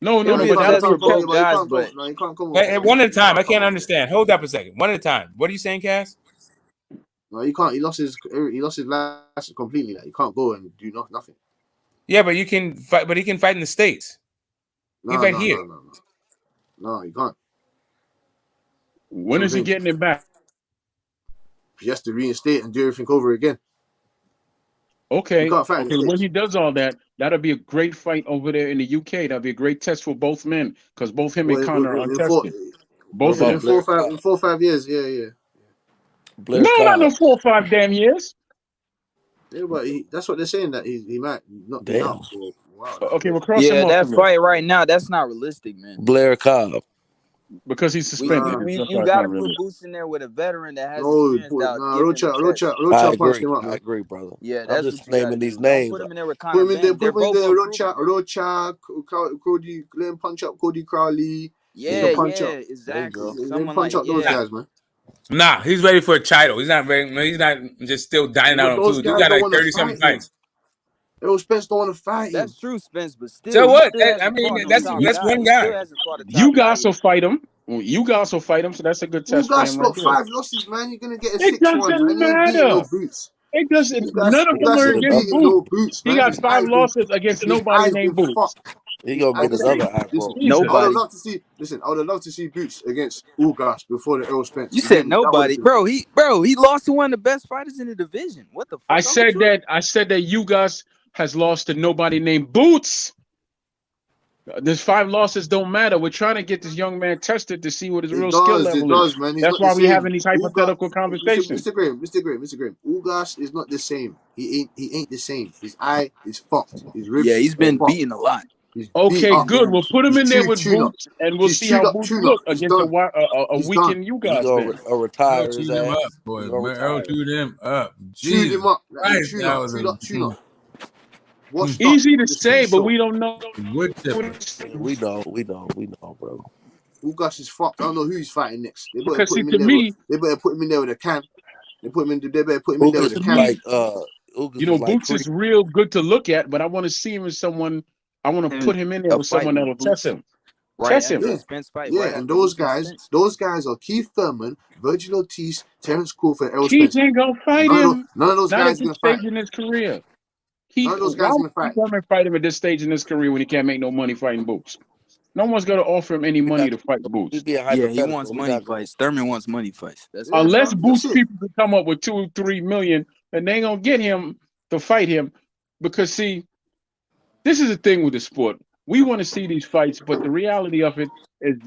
No, but that'll be both guys. But no, you can't come. One at a time. I can't understand. Hold up a second. One at a time. What are you saying, Cass? No, he can't. He lost his license completely. Like, he can't go and do nothing. Yeah, but you can fight. But he can fight in the States. He can fight here. No, he can't. When is he getting it back? He has to reinstate and do everything over again. Okay. When he does all that, that'll be a great fight over there in the UK. That'll be a great test for both men because both him and Conor are untested. Both of them. In 4 or 5 years. Yeah. Not no 4 or 5 damn years. Yeah, but that's what they're saying, that he might not be out for a while. Okay, we'll cross him off. that fight right now, that's not realistic, man. Blair Cobb. Because he's suspended. You got to put Boots in there with a veteran that has experience. I agree, brother. Yeah, that's I'm just naming these names. Put him in there with Conor. Put him in there, Rocha, Cody, let him punch up Cody Crowley. Yeah, exactly. Let him punch up those guys, man. Nah, he's ready for a title. He's not ready. He's not just still dining out on food. He's got like 30-something fights. Spence don't want to fight. That's true, Spence, but still. So what? I mean, that's one guy. You guys will fight him. You guys will fight him, so that's a good test for him. Got 5 losses, man. You're gonna get a 6-1. It doesn't matter. It doesn't. Ugas None of them Ugas are ain't against beating Boots. no Boots, He man. got His 5 eyes been losses against his nobody eyes named been Boots. fucked. He gonna get his Okay, other eye listen, broke. I would have Nobody. loved to see. Listen, I would have loved to see Boots against Ugas before the Earl Spence. You You get said me? That would nobody, have been. bro. He lost to one of the best fighters in the division. What the fuck? I said that Ugas has lost to nobody named Boots. There's 5 losses don't matter. We're trying to get this young man tested to see what his real skill It level is. does, man. He's That's not why the we're same. having these hypothetical conversations. Mr. Graham. Ugas is not the same. He ain't the same. His eye is fucked. His ribs. Yeah, he's been fucked. beaten a lot. He's Okay, beat up, good. man. We'll put him He's in there with chewed up. Boots, and we'll He's see how chewed up, Boots chewed look up. He's against done. a He's weakened He Ugas gonna fan. retire Chewed his him ass. up, boy. He gonna Earl retire. chewed him up. Chewed Jesus him up. Christ, Chewed that up. was Chewed up. a Washed up. Easy to The say, but seashore. we don't know. wood chipper. Yeah, we know, bro. Ugas is fucked. I don't know who he's fighting next. They better Because put see, him in to there. me, They better put him in there with a can. They better put him in there with Ugas a is can. like you Ugas know, is like Boots is real good to look at, but I want to see him as someone. I want to put him in there A with fight someone with that'll Boots test him. right Test after him. the Spence fight. Yeah, right and after losing Spence. those guys are Keith Thurman, Virgil Ortiz, Terrence Crawford, Errol Keith Spence. ain't gonna fight him. None of those Not at guys are this gonna fight. stage in his career. None of those Why guys are would gonna Keith fight. Thurman fight him at this stage in his career when he can't make no money fighting Boots? No one's gonna offer him any money to fight Boots. He's being Yeah, he hypothetical. wants We money not gonna- fights. Thurman wants money fights. That's Yeah, Unless fam, Boots that's it. people can come up with 2 or 3 million, then they ain't gonna get him to fight him. Because see, this is the thing with the sport. We want to see these fights, but the reality of it is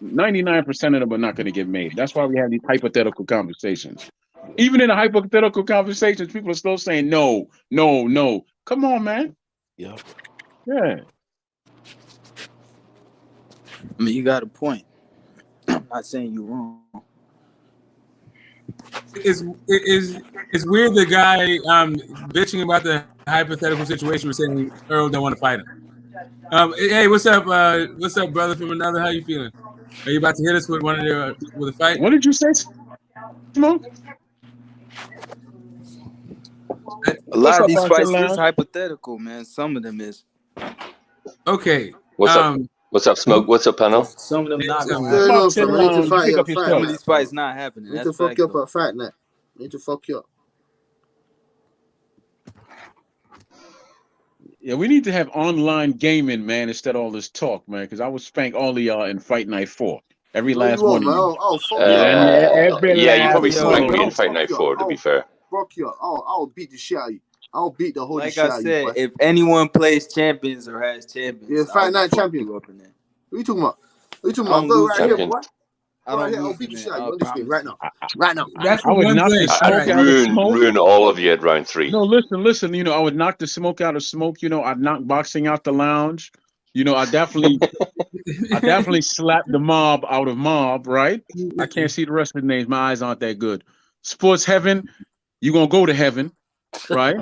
99% of them are not going to get made. That's why we have these hypothetical conversations. Even in the hypothetical conversations, people are still saying no, no, no. Come on, man. Yeah. Yeah. I mean, you got a point. I'm not saying you're wrong. It's weird the guy bitching about the hypothetical situation was saying Earl don't want to fight him. Hey, what's up, brother from another? How you feeling? Are you about to hit us with one of their with a fight? What did you say, Smoke? A lot of these Archer fights Lounge? is hypothetical, man. Some of them is. Okay. What's up? What's up, Smoke? What's up, panel? Some of them not What's gonna going happen. on, Archer fam? I need to Lounge. fight Pick you up up your fight Some of stuff. night. these fights not happening. I need That's to fuck facts, you up though. at fight night. I need to fuck you up. Yeah, we need to have online gaming, man, instead of all this talk, man, because I would spank all of y'all in Fight Night 4. Every No, you last won't, one of man. you. I'll fuck you Yeah, up. every Yeah, you last probably Yo, one spanked of me you. in Fight Night 4, to be fair. Fuck you up. I'll beat the shit out of you. I'll beat the holy Like shit I out of you, said, boy. if anyone plays champions or has champions, Yeah, I fight will night fuck champion. you up in there. What are you talking about? What are you talking I about? don't Go lose right in here, Champion. there. boy. I Go right don't here. I'll lose beat in the shit there. out of I you on this game right promise now. you. Right now. That's I the would one knock thing. the All smoke right. out of Smoke. Ruin all of you at round 3. No, listen. You know, I would knock the smoke out of Smoke. You know, I'd knock boxing out the lounge. You know, I definitely slap the mob out of mob, right? I can't see the rest of the names. My eyes aren't that good. Sports Heaven, you gonna go to heaven, right?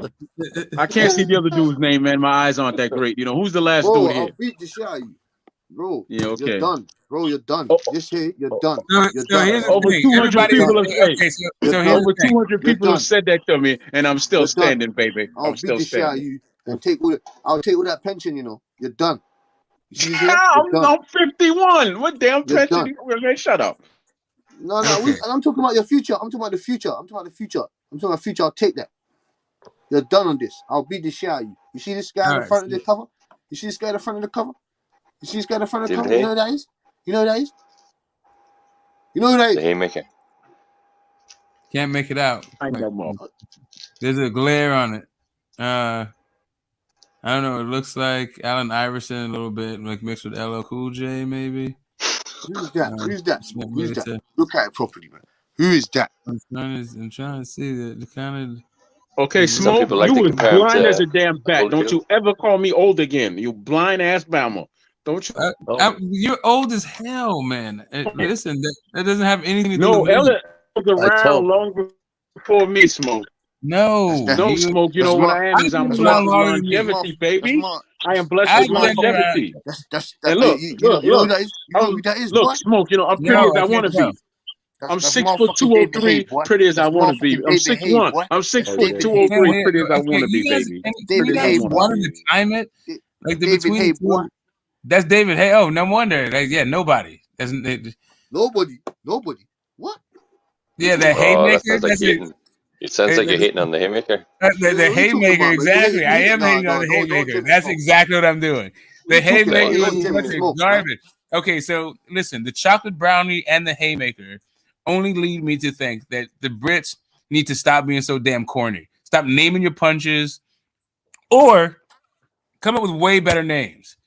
I can't see the other dude's name, man. My eyes aren't that great. You know, who's the last Bro, dude here? I'll beat the shit out of you. Bro, Yeah, you're okay. done. Bro, you're done. Oh, This here, you're done. So You're so done. here's the over thing. 200 Everybody. people have Okay. hey, So You're here's done. the over thing. 200 You're people have done. said that to me, and I'm still You're done. standing, baby. I'll I'm beat still the shit out of standing. you and I'll take all that pension, you know. You're done. You see this here? You're done. I'm 51. What damn You're pension? done. Man, shut up. No, Okay. I'm talking about your future. I'm talking about the future. I'm talking about the future. I'll take that. You're done on this. I'll beat the shit out of you. You see this guy All in the right. front of the cover? You see this guy in the front of the cover? You see this guy in the front of the David cover? You know Hay? who that is? You know who that is? You know who that The is? Haymaker. Can't make it out. I ain't got more. There's a glare on it. I don't know. It looks like Allen Iverson a little bit, like mixed with LL Cool J, maybe. Who's that? Who's that? Not Who's really that? to- Look at it properly, man. Who is that? I'm trying to see the kind Okay, of. Some Smoke, people like you to was compare him blind as a to damn bat. Don't Holyfield. you ever call me old again. You blind ass Bama. Don't you? You're old as hell, man. Listen, that doesn't have anything to do No, with me. Ella was around long before me, Smoke. No, No, Smoke. You know what I am is I'm I've been blessed around with longer than you. longevity, baby. I am blessed I've with been around. longevity. That's And look, you know who that is? You know who that is, boy? look, Smoke. You know I'm pretty No, as I I want to can't tell. be. I'm That's 6 foot motherfucking David Hay, 203, boy. pretty as I That's want to be. motherfucking I'm David Hay, 6'1". boy. I'm 6 That's foot David Hay. 203, pretty as I Okay, want to be, you guys, baby. can David you Hay, guys boy. want to time it? Like the David between Hay, the two. boy. That's David Hay. Oh, no wonder. Like, yeah, nobody. Nobody. What? Yeah, that Oh, that haymaker. sounds like That's it. Dayton. It sounds like you're hating on the haymaker. The haymaker, exactly. I am hating on the haymaker. That's exactly what I'm doing. The haymaker was a bunch of garbage. Okay, so listen, the chocolate brownie and the haymaker only lead me to think that the Brits need to stop being so damn corny. Stop naming your punches, or come up with way better names.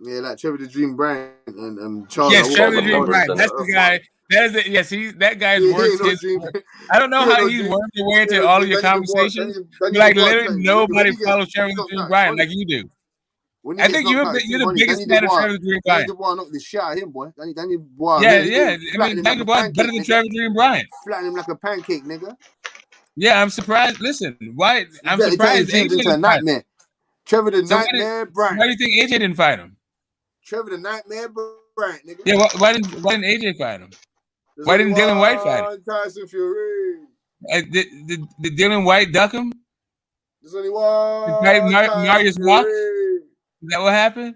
Yeah, like Trevor the Dream Bryant and Charles. Yes, Trevor the Dream Bryant. That's the guy. That is it. Yes, that guy's works. I don't know how he's worked their way into all of your conversations. Like literally nobody follows Trevor the Dream Bryant like you do. I think you're the biggest fan of Trevor the Dream Bryant. Danny Boy knocked the shit out of him, boy. Danny Boy. Yeah. I mean, Danny Boy better than Trevor the Dream Bryant. Flatten him like a pancake, nigga. Yeah, I'm surprised. Listen, why? I'm surprised AJ didn't fight him. Trevor the Nightmare Bryant. Why do you think AJ didn't fight him? Trevor the Nightmare Bryant, nigga. Yeah, why didn't AJ fight him? Why didn't Dillian White fight him? Tyson Fury. Did Dillian White duck him? There's only one. Marius walked. Is that what happened?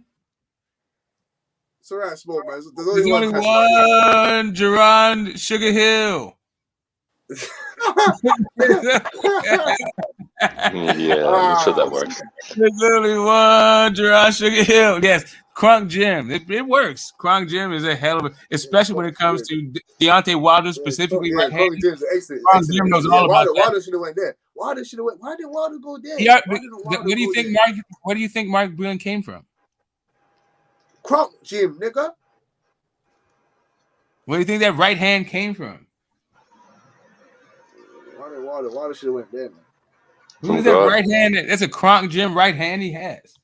It's all right, smoke, man. There's only one Jerron Sugar Hill. Yeah, I'm sure that works. There's only one Jerron Sugar Hill. Yes, Crunk Gym. It works. Crunk Gym is a hell of a, especially when it comes to Deontay Wilder specifically. Yeah, Crunk Gym's excellent. Crunk Gym knows all about that. Wilder should have went there. Wilder should have went. Why did Wilder go there? Yeah, where do you think Mark? Where do you think Mark Breland came from? Crunk Gym, nigga. Where do you think that right hand came from? Wilder should have went there, man. Who's that right hand? That's a Crunk Gym right hand he has.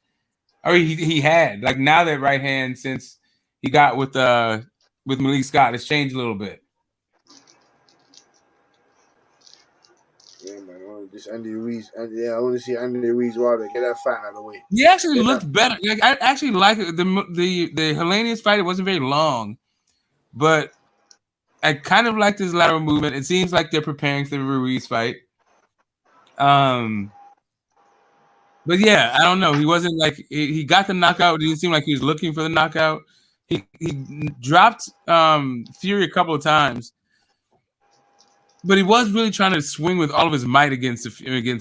Or he had. Like now that right hand since he got with Malik Scott, it's changed a little bit. Yeah, man. I want to see Andy Ruiz Wilder get that fight out of the way. He actually looked better. Like I actually like the Helenius fight. It wasn't very long, but I kind of liked his lateral movement. It seems like they're preparing for the Ruiz fight. But yeah, I don't know. He wasn't like he got the knockout. It didn't seem like he was looking for the knockout. He dropped Fury a couple of times, but he was really trying to swing with all of his might against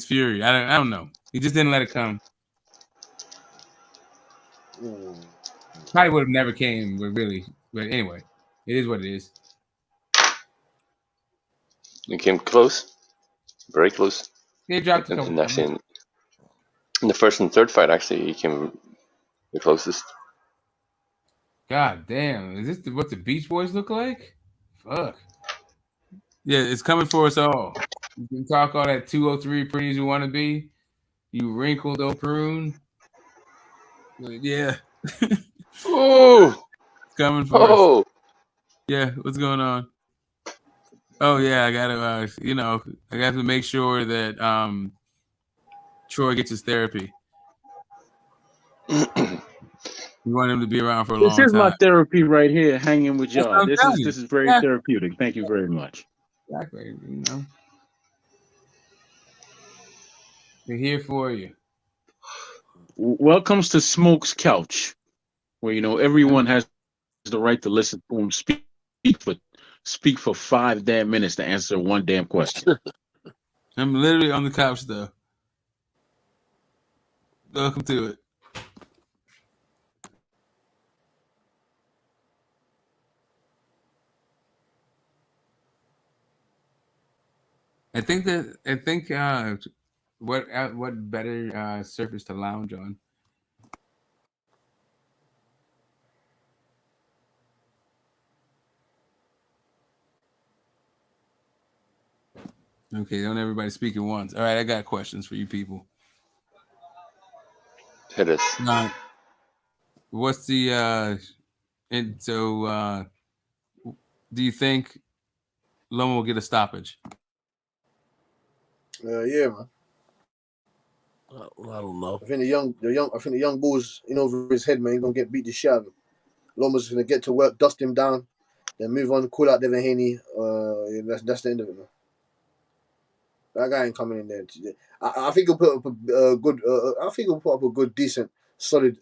Fury. I don't know. He just didn't let it come. Probably would have never came, but really. But anyway, it is what it is. It came close, very close. He dropped a and couple actually in the first and third fight, actually, he came the closest. God damn. Is this what the Beach Boys look like? Fuck. Yeah, it's coming for us all. You can talk all that 203 pretty as you want to be. You wrinkled old prune. Yeah. Oh! It's coming for us. Yeah, what's going on? Oh, yeah, I got to, I got to make sure that Troy gets his therapy. We want him to be around for a long time. This is my therapy right here, hanging with y'all. This is very therapeutic. Thank you very much. Exactly. We're here for you. Welcome to Smoke's Couch, where everyone has the right to listen to him speak for 5 damn minutes to answer one damn question. I'm literally on the couch though. Welcome to it. I think what better surface to lounge on? Okay, don't everybody speak at once. All right, I got questions for you people. Hit us. What's the do you think Loma will get a stoppage? Yeah, man. I don't know. I think the young bulls in over his head, man. He's gonna get beat the shit out of him. Loma's gonna get to work, dust him down, then move on, call out David Haney. That's the end of it, man. That guy ain't coming in there. I think he'll put up a good. I think he'll put up a good, decent, solid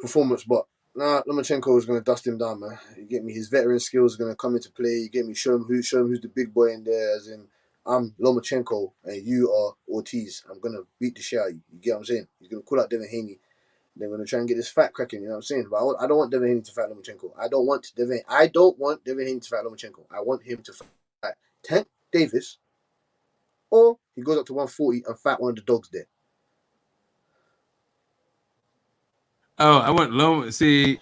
performance. But Nah, Lomachenko is gonna dust him down, man. You get me? His veteran skills are gonna come into play. You get me? Show him who's the big boy in there. As in, I'm Lomachenko and you are Ortiz. I'm gonna beat the shit out of you. You get what I'm saying? He's gonna call out Devin Haney. They're gonna try and get this fight cracking. You know what I'm saying? But I don't want Devin Haney to fight Lomachenko. I don't want Devin Haney to fight Lomachenko. I want him to fight Tank Davis, or he goes up to 140 and fight one of the dogs there. Oh, I want Loma. See,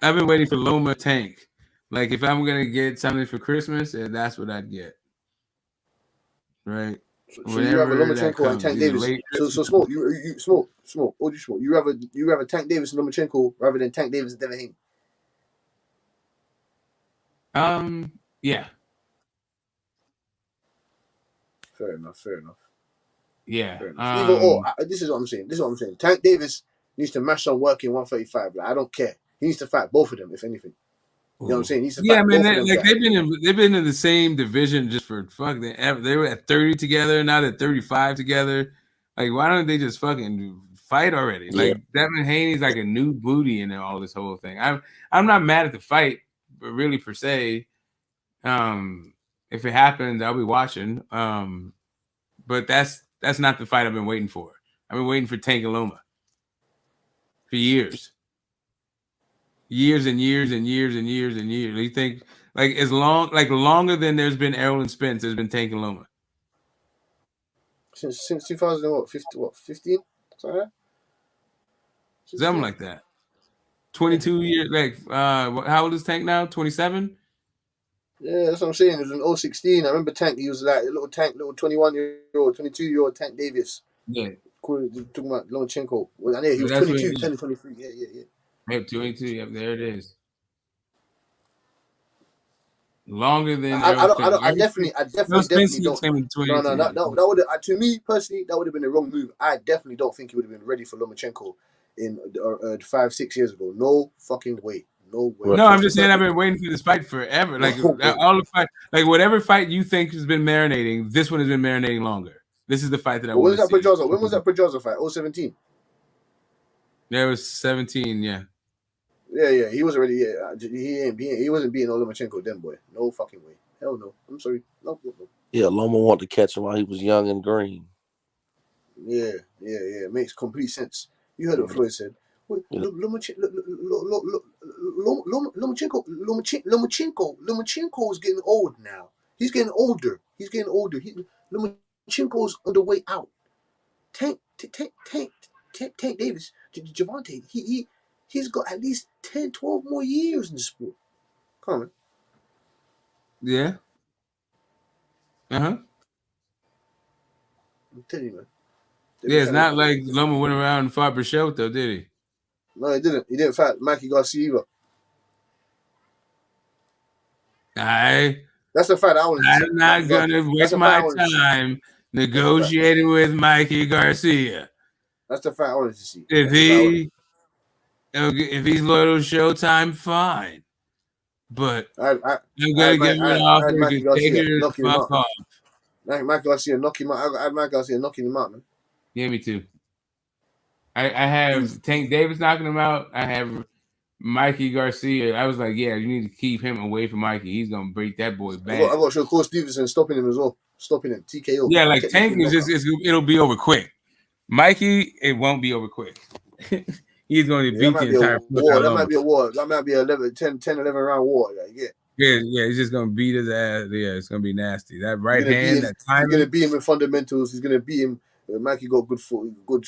I've been waiting for Loma Tank. Like, if I'm gonna get something for Christmas, that's what I'd get. Right. So you have a Lomachenko and Tank Davis. So smoke. You smoke. What do you smoke? You have a Tank Davis and Lomachenko rather than Tank Davis and Devin Haney. Yeah. Fair enough. Yeah. Either or. This is what I'm saying. Tank Davis needs to mash some work in 135. Like, I don't care. He needs to fight both of them, if anything. You know what I'm saying? He needs to fight both of them. Like they've been in the same division just for fuck. They were at 30 together. Now they're 35 together. Like, why don't they just fucking fight already? Yeah. Like, Devin Haney's like a new booty in all this whole thing. I'm not mad at the fight, but really per se. If it happens, I'll be watching. But that's not the fight I've been waiting for. I've been waiting for Tank and Loma for years. Years and years and years and years and years. You think longer than there's been Errol and Spence, there's been Tank and Loma. Since 2015? Something like that. 22 years. Like, how old is Tank now? 27? Yeah, that's what I'm saying. It was in 016. I remember Tank. He was like a little 21-year-old, 22-year-old Tank Davis. Yeah. Talking about Lomachenko. Well, I know he was 22, 10 to 23. Yeah. Yep, 22. Yep, there it is. Longer than I definitely don't. No. That would, to me personally, that would have been the wrong move. I definitely don't think he would have been ready for Lomachenko in 5-6 years ago. No fucking way. No way. No, I'm just saying I've been waiting for this fight forever. Like, all the fight, like whatever fight you think has been marinating, this one has been marinating longer. This is the fight that I want to see. When was that Pedraza fight? 017. Yeah, it was 17. Yeah. Yeah. He was already. Yeah, he wasn't beating Lomachenko then, boy. No fucking way. Hell no. I'm sorry. No. Yeah, Loma wanted to catch him while he was young and green. Yeah. It makes complete sense. You heard what Floyd said. Lomachenko is getting old now. He's getting older. Lomachenko's on the way out. Tank Davis, Javante, he's got at least 10, 12 more years in the sport. Come on, man. Yeah. I'm telling you, man. Yeah, it's not like Loma went around and fought Brichot, though, did he? No, he didn't. He didn't fight Mikey Garcia either. That's the fight I want to see. I'm not going to waste my time negotiating with Mikey Garcia. That's the fight I wanted to see. If he's loyal to Showtime, fine. But I'm going to give him an offer to take it the fuck off. Mikey Garcia knock him out. I had Mikey Garcia knocking him out, man. Yeah, me too. I have Tank Davis knocking him out. I have Mikey Garcia. I was like, yeah, you need to keep him away from Mikey. He's gonna break that boy bad. I got Shakur Stevenson stopping him as well. Stopping him. TKO. Yeah, like Tank is just it'll be over quick. Mikey, it won't be over quick. He's going to beat the entire war. That might be a war. That might be a 10, 11 round war. Yeah, he's just gonna beat his ass. Yeah, it's gonna be nasty. That right hand, that time. He's gonna beat him in fundamentals. He's gonna beat him. Mikey got good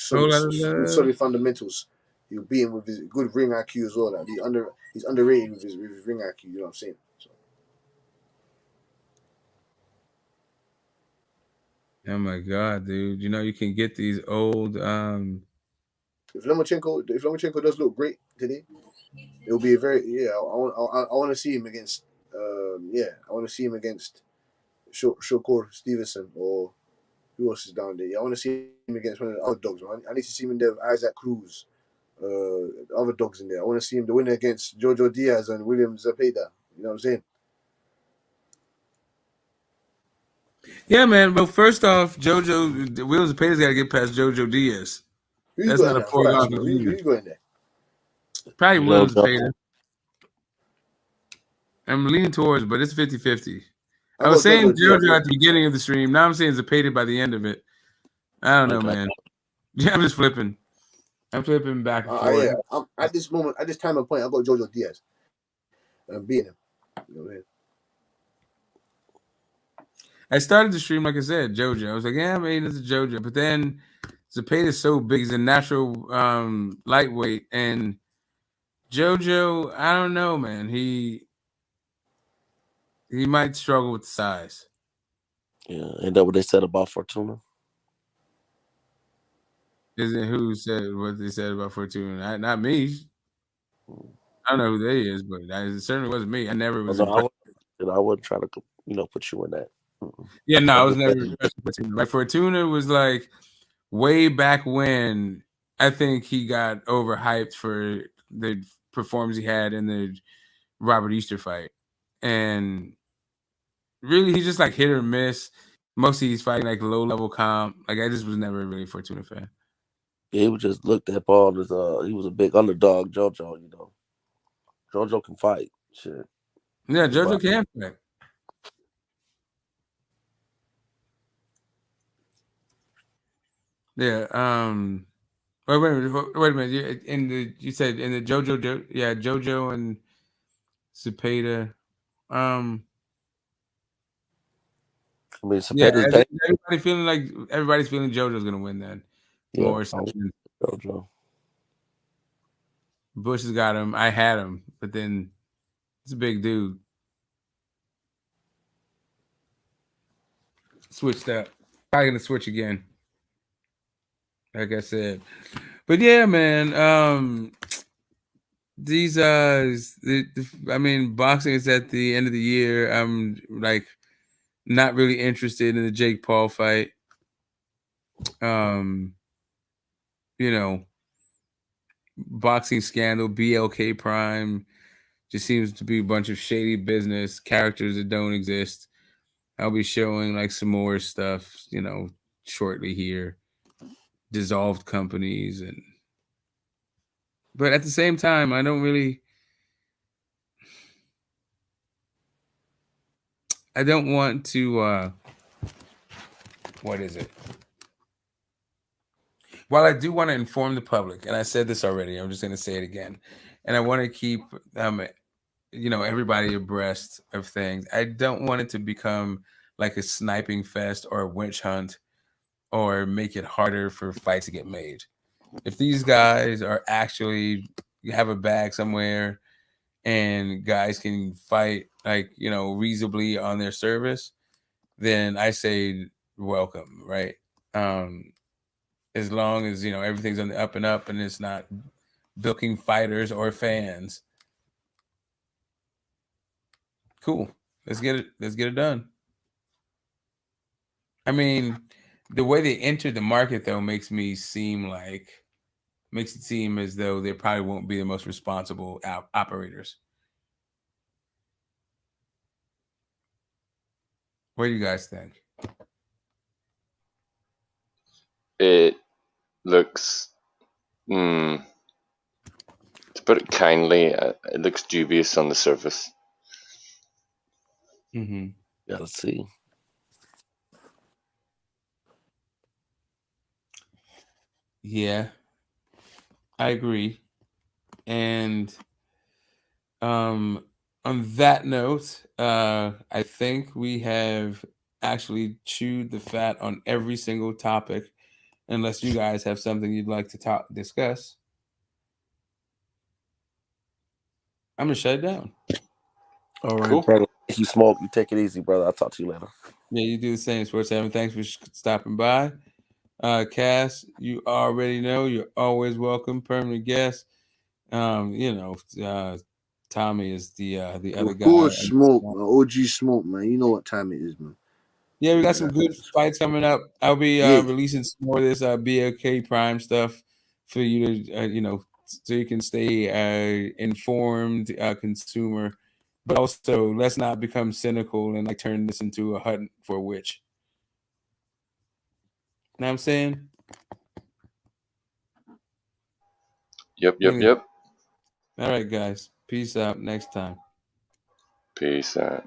solid fundamentals. He'll beat him with his good ring IQ as well. Like he's underrated with his ring IQ. You know what I'm saying? So. Oh my god, dude! You know you can get these old. If Lomachenko does look great today, it'll be a very I want to see him against I want to see him against Shakur Stevenson or who else is down there. I want to see him against one of the other dogs. Man. I need to see him there with Isaac Cruz, other dogs in there. I want to see him the winner against Jojo Diaz and William ZPEDA. You know what I'm saying? Yeah, man. But first off, William ZPEDA's got to get past Jojo Diaz. That's not a foregone conclusion. Who's going there? Probably Williams JoJo. Zepeda. I'm leaning towards, but it's 50-50. I I was got saying JoJo Diaz. JoJo at the beginning of the stream. Now I'm saying Zepeda by the end of it. I don't know, Okay. man. Yeah, I'm just flipping. I'm flipping back and forth. Yeah, at this moment, at this time and point, I got JoJo Diaz. Beating him. You know what I mean? I started the stream, like I said, JoJo. I was like, yeah, I'm aiming to JoJo. But then Zepeda is so big. He's a natural lightweight. And JoJo, I don't know, man. He might struggle with the size. Yeah, and that what they said about Fortuna. Isn't who said what they said about Fortuna? Not me. I don't know who they is, but it certainly wasn't me. I never was impressed. I wouldn't try to, put you in that. Yeah, no, I was never impressed with Fortuna. Like Fortuna was like way back when. I think he got overhyped for the performance he had in the Robert Easter fight, and really he's just like hit or miss. Mostly he's fighting like low level comp. Like I just was never really a Fortuna fan. Yeah, he was just looked at Paul as he was a big underdog. JoJo, JoJo can fight. Shit. Yeah, JoJo can fight. Yeah. Wait a minute. You said in the JoJo, yeah, JoJo and Zepeda. I mean, Yeah, Zepeda's everybody's feeling JoJo's gonna win then. Yeah, More so than JoJo. Bush has got him. I had him, but then it's a big dude. Switched up. Probably gonna switch again. Like I said. But yeah, man. These I mean, boxing is at the end of the year. I'm like not really interested in the Jake Paul fight. Boxing scandal, BLK Prime just seems to be a bunch of shady business, characters that don't exist. I'll be showing like some more stuff, shortly here. Dissolved companies but at the same time, I don't want to what is it? While I do want to inform the public, and I said this already, I'm just going to say it again, and I want to keep everybody abreast of things. I don't want it to become like a sniping fest or a witch hunt or make it harder for fights to get made. If these guys are actually have a bag somewhere and guys can fight reasonably on their service, then I say welcome, right? As long as everything's on the up and up and it's not bilking fighters or fans. Cool. Let's get it done. I mean, the way they entered the market though makes it seem as though they probably won't be the most responsible operators. What do you guys think? It looks, to put it kindly, it looks dubious on the surface. Mm-hmm. Yeah, let's see. Yeah, I agree. And on that note, I think we have actually chewed the fat on every single topic, unless you guys have something you'd like to discuss. I'm gonna shut it down. All right, cool. Brother. You smoke. You take it easy, brother. I'll talk to you later. Yeah, you do the same, Sports 7. Thanks for stopping by. Cass, you already know you're always welcome, permanent guest. Tommy is the other guy. Of course, Smoke, OG Smoke, man. You know what time it is, man. Yeah, we got some good fights coming up. I'll be releasing some more of this BLK Prime stuff for you to, so you can stay informed consumer. But also, let's not become cynical and like turn this into a hunt for a witch. Know what I'm saying? Yep. All right, guys. Peace out. Next time. Peace out.